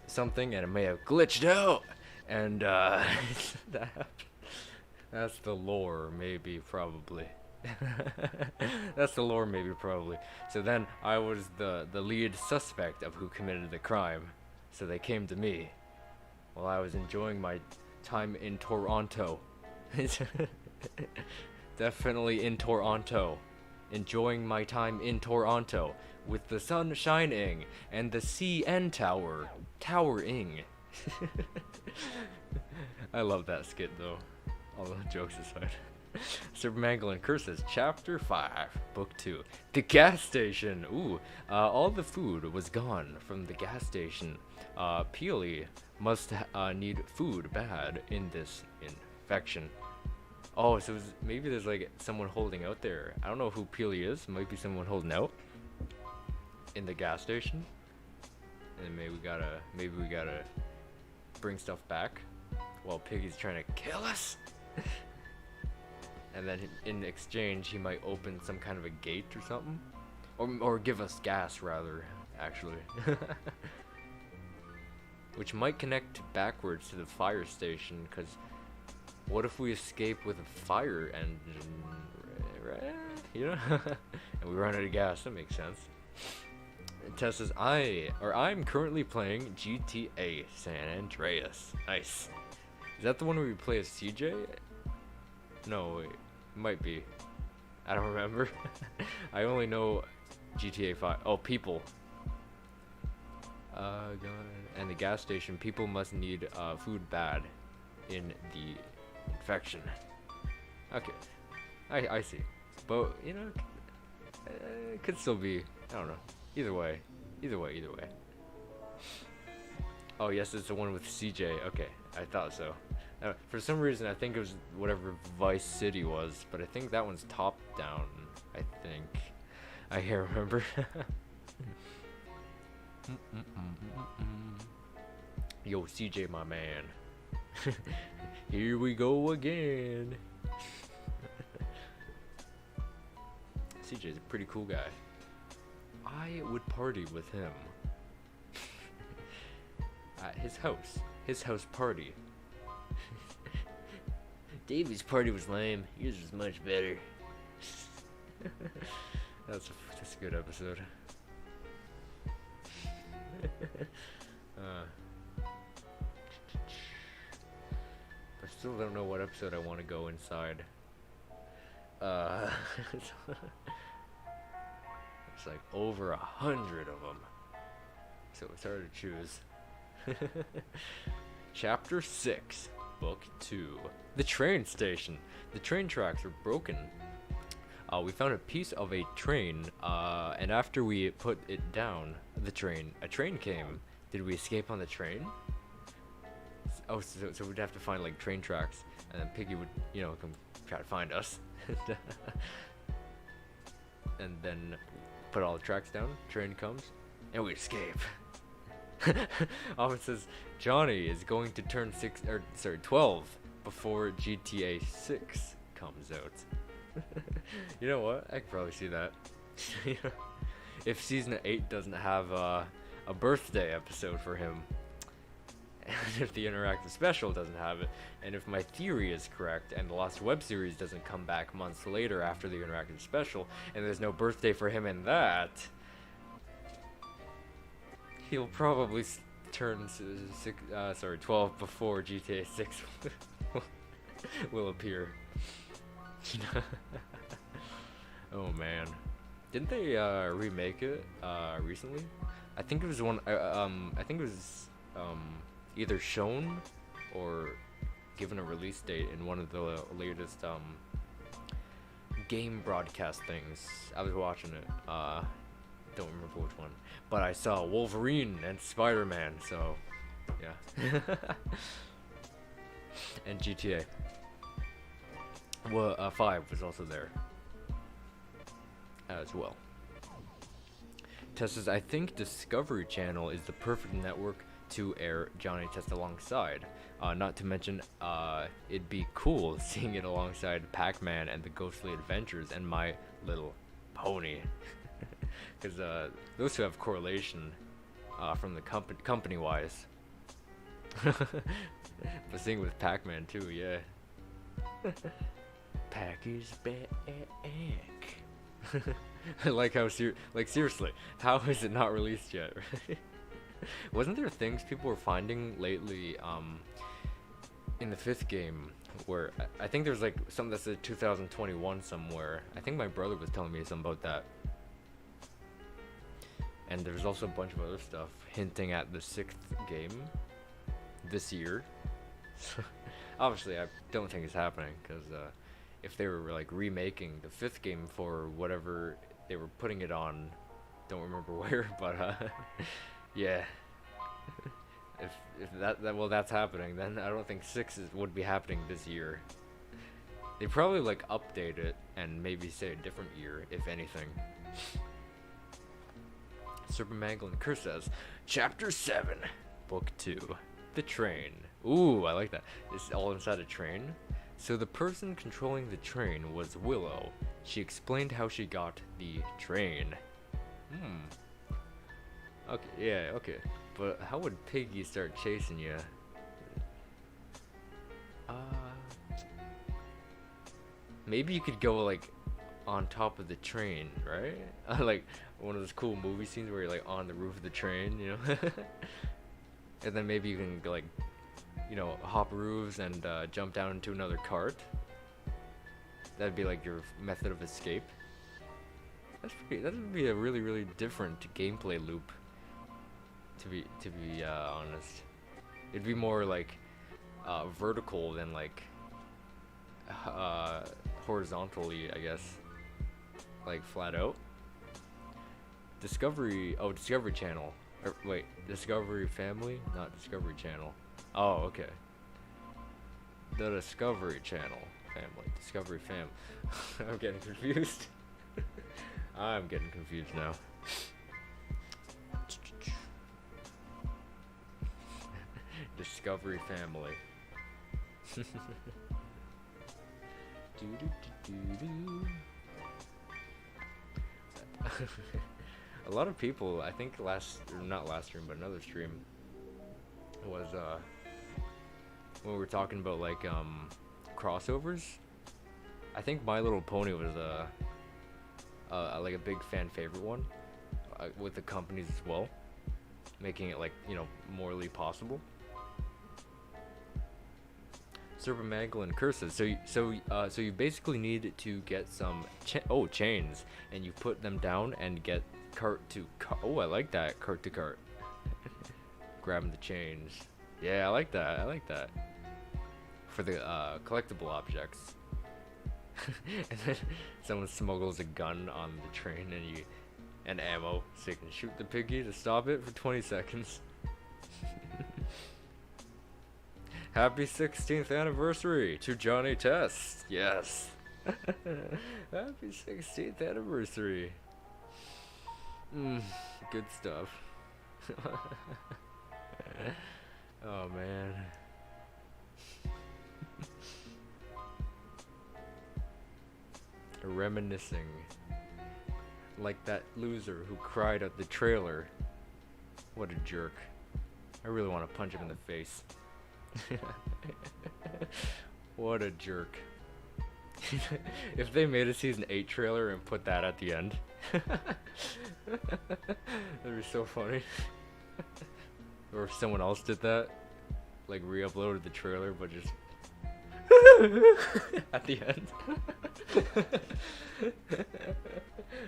something and it may have glitched out, and that's the lore, maybe, probably. That's the lore, maybe, probably. So then I was the lead suspect of who committed the crime. So they came to me while I was enjoying my time in Toronto. Definitely in Toronto. Enjoying my time in Toronto with the sun shining and the CN Tower towering. I love that skit though. All the jokes aside. Super Mangle Curses, Chapter 5, Book 2. The gas station! Ooh, all the food was gone from the gas station. Peely must need food bad in this infection. Oh, so maybe there's like someone holding out there. I don't know who Peely is. Might be someone holding out in the gas station. And maybe we gotta bring stuff back while Piggy's trying to kill us. And then in exchange, he might open some kind of a gate or something, or give us gas rather, actually. Which might connect backwards to the fire station, because what if we escape with a fire engine, right? You know? And we run out of gas. That makes sense. Tess says, I'm currently playing GTA San Andreas. Nice. Is that the one where we play as CJ? No, wait. Might be. I don't remember. I only know GTA 5. Oh, people. And the gas station. People must need food bad in the infection. Okay. I see. But, you know, it could still be, I don't know. Either way. Either way. Oh, yes, it's the one with CJ. Okay, I thought so. For some reason, I think it was whatever Vice City was, but I think that one's top down. I think. I can't remember. Yo, CJ, my man. Here we go again. CJ's a pretty cool guy. I would party with him. At his house party. Davey's party was lame. Yours was much better. That's a good episode. I still don't know what episode I want to go inside. It's like over 100 of them, so it's hard to choose. Chapter 6, Book 2. The train station. The train tracks are broken. We found a piece of a train, and after we put it down, a train came. Did we escape on the train? Oh, so we'd have to find like train tracks, and then Piggy would, you know, come try to find us. And then put all the tracks down, train comes, and we escape. It says Johnny is going to turn 12 before GTA 6 comes out. You know what? I could probably see that. If season 8 doesn't have a birthday episode for him, and if the interactive special doesn't have it, and if my theory is correct, and the Lost web series doesn't come back months later after the interactive special, and there's no birthday for him in that, he'll probably turn 12 before GTA 6 will appear. Oh man, didn't they remake it recently? I think it was I think it was either shown or given a release date in one of the latest game broadcast things. I was watching it. Don't remember which one, but I saw Wolverine and Spider-Man, so yeah. And GTA. Well, 5 was also there as well. Tess says, I think Discovery Channel is the perfect network to air Johnny Test alongside. Not to mention, it'd be cool seeing it alongside Pac-Man and the Ghostly Adventures and My Little Pony. Because those two have correlation from the company-wise. But seeing with Pac-Man too, yeah. Pac is back. I like how seriously, how is it not released yet? Right? Wasn't there things people were finding lately in the 5th game where I think there's like something that said 2021 somewhere. I think my brother was telling me something about that. And there's also a bunch of other stuff hinting at the 6th game this year. Obviously, I don't think it's happening, because if they were like remaking the 5th game for whatever they were putting it on, don't remember where, but yeah. if that's happening, then I don't think 6 would be happening this year. They probably like update it and maybe say a different year, if anything. Serpent Mangle and Curse says, Chapter 7, Book 2, The Train. Ooh, I like that. It's all inside a train. So the person controlling the train was Willow. She explained how she got the train. Okay, yeah, okay. But how would Piggy start chasing you? Maybe you could go like on top of the train, right? Like one of those cool movie scenes where you're like on the roof of the train, you know? And then maybe you can like, you know, hop roofs and jump down into another cart. that'd be like your method of escape. That would be a really different gameplay loop. To be honest, it'd be more like vertical than like horizontally, I guess. Like flat out. Discovery Channel. Wait, Discovery Family, not Discovery Channel. Oh, okay. The Discovery Channel family. Discovery Fam. I'm getting confused. I'm getting confused now. Discovery Family. A lot of people, I think not last stream, but another stream was when we were talking about like crossovers. I think My Little Pony was like a big fan favorite one with the companies as well, making it like, you know, morally possible. Serpent Mangle and curses. So you basically need to get some chains, and you put them down and get cart to cart. Oh, I like that, cart to cart. Grabbing the chains. Yeah, I like that. I like that. For the collectible objects. And then someone smuggles a gun on the train and ammo, so you can shoot the piggy to stop it for 20 seconds. Happy 16th anniversary to Johnny Test. Yes. Happy 16th anniversary. Good stuff. Oh man. Reminiscing. Like that loser who cried at the trailer. What a jerk. I really want to punch him in the face. What a jerk. If they made a season 8 trailer and put that at the end. That'd be so funny. Or if someone else did that, like re-uploaded the trailer but just at the end.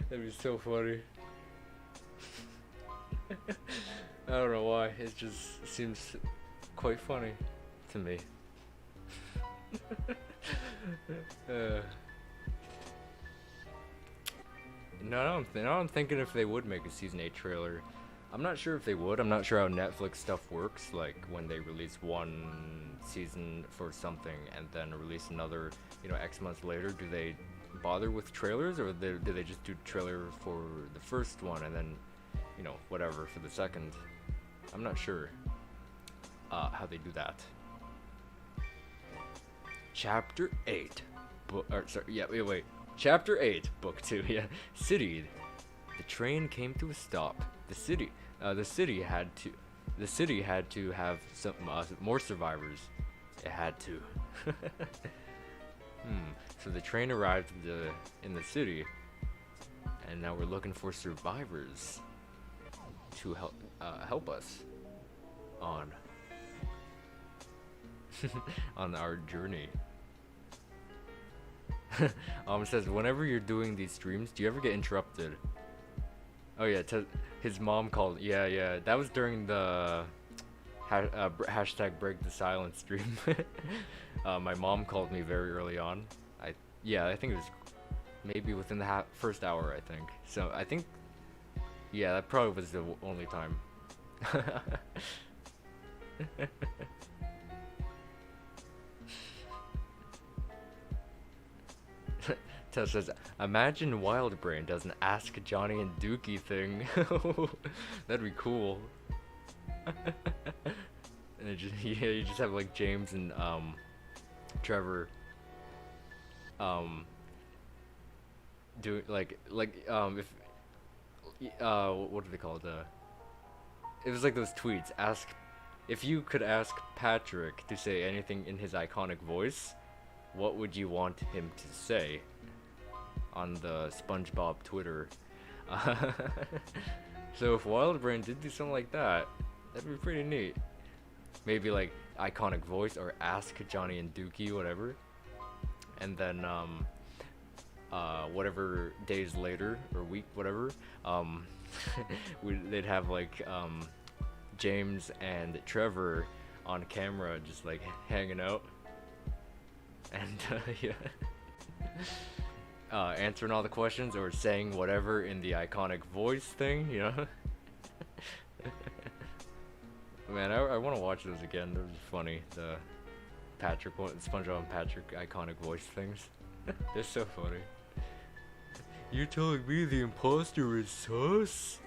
That'd be so funny. I don't know why, it just seems quite funny to me. Now I'm thinking if they would make a season 8 trailer. I'm not sure if they would. I'm not sure how Netflix stuff works, like when they release one season for something and then release another, you know, X months later. Do they bother with trailers, or do they just do trailer for the first one and then, you know, whatever for the second? I'm not sure how they do that. Chapter 8. Wait. Chapter 8, Book 2, yeah. City. The train came to a stop. The city had to have some more survivors. It had to. So the train arrived in the city, and now we're looking for survivors to help us on on our journey. It says, whenever you're doing these streams, do you ever get interrupted? Oh yeah, his mom called. Yeah, that was during the hashtag break the silence stream. My mom called me very early on. I think it was maybe within the first hour, I think. So I think, yeah, that probably was the only time. Tess says, imagine Wildbrain does an Ask Johnny and Dookie thing. That'd be cool. And you just have like James and Trevor do like if what do they call it? It was like those tweets. If you could ask Patrick to say anything in his iconic voice, what would you want him to say? On the SpongeBob Twitter. So if Wildbrain did do something like that, that'd be pretty neat. Maybe like iconic voice or Ask Johnny and Dookie, whatever. And then whatever days later or week, whatever, they'd have like James and Trevor on camera just like hanging out and yeah, answering all the questions or saying whatever in the iconic voice thing, you know. Man, I want to watch those again. Those are funny. The Patrick one, SpongeBob and Patrick iconic voice things. They're so funny. You're telling me the imposter is sus?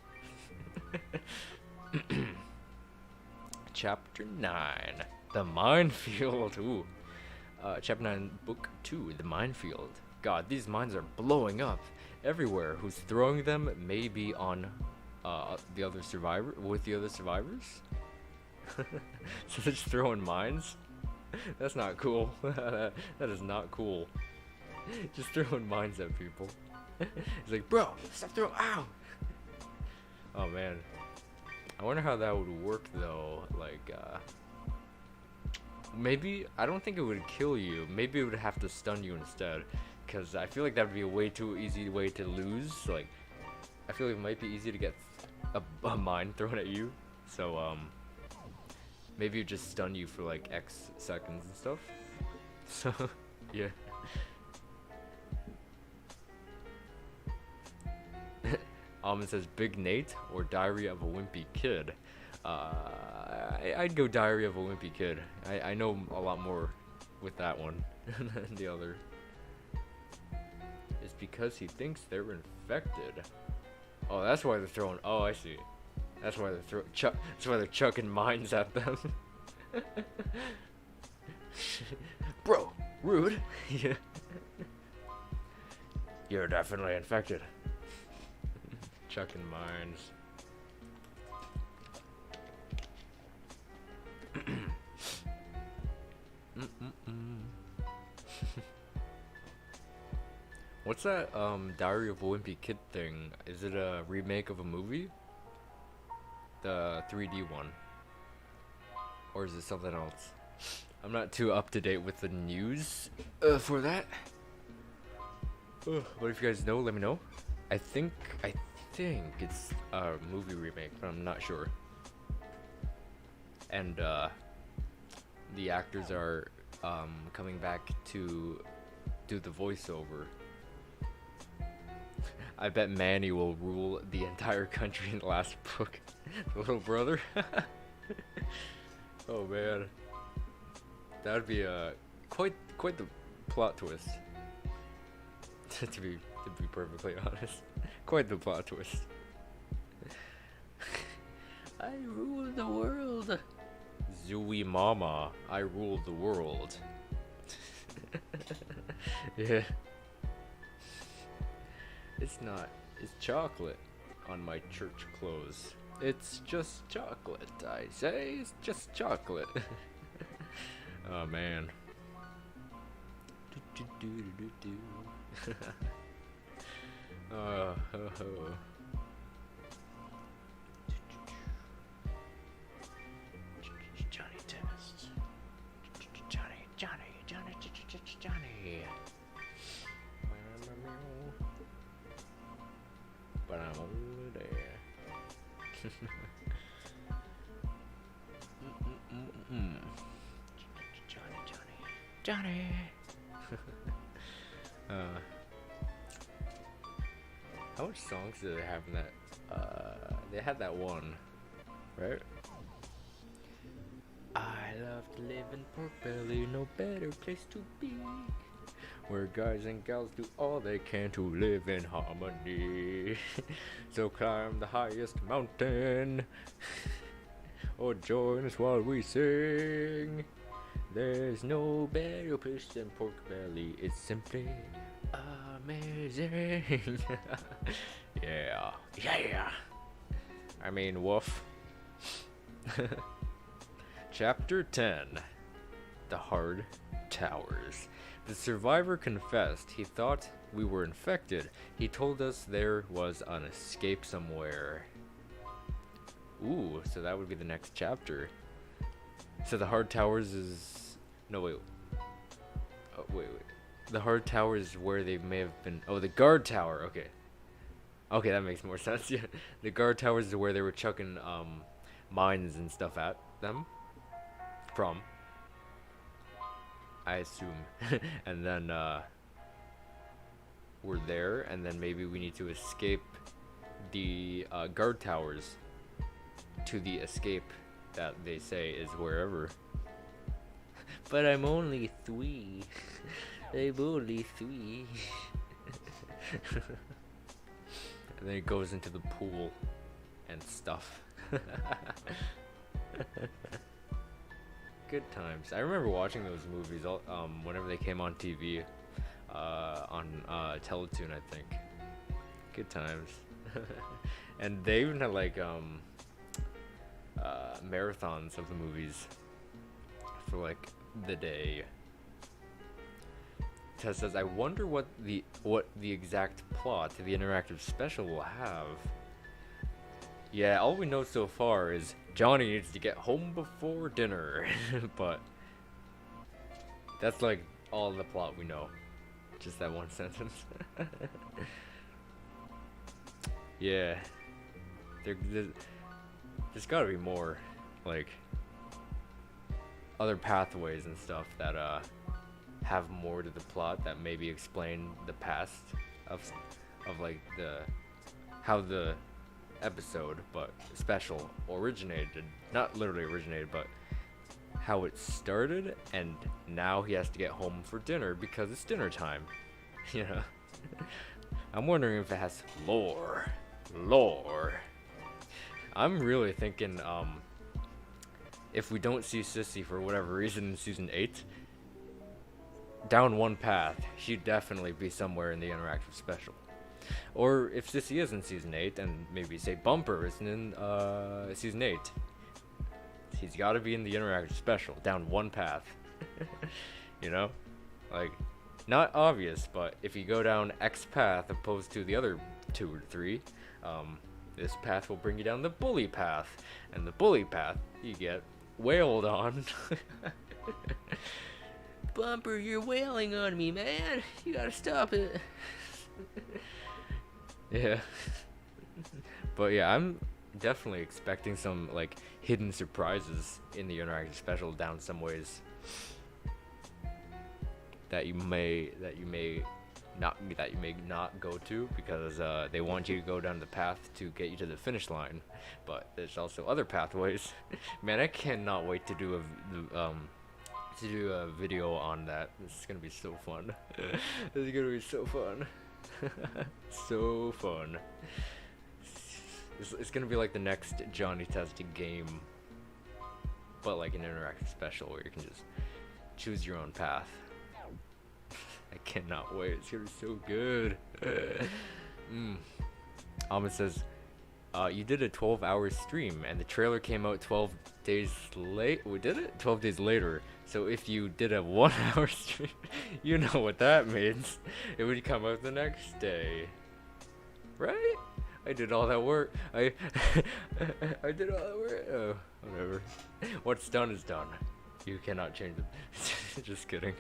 Chapter 9, The Minefield. Ooh. Chapter 9, Book 2, The Minefield. God, these mines are blowing up everywhere. Who's throwing them may be on the other survivor with the other survivors. So they're just throwing mines? That's not cool. That is not cool. Just throwing mines at people. He's like, bro, stop throwing. Ow! Oh man. I wonder how that would work though. Like, maybe, I don't think it would kill you. Maybe it would have to stun you instead. Because I feel like that would be a way too easy way to lose. Like, I feel like it might be easy to get a mine thrown at you. So, maybe it just stun you for like X seconds and stuff. So, yeah. It says Big Nate or Diary of a Wimpy Kid. I'd go Diary of a Wimpy Kid. I know a lot more with that one than the other. It's because he thinks they're infected. Oh, that's why they're throwing. Oh, I see. That's why they're that's why they're chucking mines at them. Bro, rude. Yeah. You're definitely infected. Chucking mines. What's that Diary of a Wimpy Kid thing? Is it a remake of a movie? The 3D one? Or is it something else? I'm not too up to date with the news for that. But if you guys know, let me know. I think it's a movie remake, but I'm not sure. And the actors are coming back to do the voiceover. I bet Manny will rule the entire country in the last book. The little brother. Oh man, that'd be quite the plot twist. to be perfectly honest, quite the plot twist. I rule the world. Zooey Mama, I rule the world. Yeah. It's chocolate on my church clothes. It's just chocolate, I say. It's just chocolate. Oh man. Johnny Tempest. Johnny. But I'm over there. Johnny. How much songs do they have in that? They had that one, right? I love to live in Pork Belly, no better place to be. Where guys and gals do all they can to live in harmony. So climb the highest mountain, or join us while we sing. There's no better place than Pork Belly. It's simply amazing. Yeah. I mean, woof. Chapter 10, The Hard Towers. The survivor confessed he thought we were infected. He told us there was an escape somewhere. Ooh, so that would be the next chapter. So the Hard Towers is... No, wait. Oh, wait. The hard tower is where they may have been. Oh, the guard tower. Okay. Okay, that makes more sense. Yeah, the guard towers is where they were chucking mines and stuff at them from, I assume. And then we're there, and then maybe we need to escape the guard towers to the escape that they say is wherever. But I'm only 3. I'm only 3. And then it goes into the pool and stuff. Good times. I remember watching those movies whenever they came on TV, on Teletoon, I think. Good times. And they even had like marathons of the movies for like the day. Tess says, I wonder what the exact plot to the interactive special will have. Yeah, all we know so far is Johnny needs to get home before dinner. But that's like all the plot we know. Just that one sentence. Yeah. There's gotta be more, like, other pathways and stuff that have more to the plot that maybe explain the past of like how the episode but special originated, not literally originated, but how it started, and now he has to get home for dinner because it's dinner time. You know. I'm wondering if it has lore. I'm really thinking if we don't see Sissy for whatever reason in season 8, down one path, she'd definitely be somewhere in the interactive special. Or if Sissy is in season 8, and maybe say Bumper isn't in season 8, he's got to be in the interactive special, down one path. You know? Like, not obvious, but if you go down X path opposed to the other 2 or 3, this path will bring you down the bully path, and the bully path you get wailed on. Bumper, you're wailing on me, man. You gotta stop it. Yeah. But yeah, I'm definitely expecting some like hidden surprises in the interactive special down some ways that you may not go to, because they want you to go down the path to get you to the finish line. But there's also other pathways. Man, I cannot wait to do a video on that. This is gonna be so fun. This is gonna be so fun. So fun. It's gonna be like the next Johnny tested game, but like an interactive special where you can just choose your own path. I cannot wait. It's gonna be so good. Ahmed says, you did a 12-hour stream and the trailer came out 12 days late. We did it 12 days later. So if you did a 1-hour stream, you know what that means. It would come out the next day, right? I did all that work. I did all that work. Oh, whatever. What's done is done. You cannot change it. Just kidding.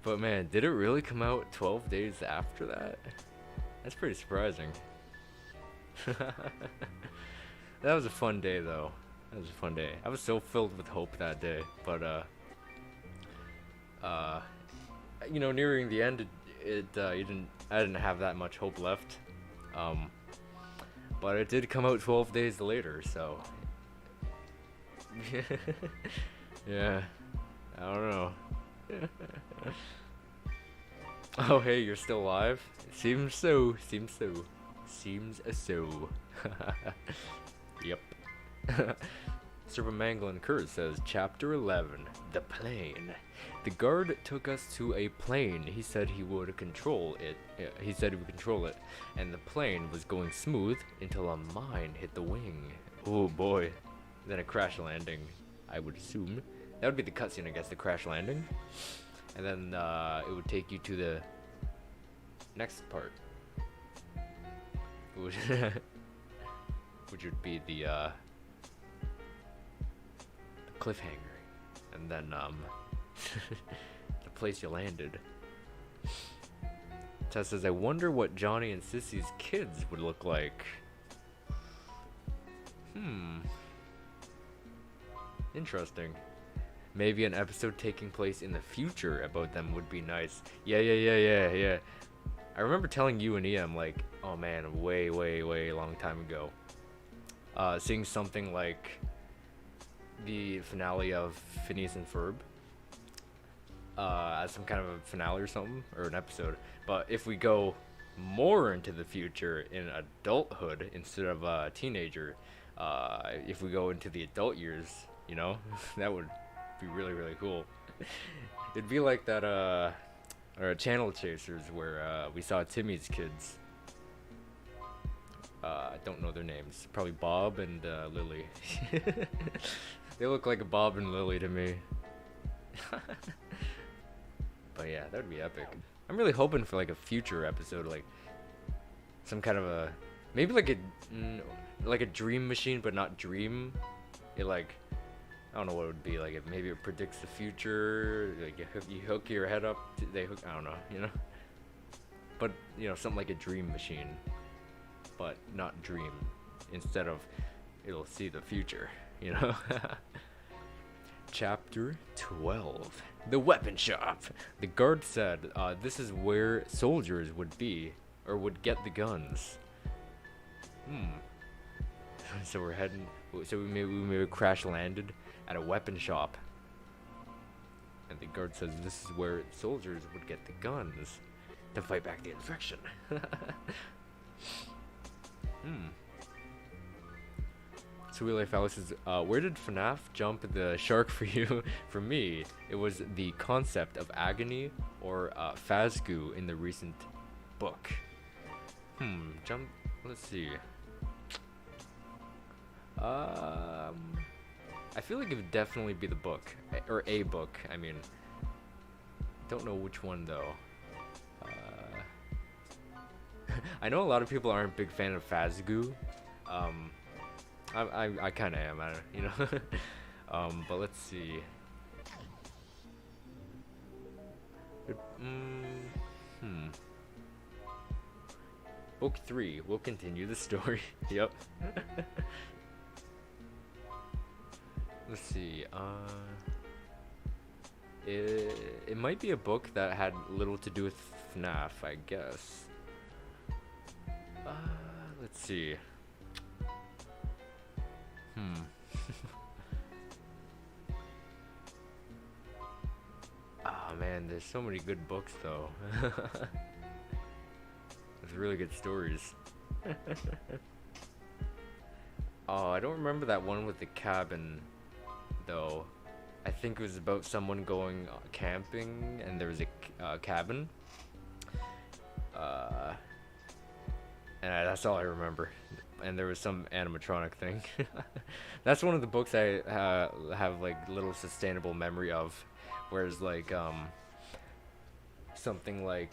But man, did it really come out 12 days after that? That's pretty surprising. That was a fun day though. That was a fun day. I was so filled with hope that day, but you know, nearing the end, I didn't have that much hope left. But it did come out 12 days later, so yeah, I don't know. Oh hey, you're still alive? Seems so. Yep. Serpamanglin Kurt says, Chapter 11, The Plane. The guard took us to a plane. He said he would control it. And the plane was going smooth until a mine hit the wing. Oh boy. Then a crash landing, I would assume. That would be the cutscene, I guess, the crash landing. And then it would take you to the next part. Which would be the cliffhanger. And then the place you landed. Tess says, I wonder what Johnny and Sissy's kids would look like. Interesting. Maybe an episode taking place in the future about them would be nice. Yeah. I remember telling you and Ian, like, oh man, way long time ago, seeing something like the finale of Phineas and Ferb as some kind of a finale or something, or an episode. But if we go more into the future in adulthood instead of a teenager, if we go into the adult years, you know, that would be really cool. It'd be like that or Channel Chasers where we saw Timmy's kids. I don't know their names. Probably Bob and Lily. They look like Bob and Lily to me. But yeah, that would be epic. I'm really hoping for like a future episode, like some kind of a, maybe like a dream machine, but not dream. It like, I don't know what it would be like. Maybe it predicts the future. Like you hook your head up. They hook. I don't know. You know. But you know, something like a dream machine, but not dream. Instead of, it'll see the future. You know. Chapter 12. The weapon shop. The guard said, this is where soldiers would be, or would get the guns. So we're heading, so we maybe crash landed at a weapon shop. And the guard says this is where soldiers would get the guns to fight back the infection. Sweet Life Alice says, where did FNAF jump the shark for you? For me, it was the concept of agony or Fazgoo in the recent book. Let's see. I feel like it would definitely be the book, or a book. I mean, don't know which one though. I know a lot of people aren't a big fan of Fazgoo. I kind of am, you know. But let's see. Book 3. We'll continue the story. Yep. Let's see. It might be a book that had little to do with FNAF, I guess. Let's see. Oh man, there's so many good books though. There's really good stories. Oh, I don't remember that one with the cabin though. I think it was about someone going camping and there was a cabin. And that's all I remember. And there was some animatronic thing. That's one of the books I have like little sustainable memory of. Whereas like something like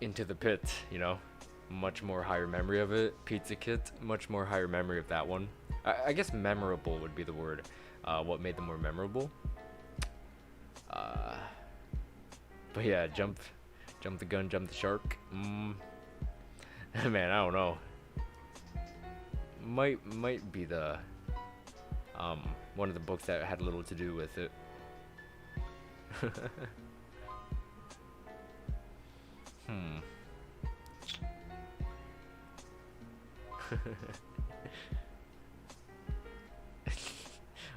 Into the Pit, you know, much more higher memory of it. Pizza Kit, much more higher memory of that one. I guess memorable would be the word. What made them more memorable? But yeah, jump the gun, jump the shark. Man, I don't know. Might be the one of the books that had little to do with it.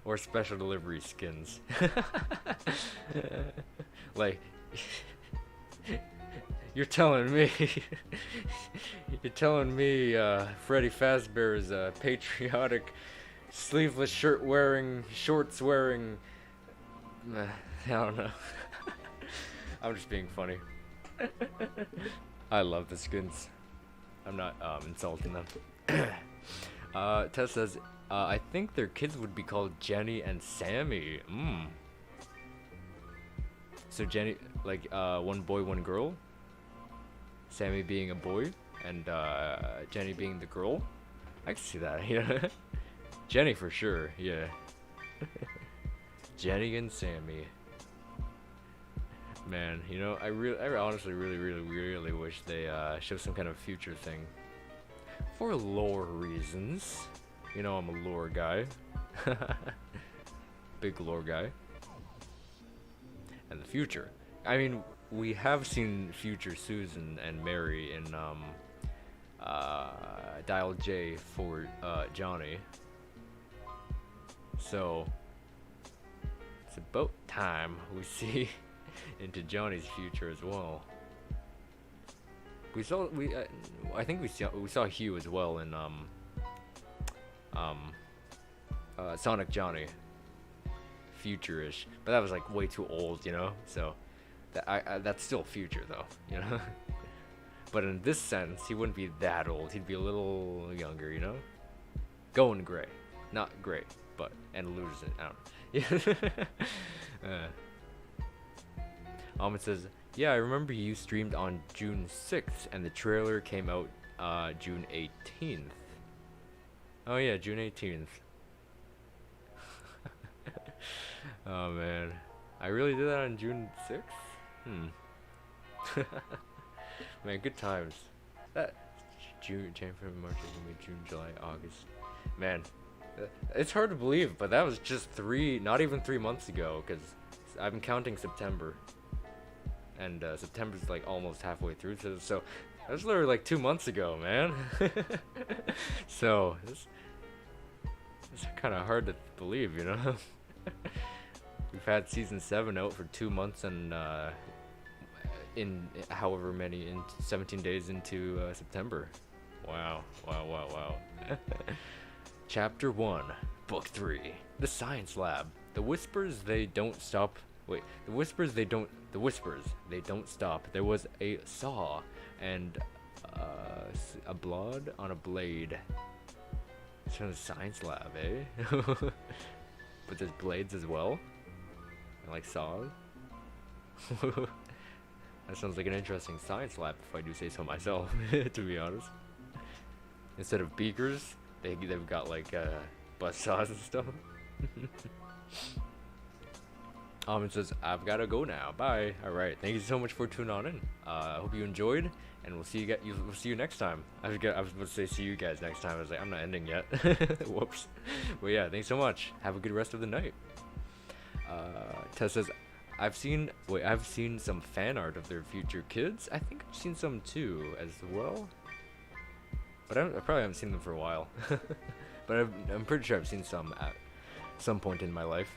Or special delivery skins. Like you're telling me Freddy Fazbear is a patriotic, sleeveless shirt wearing, shorts wearing, I don't know. I'm just being funny. I love the skins. I'm not insulting them. Tess says, I think their kids would be called Jenny and Sammy. So Jenny, like one boy, one girl. Sammy being a boy, and Jenny being the girl. I can see that, yeah. Jenny for sure, yeah. Jenny and Sammy. Man, you know, I honestly really wish they show some kind of future thing. For lore reasons. You know, I'm a lore guy. Big lore guy. And the future. I mean, we have seen future Susan and Mary in Dial J for Johnny. So it's about time we see into Johnny's future as well. I think we saw Hugh as well in Sonic Johnny, future-ish, but that was like way too old, you know. So that's still future though, you know. But in this sense, he wouldn't be that old. He'd be a little younger, you know. Going gray, not gray, but and losing. I don't know. It says, yeah, I remember you streamed on June 6th, and the trailer came out June 18th. Oh yeah, June 18th. Oh man, I really did that on June 6th? Man, good times. That June, January, March, April, May, June, July, August. Man, it's hard to believe, but that was just not even 3 months ago, because I've been counting September. And September's like almost halfway through, so that's literally like 2 months ago, man. So it's kind of hard to believe, you know. We've had season 7 out for 2 months and in however many, in 17 days into September. Wow. Chapter 1, Book 3, The Science Lab. The whispers, they don't stop. Wait, the whispers, they don't stop. There was a saw and a blood on a blade. It's from the science lab, eh? But there's blades as well? And like saws? That sounds like an interesting science lab, if I do say so myself, to be honest. Instead of beakers, they've got like buzz saws and stuff. It says, I've gotta go now. Bye. Alright, thank you so much for tuning on in. I hope you enjoyed, and we'll see you next time. I was supposed to say see you guys next time. I was like, I'm not ending yet. Whoops. But yeah, thanks so much. Have a good rest of the night. Tess says, I've seen some fan art of their future kids. I think I've seen some too as well. But I probably haven't seen them for a while. But I'm pretty sure I've seen some at some point in my life.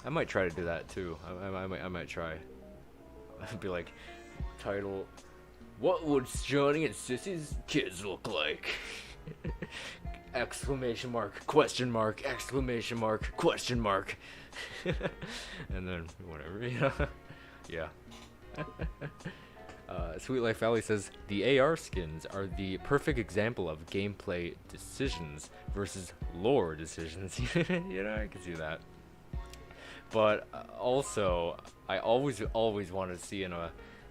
I might try to do that too. I might try. I'd be like, title, what would Johnny and Sissy's kids look like? Exclamation mark, question mark, exclamation mark, question mark. And then whatever, you know? Yeah. Sweet Life Valley says, the AR skins are the perfect example of gameplay decisions versus lore decisions. You know, I can see that. But also, I always wanted to see in a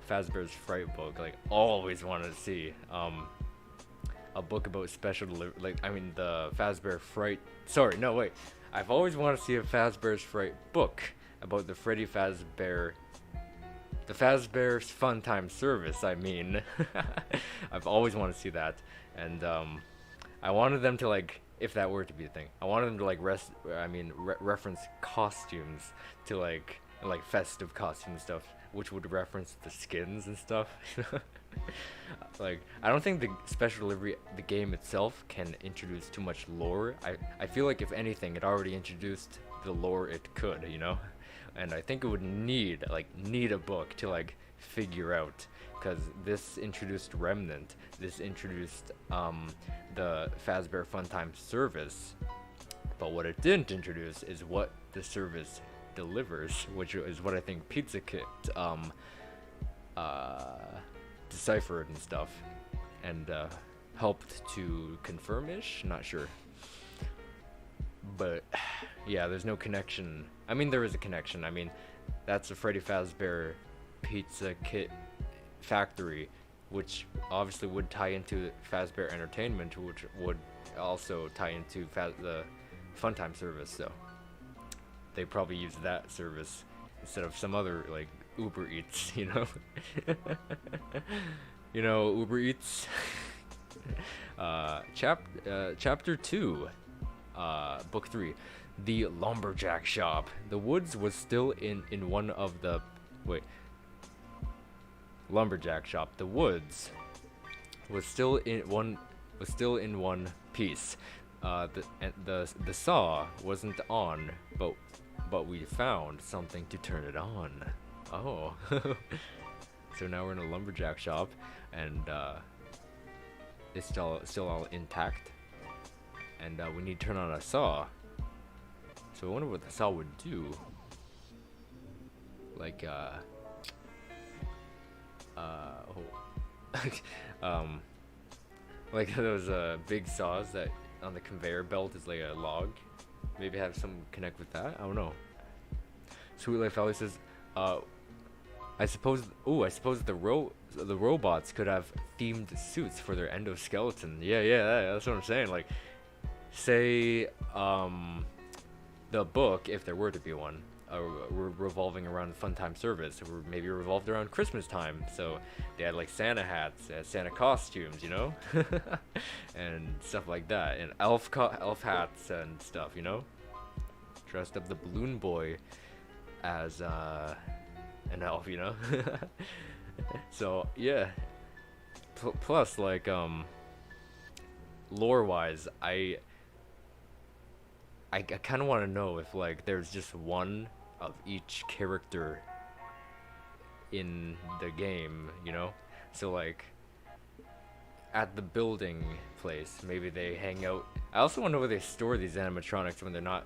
Fazbear's Fright book, like always wanted to see a book about special delivery, the Fazbear Fright. Sorry, no wait. I've always wanted to see a Fazbear's Fright book about the Freddy Fazbear. The Fazbear's Fun Time Service, I mean. I've always wanted to see that, and I wanted them to, like, if that were to be a thing, I wanted them to, like, reference costumes to, like festive costume stuff, which would reference the skins and stuff. Like, I don't think the special delivery, the game itself, can introduce too much lore. I feel like, if anything, it already introduced the lore it could, you know? And I think it would need a book to, like, figure out, because this introduced Remnant, this introduced the Fazbear Funtime service, but what it didn't introduce is what the service delivers, which is what I think Pizza Kit deciphered and stuff, and helped to confirm-ish, not sure. But yeah, there's no connection. I mean, there is a connection. I mean, that's a Freddy Fazbear Pizza Kit factory, which obviously would tie into Fazbear Entertainment, which would also tie into the Funtime service. So they probably use that service instead of some other like Uber Eats, you know. You know, Uber Eats. Chapter 2, book 3, the lumberjack shop. The woods was still in one of the lumberjack shop. The woods was still in one piece. The saw wasn't on, but we found something to turn it on. Oh. So now we're in a lumberjack shop, and it's still all intact, and we need to turn on a saw. So I wonder what the saw would do. Like like those big saws that on the conveyor belt is like a log. Maybe have some connect with that. I don't know. Sweet Life Valley says, I suppose the robots could have themed suits for their endoskeleton. Yeah, that's what I'm saying. Like, say, the book, if there were to be one, revolving around Fun Time Service, or maybe revolved around Christmas time. So they had like Santa hats, Santa costumes, you know, and stuff like that, and elf hats and stuff, you know. Dressed up the balloon boy as an elf, you know. So yeah. Plus, like, lore-wise, I kind of want to know if like there's just one of each character in the game, you know. So like at the building place, maybe they hang out. I also want to know where they store these animatronics when they're not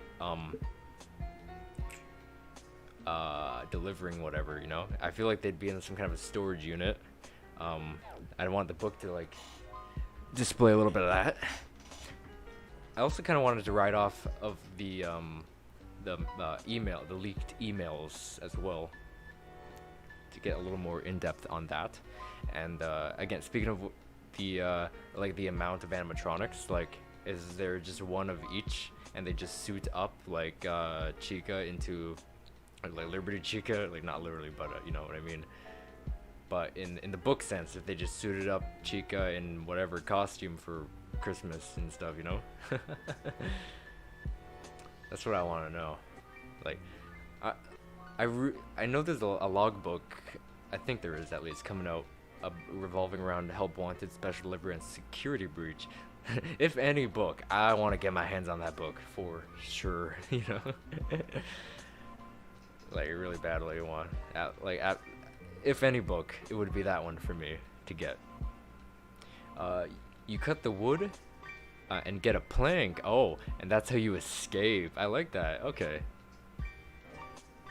delivering whatever, you know. I feel like they'd be in some kind of a storage unit. I want the book to like display a little bit of that. I also kind of wanted to write off of the leaked emails as well, to get a little more in depth on that. And again, speaking of the like the amount of animatronics, like, is there just one of each, and they just suit up like Chica into like Liberty Chica, like not literally, but you know what I mean. But in the book sense, if they just suited up Chica in whatever costume for Christmas and stuff, you know. That's what I want to know. Like, I know there's a logbook, I think there is at least, coming out, revolving around Help Wanted, Special Delivery, and Security Breach. If any book, I want to get my hands on that book for sure, you know. Like, really badly want. If any book, it would be that one for me to get. You cut the wood and get a plank. Oh, and that's how you escape. I like that. Okay.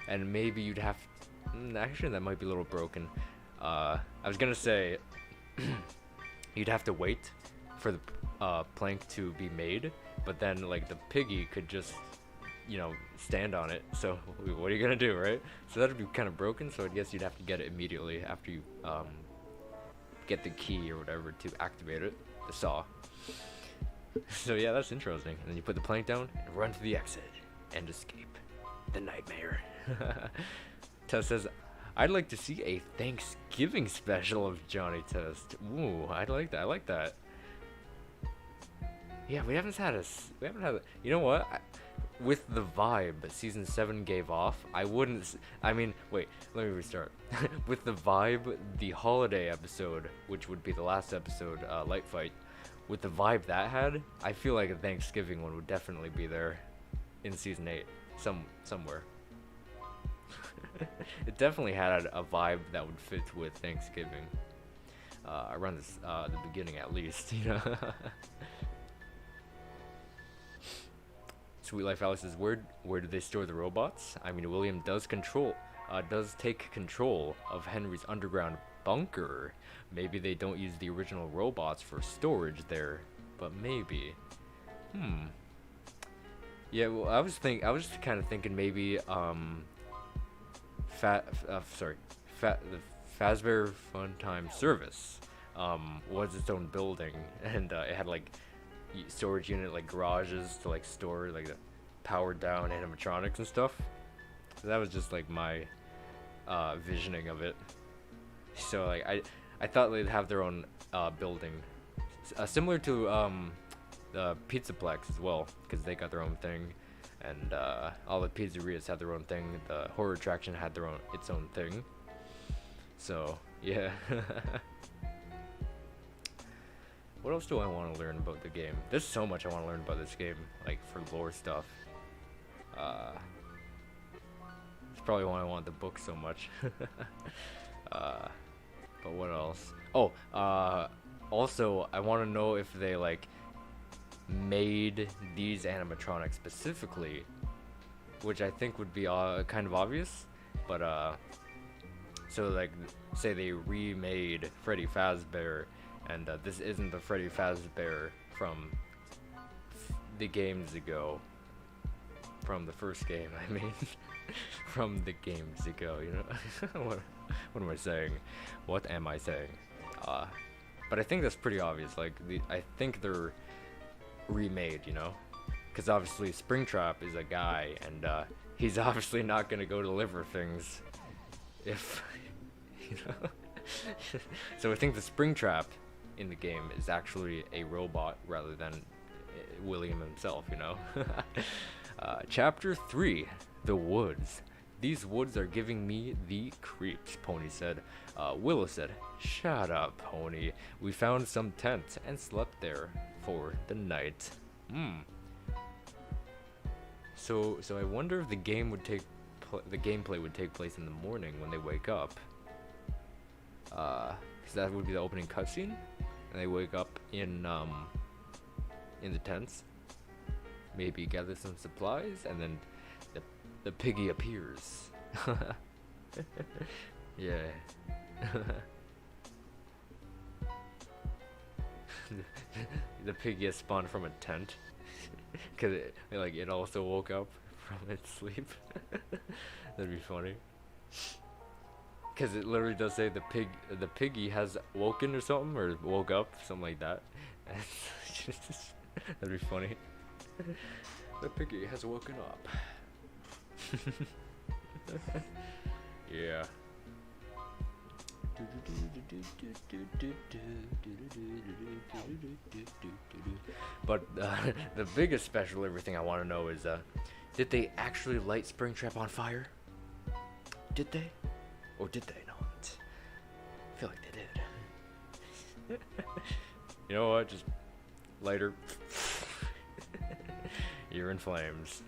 And maybe you'd have... actually, that might be a little broken. I was gonna say you'd have to wait for the plank to be made, but then like the piggy could just, you know, stand on it. So what are you gonna do, right? So that'd be kind of broken. So I guess you'd have to get it immediately after you get the key or whatever to activate it, the saw. So yeah, that's interesting. And then you put the plank down and run to the exit and escape the nightmare. Tess says, I'd like to see a Thanksgiving special of Johnny Test. Ooh, I'd like that. I like that. Yeah, we haven't had you know what? With the vibe that season 7 gave off, I mean, wait, let me restart. With the vibe, the holiday episode, which would be the last episode, Light Fight, with the vibe that had, I feel like a Thanksgiving one would definitely be there in season 8, somewhere. It definitely had a vibe that would fit with Thanksgiving. Around the beginning at least, you know. Sweet Life Alice says, where do they store the robots? I mean, William does take control of Henry's underground bunker. Maybe they don't use the original robots for storage there, but maybe. Yeah, well, I was kind of thinking maybe the Fazbear Fun Time Service was its own building, and it had like storage unit, like garages to like store like the powered down animatronics and stuff. So that was just like my visioning of it. So like I thought they'd have their own building, similar to the Pizzaplex as well, because they got their own thing, and all the pizzerias had their own thing. The horror attraction had its own thing. So yeah. What else do I want to learn about the game? There's so much I want to learn about this game, like for lore stuff. That's probably why I want the book so much. But what else? Oh, also I want to know if they like made these animatronics specifically, which I think would be kind of obvious. But so like, say they remade Freddy Fazbear, and this isn't the Freddy Fazbear from the games ago. From the first game, I mean. From the games ago, you know? what am I saying? What am I saying? But I think that's pretty obvious. Like, I think they're remade, you know? Because obviously Springtrap is a guy, and he's obviously not going to go deliver things if, you know? So I think the Springtrap in the game is actually a robot rather than William himself, you know? Chapter 3, The Woods. These woods are giving me the creeps, Pony said. Willow said, shut up, Pony. We found some tents and slept there for the night. So I wonder if the game would the gameplay would take place in the morning when they wake up. Because that would be the opening cutscene, and they wake up in the tents. Maybe gather some supplies, and then the piggy appears. Yeah. The piggy has spawned from a tent, cause it also woke up from its sleep. That'd be funny. Cause it literally does say the piggy has woken or something, or woke up, something like that. That'd be funny. The piggy has woken up. Yeah. But the biggest special everything I want to know is, did they actually light Springtrap on fire? Did they? Or did they not? I feel like they did. You know what? Just lighter. You're in flames.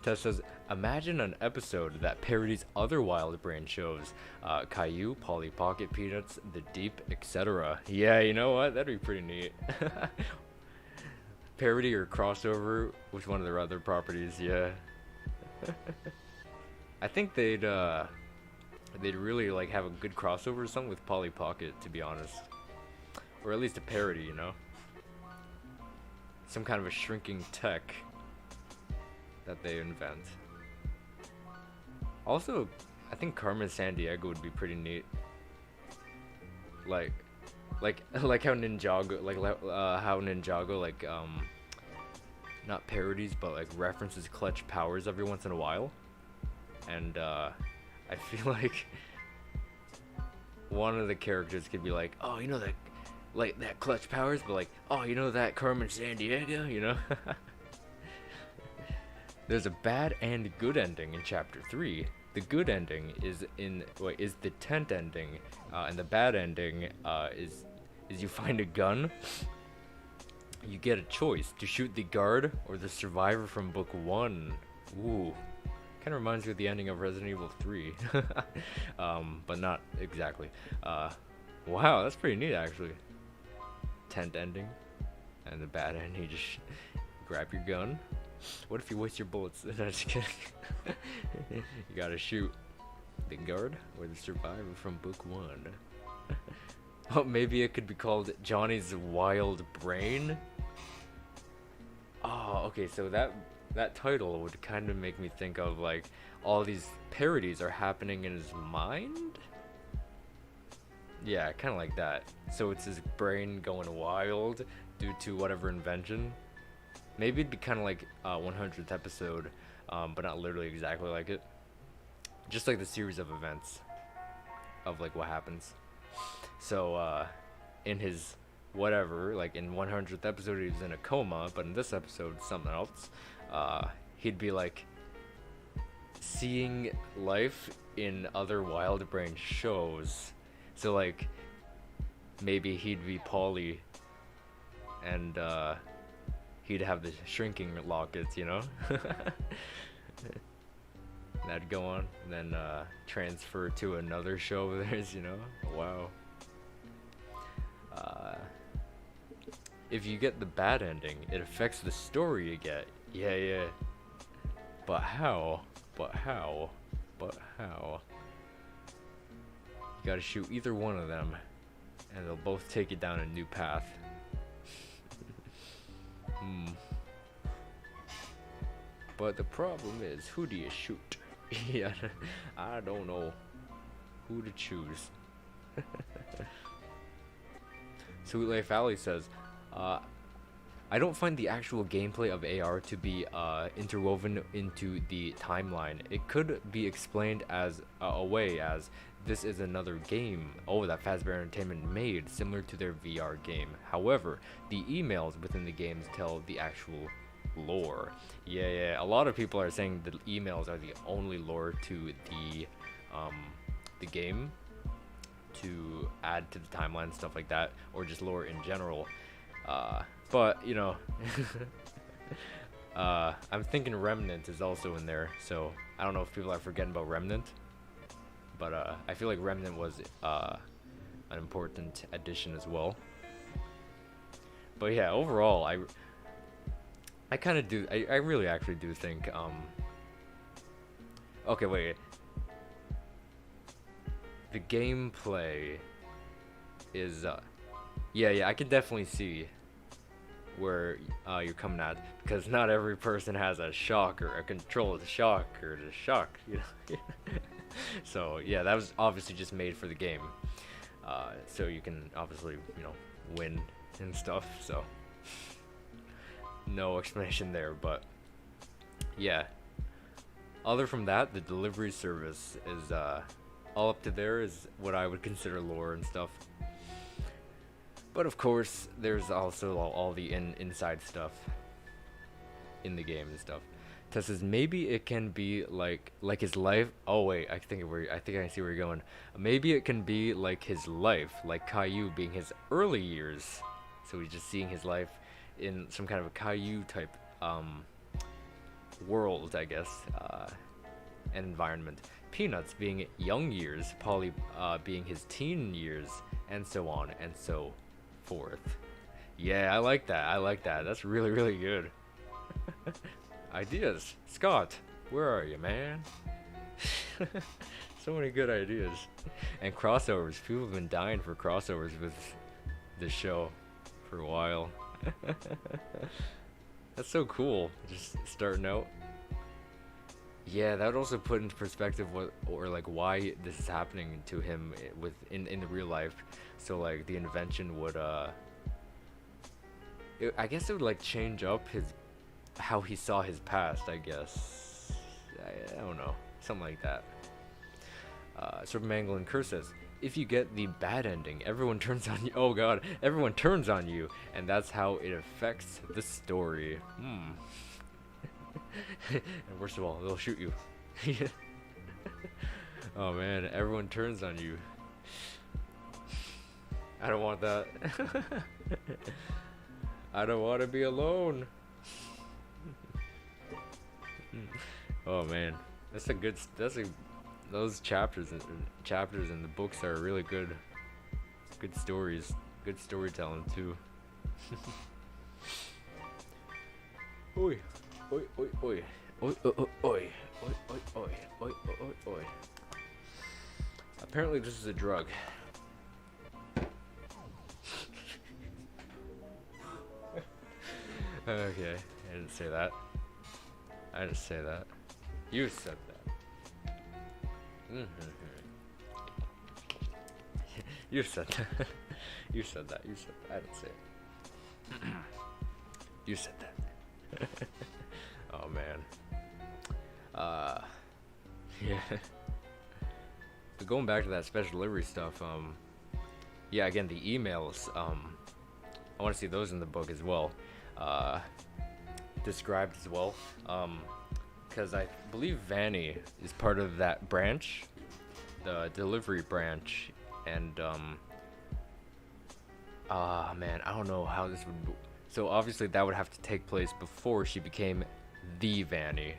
Tess says, imagine an episode that parodies other Wild Brain shows. Caillou, Polly Pocket, Peanuts, The Deep, etc. Yeah, you know what? That'd be pretty neat. Parody or crossover with one of their other properties, yeah. I think they'd really like have a good crossover or something with Polly Pocket, to be honest. Or at least a parody, you know? Some kind of a shrinking tech that they invent. Also, I think Carmen Sandiego would be pretty neat. Like how Ninjago, not parodies, but like references Clutch Powers every once in a while. And I feel like one of the characters could be like, oh, you know that, like that Clutch Powers, but like, oh, you know that Carmen Sandiego, you know? There's a bad and good ending in Chapter 3. The good ending is the tent ending, and the bad ending is you find a gun. You get a choice to shoot the guard or the survivor from Book 1. Ooh, kind of reminds me of the ending of Resident Evil 3, but not exactly. Wow, that's pretty neat actually. Tent ending, and the bad ending, you just grab your gun. What if you waste your bullets? No, just kidding. You gotta shoot the guard or the survivor from Book 1. Oh, maybe it could be called Johnny's Wild Brain. Oh, okay, so that title would kind of make me think of like all these parodies are happening in his mind. Yeah, kind of like that. So it's his brain going wild due to whatever invention. Maybe it'd be kind of like 100th episode, but not literally exactly like it. Just like the series of events of like what happens. So in his whatever, like in 100th episode he was in a coma, but in this episode something else. He'd be like seeing life in other Wild Brain shows. So like maybe he'd be Paulie and he'd have the shrinking lockets, you know? That'd go on, and then transfer to another show of theirs, you know? Wow. If you get the bad ending, it affects the story you get. Yeah. But how? But how? But how? You gotta shoot either one of them, and they'll both take you down a new path. But the problem is, who do you shoot? Yeah, I don't know who to choose. Sweet Life Alley says, I don't find the actual gameplay of AR to be interwoven into the timeline. It could be explained as away as this is another game that Fazbear Entertainment made similar to their VR game. However, the emails within the games tell the actual lore. Yeah. A lot of people are saying the emails are the only lore to the game to add to the timeline and stuff like that, or just lore in general. But you know, I'm thinking Remnant is also in there, so I don't know if people are forgetting about Remnant, but I feel like Remnant was an important addition as well. But yeah, overall, I kind of do. I really actually do think. Okay, wait. The gameplay is. Yeah. I can definitely see where you're coming at, because not every person has a shock or a control of the shock or the shock. You know. So yeah, that was obviously just made for the game. So you can obviously win and stuff. So. No explanation there, but yeah. Other from that, the delivery service is all up to there is what I would consider lore and stuff. But of course, there's also all the inside stuff in the game and stuff. Tess says maybe it can be like his life. Oh wait, I think I see where you're going. Maybe it can be like his life, like Caillou being his early years. So he's just seeing his life in some kind of a Caillou type world, I guess, and environment. Peanuts being young years, Polly being his teen years, and so on and so forth. Yeah, I like that. That's really, really good. Ideas. Scott, where are you, man? So many good ideas. And crossovers. People have been dying for crossovers with this show for a while. That's so cool. Just starting out. Yeah, that would also put into perspective why this is happening to him in the real life. So like the invention would I guess it would like change up how he saw his past, I guess. I don't know, something like that. Sort of Mangle and Curse says, if you get the bad ending, everyone turns on you. Oh god, everyone turns on you, and that's how it affects the story. And worst of all, they'll shoot you. Oh man, everyone turns on you. I don't want that. I don't want to be alone. Oh man, those chapters in the books are really good. Good stories, good storytelling too. Oi, oi, oi, oi, oi, oi, oi, oi, oi, oi, oi, oi. Apparently, this is a drug. Okay, I didn't say that. You said that. You said that. You said that. I didn't say it. You said that. Oh man. Yeah. But going back to that special delivery stuff, yeah, again, the emails, I want to see those in the book as well, described as well, because I believe Vanny is part of that branch, the delivery branch, and, man, I don't know how this would, so obviously that would have to take place before she became the Vanny,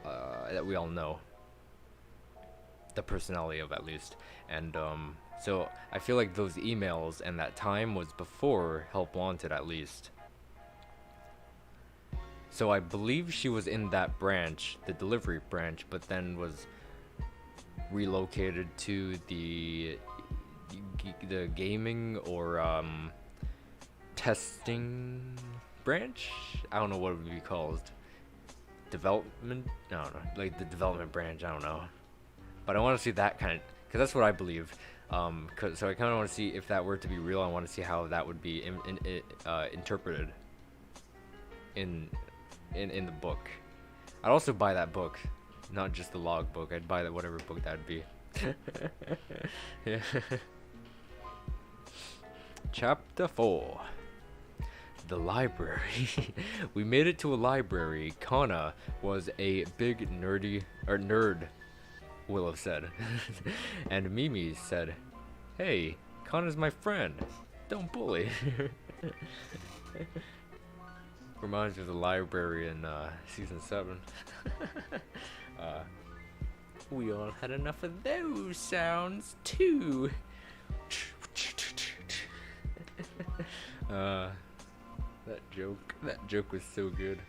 that we all know. The personality of, at least. And so I feel like those emails and that time was before Help Wanted, at least. So I believe she was in that branch, the delivery branch, but then was relocated to the gaming or testing branch. I don't know what it would be called. Development, I don't know, like the development branch, I don't know. But I want to see that kind of, because that's what I believe. So I kind of want to see if that were to be real. I want to see how that would be interpreted in the book. I'd also buy that book, not just the log book. I'd buy that whatever book that'd be. Yeah. Chapter 4. The library. We made it to a library. Kana was a big nerd, Will have said. And Mimi said, "Hey, Kana's my friend. Don't bully." Reminds me of the library in season 7. We all had enough of those sounds too. That joke was so good.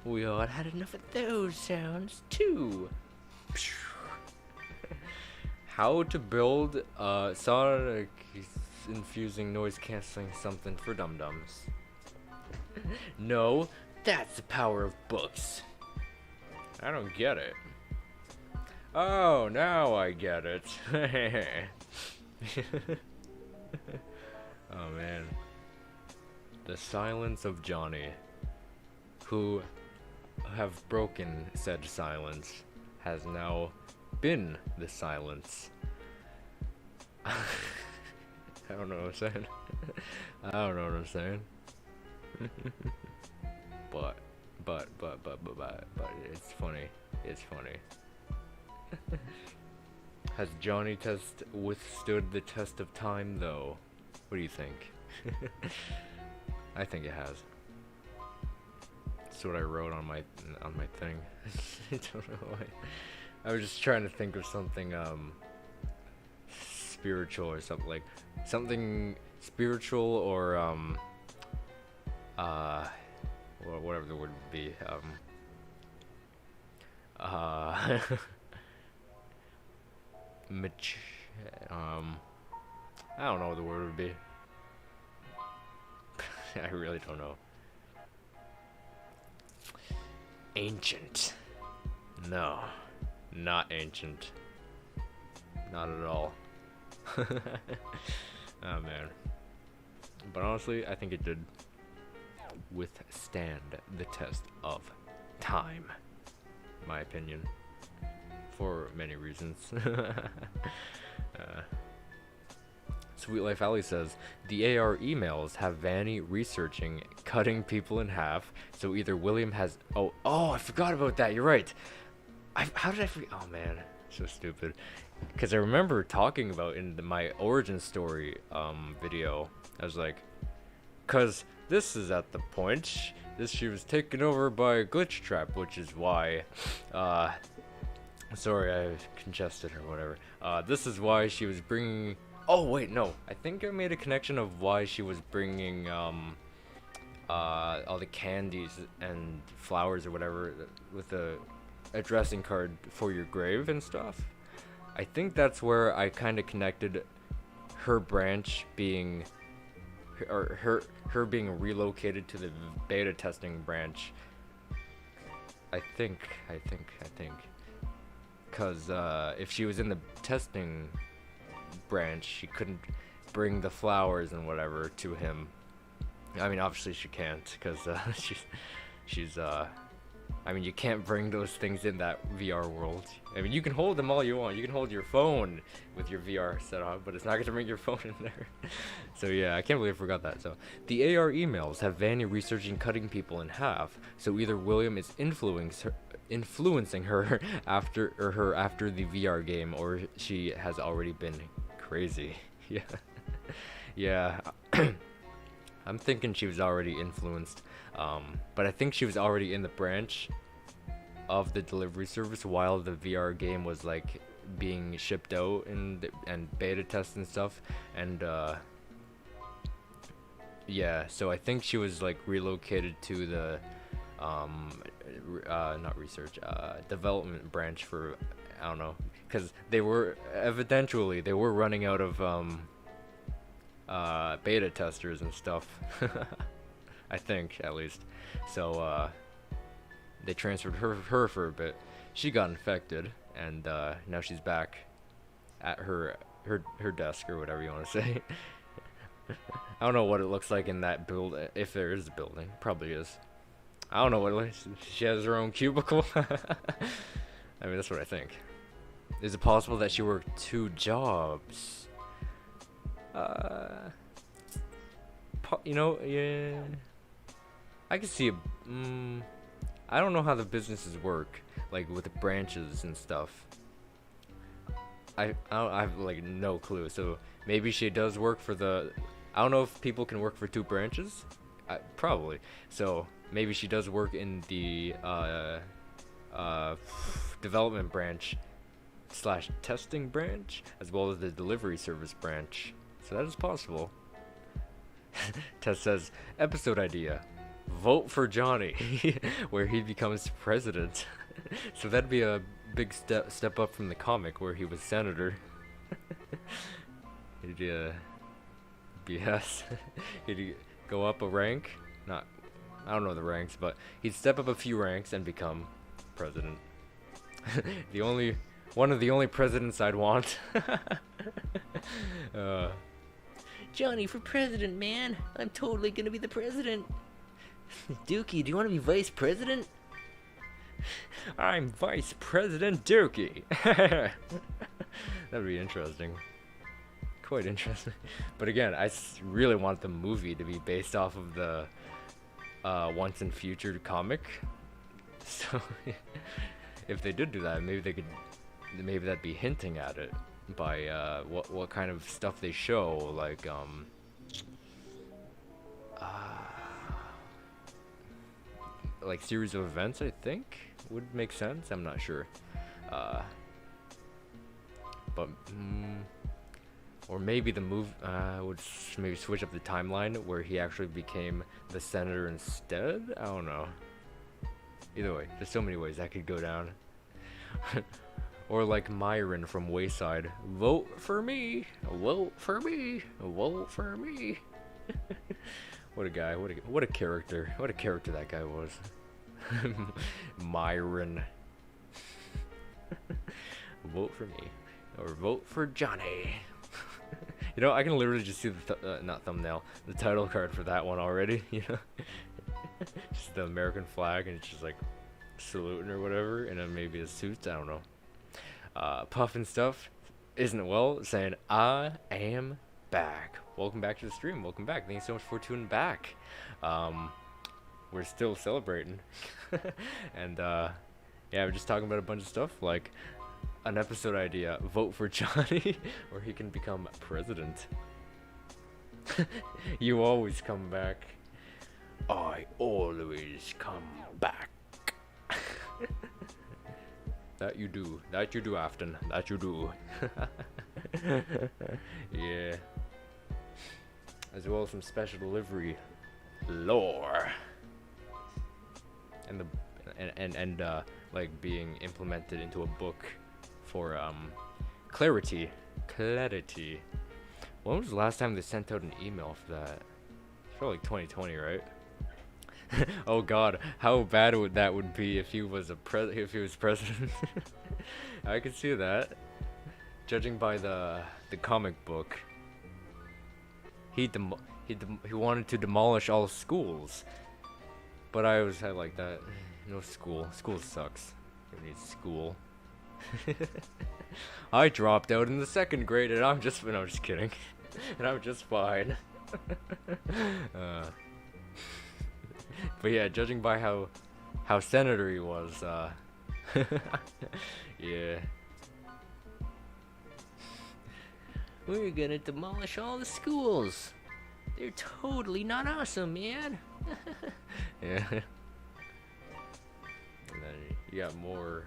We all had enough of those sounds too. How to build sonic infusing noise canceling something for dum-dums. No, that's the power of books. I don't get it. Oh, now I get it. Oh man. The silence of Johnny, who have broken said silence, has now been the silence. I don't know what I'm saying. I don't know what I'm saying. but it's funny. It's funny. Has Johnny test withstood the test of time though? What do you think? I think it has. That's what I wrote on my thing. I don't know why. I was just trying to think of something spiritual or something, like something spiritual or whatever the word would be. I don't know what the word would be. I really don't know. Ancient. No, not ancient. Not at all. Oh man. But honestly, I think it did withstand the test of time. My opinion. For many reasons. Sweet Life Alley says, the AR emails have Vanny researching cutting people in half, so either William has... Oh, I forgot about that, you're right. How did I forget? Oh man, so stupid. Because I remember talking about in my origin story video, I was like, because this is at the point, she was taken over by a glitch trap, which is why... sorry, I congested or whatever. This is why she was bringing... Oh wait, no. I think I made a connection of why she was bringing all the candies and flowers or whatever with a dressing card for your grave and stuff. I think that's where I kind of connected her branch being, or her being relocated to the beta testing branch. I think. Because if she was in the testing branch, she couldn't bring the flowers and whatever to him I mean, obviously she can't, because she's I mean, you can't bring those things in that VR world. I mean, you can hold them all you want. You can hold your phone with your VR set up, but it's not gonna bring your phone in there. So yeah, I can't believe I forgot that. So the AR emails have Vanny researching cutting people in half. So either William is influencing her after the VR game, or she has already been crazy. Yeah, yeah. I'm thinking she was already influenced, but I think she was already in the branch of the delivery service while the VR game was like being shipped out and beta tests and stuff, and yeah, so I think she was like relocated to the not research, development branch for, I don't know, because they were running out of beta testers and stuff. I think, at least. So they transferred her for a bit. She got infected, and now she's back at her desk, or whatever you want to say. I don't know what it looks like in that build, if there is a building. Probably is. I don't know what it looks. She has her own cubicle. I mean, that's what I think. Is it possible that she worked 2 jobs? You know, yeah, I can see I don't know how the businesses work, like with the branches and stuff. I have like no clue. So maybe she does work for the. I don't know if people can work for 2 branches. Probably. So maybe she does work in the development branch / testing branch, as well as the delivery service branch. So that is possible. Tess says, episode idea: vote for Johnny, where he becomes president. So that'd be a big step up from the comic where he was senator. He'd BS. He'd go up a rank. I don't know the ranks, but he'd step up a few ranks and become president. One of the only presidents I'd want. Johnny for president, man. I'm totally gonna be the president. Dookie, do you want to be vice president? I'm Vice President Dookie. That'd be interesting. Quite interesting. But again, I really want the movie to be based off of the Once and Future comic. So if they did do that, maybe that'd be hinting at it by what kind of stuff they show, like series of events, I think would make sense. I'm not sure, but or maybe the move would maybe switch up the timeline where he actually became the senator instead. I don't know. Either way, there's so many ways that could go down. Or like Myron from Wayside, vote for me, vote for me, vote for me. What a guy, what a character that guy was. Myron. Vote for me, or vote for Johnny. You know, I can literally just see the not thumbnail, the title card for that one already. You know, just the American flag, and it's just like saluting or whatever, and then maybe a suit. I don't know. Puff and stuff, isn't it well, saying, I am back. Welcome back to the stream. Welcome back. Thank you so much for tuning back. We're still celebrating. And yeah, we're just talking about a bunch of stuff, like an episode idea: vote for Johnny, or he can become president. You always come back. I always come back. That you do, Afton, that you do. Yeah. As well as some special delivery lore. And like being implemented into a book for clarity. When was the last time they sent out an email for that? It's probably like 2020, right? Oh God, how bad would that be if he was president? I could see that. Judging by the comic book, he he wanted to demolish all schools. But I always had like that. No school. School sucks. You need school. I dropped out in the 2nd grade and I'm just kidding. And I'm just fine. But yeah, judging by how senator he was, yeah. We're gonna demolish all the schools. They're totally not awesome, man. Yeah. And then you got more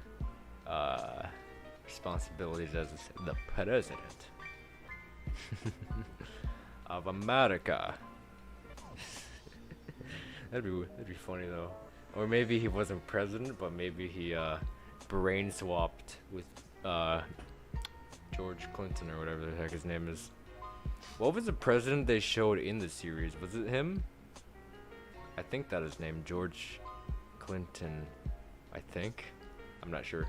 responsibilities as the president of America. That'd be funny though. Or maybe he wasn't president, but maybe he brain swapped with George Clinton or whatever the heck his name is. What was the president they showed in the series? Was it him? I think that is named George Clinton. I think. I'm not sure.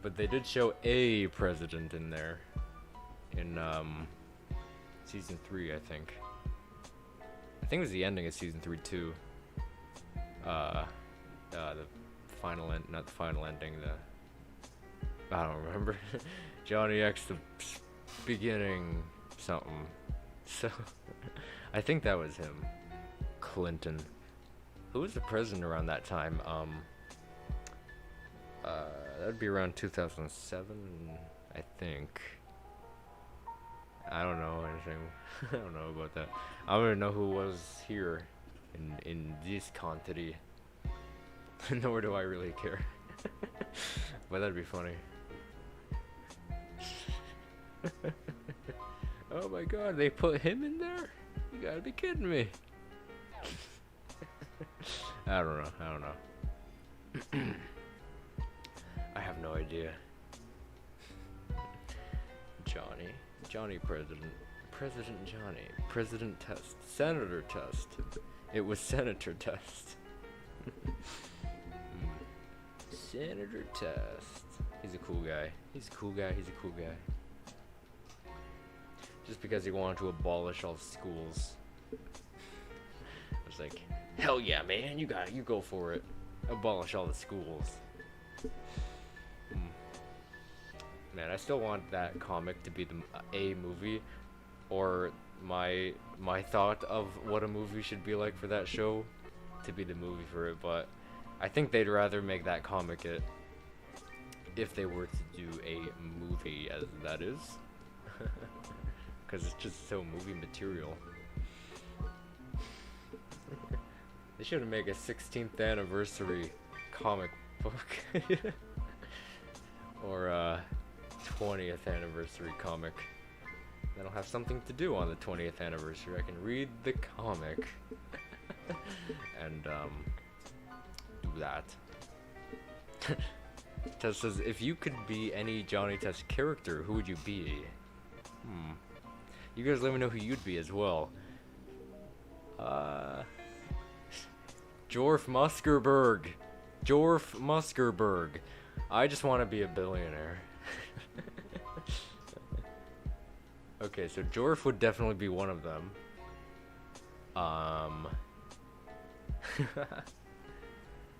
But they did show a president in there. In season 3, I think. I think it was the ending of season 3 too. The final end, not the final ending. I don't remember. Johnny X, the beginning something. So I think that was him. Clinton. Who was the president around that time? That'd be around 2007, I think. I don't know anything. I don't know about that. I don't even know who was here in this country. Nor do I really care. But that'd be funny. Oh my god, they put him in there? You gotta be kidding me. I don't know. I have no idea. Johnny President Johnny. President Test. Senator Test. It was Senator Test. Senator Test. He's a cool guy. He's a cool guy. Just because he wanted to abolish all schools. I was like, hell yeah, man, you go for it. Abolish all the schools. Man, I still want that comic to be a movie, or my thought of what a movie should be like for that show to be the movie for it. But I think they'd rather make that comic it if they were to do a movie, as that is, because it's just so movie material. They should make a 16th anniversary comic book. Or 20th anniversary comic. Then I'll have something to do on the 20th anniversary. I can read the comic and do that. Tess says, if you could be any Johnny Test character, who would you be? You guys let me know who you'd be as well. Jorf Muskerberg. I just want to be a billionaire. Okay, so Jorf would definitely be one of them.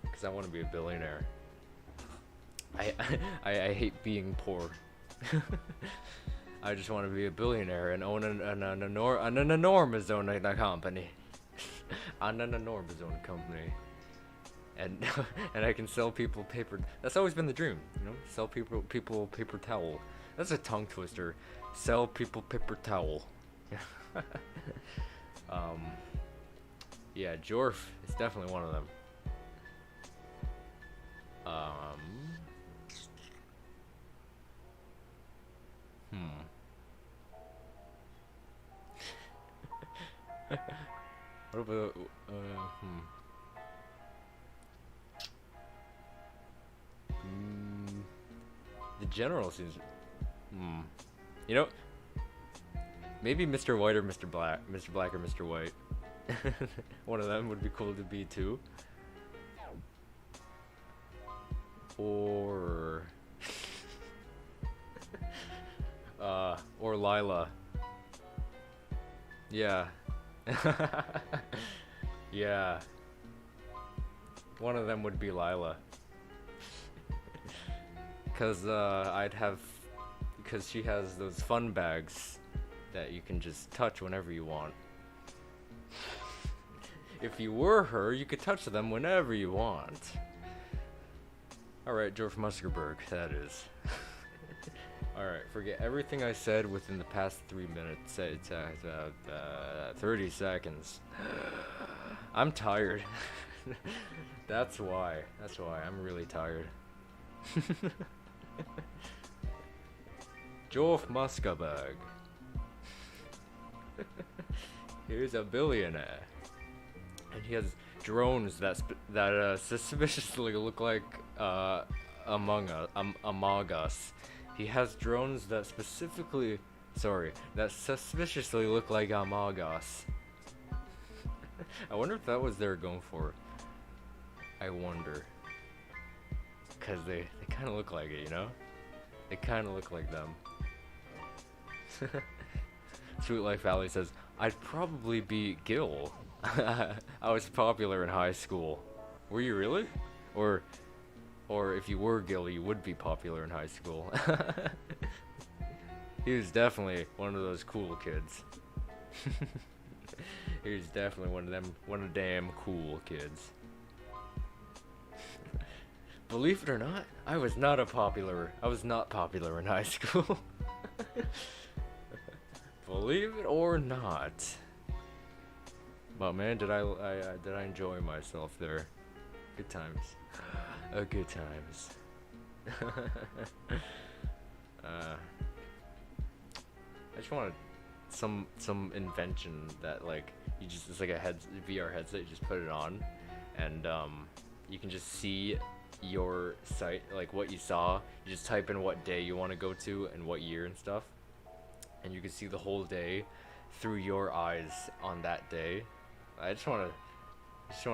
Because I want to be a billionaire. I hate being poor. I just want to be a billionaire and own an enormous own company. An enormous own company. And I can sell people paper. That's always been the dream, you know. Sell people paper towel. That's a tongue twister. Sell people paper towel. Yeah, Jorf is definitely one of them. What about the general seems. You know, maybe Mr. White or Mr. Black, Mr. Black or Mr. White. One of them would be cool to be too. Or or Lila. Yeah. Yeah. One of them would be Lila. Cause because she has those fun bags that you can just touch whenever you want. If you were her, you could touch them whenever you want. Alright, George Muskerberg, that is. Alright, forget everything I said within the past 3 minutes. 30 seconds. I'm tired. That's why. I'm really tired. George Muskerberg. He's a billionaire. And he has drones that suspiciously look like Among Us. He has drones that suspiciously look like Among Us. I wonder if that was they were going for. I wonder. Cause they kind of look like it, you know? They kind of look like them. Sweet Life Valley says, I'd probably be Gil. I was popular in high school. Were you really? Or if you were Gil, you would be popular in high school. He was definitely one of those cool kids. He was definitely one of damn cool kids. Believe it or not, I was not popular in high school. Believe it or not. But man, did I enjoy myself there. Good times. Good times. I just wanted some invention that like it's like a VR headset, you just put it on and you can just see your site, like what you saw. You just type in what day you want to go to and what year and stuff, and you can see the whole day through your eyes on that day. I just want to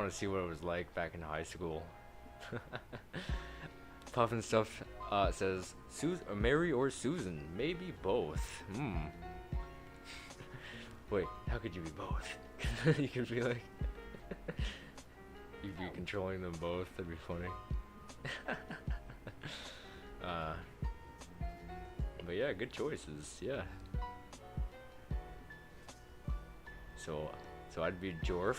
see what it was like back in high school. Puffin Stuff says Mary or Susan, maybe both. Wait, how could you be both? You could be like you'd be controlling them both. That'd be funny. But yeah, good choices. Yeah. So I'd be Jorf.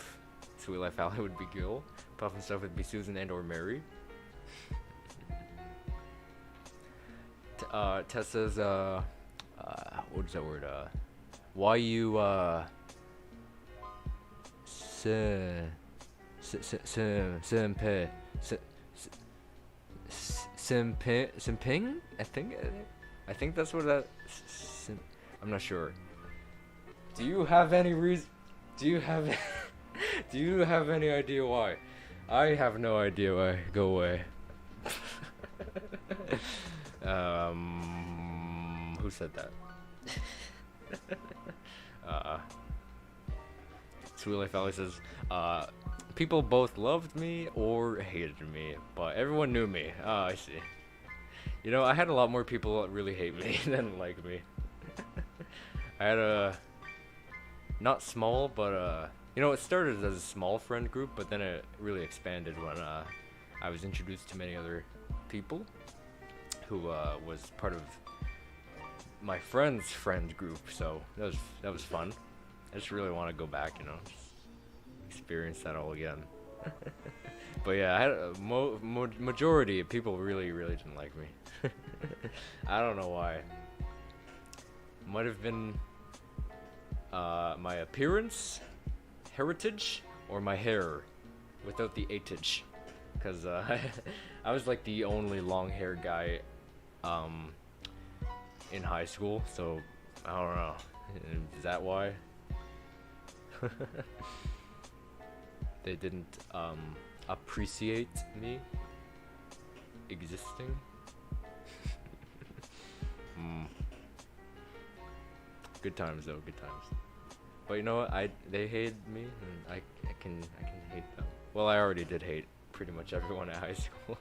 Sweet Life Valley would be Gil. Puffin Stuff would be Susan and or Mary. Tess says, what is that word? Why you, simping? I think that's what that, I'm not sure. Do you have any reason? Do you have any idea why? I have no idea why. Go away. Who said that? Sweet Life Valley says, people both loved me or hated me, but everyone knew me. Ah, I see. You know, I had a lot more people that really hate me than like me. I had not small, but you know, it started as a small friend group, but then it really expanded when I was introduced to many other people who was part of my friend's friend group. So that was fun. I just really want to go back, you know, just experience that all again. But yeah, I had a majority of people really didn't like me. I don't know why. Might have been my appearance, heritage, or my hair without the atage, because I was like the only long-haired guy in high school, so I don't know. Is that why? They didn't appreciate me existing. Good times though, good times. But you know what? They hated me, and I can hate them. Well, I already did hate pretty much everyone at high school,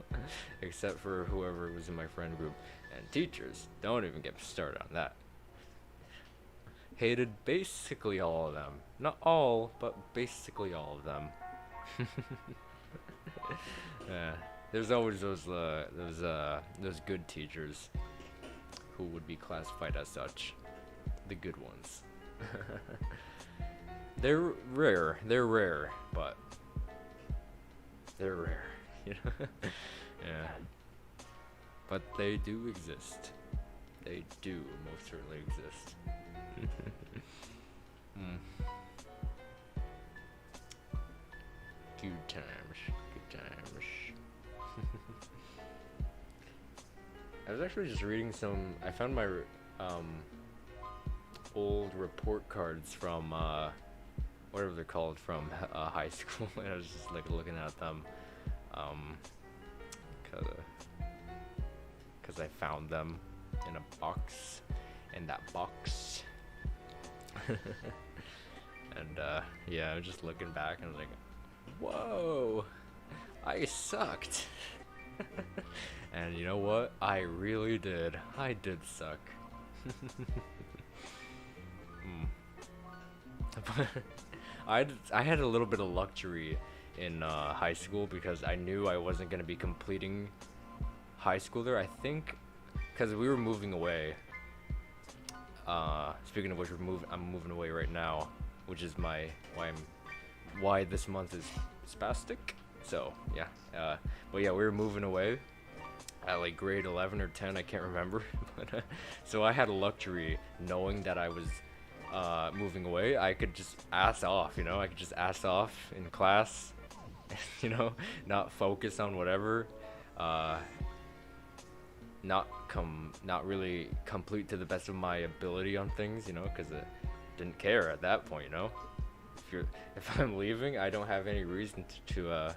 except for whoever was in my friend group. And teachers, don't even get started on that. hated basically all of them. Not all, but basically all of them. Yeah, there's always those good teachers who would be classified as such, the good ones. They're rare, but they're rare, you know. Yeah, but they do exist. They do most certainly exist. Good times, good times. I was actually just reading I found my old report cards from whatever they're called from high school, and I was just like looking at them, cause I found them in a box, and that box. And yeah, I was just looking back and I was like, whoa, I sucked. And you know what? I really did. I did suck. I had a little bit of luxury in high school because I knew I wasn't going to be completing high school there. I think because we were moving away. Speaking of which, I'm moving away right now, which is why this month is spastic. So yeah, but yeah, we were moving away at like grade 11 or 10, I can't remember. But so I had a luxury knowing that I was moving away. I could just ass off, you know. I could just ass off in class, you know, not focus on whatever. Not really complete to the best of my ability on things, you know, because I didn't care at that point, you know. If I'm leaving, I don't have any reason to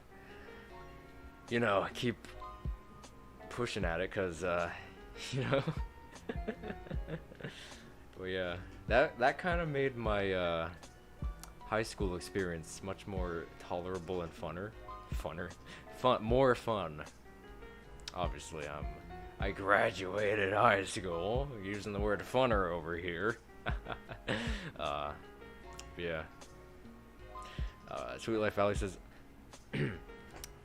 you know, keep pushing at it, because you know. But yeah, that kind of made my high school experience much more tolerable and more fun. Obviously, I graduated high school, using the word funner over here. Yeah. Sweet Life Valley says,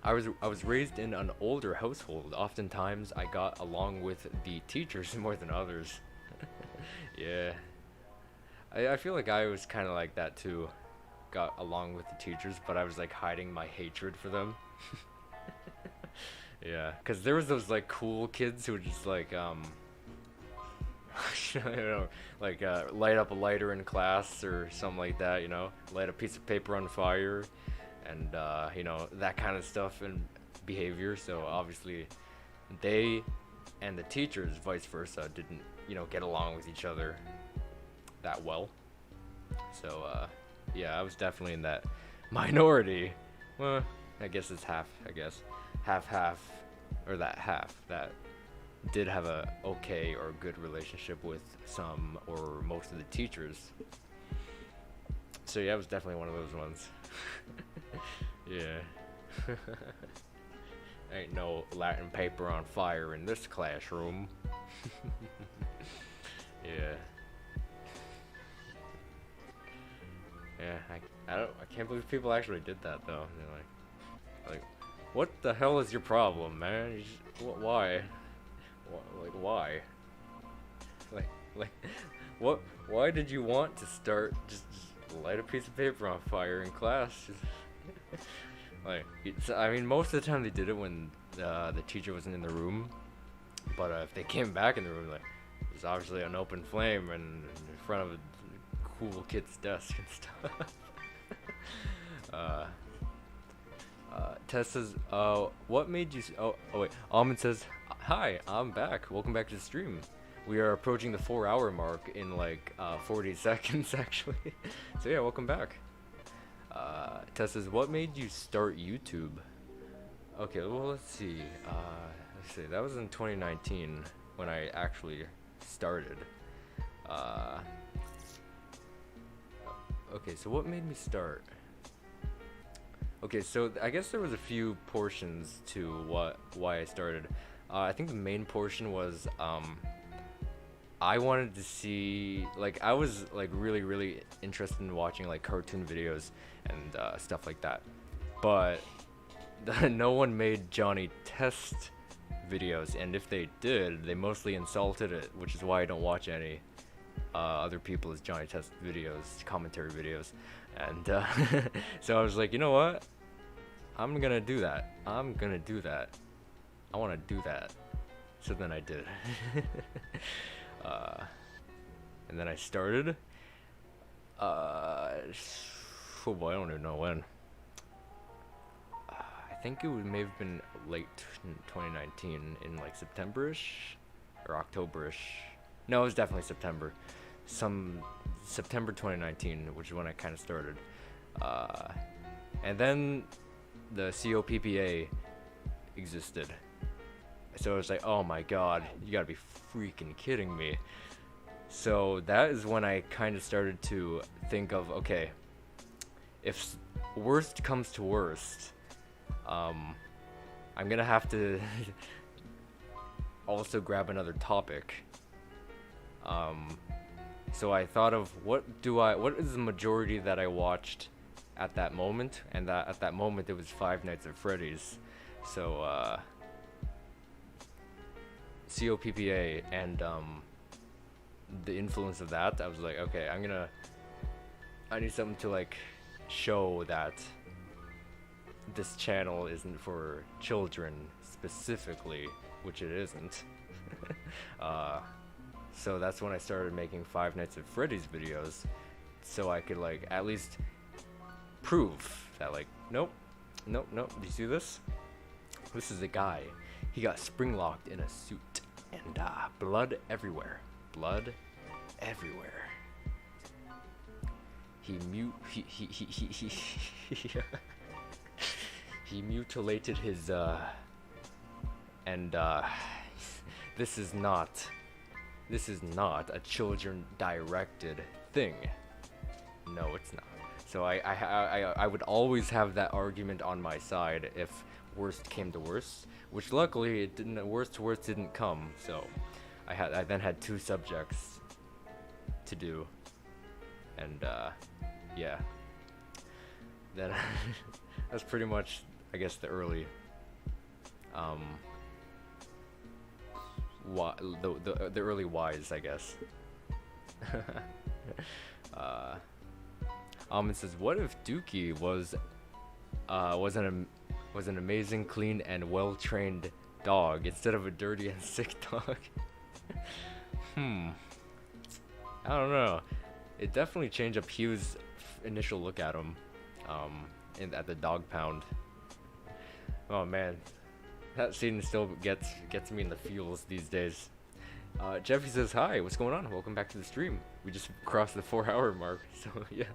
I was raised in an older household. Oftentimes, I got along with the teachers more than others. Yeah. I feel like I was kind of like that too. Got along with the teachers, but I was like hiding my hatred for them. Yeah, because there was those like cool kids who would just like you know, like light up a lighter in class or something like that, you know, light a piece of paper on fire, and you know, that kind of stuff and behavior. So obviously they and the teachers, vice versa, didn't, you know, get along with each other that well. So yeah, I was definitely in that minority. Well, I guess it's half, half, or that half that did have a okay or good relationship with some or most of the teachers. So yeah, I was definitely one of those ones. Yeah. Ain't no Latin paper on fire in this classroom. Yeah. Yeah, I can't believe people actually did that though. They're like, what the hell is your problem, man? You just, why? Like, why? Like, what? Why did you want to start just light a piece of paper on fire in class? Like, I mean, most of the time they did it when the teacher wasn't in the room. But if they came back in the room, like, there's obviously an open flame and in front of a cool kid's desk and stuff. Tess says, what made you... Oh, wait. Almond says, hi, I'm back. Welcome back to the stream. We are approaching the 4-hour mark in, like, 40 seconds, actually. So, yeah, welcome back. Tess says, what made you start YouTube? Okay, well, let's see. That was in 2019 when I actually started. Okay, so what made me start? Okay, so I guess there was a few portions to why I started. I think the main portion was I wanted to see, like, I was like really interested in watching like cartoon videos and stuff like that, but no one made Johnny test videos, and if they did, they mostly insulted it, which is why I don't watch any other people's Johnny test videos, commentary videos, and so I was like, you know what? I'm gonna do that. I'm gonna do that. I want to do that. So then I did. And then I started. Oh boy, I don't even know when. I think it may have been late 2019, in like September-ish or October-ish. No, it was definitely September. Some September 2019, which is when I kind of started. And then the COPPA existed. So I was like, oh my god, you gotta be freaking kidding me. So that is when I kind of started to think of, okay, if worst comes to worst, I'm gonna have to also grab another topic. So I thought of what is the majority that I watched at that moment, and that at that moment it was Five Nights at Freddy's. So COPPA and the influence of that, I was like, okay, I need something to like show that this channel isn't for children specifically, which it isn't. So that's when I started making Five Nights at Freddy's videos, so I could like at least prove that like, nope. Do you see this? This is a guy. He got spring locked in a suit, and blood everywhere. Blood everywhere. He mutilated his and this is not a children directed thing. No, it's not. So I would always have that argument on my side if worst came to worst, which luckily it didn't. Worst to worst didn't come. So I then had two subjects to do, and yeah. Then that's pretty much, I guess, the early the early whys, I guess. It says, what if Dookie was an amazing, clean, and well-trained dog instead of a dirty and sick dog? I don't know. It definitely changed up Hugh's initial look at him, at the dog pound. Oh man, that scene still gets me in the feels these days. Jeffy says, hi, what's going on? Welcome back to the stream. We just crossed the 4-hour mark, so yeah.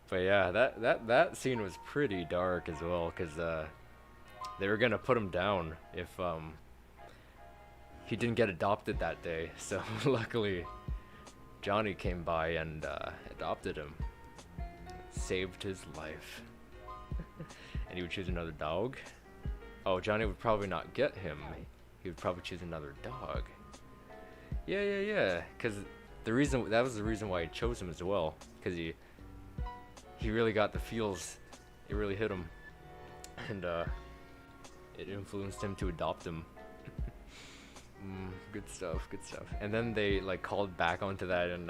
But yeah, that scene was pretty dark as well, because they were gonna put him down if he didn't get adopted that day. So luckily, Johnny came by and adopted him, saved his life. And he would choose another dog. Oh, Johnny would probably not get him. He would probably choose another dog. Yeah. Because that was the reason why he chose him as well. Because he really got the feels. It really hit him, and it influenced him to adopt him. Good stuff. And then they like called back onto that, and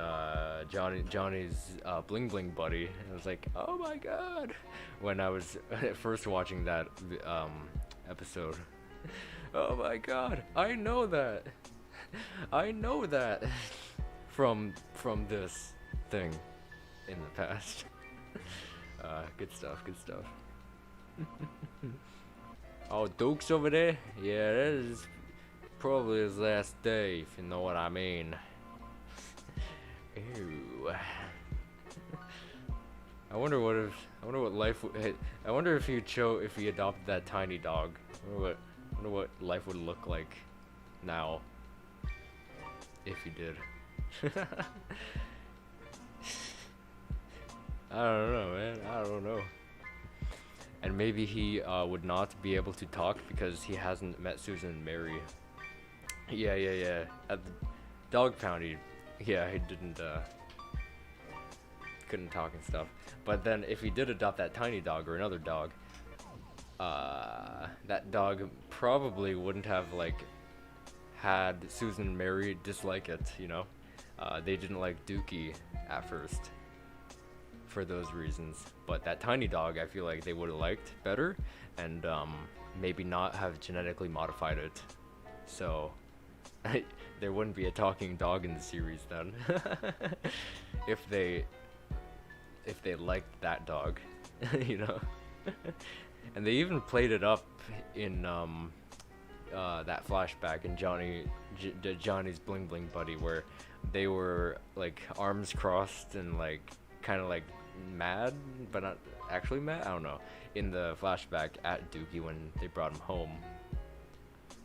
Johnny's bling bling buddy. And I was like, oh my god, when I was first watching that episode. Oh my god, I know that from this thing in the past. Good stuff. Oh, Duke's over there? Yeah, that is probably his last day, if you know what I mean. Ew. I wonder if he adopted that tiny dog. I wonder what life would look like now if he did. I don't know, man. I don't know. And maybe he would not be able to talk because he hasn't met Susan and Mary. Yeah. Dog Poundy, yeah, he didn't, couldn't talk and stuff. But then if he did adopt that tiny dog or another dog, that dog probably wouldn't have, like, had Susan and Mary dislike it, you know? They didn't like Dookie at first for those reasons. But that tiny dog, I feel like they would have liked better, and maybe not have genetically modified it. So there wouldn't be a talking dog in the series then. if they liked that dog, you know. And they even played it up in that flashback in Johnny's Bling Bling Buddy, where they were like arms crossed and like kind of like mad, but not actually mad. I don't know. In the flashback at Dookie when they brought him home,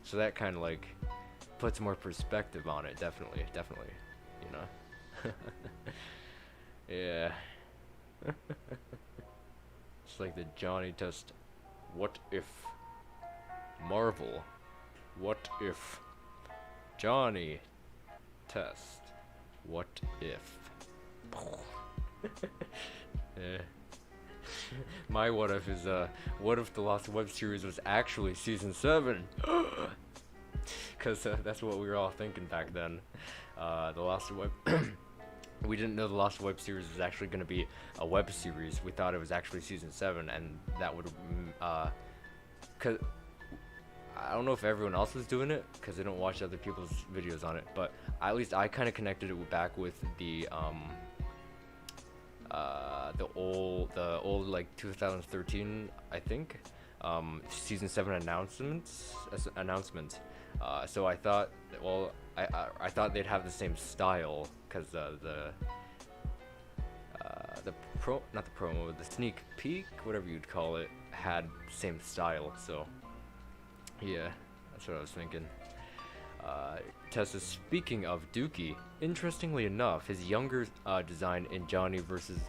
so that kind of like puts more perspective on it. Definitely, you know. Yeah. It's like the Johnny test. What if Marvel? What if Johnny test? What if? Yeah. My what if is what if the Lost web series was actually season 7? Cause that's what we were all thinking back then. The Lost web. We didn't know the Lost web series was actually going to be a web series. We thought it was actually season 7, and that would cause I don't know if everyone else was doing it, because I don't watch other people's videos on it, but at least I kind of connected it back with the old like 2013, I think, season 7 announcements. So I thought, well, I thought they'd have the same style, because the sneak peek, whatever you'd call it, had the same style. So yeah, that's what I was thinking. Tessa, speaking of Dookie, interestingly enough, his younger design in Johniversary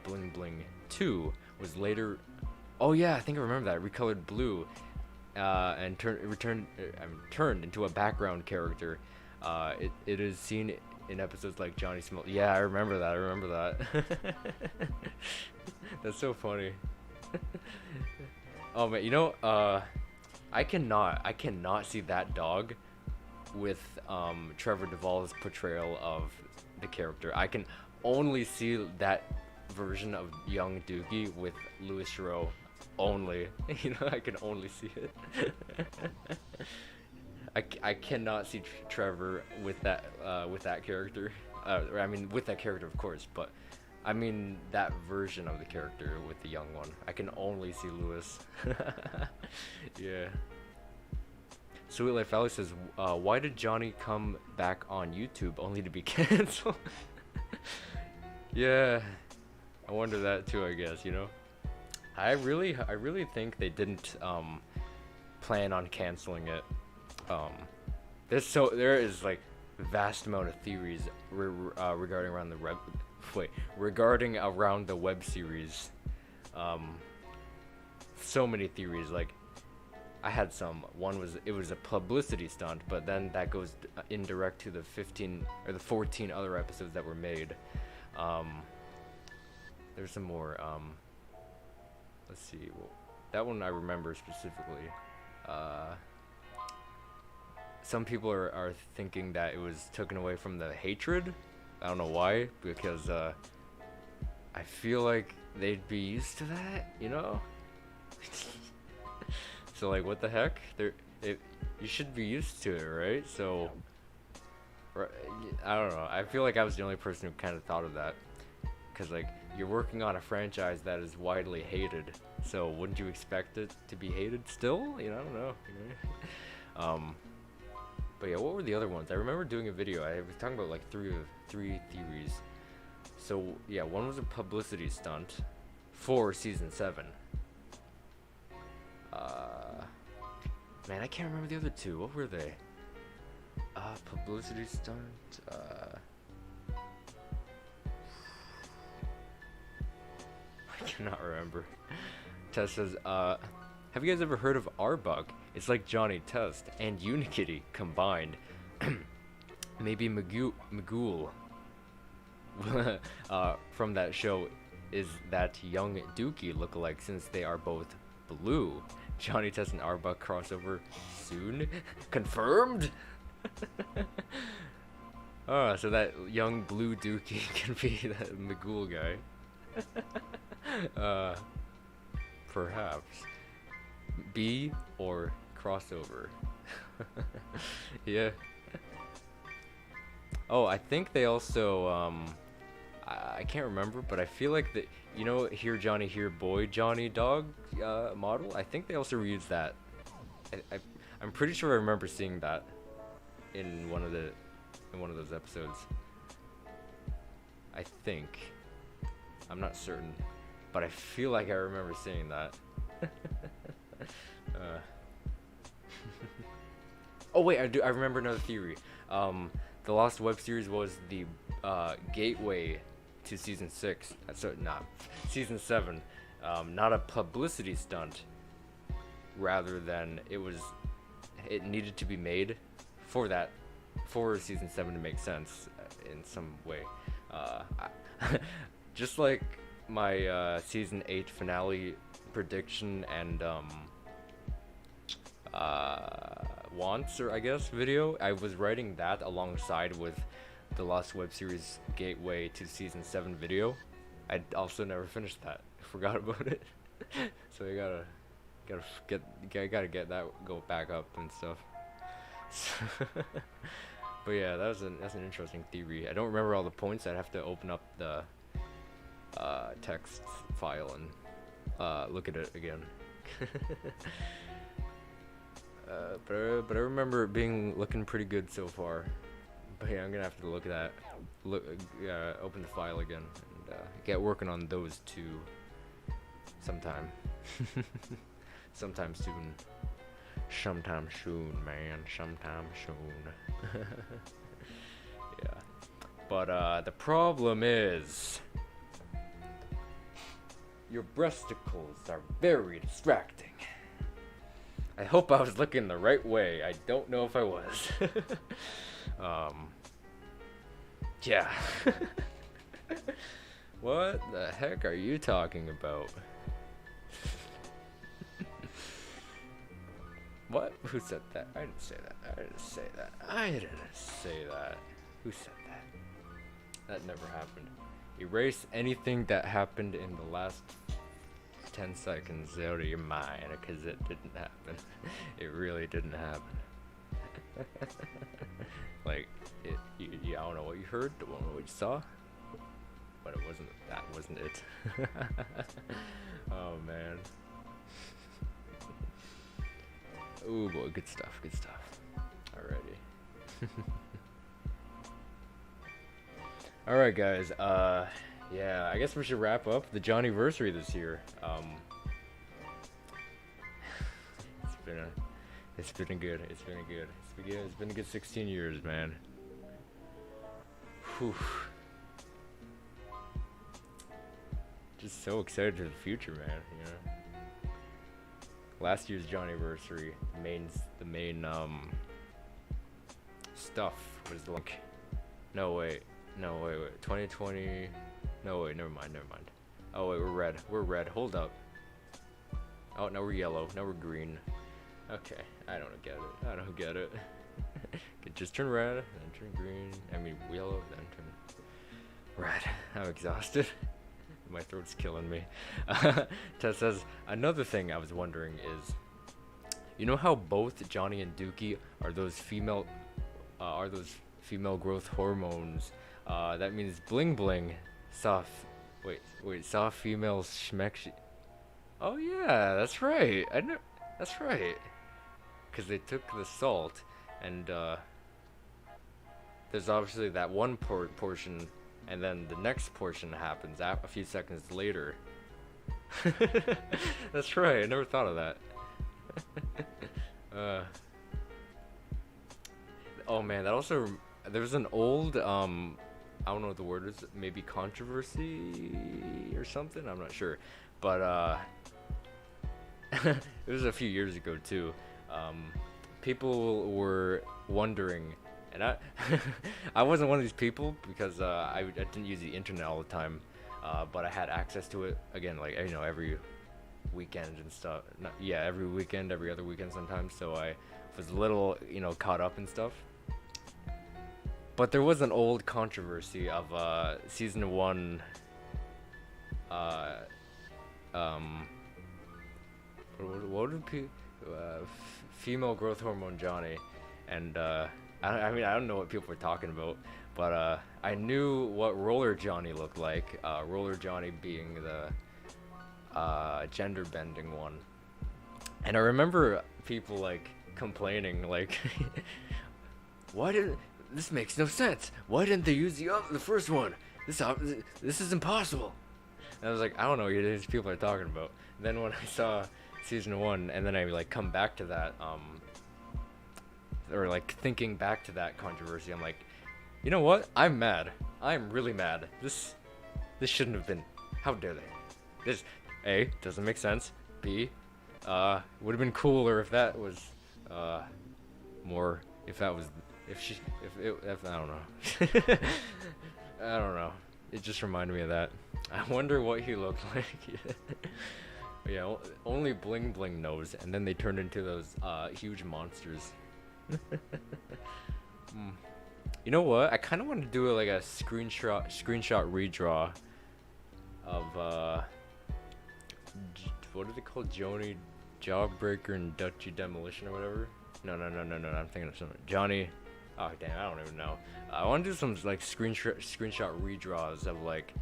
Bling Bling 2 was later, oh yeah, I think I remember that, recolored blue, and turned into a background character. It is seen in episodes like Johnny Smell. Yeah, I remember that. That's so funny. Oh man, you know, I cannot see that dog with Trevor Duvall's portrayal of the character. I can only see that version of young Dookie with Louis Theroux only. You know, I can only see it. I cannot see Trevor with that character. I mean, with that character, of course, but I mean that version of the character with the young one. I can only see Louis. Yeah. Sweet Life Valley says, why did Johnny come back on YouTube only to be canceled? Yeah, I wonder that too, I guess, you know. I really think they didn't plan on canceling it. There is like vast amount of theories regarding around the web series. So many theories. Like, I had some. One was it was a publicity stunt, but then that goes indirect to the 15 or the 14 other episodes that were made. There's some more. Let's see. Well, that one I remember specifically. Some people are thinking that it was taken away from the hatred. I don't know why, because I feel like they'd be used to that, you know? So like, what the heck? You should be used to it, right? So, I don't know. I feel like I was the only person who kind of thought of that. Because like, you're working on a franchise that is widely hated, so wouldn't you expect it to be hated still? You know, I don't know. But yeah, what were the other ones? I remember doing a video. I was talking about like three theories. So yeah, one was a publicity stunt for season 7. Man, I can't remember the other two. What were they? Publicity stunt. I cannot remember. Tess says, have you guys ever heard of Arbug? It's like Johnny Test and Unikitty combined. maybe Magul from that show is that young Dookie lookalike, since they are both blue. Johnny Test and Arbuck crossover soon? Confirmed? Oh, so that young blue Dookie can be that Magul guy. Perhaps. B or crossover. Yeah. Oh, I think they also, I can't remember, but I feel like the, you know, Here Johnny, Here Boy Johnny Dog model? I think they also reused that. I'm pretty sure I remember seeing that in one of those episodes. I think. I'm not certain, but I feel like I remember seeing that. Oh wait, I remember another theory. The Lost web series was the gateway to season 6. So not season 7. Not a publicity stunt. Rather than it needed to be made for season 7 to make sense in some way. Just like my season 8 finale prediction and wants, or I guess, video, I was writing that alongside with the Lost web series gateway to season 7 video. I also never finished that. I forgot about it. So I gotta get that go back up and stuff. But yeah, that's an interesting theory. I don't remember all the points. I'd have to open up the text file and look at it again. But I remember it looking pretty good so far. But yeah, I'm gonna have to look at that. Open the file again and get working on those two sometime. Sometime soon. Sometime soon, man. Sometime soon. Yeah. But the problem is your breasticles are very distracting. I hope I was looking the right way. I don't know if I was. Yeah. What the heck are you talking about? What? Who said that? I didn't say that. I didn't say that. I didn't say that. Who said that? That never happened. Erase anything that happened in the last 10 seconds out of your mind, because it didn't happen. It really didn't happen. Like, I don't know what you heard, don't know what you saw, but that wasn't it. Oh man. Ooh boy, good stuff. Alrighty. Alright guys, yeah, I guess we should wrap up the Johniversary this year. It's been good. It's been a good 16 years, man. Whew. Just so excited for the future, man. You know. Last year's Johniversary, the main stuff was like, no wait, 2020. No wait, never mind. Oh wait, we're red. Hold up. Oh, now we're yellow. Now we're green. Okay, I don't get it. Just turn red, then turn green. I mean yellow, then turn red. I'm exhausted. My throat's killing me. Tess says, another thing I was wondering is, you know how both Johnny and Dookie are those female growth hormones? That means bling bling. Soft female schmeck. Oh yeah, that's right. I know. That's right. Because they took the salt, and there's obviously that one portion, and then the next portion happens a few seconds later. That's right. I never thought of that. Oh man, that also there was an old I don't know what the word is. Maybe controversy or something. I'm not sure, but it was a few years ago too. People were wondering And I I wasn't one of these people because I didn't use the internet all the time, but I had access to it again, like every weekend and stuff. Yeah, every weekend, every other weekend sometimes. So I was a little caught up and stuff. But there was an old controversy of season 1. What did female growth hormone Johnny, and I mean I don't know what people were talking about, but I knew what roller Johnny looked like. Roller Johnny being the gender bending one, and I remember people like complaining like, why didn't this makes no sense? Why didn't they use the first one? This is impossible. And I was like, I don't know what these people are talking about. And then when I saw season 1, and then I like come back to that, or like thinking back to that controversy, I'm like, you know what? I'm mad. I'm really mad. This shouldn't have been. How dare they? This A, doesn't make sense. B, would have been cooler if that was more. If that was if I don't know. I don't know. It just reminded me of that. I wonder what he looked like. Yeah, only Bling Bling knows, and then they turned into those huge monsters. You know what? I kind of want to do like a screenshot redraw of what are they called? Joni Jawbreaker and Dutchy Demolition or whatever. No. I'm thinking of something. Johnny. Oh damn, I don't even know. I want to do some like screenshot redraws of like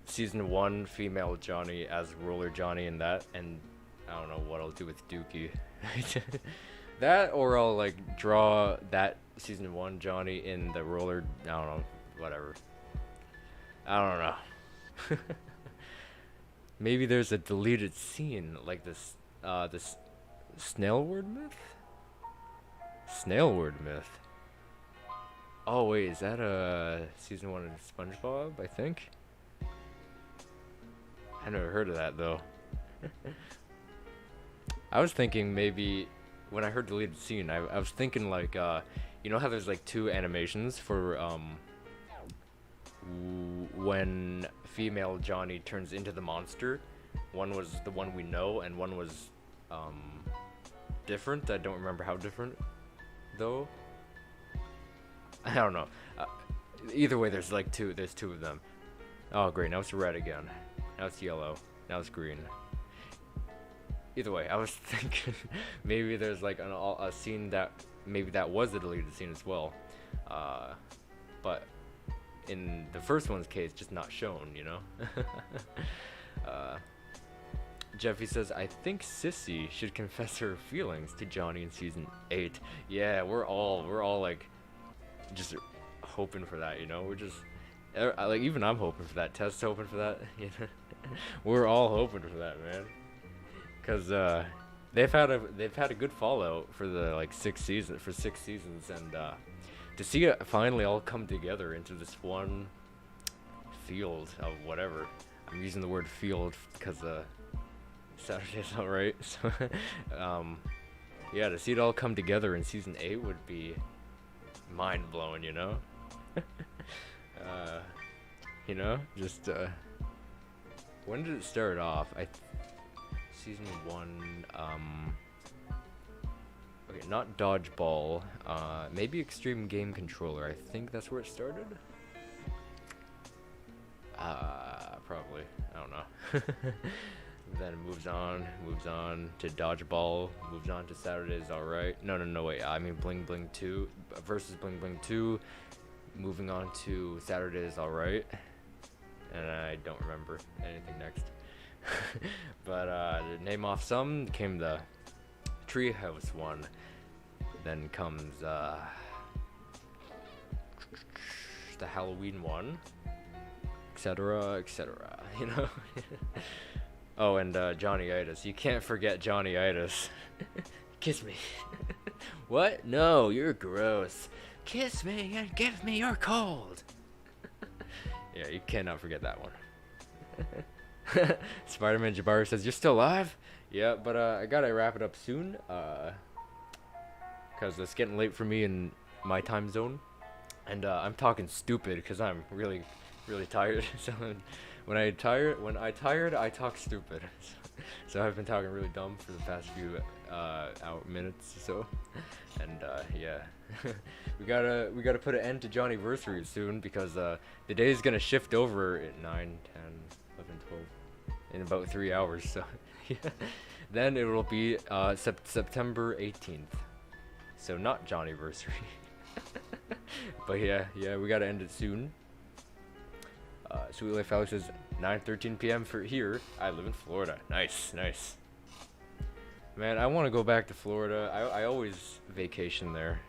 season 1 female Johnny as roller Johnny and that, and I don't know what I'll do with Dookie. That, or I'll like draw that season 1 Johnny in the roller. I don't know, whatever. I don't know. Maybe there's a deleted scene like this. This snail word myth. Snail word myth. Oh wait, is that season 1 of SpongeBob? I think. I never heard of that though. I was thinking maybe when I heard deleted scene, I was thinking like you know how there's like 2 animations for when female Johnny turns into the monster. One was the one we know, and one was different. I don't remember how different though. I don't know. Either way, there's like 2. There's 2 of them. Oh great, now it's red again. Now it's yellow. Now it's green. Either way, I was thinking maybe there's like a scene that maybe that was the deleted scene as well, but in the first one's case, just not shown. Jeffy says, I think Sissy should confess her feelings to Johnny in season 8. Yeah, we're all like just hoping for that. We're just like, even I'm hoping for that. Tess hoping for that. We're all hoping for that, man. Cause they've had a good fallout for the like 6 seasons, and to see it finally all come together into this one field of whatever. I'm using the word field because Saturday's alright. So yeah, to see it all come together in season 8 would be mind blowing, just when did it start off? Season 1, okay, not dodgeball, maybe extreme game controller. I think that's where it started. Probably, I don't know. Then moves on to dodgeball, moves on to Saturday's Alright. No, wait, I mean Bling Bling 2 versus Bling Bling 2, moving on to Saturday's Alright, and I don't remember anything next. But to name off some, came the Treehouse one, then comes the Halloween one, etc. Oh, and Johnny-itis. You can't forget Johnny-itis. Kiss me. What? No, you're gross. Kiss me and give me your cold. Yeah, you cannot forget that one. Spider-Man Jabari says, you're still alive? Yeah, but I gotta wrap it up soon. Because it's getting late for me, and my time zone, and I'm talking stupid because I'm really tired. So when I tired, I talk stupid. So I've been talking really dumb for the past few minutes or so, and yeah, we gotta put an end to Johniversary soon because the day is gonna shift over at 9, 10, 11, 12 in about 3 hours. So yeah, then it will be September 18th. So not Johniversary. But yeah, we gotta end it soon. Sweet Life Alex says 9:13 p.m. for here. I live in Florida. Nice. Man, I want to go back to Florida. I always vacation there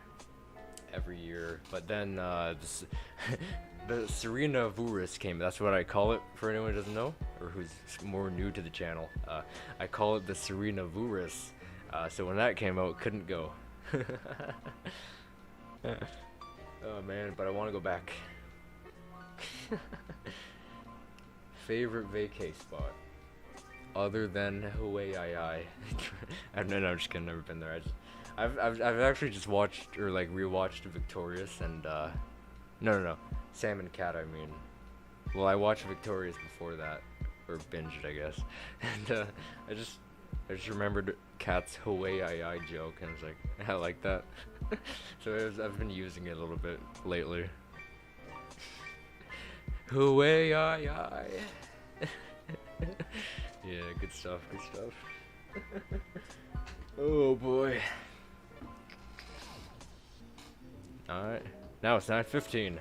every year. But then the Serena Vuris came. That's what I call it for anyone who doesn't know or who's more new to the channel. I call it the Serena Vuris. So when that came out, couldn't go. Oh man, but I want to go back. Favorite vacay spot other than Hawaii? No, I'm just kidding. Never been there. I've actually just watched or like rewatched Victorious and no, Sam and Cat. I mean, well, I watched Victorious before that, or binged, I guess. And I just remembered Cat's Hawaii joke, and I was like, I like that. So I've been using it a little bit lately. Hawaii. Yeah, good stuff. Oh boy. Alright, now it's 9:15.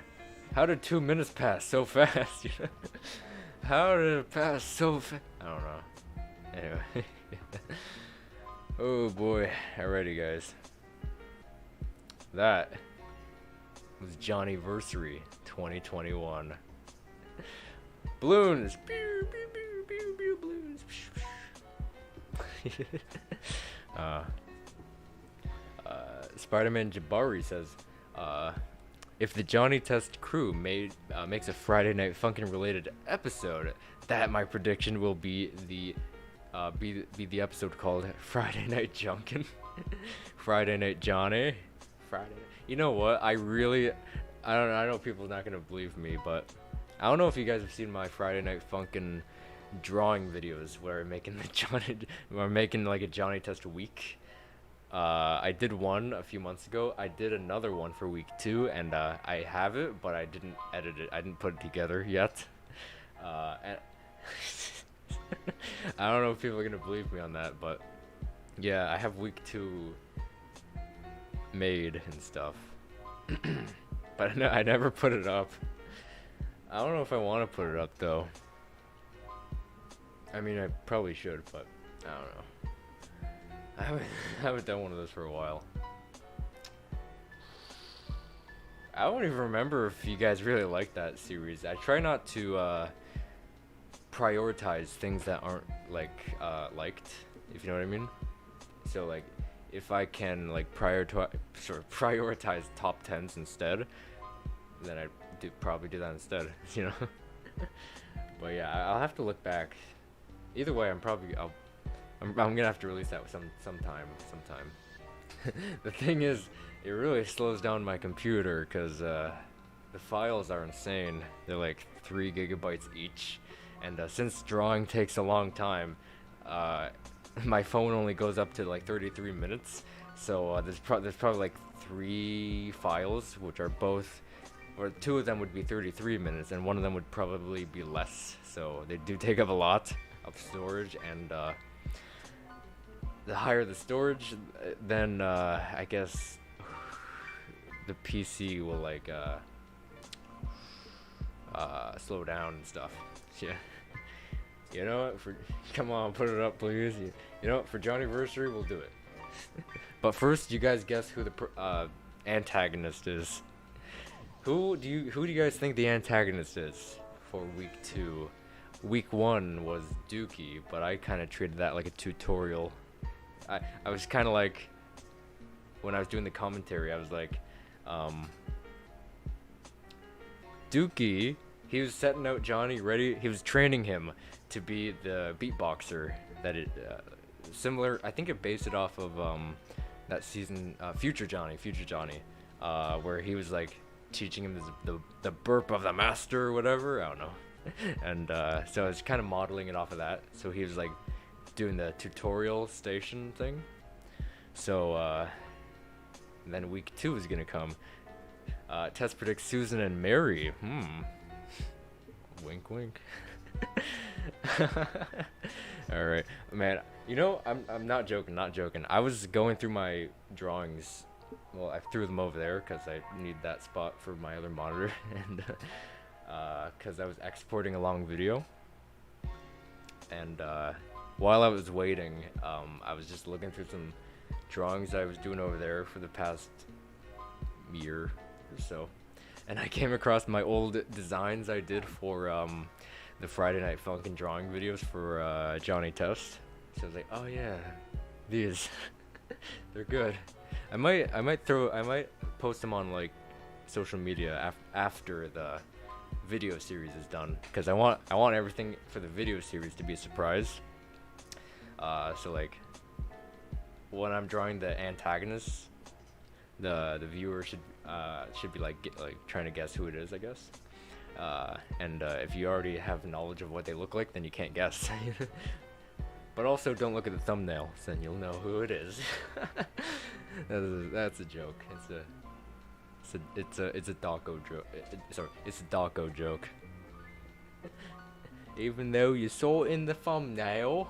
How did 2 minutes pass so fast? How did it pass so fast? I don't know. Anyway. Oh boy. Alrighty, guys. That was Johniversary 2021. Balloons. Balloons. Spider-Man Jabari says, if the Johnny Test crew makes a Friday Night Funkin' related episode, that my prediction will be the episode called Friday Night Junkin'. Friday Night Johnny. You know what? I know people are not gonna believe me, but I don't know if you guys have seen my Friday Night Funkin' drawing videos where I'm making like a Johnny Test week. I did one a few months ago. I did another one for week 2, and I have it, but I didn't edit it. I didn't put it together yet. And I don't know if people are gonna believe me on that, but yeah, I have week 2 made and stuff. But I never put it up. I don't know if I want to put it up though. I mean, I probably should, but I don't know. I haven't done one of those for a while. I don't even remember if you guys really like that series. I try not to prioritize things that aren't like liked, if you know what I mean. So like, if I can like prioritize top 10s instead, then I'd probably do that instead, you know. But yeah, I'll have to look back. Either way, I'm gonna have to release that sometime. The thing is, it really slows down my computer because the files are insane. They're like 3 gigabytes each, and since drawing takes a long time, my phone only goes up to like 33 minutes. So there's probably like 3 files, which are both, or 2 of them would be 33 minutes, and 1 of them would probably be less. So they do take up a lot of storage, and the higher the storage, then I guess the PC will like slow down and stuff. Yeah. You know what? Come on, put it up, please. You know what? For Johniversary, we'll do it. But first, you guys guess who the antagonist is. Who do you guys think the antagonist is for week 2? Week 1 was Dookie, but I kind of treated that like a tutorial. I was kind of like, when I was doing the commentary, I was like, Dookie, he was setting out Johnny ready. He was training him to be the beatboxer that similar. I think it based it off of that season, Future Johnny, where he was like teaching him the burp of the master or whatever. I don't know. And so it's kind of modeling it off of that. So he was like doing the tutorial station thing. So then week 2 is gonna come. Test predicts Susan and Mary. Wink, wink. All right, man. You know, I'm not joking. Not joking. I was going through my drawings. Well, I threw them over there because I need that spot for my other monitor, and because I was exporting a long video. And while I was waiting, I was just looking through some drawings I was doing over there for the past year or so, and I came across my old designs I did for the Friday Night Funkin' drawing videos for Johnny Test. So I was like, oh yeah, these they're good. I might post them on like social media after the video series is done, because I want everything for the video series to be a surprise. So like when I'm drawing the antagonists, the viewer should be like trying to guess who it is, I guess. And if you already have knowledge of what they look like, then you can't guess. But also don't look at the thumbnails, then you'll know who it is. That's a joke. It's a Daco joke. It's a Daco joke. Even though you saw it in the thumbnail,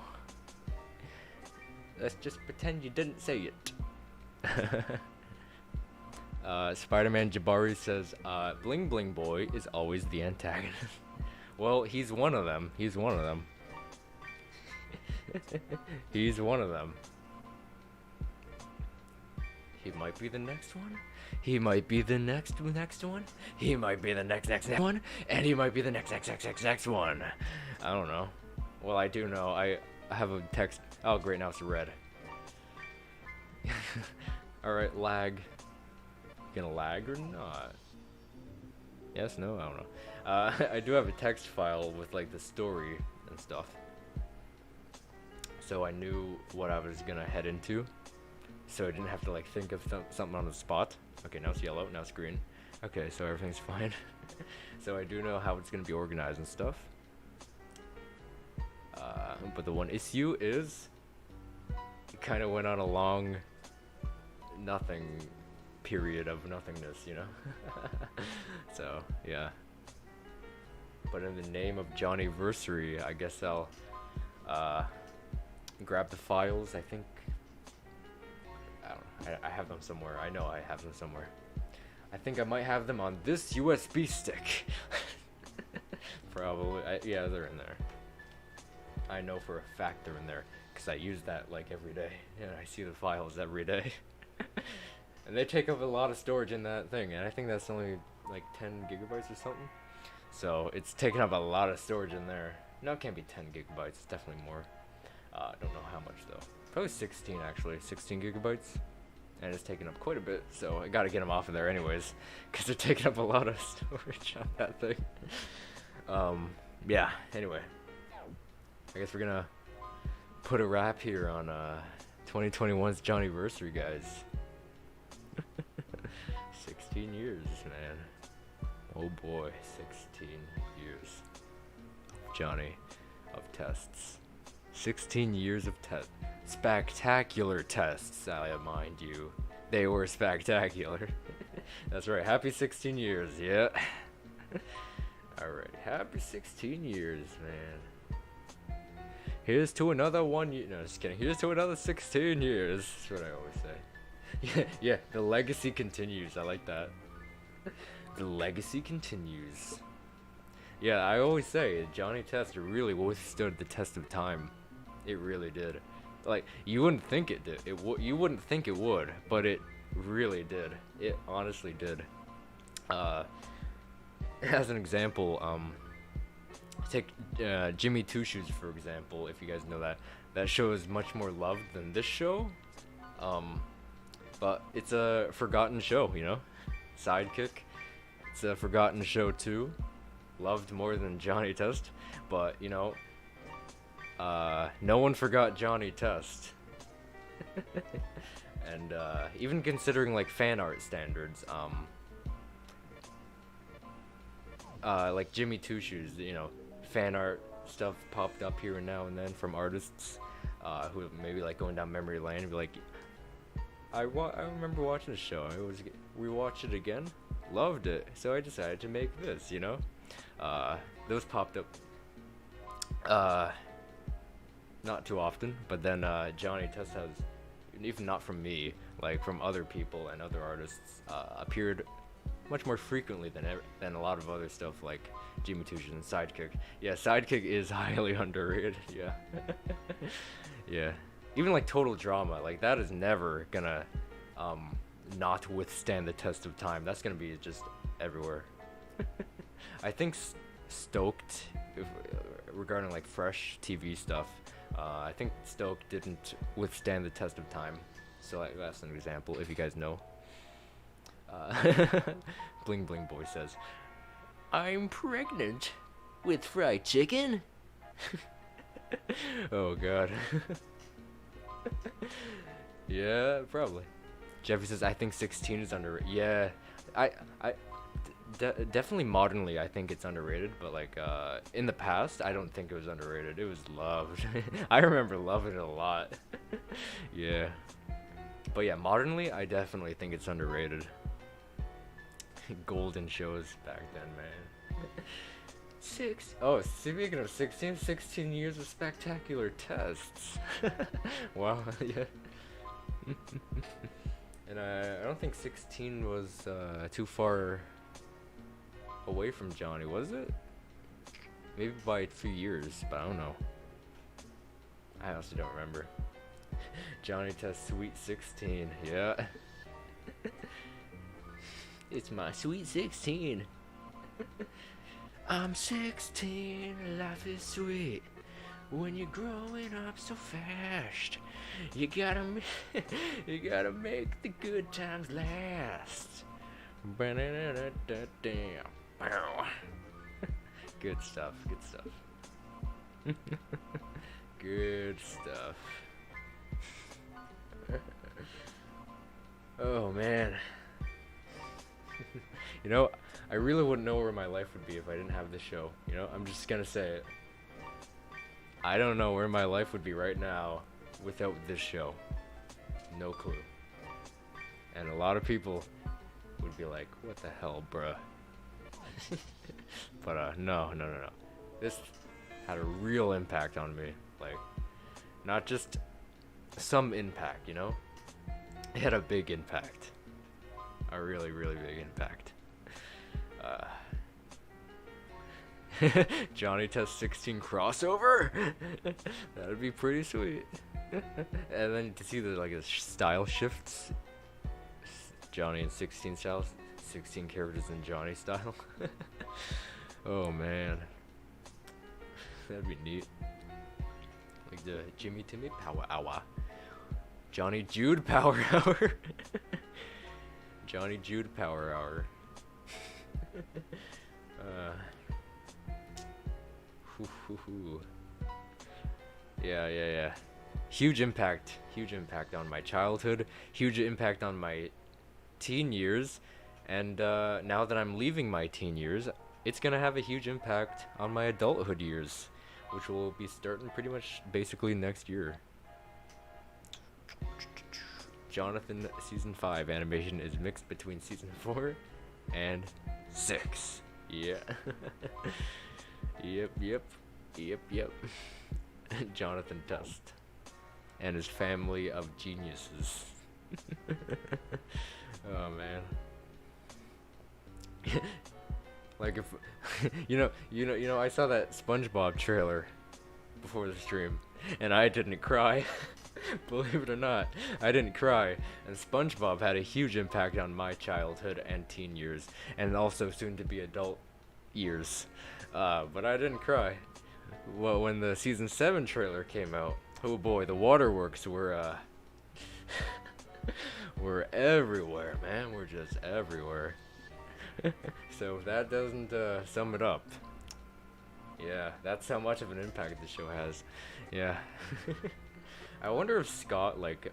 let's just pretend you didn't say it. Spider-Man Jabari says, Bling Bling Boy is always the antagonist. Well, he's one of them. He's one of them. He's one of them. He might be the next one. He might be the next one. He might be the next one. And he might be the next one. I don't know. Well, I do know. I have a text. Oh, great. Now it's red. Alright, lag. You gonna lag or not? Yes, no, I don't know. I do have a text file with like the story and stuff, so I knew what I was gonna head into, so I didn't have to like think of something on the spot. Okay, now it's yellow, now it's green. Okay, so everything's fine. So I do know how it's gonna be organized and stuff. But the one issue is, it kind of went on a long nothing period of nothingness, you know. So yeah, but in the name of Johniversary, I guess I'll grab the files. I think I don't know, I have them somewhere. I know I have them somewhere. I think I might have them on this USB stick. Probably. Yeah, they're in there. I know for a fact they're in there because I use that like every day. Yeah, I see the files every day. And they take up a lot of storage in that thing, and I think that's only like 10 gigabytes or something. So it's taking up a lot of storage in there. No, it can't be 10 gigabytes. It's definitely more. I don't know how much though. Probably 16 actually. 16 gigabytes. And it's taking up quite a bit, so I gotta get them off of there anyways, because they're taking up a lot of storage on that thing. Yeah, anyway. I guess we're gonna put a wrap here on 2021's Johniversary, guys. 16 years, man. Oh boy, 16 years. Johnny of tests. 16 years of spectacular tests, I mind you. They were spectacular. That's right, happy 16 years, yeah. Alright, happy 16 years, man. Here's to another 1 year. No, just kidding. Here's to another 16 years. That's what I always say. Yeah, the legacy continues. I like that. The legacy continues. Yeah, I always say Johnny Test really withstood the test of time. It really did. Like, you wouldn't think it did. You wouldn't think it would, but it really did. It honestly did. As an example, take Jimmy Two Shoes for example. If you guys know that show is much more loved than this show. But it's a forgotten show, you know. Sidekick. It's a forgotten show too. Loved more than Johnny Test, but you know, no one forgot Johnny Test. And even considering like fan art standards, like Jimmy Two Shoes, you know, fan art stuff popped up here and now and then from artists who maybe like going down memory lane and be like, I remember watching the show. We watched it again, loved it, so I decided to make this. You know, those popped up. Not too often, but then Johnny Test has, even not from me, like from other people and other artists, appeared much more frequently than a lot of other stuff like Jimmy Two Shoes and Sidekick. Yeah, Sidekick is highly underrated. Yeah, yeah. Even like Total Drama, like that is never gonna not withstand the test of time. That's gonna be just everywhere. I think Stoked, regarding like fresh TV stuff, I think Stoked didn't withstand the test of time. So like, that's an example, if you guys know. Bling Bling Boy says, I'm pregnant with fried chicken. Oh god. Yeah, probably. Jeffy says, I think 16 is underrated. Yeah, definitely modernly I think it's underrated, but like in the past I don't think it was underrated. It was loved. I remember loving it a lot. Yeah, but yeah, modernly I definitely think it's underrated. Golden shows back then, man. Oh, speaking of 16 years of spectacular tests. Wow, yeah. And I don't think 16 was too far away from Johnny, was it? Maybe by a few years, but I don't know. I honestly don't remember. Johnny Test Sweet 16, yeah. It's my Sweet 16. I'm 16, life is sweet. When you're growing up so fast, you gotta make the good times last. Good stuff, good stuff. Good stuff. Oh man. You know, I really wouldn't know where my life would be if I didn't have this show. You know, I'm just gonna say it. I don't know where my life would be right now without this show. No clue. And a lot of people would be like, what the hell, bruh? But no. This had a real impact on me. Like, not just some impact, you know? It had a big impact. A really, really big impact. Johnny Test 16 crossover? That would be pretty sweet. And then to see the like the style shifts. Johnny and 16 styles, 16 characters in Johnny style. Oh man, that'd be neat. Like the Jimmy Timmy Power Hour, Johnny Jude Power Hour, Johnny Jude Power Hour. Yeah. Huge impact on my childhood, huge impact on my teen years, and now that I'm leaving my teen years, it's gonna have a huge impact on my adulthood years, which will be starting pretty much basically next year. Jonathan season 5 animation is mixed between season 4 and 6. Yeah. Yep. Jonathan Test and his family of geniuses. Oh man. Like if you know I saw that SpongeBob trailer before the stream and I didn't cry. Believe it or not, I didn't cry, and SpongeBob had a huge impact on my childhood and teen years, and also soon to be adult years. But I didn't cry. Well, when the season 7 trailer came out, oh boy, the waterworks were were everywhere, man. We're just everywhere. So if that doesn't sum it up, yeah, that's how much of an impact the show has. Yeah. I wonder if Scott like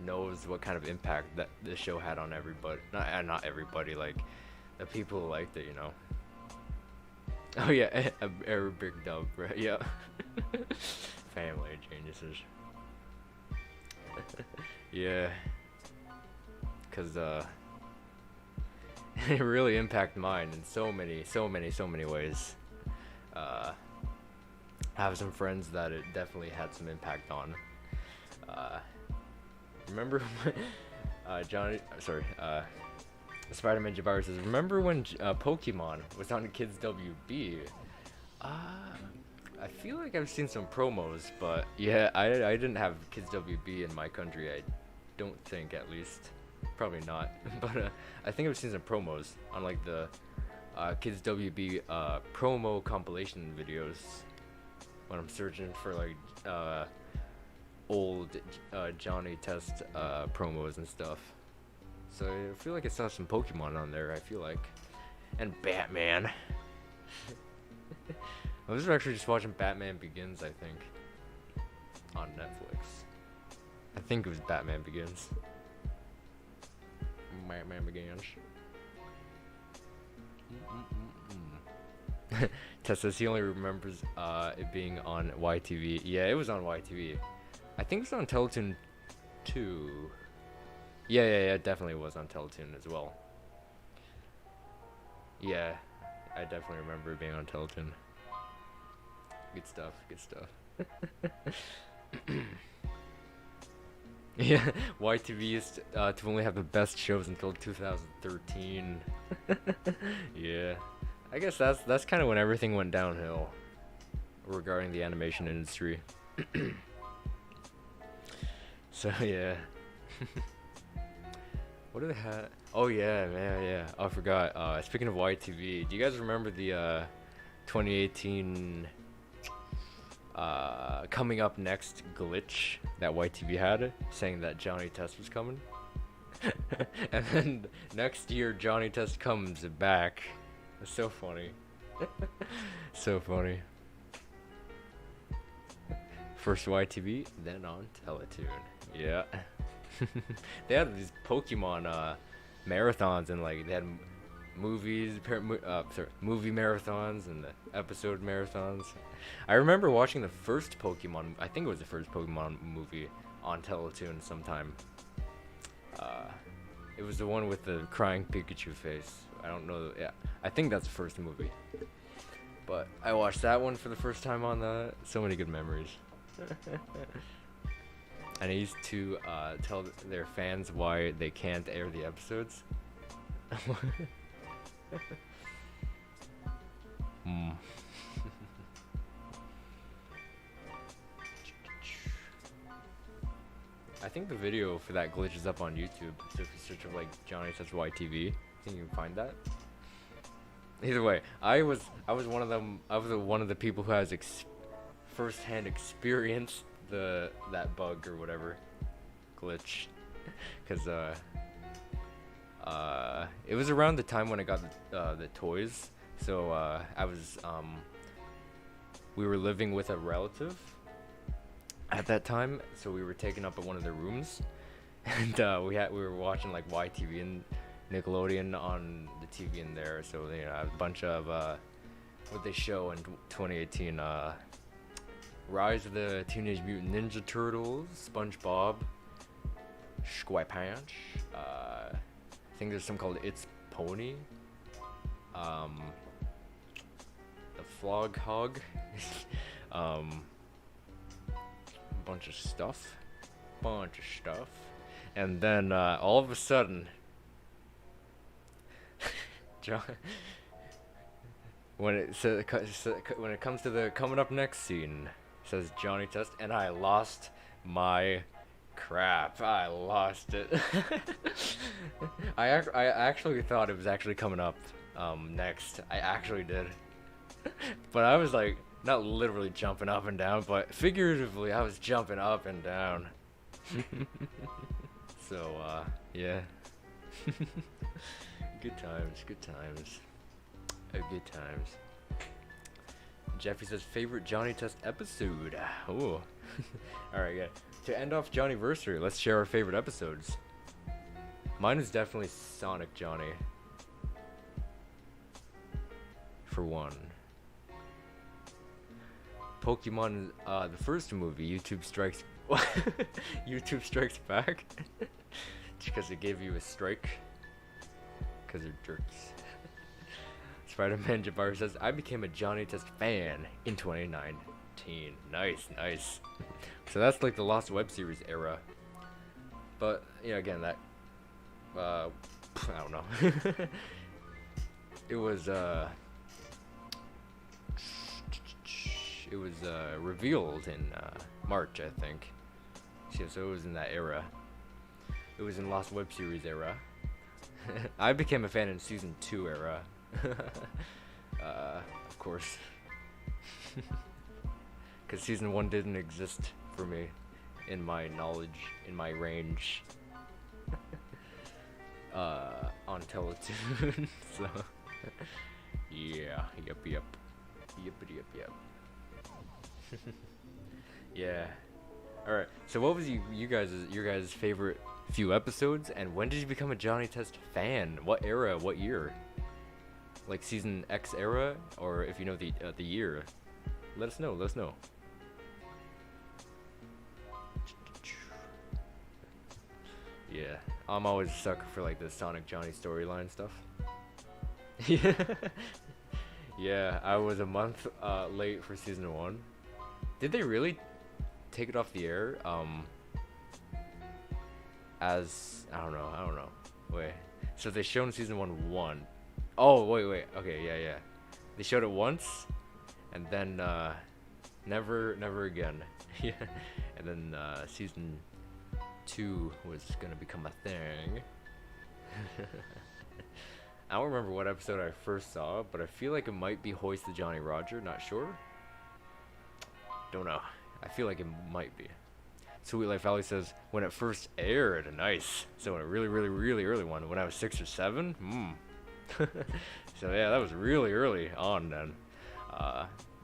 knows what kind of impact that the show had on everybody. Not everybody, like the people who liked it, you know. Oh yeah, Arabic dub, right? Yeah. Family geniuses. Yeah. Cause it really impacted mine in so many ways. I have some friends that it definitely had some impact on. Remember when, Spider-Man Jabari says, remember when Pokemon was on Kids WB? I feel like I've seen some promos, but yeah, I didn't have Kids WB in my country, I don't think, at least. Probably not, but I think I've seen some promos on like the Kids WB promo compilation videos when I'm searching for like old Johnny Test promos and stuff. So I feel like I saw some Pokemon on there, I feel like. And Batman. I was actually just watching Batman Begins, I think. On Netflix. I think it was Batman Begins. Batman Begins. Tess says he only remembers it being on YTV. Yeah, it was on YTV. I think it was on Teletoon too. Yeah, it definitely was on Teletoon as well. Yeah, I definitely remember it being on Teletoon. Good stuff. Yeah, YTV used to only have the best shows until 2013. Yeah, I guess that's kind of when everything went downhill regarding the animation industry. So yeah. What did they have? Oh yeah, man, yeah. Oh, I forgot. Speaking of YTV, do you guys remember the 2018 coming up next glitch that YTV had, saying that Johnny Test was coming? And then next year Johnny Test comes back. It's so funny. So funny. First YTV, then on Teletoon. Yeah. They had these Pokemon marathons, and like they had movie marathons and the episode marathons. I remember watching the first Pokemon, I think it was the first Pokemon movie on Teletoon sometime. It was the one with the crying Pikachu face. I don't know, yeah, I think that's the first movie. But I watched that one for the first time on the, so many good memories. And I used to tell their fans why they can't air the episodes. I think the video for that glitch is up on YouTube. So if you search for like Johnny Test YTV, I think you can find that. Either way, I was one of them. I was one of the people who has first-hand experienced that bug or whatever glitch, because it was around the time when I got the toys. So I was we were living with a relative at that time, so we were taken up at one of their rooms, and we were watching like YTV and Nickelodeon on the TV in there. So you know, a bunch of what they show in 2018. Rise of the Teenage Mutant Ninja Turtles, SpongeBob, SquarePants. I think there's some called It's Pony. The Flog Hog. Bunch of stuff. And then all of a sudden, when it comes to the coming up next scene, says Johnny Test, and I lost my crap. I lost it. I actually thought it was actually coming up next. I actually did. But I was like, not literally jumping up and down, but figuratively I was jumping up and down. So yeah. Good times. Good times. Jeffy says favorite Johnny Test episode. Ooh. Alright, yeah. To end off Johniversary, let's share our favorite episodes. Mine is definitely Sonic Johnny. For one. Pokemon, the first movie, YouTube Strikes YouTube Strikes Back. Because it gave you a strike. Because they're jerks. Spider-Man Jabbar says, I became a Johnny Test fan in 2019. Nice, nice. So that's like the Lost Web Series era. But, yeah, again, that, I don't know. It was revealed in, March, I think. So it was in that era. It was in Lost Web Series era. I became a fan in Season 2 era. Of course. Because Season 1 didn't exist for me. In my knowledge, in my range. On Teletoon. So, yeah. Yep. Yeah. Alright, so what was your guys' favorite few episodes, and when did you become a Johnny Test fan? What era? What year? Like Season X era, or if you know the year, let us know. Yeah, I'm always a sucker for like the Sonic Johnny storyline stuff. Yeah, I was a month late for Season 1. Did they really take it off the air? As I don't know. Wait. So they showed Season 1. Oh, wait. Okay, yeah. They showed it once, and then never again. Yeah. And then Season 2 was gonna become a thing. I don't remember what episode I first saw, but I feel like it might be Hoist the Johnny Roger. Not sure. Don't know. I feel like it might be. Sweet Life Valley says, when it first aired, nice. So when a really early one, when I was 6 or 7, So yeah, that was really early on then.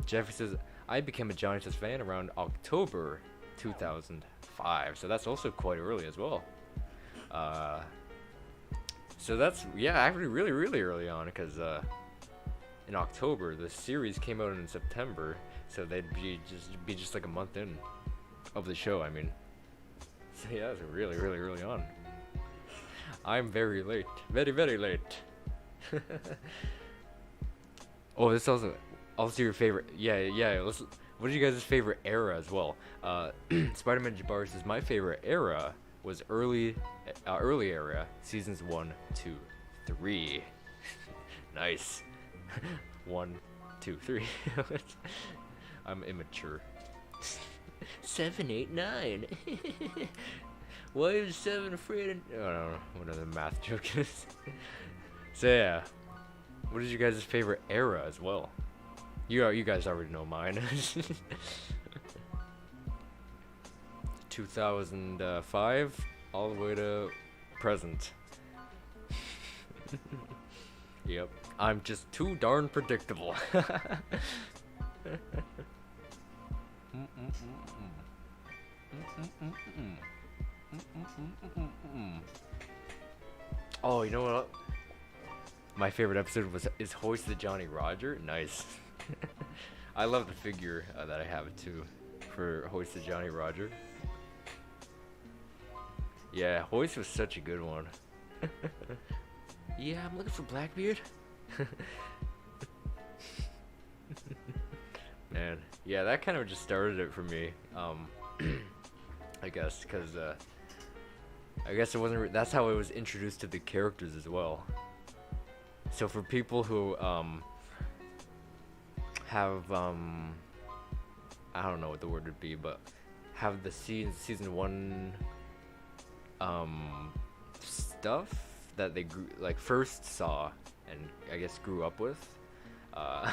Jeffrey says, I became a Johnny Test fan around October 2005, so that's also quite early as well. So that's, yeah, actually really early on, because in October, the series came out in September, so they'd be just like a month in of the show, I mean. So yeah, that's really early on. I'm very late. Very late. Oh, this also your favorite. Yeah. What is you guys' favorite era as well? Spider-Man Jabbar says my favorite era was early era, seasons 1, 2, 3. Nice. 1, 2, 3. I'm immature. 7, 8, 9. Why is 7 afraid of... I don't know what other math joke is. So yeah, what is your guys' favorite era as well? You guys already know mine. 2005 all the way to present. Yep, I'm just too darn predictable. Oh, you know what? My favorite episode is Hoist the Johnny Roger. Nice. I love the figure that I have too for Hoist the Johnny Roger. Yeah, Hoist was such a good one. Yeah, I'm looking for Blackbeard. Man, yeah, that kind of just started it for me. I guess because I guess it wasn't. That's how I was introduced to the characters as well. So for people who have I don't know what the word would be, but have the season 1 stuff that they first saw and I guess grew up with.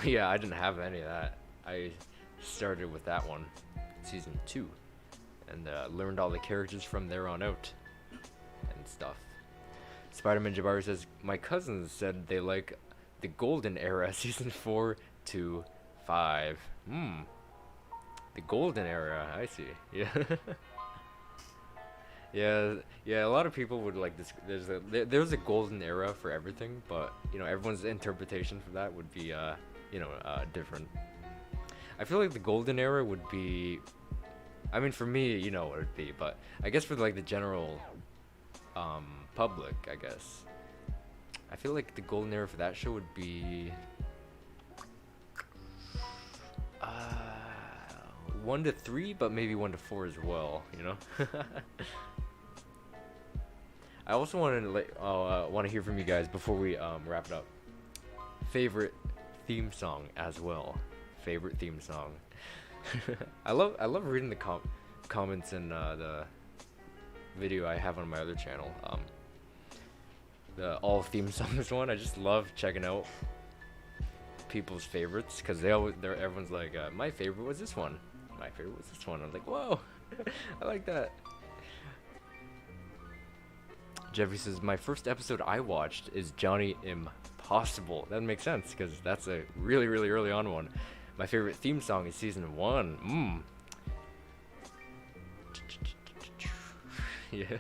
Yeah, I didn't have any of that. I started with that one, season 2, and learned all the characters from there on out and stuff. Spider-Man Jabari says, my cousins said they like the golden era, season 4 to 5. The golden era. I see. Yeah. Yeah, yeah. A lot of people would like this. There's a golden era for everything, but you know, everyone's interpretation for that would be different. I feel like the golden era would be, I mean, for me, you know what it'd be, but I guess for like the general public, I guess I feel like the golden era for that show would be 1 to 3, but maybe 1 to 4 as well, you know. I also want to hear from you guys before we wrap it up. Favorite theme song as well. Favorite theme song. I love reading the comments in the video I have on my other channel. The all theme songs one. I just love checking out people's favorites because everyone's like, my favorite was this one. My favorite was this one. I'm like, whoa, I like that. Jeffrey says, my first episode I watched is Johnny Impossible. That makes sense because that's a really, really early on one. My favorite theme song is season 1. Yeah.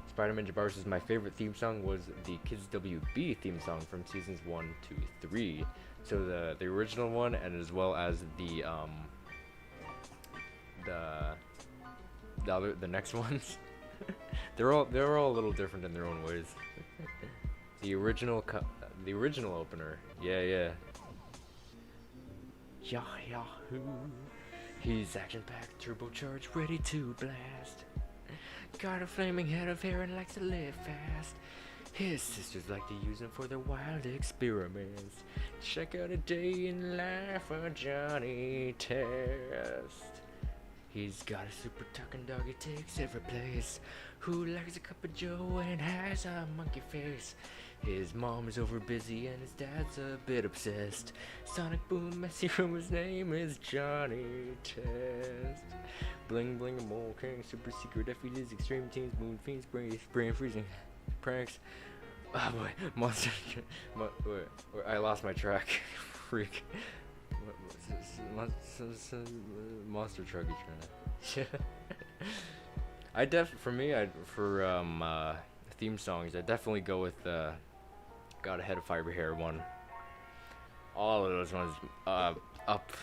Spider-Man Jabbar says, my favorite theme song was the Kids WB theme song from seasons 1 to 3. So the original one, and as well as the next ones. they're all a little different in their own ways. The original opener. Yeah. Yahoo! He's action-packed, turbocharged, ready to blast. Got a flaming head of hair and likes to live fast. His sisters like to use him for their wild experiments. Check out a day in life of Johnny Test. He's got a super talking dog, he takes every place. Who likes a cup of joe and has a monkey face. His mom is over busy and his dad's a bit obsessed. Sonic Boom, messy room, his name is Johnny Test. Bling bling, a mole king, super secret FEDs, extreme teams, moon fiends, brain freezing, pranks. Oh boy, monster. I lost my track. Freak. Monster trucky trying to. For theme songs, I definitely go with Got a Head of Fiber Hair one. All of those ones up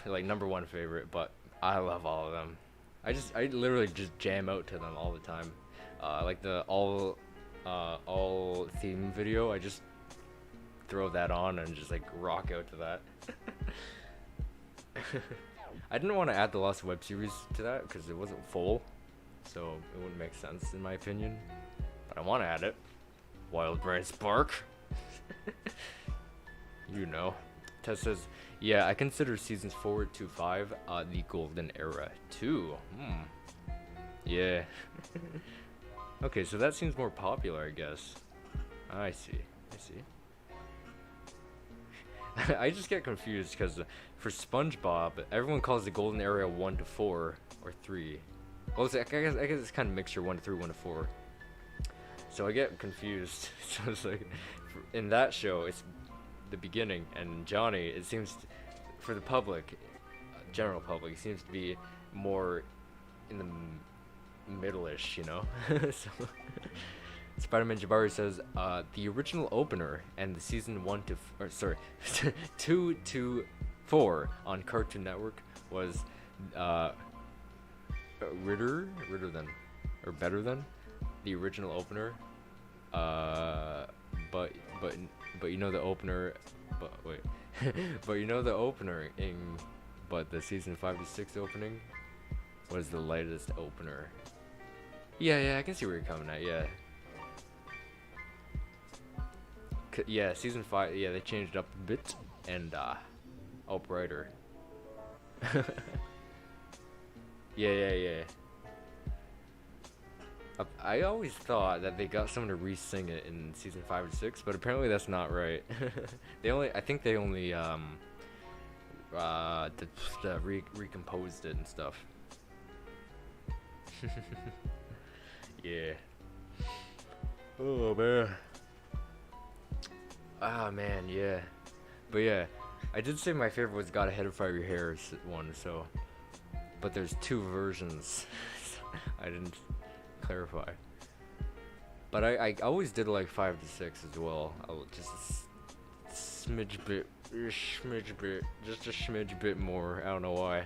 like #1 favorite, but I love all of them. I literally just jam out to them all the time. Like the all theme video, I just throw that on and just like rock out to that. I didn't want to add the Lost web series to that because it wasn't full, so it wouldn't make sense in my opinion. But I want to add it. Wild Brain Spark. You know. Tess says, yeah, I consider seasons 4 to 5 the golden era too. Yeah. Okay, so that seems more popular, I guess. I see. I just get confused because for SpongeBob, everyone calls the golden era 1 to 4 or 3. Well, I guess it's kind of mixture 1 to 3, 1 to 4. So I get confused. So it's like, in that show, it's the beginning, and Johnny, it seems for the public, general public, it seems to be more in the middle-ish, you know. So Spider-Man Jabari says the original opener and the season 2 to 4 on Cartoon Network was better than the original opener. But you know the opener. But the season 5 to 6 opening was the lightest opener. Yeah, I can see where you're coming at. Yeah, season 5. Yeah, they changed it up a bit and brighter. Yeah. I always thought that they got someone to re-sing it in season 5 and 6, but apparently that's not right. I think they only recomposed it and stuff. Yeah. Oh man. Ah man, yeah. But yeah, I did say my favorite was Gotta Head Fire Your Hair one, so. But there's two versions. I didn't clarify. But I always did like 5 to 6 as well. I'll just smidge bit, just a smidge bit more. I don't know why.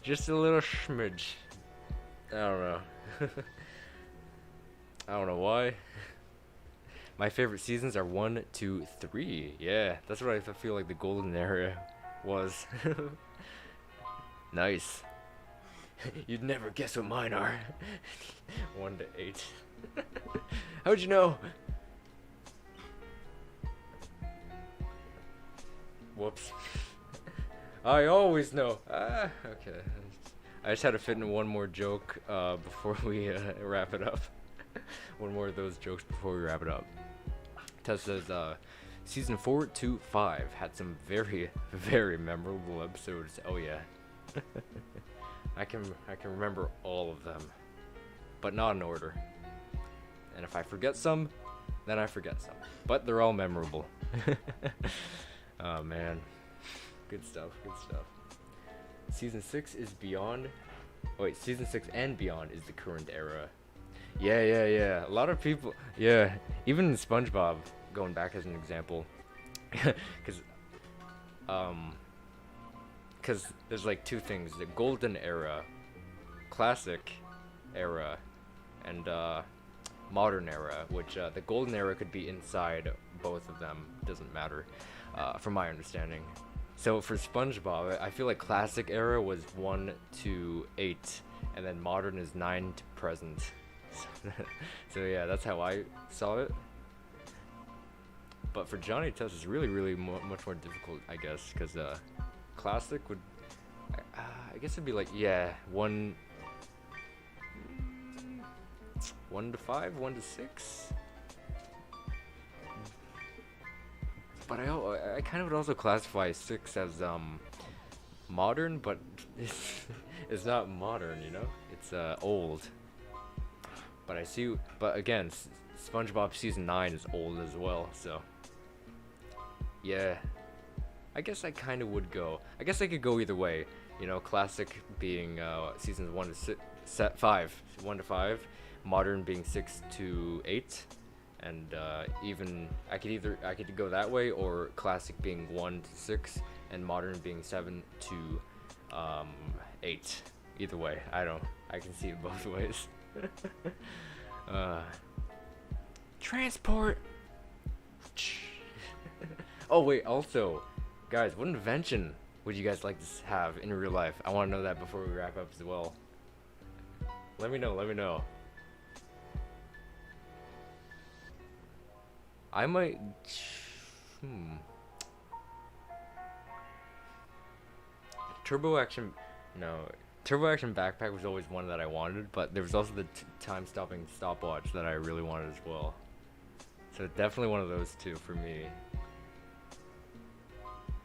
Just a little smidge. I don't know. I don't know why. My favorite seasons are 1, 2, 3. Yeah, that's what I feel like the golden era was. Nice. You'd never guess what mine are. 1 to 8. How'd you know? Whoops. I always know. Ah, okay. I just had to fit in one more joke before we wrap it up. One more of those jokes before we wrap it up. Tess says, season 4 to 5 had some very, very memorable episodes. Oh yeah. I can remember all of them, but not in order. And if I forget some, then I forget some. But they're all memorable. Oh man, good stuff. Good stuff. Season 6 is beyond. Oh, wait, season 6 and beyond is the current era. Yeah. A lot of people. Yeah, even in SpongeBob, going back as an example, because there's like two things: the golden era, classic era, and modern era. Which the golden era could be inside both of them. Doesn't matter, from my understanding. So for SpongeBob, I feel like classic era was 1 to 8, and then modern is 9 to present. So yeah, that's how I saw it. But for Johnny Test, it's really, much more difficult, I guess, because classic would, I guess it'd be like, yeah, 1 to 5, 1 to 6. But I kind of would also classify 6 as modern, but it's not modern, you know? It's old. But again, SpongeBob season 9 is old as well, so yeah. I guess I kind of would go. I guess I could go either way, you know, classic being seasons 1 to 5, 1 to 5, modern being 6 to 8. And even I could go that way, or classic being 1 to 6 and modern being 7 to 8. Either way, I can see it both ways. Transport. Oh wait, also, guys, what invention would you guys like to have in real life? I want to know that before we wrap up as well. Let me know. I might. Turbo Action Backpack was always one that I wanted, but there was also the time-stopping stopwatch that I really wanted as well. So definitely one of those two for me.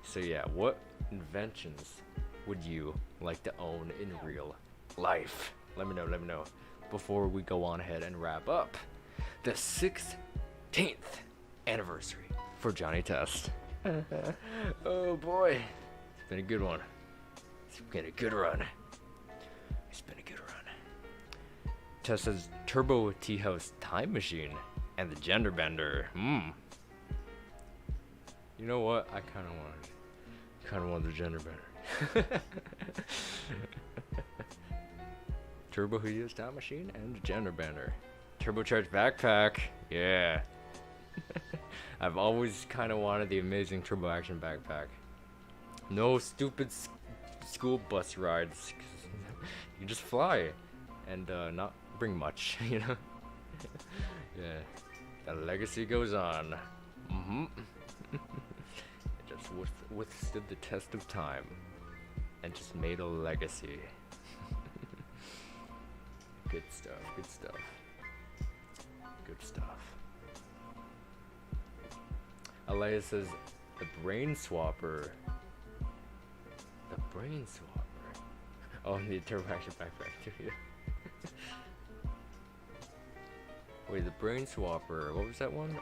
So yeah, what inventions would you like to own in real life? Let me know. Before we go on ahead and wrap up the 16th anniversary for Johnny Test. Oh boy, it's been a good one. It's been a good run. Test says Turbo Tea House Time Machine and the Gender Bender. You know what? I kind of want the Gender Bender. Turbo Tea Time Machine and the Gender Bender. Turbocharged backpack. Yeah. I've always kind of wanted the amazing Turbo Action backpack. No stupid school bus rides. You just fly and not bring much, you know? Yeah. The legacy goes on. It just withstood the test of time and just made a legacy. Good stuff. Alea says the Brain Swapper. Oh, and the Turbo Action backpack too. Yeah. Wait, the Brain Swapper. What was that one?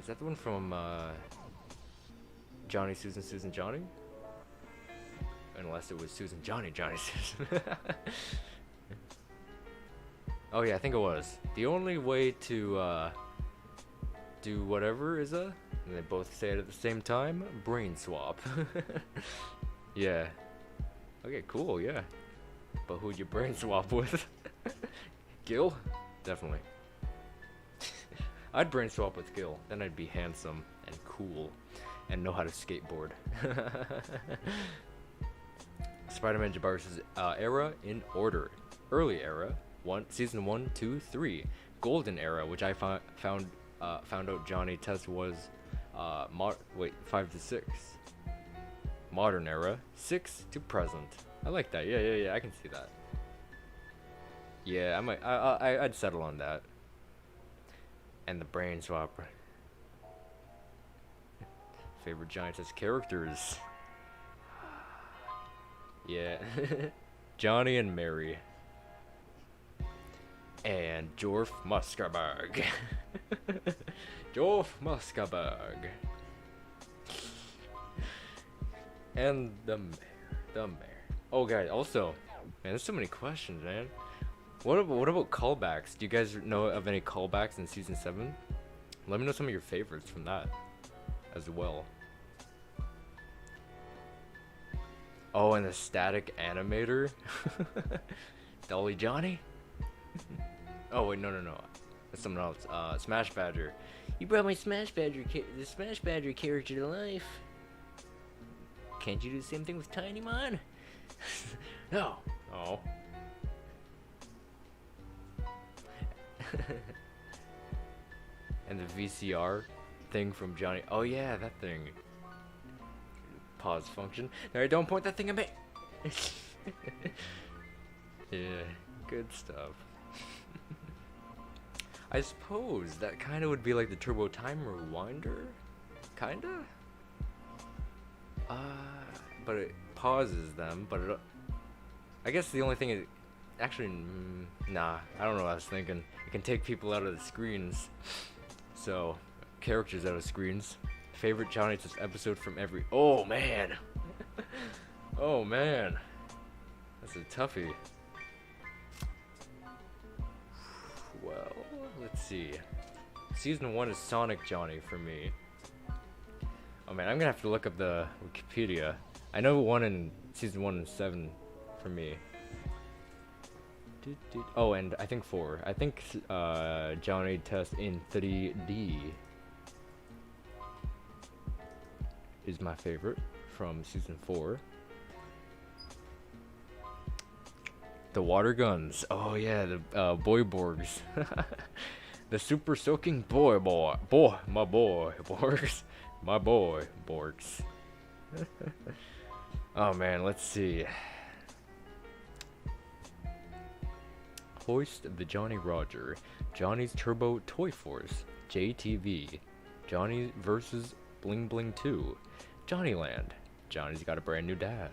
Is that the one from Johnny, Susan, Susan, Johnny? Unless it was Susan, Johnny, Johnny, Susan. Oh yeah, I think it was. The only way to do whatever is and they both say it at the same time, brain swap. Yeah. Okay, cool, yeah. But who'd you brain swap with? Gil? Definitely. I'd brain swap with Gil. Then I'd be handsome and cool and know how to skateboard. Spider-Man Jabari's era in order. Early era, season 1, 2, 3. Golden era, which I found out Johnny Test was 5 to 6. Modern era, 6 to present. I like that. Yeah, I can see that. Yeah, I'd settle on that. And the brain swap. Favorite Johnny Test characters. Yeah. Johnny and Mary. And Jorf Muskerberg. Jorf Muskerberg. And the mayor. Oh, guys, also, man, there's so many questions, man. What about callbacks? Do you guys know of any callbacks in season 7? Let me know some of your favorites from that as well. Oh, and the static animator. Dolly Johnny? Oh wait, no. That's someone else. Smash Badger. You brought my the Smash Badger character to life. Can't you do the same thing with Tinymon? No. Oh. And the VCR thing from Johnny. Oh yeah, that thing. Pause function. No, don't point that thing at me. Yeah, good stuff. I suppose that kind of would be like the Turbo Time Rewinder, kinda. But it pauses them. But I guess the only thing is, actually, nah. I don't know what I was thinking. It can take people out of the screens. So, characters out of screens. Favorite Johnny Test episode from every. Oh man. Oh man. That's a toughie. Well, let's see. Season 1 is Sonic Johnny for me. Oh man, I'm gonna have to look up the Wikipedia. I know one in season 1 and 7 for me. Oh, and I think 4. I think Johnny Test in 3D is my favorite from season 4. The water guns. Oh yeah, the boy Borgs. The super soaking boy, my boy Borgs. My boy Borgs. Oh man, let's see. Hoist the Johnny Roger. Johnny's Turbo Toy Force. JTV. Johnny versus Bling Bling 2. Johnnyland. Johnny's got a brand new dad.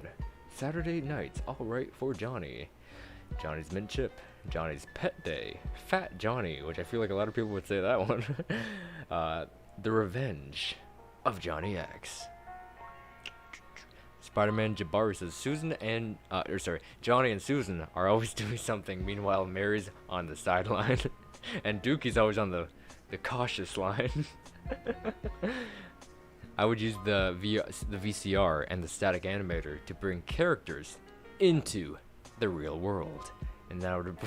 Saturday nights, alright for Johnny. Johnny's Mint Chip. Johnny's Pet Day. Fat Johnny, which I feel like a lot of people would say that one. The Revenge of Johnny X. Spider-Man Jabari says Johnny and Susan are always doing something. Meanwhile, Mary's on the sideline, and Dookie's always on the cautious line. I would use the VCR and the static animator to bring characters into the real world, and then I would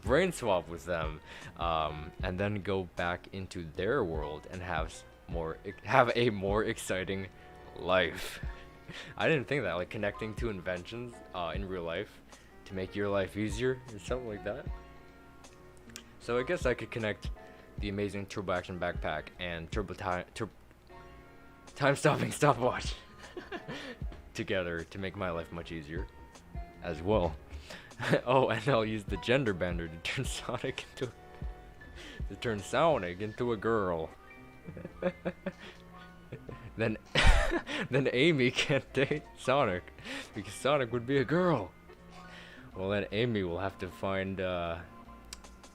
brain swap with them, and then go back into their world and have a more exciting life. I didn't think that, like connecting two inventions in real life to make your life easier or something like that. So I guess I could connect the amazing Turbo Action Backpack and Time Stopping Stopwatch together to make my life much easier as well. Oh, and I'll use the gender bender to turn Sonic into a girl. Then Amy can't date Sonic because Sonic would be a girl. Well, then Amy will have to find I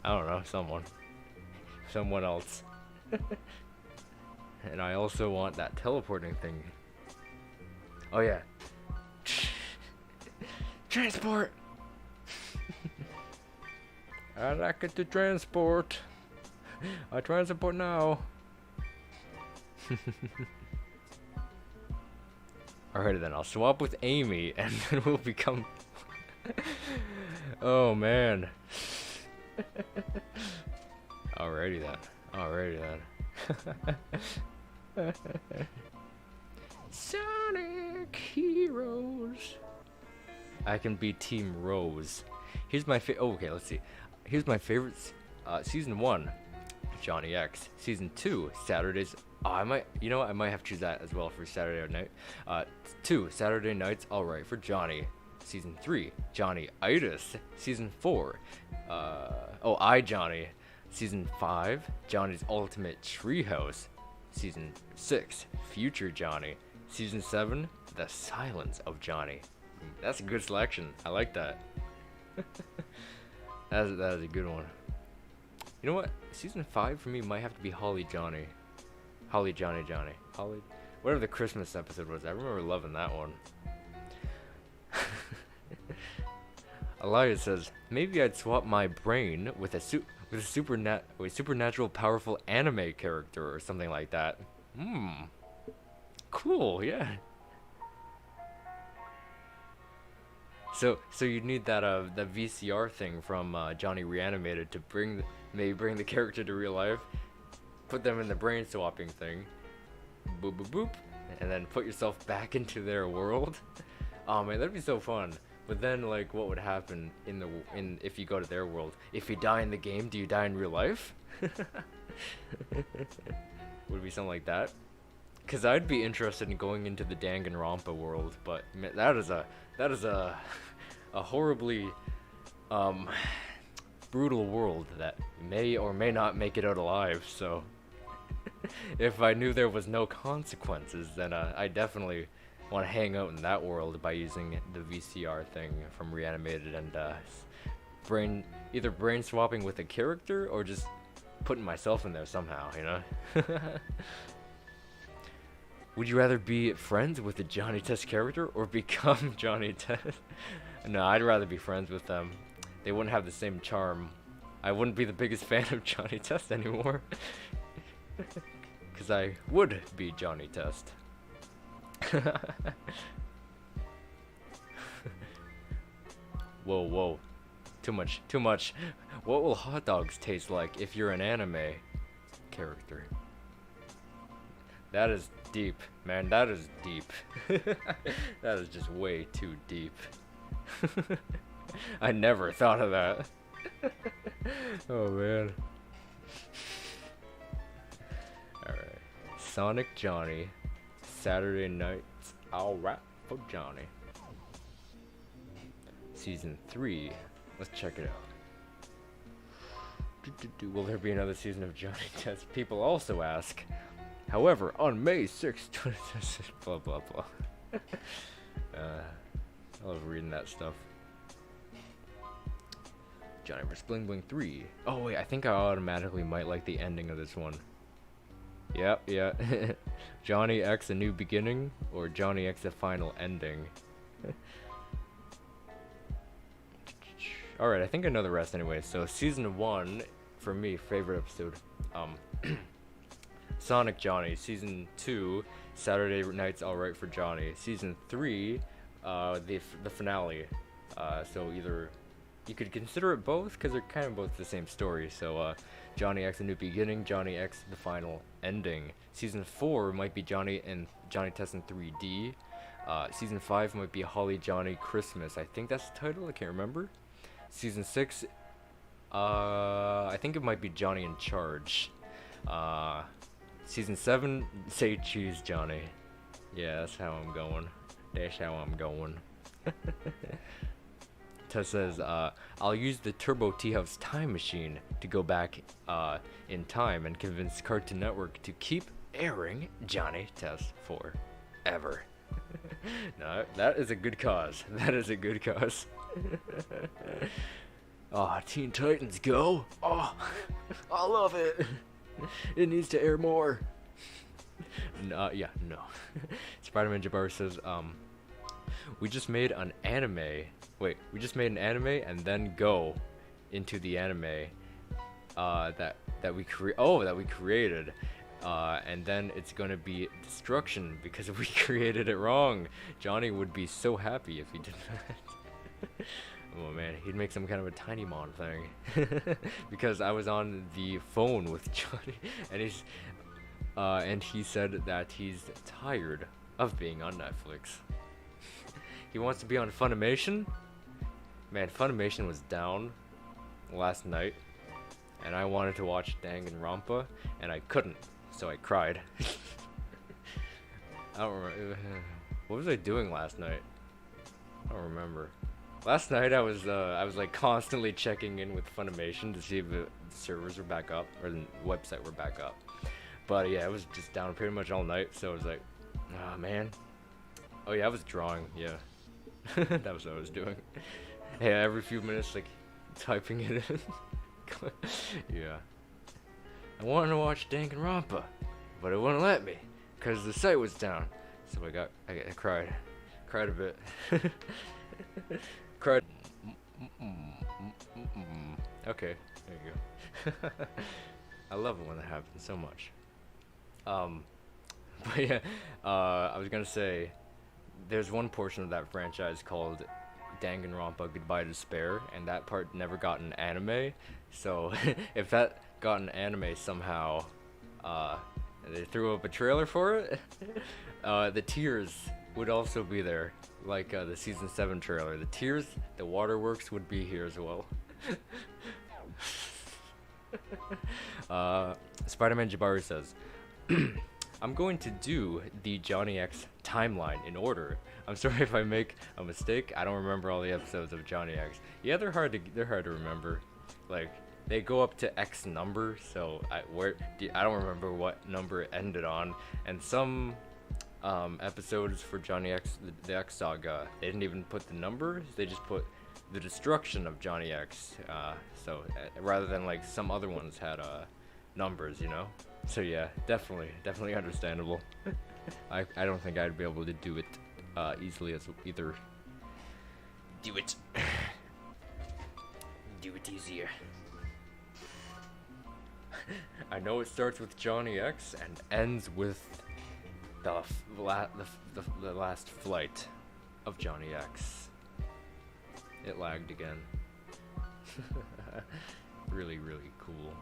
don't know, someone else. And I also want that teleporting thing. Oh yeah. Transport! I like it to transport. I transport now. Alright then, I'll swap with Amy and then we'll become... Oh man. Alrighty then. Alrighty then. Sonic Heroes. I can be Team Rose. Here's my okay, let's see. Here's my favorites. Season 1, Johnny X. Season 2, Saturdays. Oh, I might, you know what? I might have to choose that as well for Saturday night. 2, Saturday Nights Alright for Johnny. Season 3, Johnny Itis. Season 4, I Johnny. Season 5, Johnny's Ultimate Treehouse. Season 6, Future Johnny. Season 7, The Silence of Johnny. That's a good selection. I like that. That is a good one. You know what? Season 5 for me might have to be Holly Johnny. Holly Johnny. Holly... Whatever the Christmas episode was. I remember loving that one. Elias says, maybe I'd swap my brain with a supernatural powerful anime character or something like that. Cool, yeah. So you need that that VCR thing from Johnny Reanimated to maybe bring the character to real life, put them in the brain swapping thing, boop boop boop, and then put yourself back into their world. Oh man, that'd be so fun. But then, like, what would happen if you go to their world? If you die in the game, do you die in real life? Would it be something like that? Cause I'd be interested in going into the Danganronpa world, but man, that is a horribly brutal world that may or may not make it out alive. So if I knew there was no consequences, then I definitely want to hang out in that world by using the VCR thing from Reanimated and either brain swapping with a character or just putting myself in there somehow, you know? Would you rather be friends with the Johnny Test character or become Johnny Test? No, I'd rather be friends with them. They wouldn't have the same charm. I wouldn't be the biggest fan of Johnny Test anymore. Because I would be Johnny Test. Whoa. Too much. What will hot dogs taste like if you're an anime character? That is deep, man. That is deep. That is just way too deep. I never thought of that. Oh man. Alright. Sonic Johnny. Saturday Nights Alright for Johnny. Season 3. Let's check it out. Will there be another season of Johnny Test? People also ask. However, on May 6th, 2016, blah blah blah. I love reading that stuff. Johniversary Bling Bling 3. Oh wait, I think I automatically might like the ending of this one. Yep, yeah. Johnny X A New Beginning or Johnny X A Final Ending. Alright, I think I know the rest anyway. So season 1, for me, favorite episode. Sonic Johnny. Season 2, Saturday Nights Alright for Johnny. Season 3, the finale. So either you could consider it both because they're kind of both the same story. So Johnny X A New Beginning, Johnny X The Final Ending. Season 4 might be Johnny and Johnny Test in 3D. Season 5 might be Holly Johnny Christmas. I think that's the title. I can't remember. Season 6, I think it might be Johnny in Charge. Season 7, Say Cheese Johnny. Yeah, that's how I'm going. That's how I'm going. Tess says, I'll use the Turbo Tea House time machine to go back in time and convince Cartoon Network to keep airing Johnny Test forever. No, that is a good cause. That is a good cause. Oh, Teen Titans Go! Oh, I love it. It needs to air more. Yeah, no. Spider-Man Jabari says, we just made an anime. Wait, we just made an anime and then go into the anime that we created. And then it's gonna be destruction because we created it wrong. Johnny would be so happy if he did that. Oh man, he'd make some kind of a tiny mon thing. Because I was on the phone with Johnny, and he said that he's tired of being on Netflix. He wants to be on Funimation. Man, Funimation was down last night, and I wanted to watch Danganronpa, and I couldn't, so I cried. I don't remember. What was I doing last night? I don't remember. Last night I was like constantly checking in with Funimation to see if the servers were back up or the website were back up. But yeah, it was just down pretty much all night, so I was like, oh man. Oh yeah, I was drawing, yeah. That was what I was doing. Yeah, every few minutes, like, typing it in. Yeah. I wanted to watch Danganronpa, but it wouldn't let me, because the site was down. So I cried. Cried a bit. Cried. Okay, there you go. I love it when that happens so much. But yeah, I was gonna say, there's one portion of that franchise called Danganronpa Goodbye Despair, and that part never got an anime. So if that got an anime somehow, they threw up a trailer for it, the tears would also be there, like the season 7 trailer. The tears, the waterworks would be here as well. Spider-Man Jabari says, I'm going to do the Johnny X timeline in order. I'm sorry if I make a mistake. I don't remember all the episodes of Johnny X. Yeah, they're hard to remember. Like, they go up to X number, so I don't remember what number it ended on. And some episodes for Johnny X, the X Saga, they didn't even put the number. They just put the destruction of Johnny X. So rather than like some other ones had numbers, you know. So yeah, definitely understandable. I don't think I'd be able to do it easily as either. Do it easier. I know it starts with Johnny X and ends with the last flight of Johnny X. It lagged again. Really cool.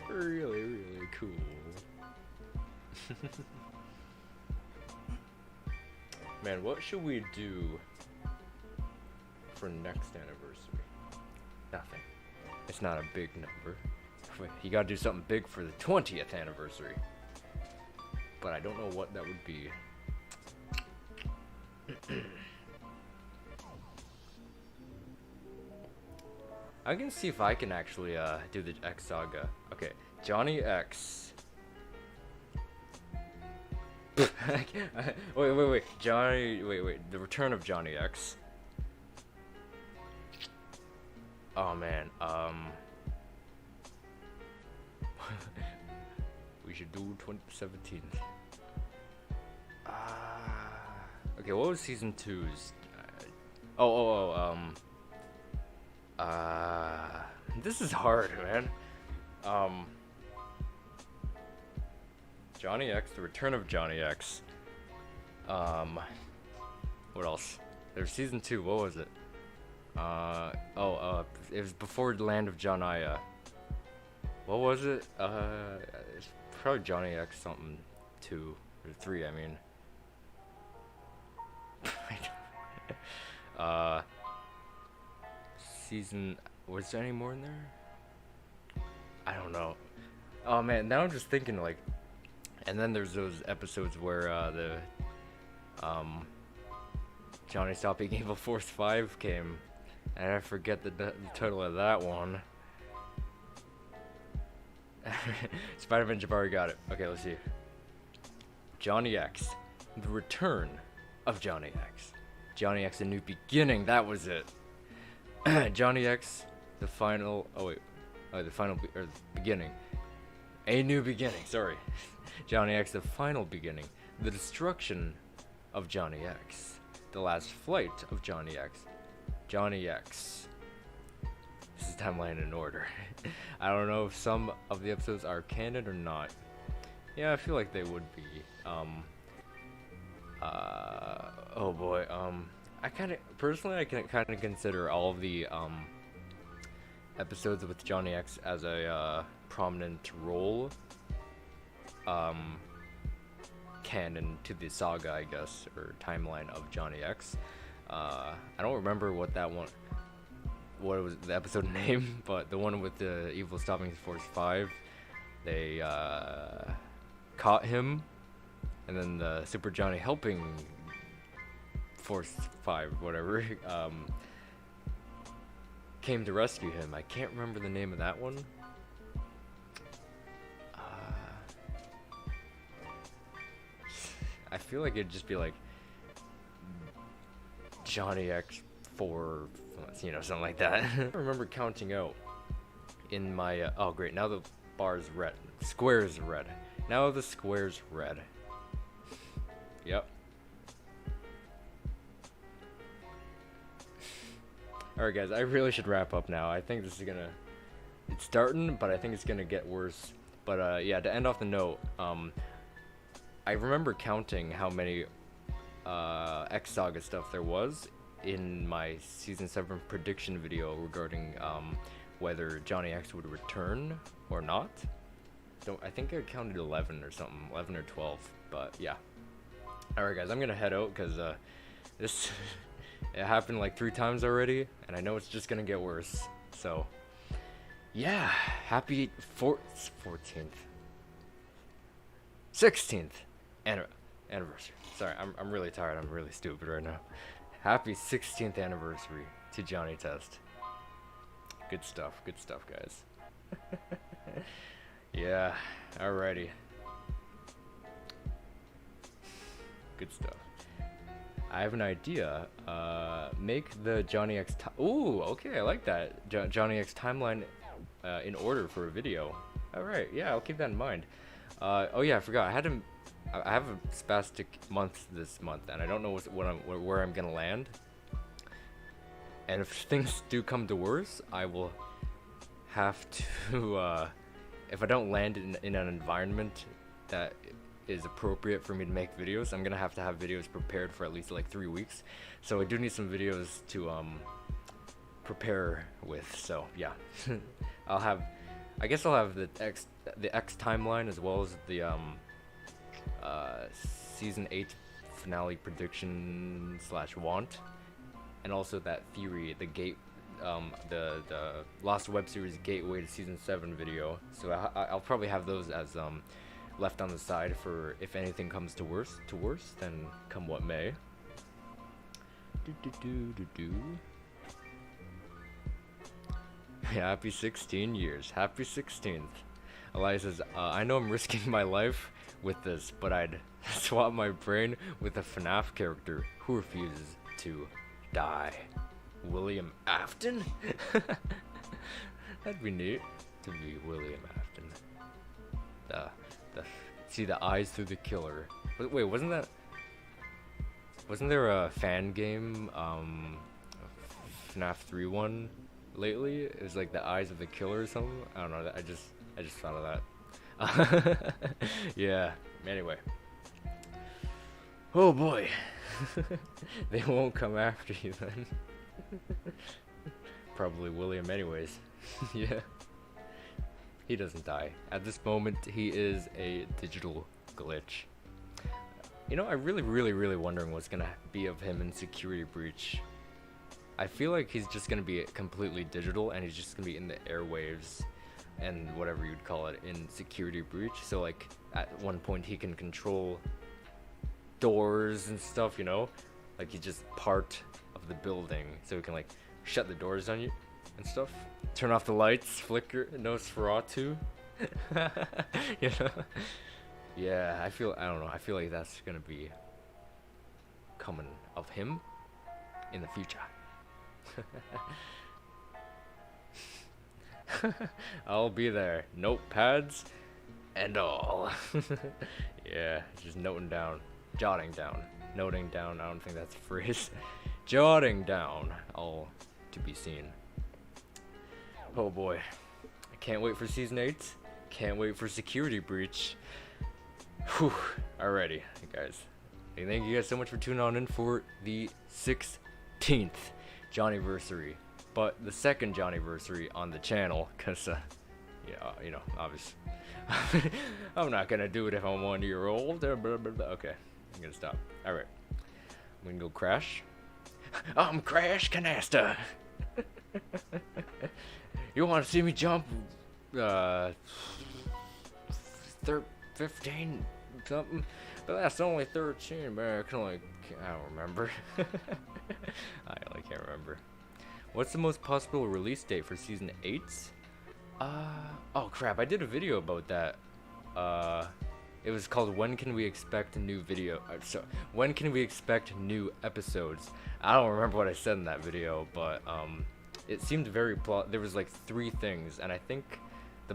really cool. Man, what should we do for next anniversary? Nothing. It's not a big number. You gotta do something big for the 20th anniversary. But I don't know what that would be. I can see if I can actually do the X Saga. Okay, Johnny X. Wait. The Return of Johnny X. Oh man, we should do 2017. Okay, what was season 2's? This is hard, man. Johnny X, The Return of Johnny X. What else? There's season 2, what was it? It was before the Land of Johnaya. What was it? It's probably Johnny X something 2 or 3, I mean. Was there any more in there? I don't know. Oh man, now I'm just thinking like, and then there's those episodes where Johnny Stop Being Evil Force 5 came, and I forget the title of that one. Spider-Man Jabari got it. Okay, let's see. Johnny X, The Return of Johnny X. Johnny X, A New Beginning, that was it. Johnny X, The Final, the Beginning. A new beginning, sorry. Johnny X, the final beginning. The destruction of Johnny X. The last flight of Johnny X. Johnny X. This is timeline in order. I don't know if some of the episodes are canon or not. Yeah, I feel like they would be. Oh boy. I kind of consider all of the episodes with Johnny X as a prominent role. Canon to the saga, I guess, or timeline of Johnny X. I don't remember what was the episode name, but the one with the Evil Stopping Force 5, they caught him, and then the Super Johnny helping Force 5, whatever, came to rescue him. I can't remember the name of that one. I feel like it'd just be like Johnny X 4, you know, something like that. I remember counting out in my, oh great, now the bar is red. Square is red. Now the square's red. Yep. Alright guys, I really should wrap up now. I think this is gonna, it's starting, but I think it's gonna get worse. But yeah, to end off the note, I remember counting how many X Saga stuff there was in my Season 7 prediction video regarding whether Johnny X would return or not. I think I counted 11 or something, 11 or 12, but yeah. Alright guys, I'm gonna head out because this it happened like 3 times already, and I know it's just gonna get worse. So yeah, happy 14th, 16th anniversary. Sorry, I'm really tired. I'm really stupid right now. Happy 16th anniversary to Johnny Test. Good stuff, guys. Yeah, alrighty. Good stuff. I have an idea. Make the Johnny X. Ooh, okay, I like that. Johnny X timeline in order for a video. All right, yeah, I'll keep that in mind. Oh yeah, I forgot. I have a spastic month this month, and I don't know where I'm gonna land. And if things do come to worse, I will have to. If I don't land in an environment that is appropriate for me to make videos, I'm gonna have to have videos prepared for at least like 3 weeks. So I do need some videos to prepare with. So yeah, I guess I'll have the X timeline as well as the season 8 finale prediction / want, and also that theory, the Lost Web Series gateway to season 7 video. So I'll probably have those as left on the side for if anything comes to worse, then come what may. Yeah, happy 16 years. Happy 16th. Elias says, I know I'm risking my life with this, but I'd swap my brain with a FNAF character who refuses to die. William Afton? That'd be neat to be William Afton. See the eyes through the killer. Wait, wasn't there a fan game, FNAF 3 one lately? It was like the eyes of the killer or something. I don't know. I just thought of that. Yeah. Anyway. Oh boy. They won't come after you then. Probably William anyways. Yeah. He doesn't die. At this moment, he is a digital glitch. You know, I really wondering what's gonna be of him in Security Breach. I feel like he's just gonna be completely digital, and he's just gonna be in the airwaves and whatever you'd call it in Security Breach. So like at one point he can control doors and stuff, you know, like he's just part of the building, so he can like shut the doors on you and stuff. Turn off the lights, flicker, Nosferatu. You know? Yeah, I don't know, I feel like that's gonna be coming of him in the future. I'll be there. Notepads and all. Yeah, just noting down, jotting down, noting down. I don't think that's a phrase. Jotting down, all to be seen. Oh boy, I can't wait for season 8. Can't wait for Security Breach. Whew, alrighty, guys. Hey, thank you guys so much for tuning on in for the 16th Johniversary, but the second Johniversary on the channel, cause yeah, you know, obviously, I'm not gonna do it if I'm 1 year old. Okay, I'm gonna stop. All right, I'm gonna go crash. I'm Crash Canasta. You want to see me jump? 15 something. But that's only 13, man. I don't remember. I only can't remember. What's the most possible release date for season 8? Oh crap, I did a video about that. It was called When Can We Expect a New Video? So, when can we expect new episodes? I don't remember what I said in that video, but it seemed very there was like 3 things, and I think the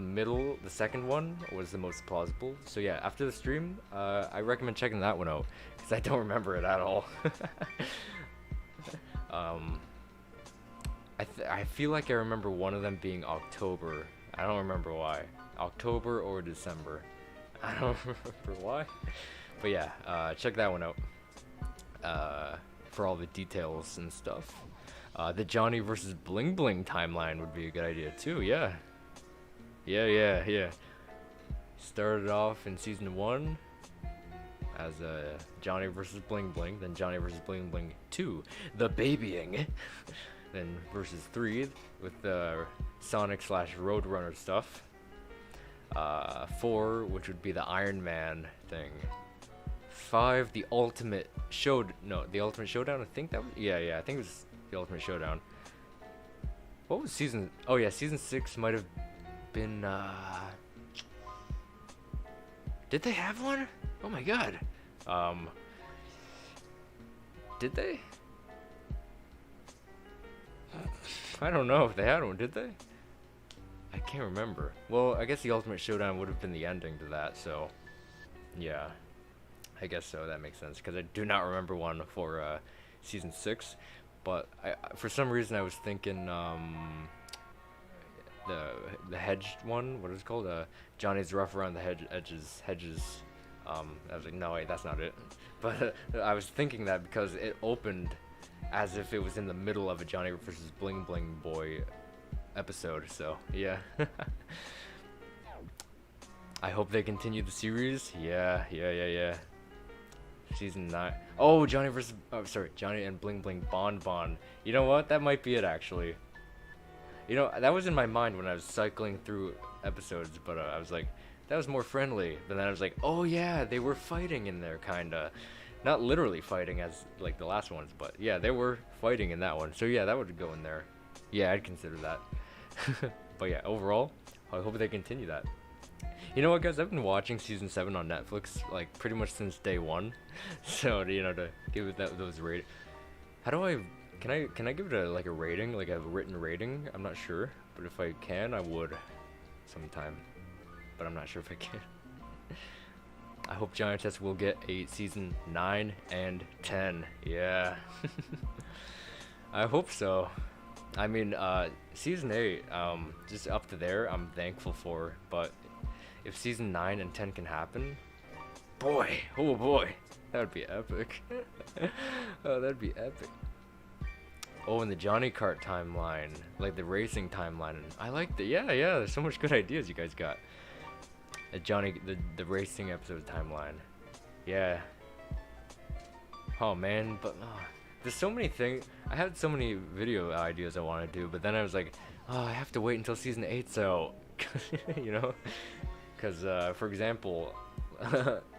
second one was the most plausible. So yeah, after the stream, I recommend checking that one out, because I don't remember it at all. I feel like I remember one of them being October. I don't remember why. October or December. I don't remember why. But yeah, check that one out for all the details and stuff. The Johnny versus Bling Bling timeline would be a good idea too, yeah. Yeah. Started off in season 1 as Johnny versus Bling Bling, then Johnny versus Bling Bling 2, the babying, then versus 3 with the Sonic / Roadrunner stuff. 4, which would be the Iron Man thing. 5, the Ultimate Showdown. I think that was, yeah, I think it was the Ultimate Showdown. What was season? Oh yeah, season 6 might have been. Did they have one? Oh my god. Did they? I don't know if they had one. Did they? I can't remember. Well, I guess the Ultimate Showdown would have been the ending to that. So, yeah. I guess so. That makes sense, because I do not remember one for season 6. But for some reason I was thinking the hedge one. What is it called? Johnny's rough around the hedges. I was like, no wait, that's not it. But I was thinking that because it opened as if it was in the middle of a Johnny versus Bling Bling Boy episode. So yeah. I hope they continue the series. Yeah. Season 9. Oh, Johnny and Bling Bling Bon. You know what? That might be it, actually. You know, that was in my mind when I was cycling through episodes, but I was like, that was more friendly. But then I was like, oh yeah, they were fighting in there, kinda. Not literally fighting as like the last ones, but yeah, they were fighting in that one. So yeah, that would go in there. Yeah, I'd consider that. But yeah, overall, I hope they continue that. You know what, guys? I've been watching season 7 on Netflix like pretty much since day 1. So you know, to give it those ratings. How do I? Can I give it a rating, like a written rating? I'm not sure, but if I can, I would sometime. But I'm not sure if I can. I hope Giant Test will get a season 9 and 10. Yeah. I hope so. I mean, season 8, just up to there, I'm thankful for. But if season 9 and 10 can happen, boy, oh boy, that would be epic. Oh, that'd be epic. Oh, and the Johnny Kart timeline, like the racing timeline. I like the yeah. There's so much good ideas you guys got. The racing episode timeline. Yeah. Oh man, but there's so many things. I had so many video ideas I want to do, but then I was like, oh, I have to wait until season 8's out. You know, because for example,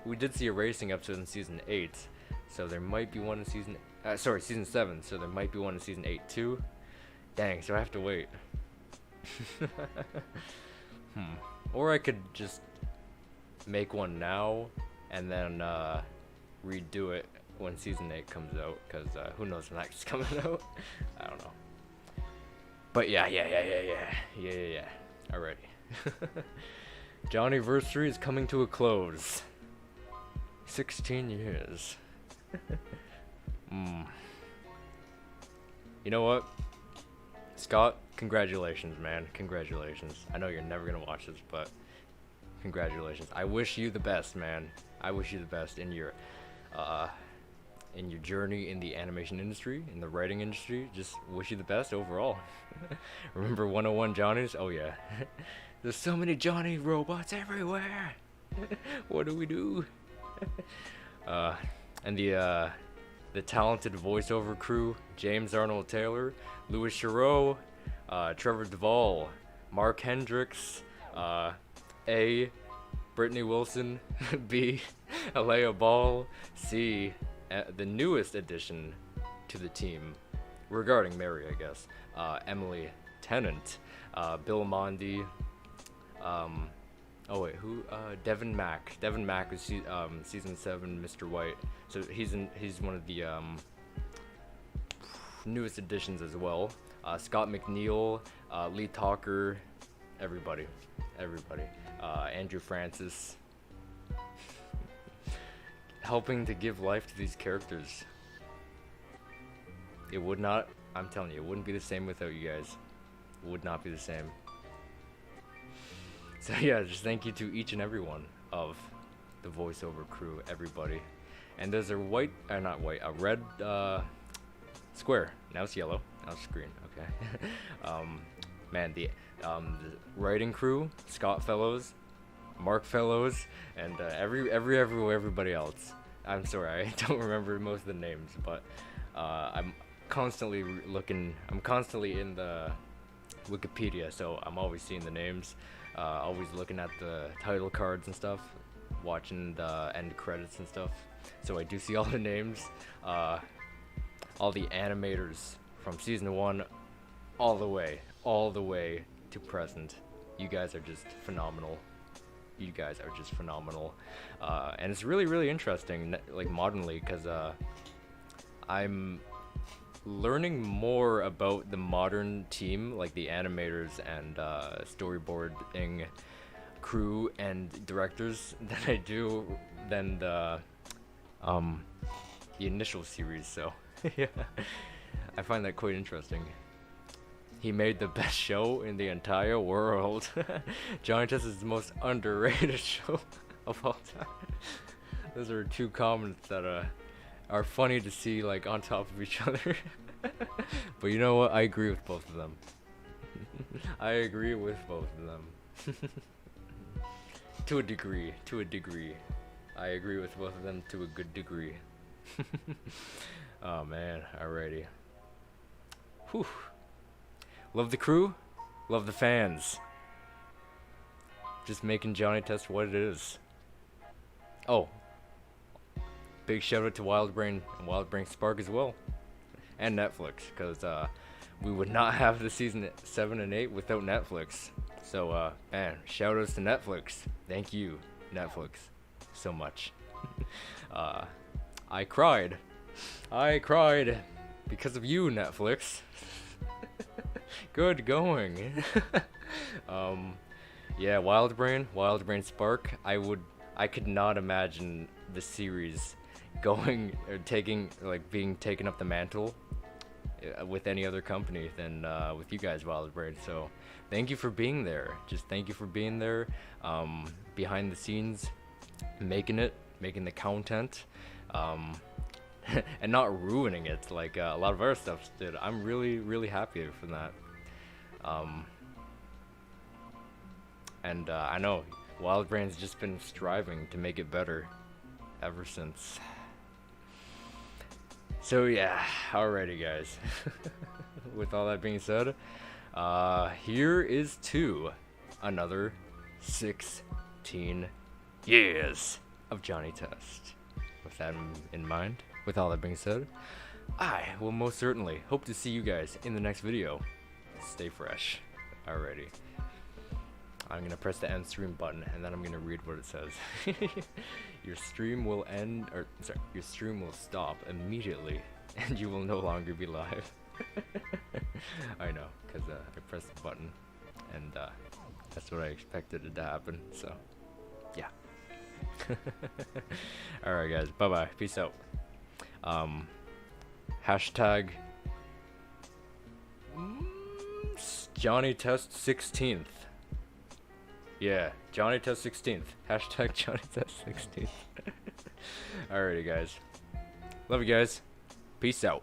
we did see a racing episode in season 8, so there might be one in season 7, so there might be one in season 8 too. Dang, so I have to wait. Or I could just make one now and then redo it when season 8 comes out, because who knows when that's coming out. I don't know. But yeah. Alrighty. Johniversary is coming to a close. 16 years. You know what? Scott, congratulations, man. Congratulations. I know you're never gonna watch this, but congratulations. I wish you the best, man. I wish you the best in your journey in the animation industry, in the writing industry. Just wish you the best overall. Remember 101 Johnnies? Oh yeah. There's so many Johnny robots everywhere. What do we do? And the talented voiceover crew: James Arnold Taylor, Louis Theroux, Trevor Duvall, Mark Hendricks, A, Brittany Wilson, B, Alea Ball, C, the newest addition to the team, regarding Mary, I guess, Emily Tennant, Bill Mondi, oh wait, who? Devin Mack. Devin Mack was season 7 Mr. White, so he's one of the newest additions as well. Scott McNeil, Lee Talker, everybody. Andrew Francis, helping to give life to these characters. It would not, I'm telling you, it wouldn't be the same without you guys. It would not be the same. So yeah, just thank you to each and every one of the voiceover crew, everybody. And there's a a red square. Now it's yellow. Now it's green. Okay. Man, the writing crew: Scott Fellows, Mark Fellows, and everybody else. I'm sorry, I don't remember most of the names, but I'm constantly looking. I'm constantly in the Wikipedia, so I'm always seeing the names. Always looking at the title cards and stuff, watching the end credits and stuff. So I do see all the names, all the animators from season 1, all the way to present. You guys are just phenomenal. You guys are just phenomenal, and it's really interesting, like modernly, because I'm learning more about the modern team, like the animators and storyboarding crew and directors, than I do than the initial series. So yeah, I find that quite interesting. He made the best show in the entire world. Johnny Test is the most underrated show of all time. Those are 2 comments that are funny to see, like, on top of each other. But you know what? I agree with both of them. I agree with both of them. To a degree. I agree with both of them to a good degree. Oh man, alrighty. Whew. Love the crew, love the fans. Just making Johnny Test what it is. Oh, big shout out to Wildbrain and Wildbrain Spark as well, and Netflix, because we would not have the season 7 and 8 without Netflix. So man, shout outs to Netflix. Thank you, Netflix, so much. I cried because of you, Netflix. Good going. Yeah, Wildbrain Spark. I could not imagine the series going or being taken up the mantle with any other company than with you guys, Wildbrain. So thank you for being there. Just thank you for being there, behind the scenes, making the content, and not ruining it like a lot of our stuff did. I'm really happy for that. And I know Wildbrain's just been striving to make it better ever since. So yeah, alrighty guys. With all that being said, here is to another 16 years of Johnny Test. With that in mind, with all that being said, I will most certainly hope to see you guys in the next video. Stay fresh. Alrighty. I'm gonna press the end stream button and then I'm gonna read what it says. Your stream will your stream will stop immediately and you will no longer be live. I know, because I pressed the button and That's what I expected it to happen. So, yeah. All right, guys. Bye bye. Peace out. Hashtag Johnny Test 16th. Yeah, Johnny Test 16th. Hashtag Johnny Test 16th. Alrighty, guys. Love you guys. Peace out.